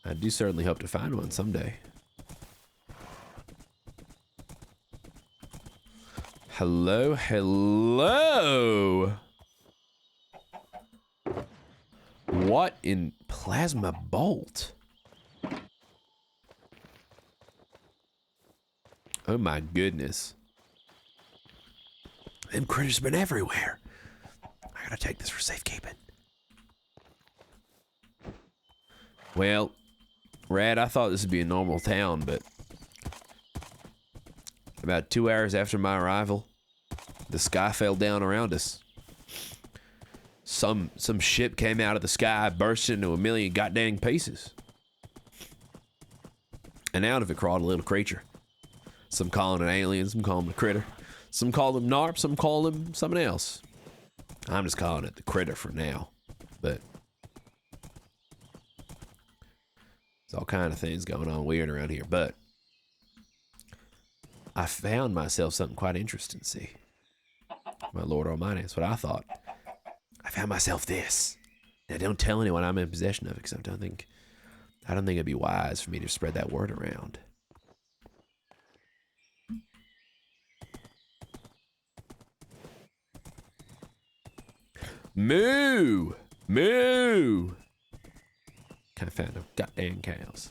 I do certainly hope to find one someday. Hello, hello! What in plasma bolt? Oh my goodness. Them critters been everywhere. I gotta take this for safekeeping. Well, Rad, I thought this would be a normal town, but about 2 hours after my arrival, the sky fell down around us. Some ship came out of the sky, burst into a million goddamn pieces. And out of it crawled a little creature. Some call him an alien, some call him a critter. Some call him Narp, some call him something else. I'm just calling it the critter for now, but there's all kind of things going on weird around here, but I found myself something quite interesting, see. My Lord Almighty, that's what I thought. I found myself this. Now, don't tell anyone I'm in possession of it, because I don't think I don't think it'd be wise for me to spread that word around. Moo! Moo! Kind of found them goddamn cows.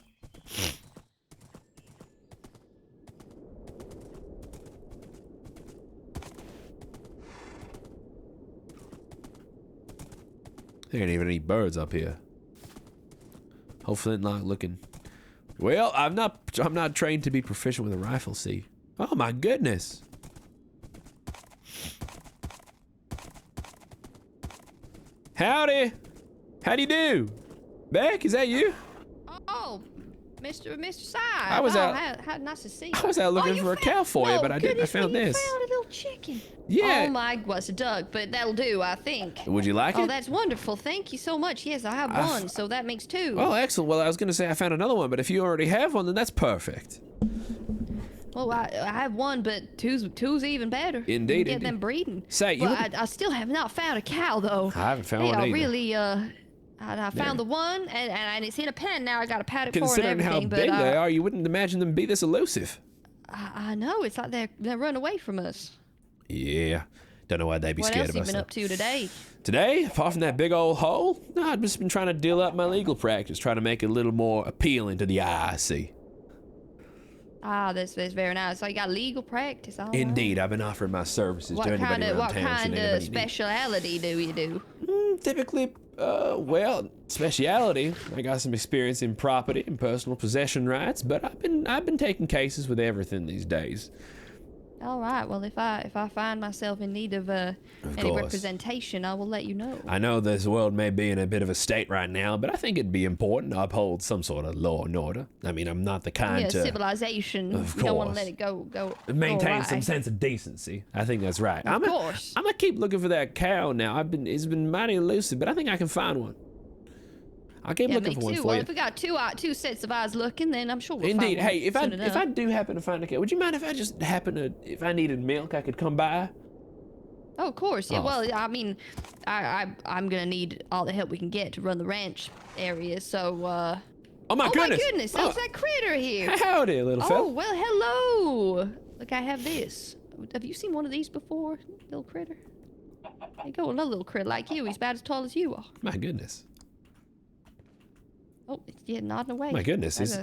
There ain't even any birds up here. Hopefully not looking. Well, I'm not trained to be proficient with a rifle, see. Oh my goodness. Howdy. How do you do? Beck, is that you?
Oh, Mr. Scythe.
I was out.
How nice to see you.
I was out looking for a cow for you, but I didn't. I found this.
You found a little chicken.
Yeah.
Oh my, was a duck, but that'll do, I think.
Would you like it?
Oh, that's wonderful. Thank you so much. Yes, I have one, so that makes two.
Oh, excellent. Well, I was going to say I found another one, but if you already have one, then that's perfect.
Well, I have one, but two's even better.
Indeed,
Get them breeding.
Say, you
I still have not found a cow, though.
I haven't found one either.
Really, I found the one, and it's in a pen now. I got a paddock for it and
Considering how
everything.
big
but,
they are, you wouldn't imagine them be this elusive.
I know. It's like they're running away from us.
Yeah. Don't know why they'd be scared of us.
What else you been up to today?
Today, apart from that big old hole, no, I've just been trying to deal up my legal practice, trying to make it a little more appealing to the eye, see.
Ah, that's very nice. So you got legal practice, all right.
Indeed, I've been offering my services to anybody around
What
town.
kind of speciality do you do?
Typically, well, speciality. I got some experience in property and personal possession rights, but I've been taking cases with everything these days.
All right. Well, if I find myself in need of any representation, I will let you know.
I know this world may be in a bit of a state right now, but I think it'd be important to uphold some sort of law and order. I mean, I'm not the kind to
civilization.
Of
You don't want to
course.
let it go.
maintain
awry.
some sense of decency. I think that's right.
Of course.
I'm gonna keep looking for that cow now. It's been mighty elusive, but I think I can find one. I'll keep looking
me
for one
too.
for
Well,
you.
if we got two sets of eyes looking, then I'm sure we'll
Indeed.
find one
Hey, if
soon enough.
I do happen to find a cow, would you mind if I just if I needed milk, I could come by?
Oh, of course. Yeah.
Oh.
Well, I mean, I'm gonna need all the help we can get to run the ranch area. So.
Oh my goodness!
My goodness! There's that critter here.
Howdy, little fella.
Oh well, hello. Look, I have this. Have you seen one of these before, little critter? There you go, another little critter like you. He's about as tall as you are.
My goodness.
Oh, yeah, nodding away.
My goodness,
He's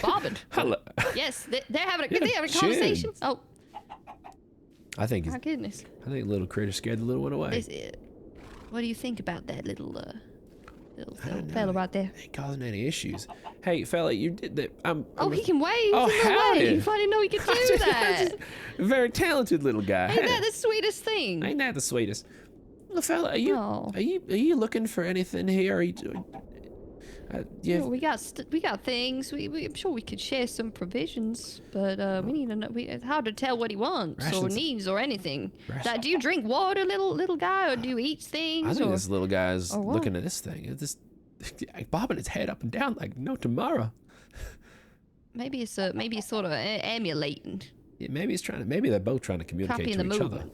bobbing.
Hello.
Yes, they're having a
Yeah,
conversation.
chin.
Oh,
I think
my goodness.
I think little critter scared the little one away.
What do you think about that little fella right there?
Ain't causing any issues. Hey, fella, you did that.
Oh, he can wave.
Oh,
He can
howdy.
wave. I didn't know he could do that.
Very talented little guy.
Ain't that the sweetest thing?
Ain't that the sweetest? Little fella, are you looking for anything here? Are you?
Well, we got things. I'm sure we could share some provisions, but we need to know. It's hard to tell what he wants or
Rations.
needs or anything. Do you drink water, little guy, or do you eat things?
I think
or,
this little guy's
or what?
looking at this thing. It's just bobbing its head up and down like no tomorrow.
Maybe it's sort of emulating.
Yeah, maybe they're both trying to communicate
Copying
to
the
each
movement.
other.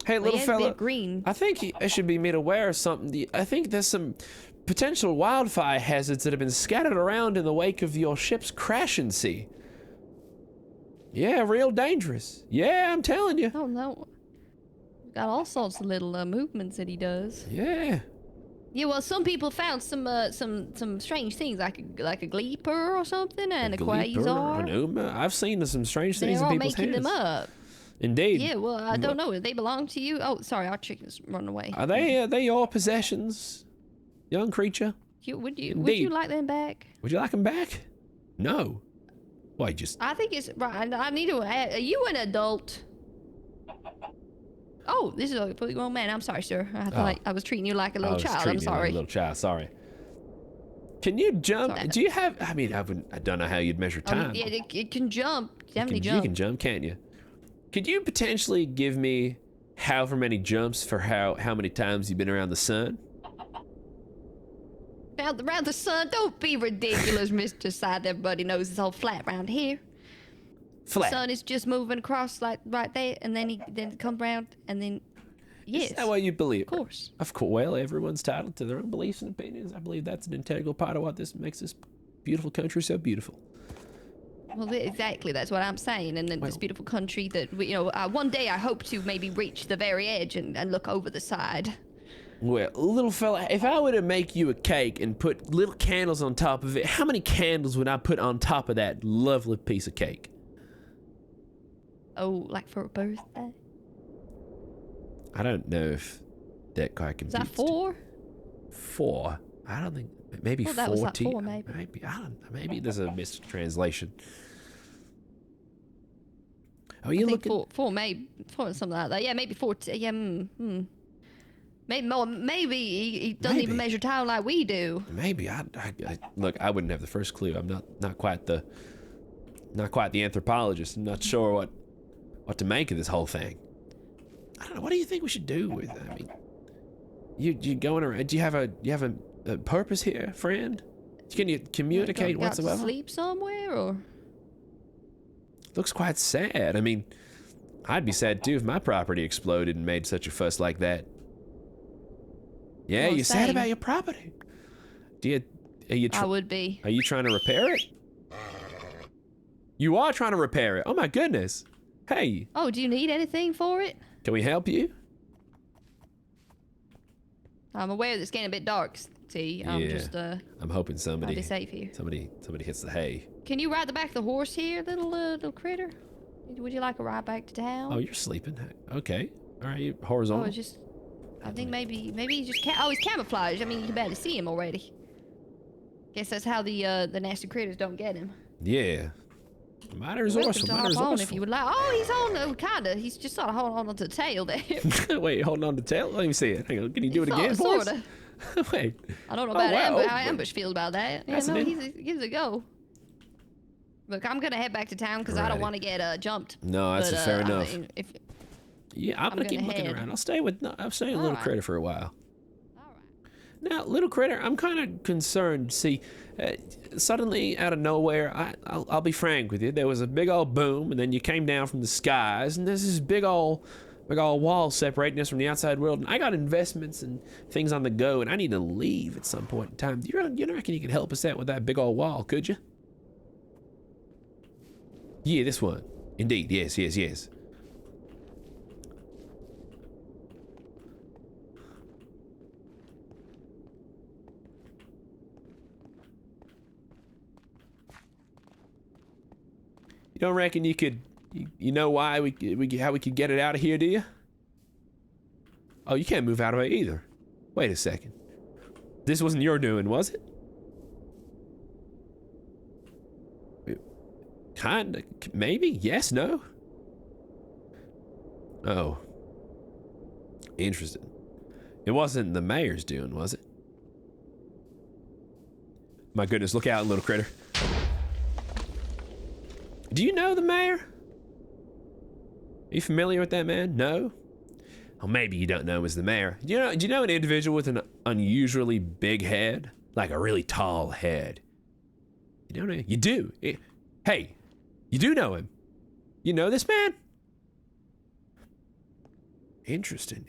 Hey,
Well,
little
he has a bit
fella.
green.
I think it should be made aware of something. I think there's some potential wildfire hazards that have been scattered around in the wake of your ship's crashing, see? Yeah, real dangerous. Yeah, I'm telling you.
Oh no. Got all sorts of little movements that he does.
Yeah.
Yeah, well, some people found some strange things like a gleeper or something and a
Gleeper,
quasar.
an Uma. I've seen some strange things
They're
in
all
people's
making
hands.
them up.
Indeed.
Yeah, well, I don't know. They belong to you. Oh, sorry, our chicken's run away.
Are they your possessions, young creature?
Would you
Indeed.
like them back?
Would you like them back? No. Why, just...
I think it's right. I need to. Are you an adult? Oh, this is a completely grown man. I'm sorry, sir. I thought I was treating you like a little child. I'm sorry.
A little child. Sorry. Can you jump?
Sorry.
Do you have? I mean, I don't know how you'd measure time.
Yeah, it can jump. Definitely
You
jump.
can jump, can't you? Could you potentially give me however many jumps for how many times you've been around the sun?
Around the sun. Don't be ridiculous, Mr. Scythe. Everybody knows it's all flat around here.
Flat.
The sun is just moving across like right there, and then he comes around, and then Yes.
Is that what you believe?
Of course.
Of course. Well, everyone's entitled to their own beliefs and opinions. I believe that's an integral part of what this makes this beautiful country so beautiful.
Well, exactly. That's what I'm saying. And then this beautiful country that, we, one day I hope to maybe reach the very edge and look over the side.
Well, little fella, if I were to make you a cake and put little candles on top of it, how many candles would I put on top of that lovely piece of cake?
Oh, like for a birthday?
I don't know if that quite can.
Is that 4?
4? I don't think. Maybe 40.
That was like 4, maybe.
Maybe I don't know. Maybe there's a mistranslation. Are you looking?
4, maybe 4, something like that. Yeah, maybe 4. Yeah. Maybe more. Maybe he doesn't even measure town like we do.
Maybe I look. I wouldn't have the first clue. I'm not quite the anthropologist. I'm not sure what to make of this whole thing. I don't know. What do you think we should do with it? I mean, you going around? Do you have a purpose here, friend? Can you communicate
got
whatsoever?
To sleep somewhere, or?
Looks quite sad. I mean, I'd be sad too if my property exploded and made such a fuss like that. Yeah,
Well,
you're sad
same.
about your property.
I would be.
Are you trying to repair it? You are trying to repair it. Oh my goodness. Hey.
Oh, do you need anything for it?
Can we help you?
I'm aware that it's getting a bit dark. See, I'm just
I'm hoping somebody.
I'll be safe here.
Somebody hits the hay.
Can you ride the back of the horse here, little critter? Would you like a ride back to town?
Oh, you're sleeping. Okay. All right. You horizontal.
Oh, it's just. I think maybe he's just he's camouflaged. I mean, you can barely see him already. Guess that's how the nasty critters don't get him.
Yeah. Mighty
Welcome
resourceful.
to
Mighty
hop on if
resourceful.
you would like. Oh, he's on kinda. He's just sort of holding on to the tail there.
Wait, holding on to tail? Let me see it. Hang on. Can you do it again, boys?
Sorta.
Wait.
I don't know
Oh,
about
wow.
how Ambush feels about that. Yeah,
That's
no,
an
he gives it a go. Look, I'm gonna head back to town because I don't
Alrighty.
want to get jumped.
No, that's
But,
fair
I
enough.
mean, if
Yeah, I'm gonna keep looking
head.
around. I'll stay with Little
Alright.
Critter for a while.
All right.
Now, Little Critter, I'm kind of concerned. See, suddenly out of nowhere, I'll be frank with you. There was a big old boom, and then you came down from the skies, and there's this big old wall separating us from the outside world. And I got investments and things on the go, and I need to leave at some point in time. You reckon you could help us out with that big old wall, could you? Yeah, this one. Indeed, yes. You don't reckon you could, you know why how we could get it out of here, do you? Oh, you can't move out of it either. Wait a second. This wasn't your doing, was it? Kinda, maybe, yes, no? Oh. Interesting. It wasn't the mayor's doing, was it? My goodness, look out, little critter. Do you know the mayor? Are you familiar with that man? No? Oh, maybe you don't know him as the mayor. Do you know an individual with an unusually big head? Like a really tall head. You don't know? You do. Hey, you do know him. You know this man? Interesting.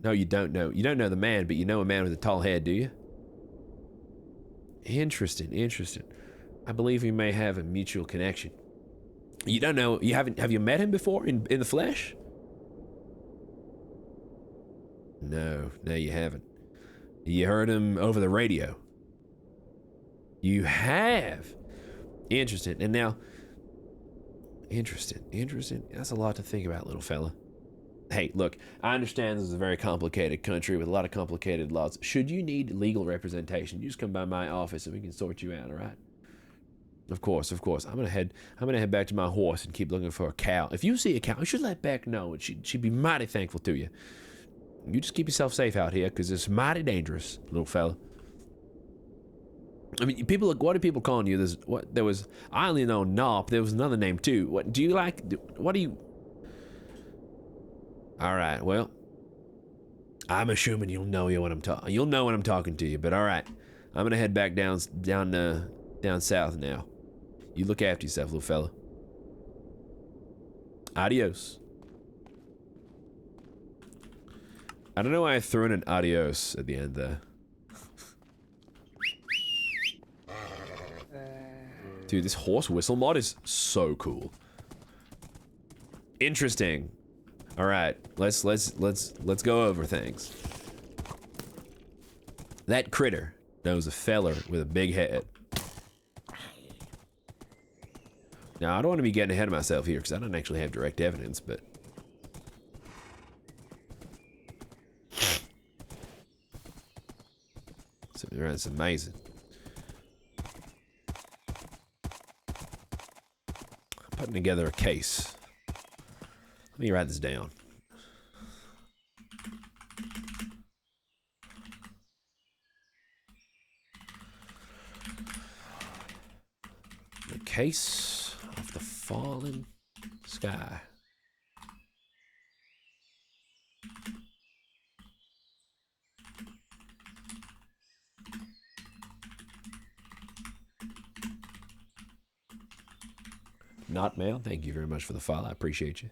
No, you don't know. You don't know the man, but you know a man with a tall head, do you? Interesting. I believe we may have a mutual connection. You don't know, have you met him before in the flesh? No, you haven't. You heard him over the radio. You have. Interesting. And now, interesting. That's a lot to think about, little fella. Hey, look, I understand this is a very complicated country with a lot of complicated laws. Should you need legal representation, you just come by my office and we can sort you out, all right? Of course. I'm gonna head back to my horse and keep looking for a cow. If you see a cow, you should let Beck know, and she'd be mighty thankful to you. You just keep yourself safe out here, because it's mighty dangerous, little fella. I mean, what are people calling you? I only know Nop. There was another name too. What do you like? What do you? All right. Well, I'm assuming you'll know when I'm talking to you. But all right, I'm gonna head back down south now. You look after yourself, little fella. Adios. I don't know why I threw in an adios at the end there. Dude, this horse whistle mod is so cool. Interesting. All right, let's go over things. That critter knows a feller with a big head. Now, I don't want to be getting ahead of myself here because I don't actually have direct evidence, but it's amazing. I'm putting together a case. Let me write this down. The case of the fallen sky. Not male, thank you very much for the follow. I appreciate you.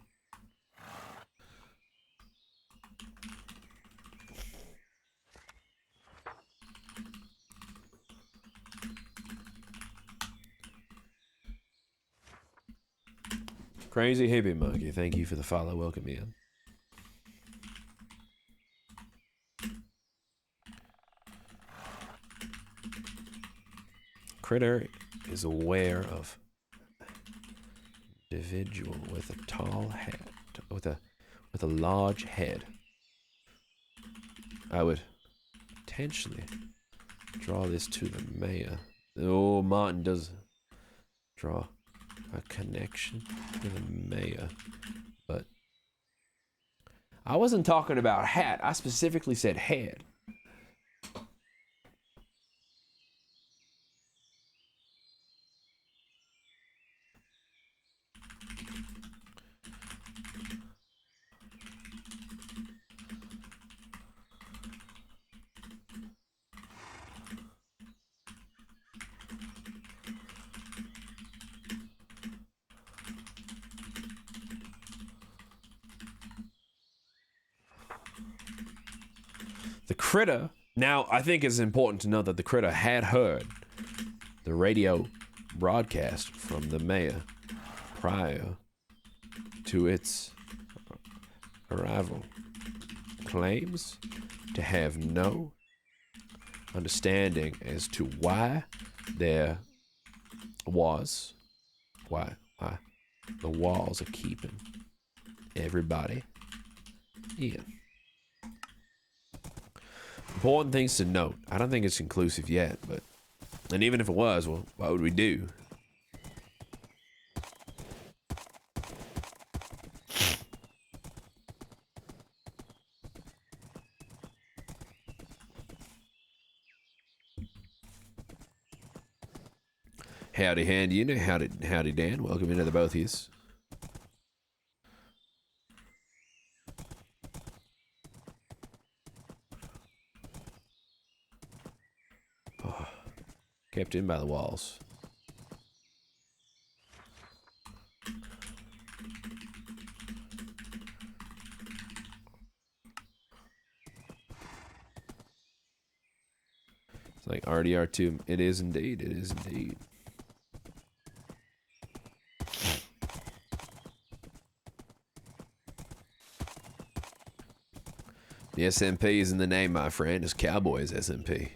Crazy hippie monkey, thank you for the follow. Welcome in. Critter is aware of individual with a tall head, with a large head. I would potentially draw this to the mayor. Oh, Martin does draw a connection to the mayor, but I wasn't talking about hat. I specifically said head. The critter, now I think it's important to know that the critter had heard the radio broadcast from the mayor prior to its arrival. Claims to have no understanding as to why there was, why the walls are keeping everybody in. Important things to note. I don't think it's conclusive yet, but, and even if it was, well, what would we do? Howdy, Hand Unit. Howdy, Dan. Welcome into the both of yous. Oh, kept in by the walls. It's like RDR2. It is indeed. It is indeed. The SMP is in the name, my friend. It's Cowboys SMP.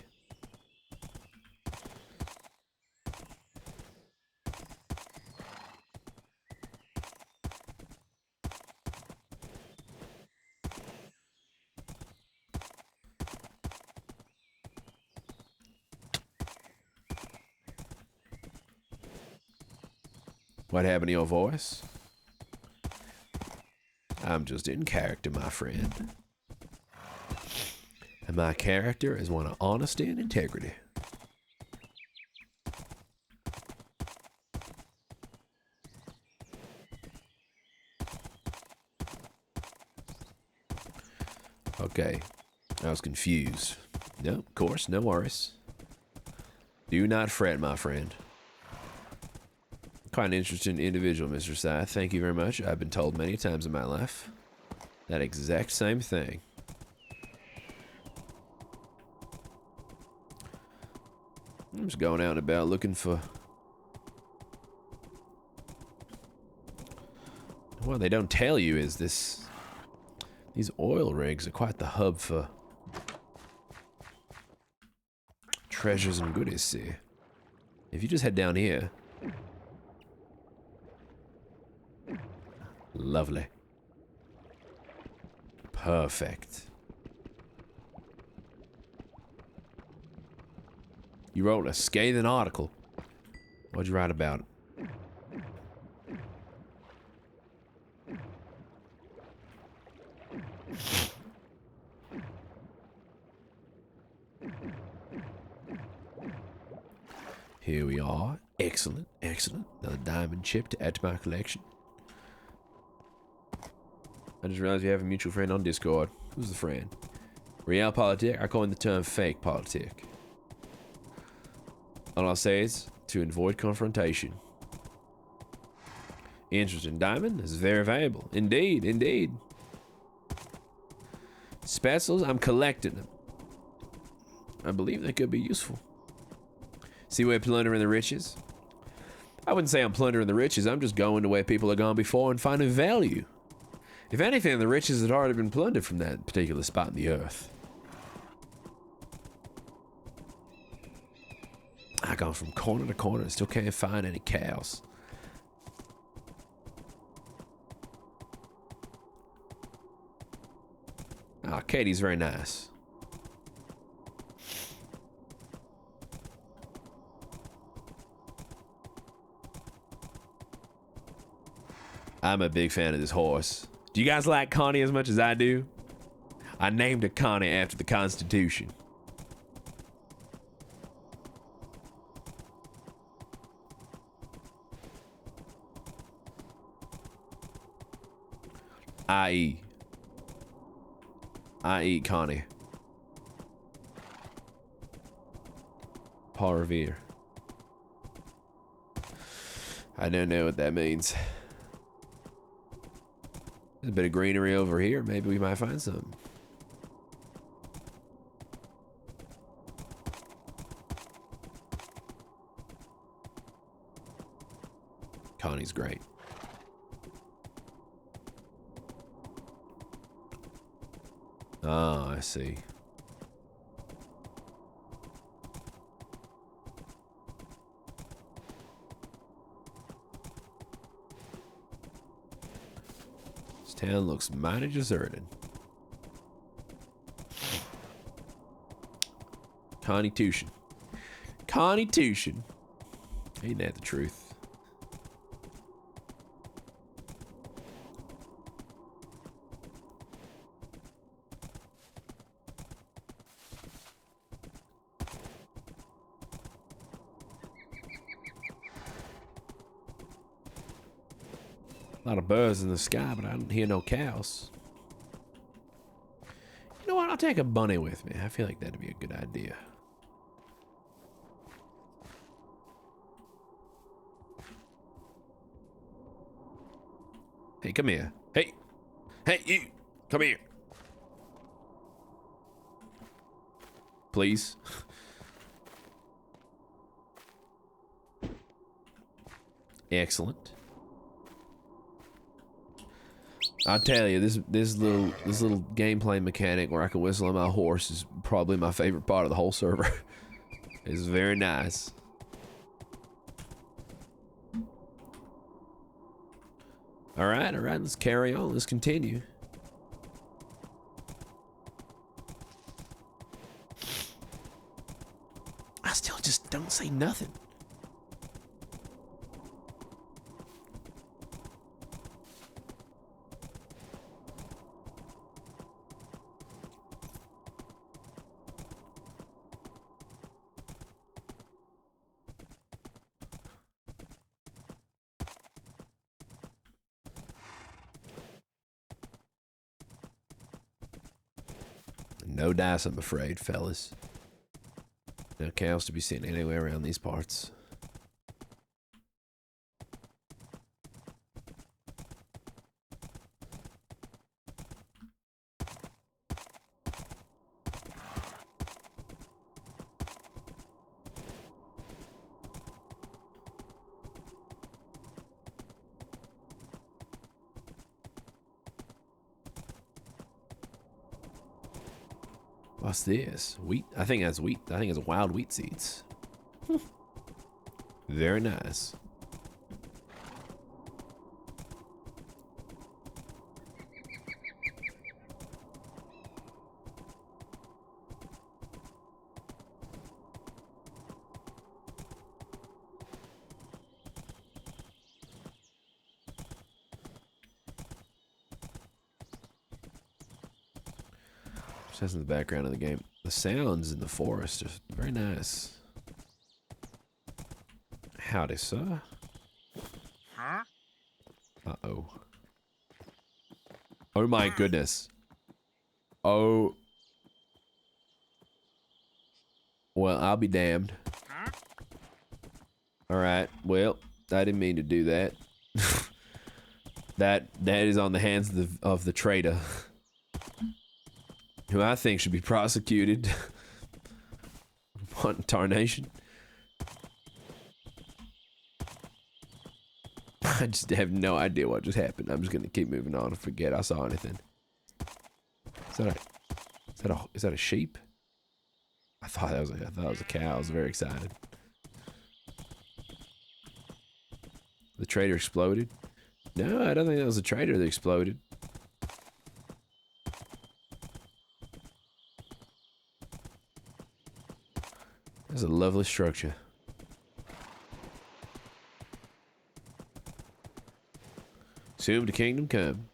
What happened to your voice? I'm just in character, my friend. And my character is one of honesty and integrity. Okay, I was confused. No, of course, no worries. Do not fret, my friend. Quite an interesting individual, Mr. Scythe. Thank you very much. I've been told many times in my life that exact same thing. I'm just going out and about looking for... What they don't tell you is this... These oil rigs are quite the hub for... treasures and goodies, see. If you just head down here... Lovely. Perfect. You wrote a scathing article. What'd you write about it? Here we are. Excellent, excellent. Another diamond chip to add to my collection. I just realized we have a mutual friend on Discord. Who's the friend? Realpolitik. I coined the term fake politic. All I'll say is to avoid confrontation. Interesting. Diamond is very valuable. Indeed, indeed. Specials, I'm collecting them. I believe they could be useful. See where plundering the riches? I wouldn't say I'm plundering the riches. I'm just going to where people have gone before and finding value. If anything, the riches had already been plundered from that particular spot in the earth. I gone from corner to corner and still can't find any cows. Ah, Katie's very nice. I'm a big fan of this horse. Do you guys like Connie as much as I do? I named her Connie after the Constitution. I eat Connie. Paul Revere. I don't know what that means. There's a bit of greenery over here. Maybe we might find some. Connie's great. Ah, I see. This town looks mighty deserted. Constitution. Constitution. Ain't that the truth? A lot of birds in the sky, but I don't hear no cows. You know what? I'll take a bunny with me. I feel like that'd be a good idea. Hey, come here. Hey. Hey, you. Come here. Please. Excellent. I'll tell you, this little gameplay mechanic where I can whistle on my horse is probably my favorite part of the whole server. It's very nice. All right, let's carry on. Let's continue. I still just don't say nothing. No dice, I'm afraid, fellas. No cows to be seen anywhere around these parts. What's this? Wheat? I think that's wheat. I think it's wild wheat seeds. Very nice. Just in the background of the game. The sounds in the forest are very nice. Howdy, sir.
Huh?
Uh-oh. Oh my goodness. Oh. Well, I'll be damned.
Huh?
Alright, well, I didn't mean to do that. that is on the hands of the traitor. Who I think should be prosecuted. What tarnation? I just have no idea what just happened. I'm just gonna keep moving on and forget I saw anything. Is that a sheep? I thought it was a cow. I was very excited. The traitor exploded? No, I don't think that was a traitor that exploded. That's a lovely structure. Soon to kingdom come.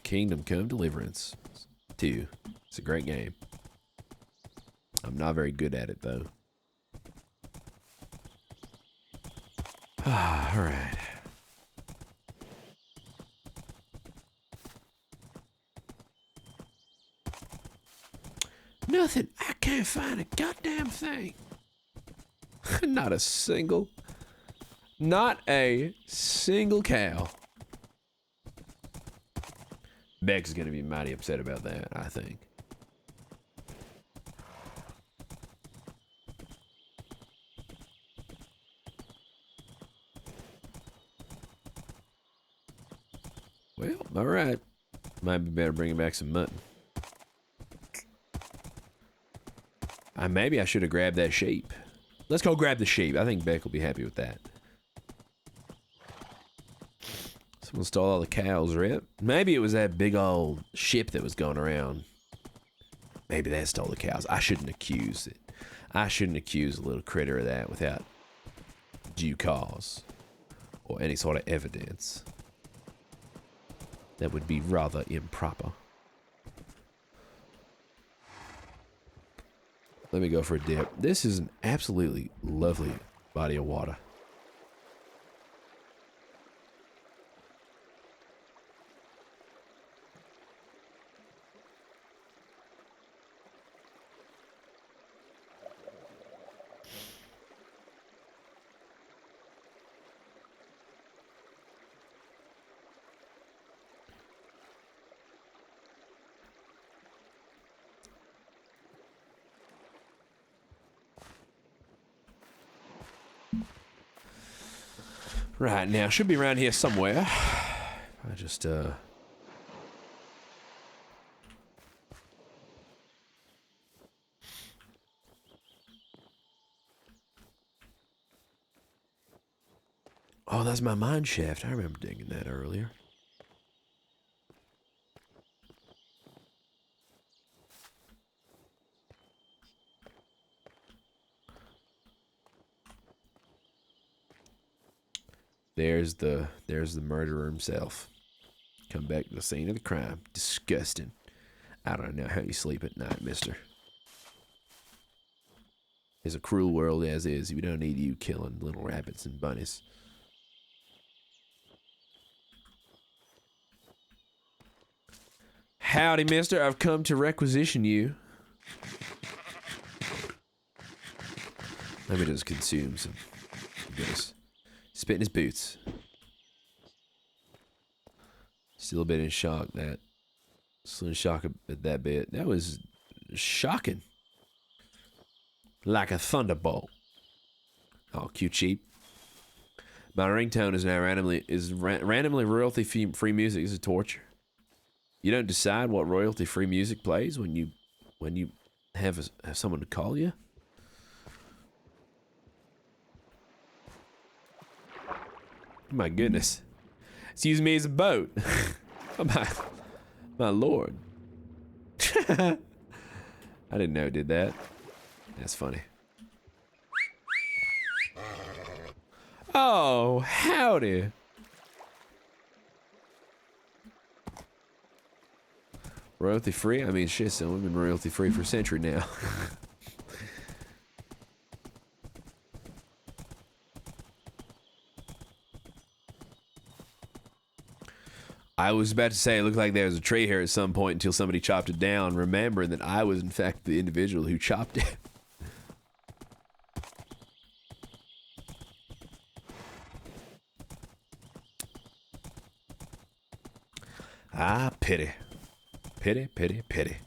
Kingdom Come Deliverance 2. It's a great game. I'm not very good at it though. All right. Nothing. I can't find a goddamn thing. Not a single cow. Beck's gonna be mighty upset about that, I think. Well, all right. Might be better bringing back some mutton. Maybe I should have grabbed that sheep. Let's go grab the sheep. I think Beck will be happy with that. Someone stole all the cows, Rip. Maybe it was that big old ship that was going around. Maybe that stole the cows. I shouldn't accuse it. I shouldn't accuse a little critter of that without due cause or any sort of evidence. That would be rather improper. Let me go for a dip. This is an absolutely lovely body of water. Right, now, should be around here somewhere. I just, Oh, that's my mine shaft. I remember digging that earlier. There's the murderer himself. Come back to the scene of the crime. Disgusting. I don't know how you sleep at night, mister. It's a cruel world as is. We don't need you killing little rabbits and bunnies. Howdy, mister. I've come to requisition you. Let me just consume some goodness. Spit in his boots. Still a bit in shock. Still in shock at that bit. That was shocking. Like a thunderbolt. Oh, cute sheep. My ringtone is now randomly royalty free music. This is torture. You don't decide what royalty-free music plays when you have someone to call you? My goodness. It's using me as a boat. Oh my lord. I didn't know it did that. That's funny. Oh, howdy. Royalty free? I mean, shit, so we've been royalty free for a century now. I was about to say it looked like there was a tree here at some point until somebody chopped it down, remembering that I was in fact the individual who chopped it. Ah, pity. Pity, pity, pity.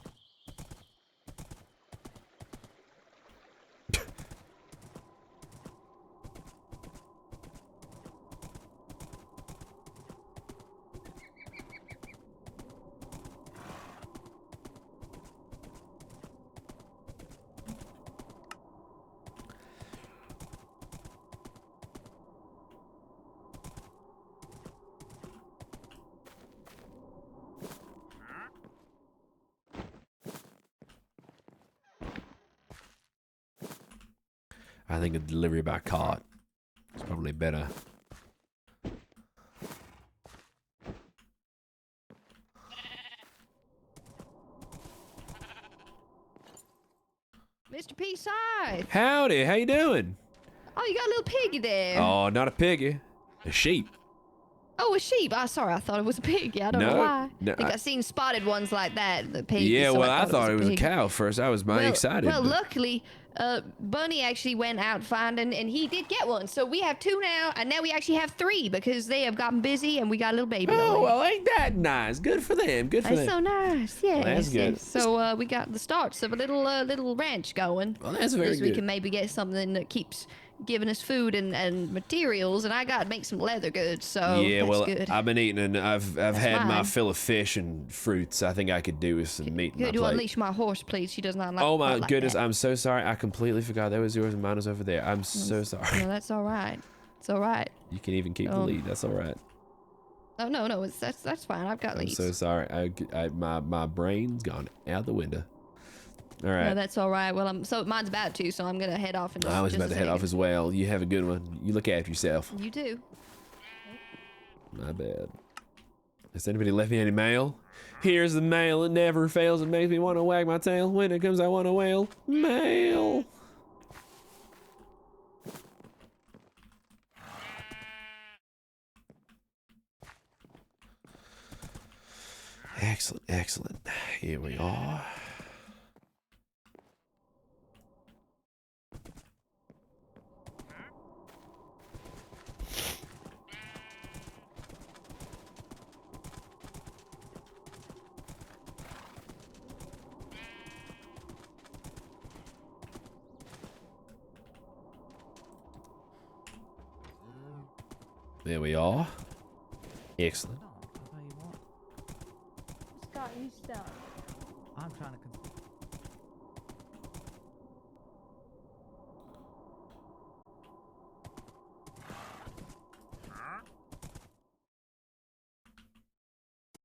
I think a delivery by cart is probably better.
Mr. P. Scythe.
Howdy, how you doing?
Oh, you got a little piggy there.
Oh, not a piggy, a sheep.
Oh, a sheep. Oh, sorry, I thought it was a piggy. I don't know why. I think I've seen spotted ones like that. The piggy.
Yeah,
so
well, I thought it was a
pig.
cow first. I was mighty excited.
Well,
but-
luckily, Bunny actually went out finding, and he did get one. So we have 2 now, and now we actually have 3 because they have gotten busy, and we got a little baby.
Oh, well, ain't that nice? Good for them. Good for
That's
them.
so nice. Yeah.
that's good.
So we got the starts of a little ranch going.
Well, that's very
At least we
good.
can maybe get something that keeps giving us food and materials, and I got to make some leather goods. So
Yeah,
that's
well,
good.
I've been eating, and I've had my
mine.
fill of fish and fruits. I think I could do with some meat in my
Good to
plate.
unleash my horse, please. She does not like.
Oh my
quite like
goodness,
that.
I'm so sorry. I completely forgot that was yours and mine was over there. I'm so sorry.
No, that's all right. It's all right.
You can even keep the lead. That's all right.
Oh no, that's fine. I've got
I'm
leads.
so sorry. My brain's gone out the window. All right.
No, that's all right. Well, so mine's about to, so I'm gonna head off. In
I was
just
about
a
to head off
second.
as well. You have a good one. You look after yourself.
You too.
My bad. Has anybody left me any mail? Here's the mail. It never fails. It makes me want to wag my tail. When it comes, I want to wail. Mail. Excellent, excellent. Here we are. There we are. Excellent.
What's got you stuck?
I'm trying to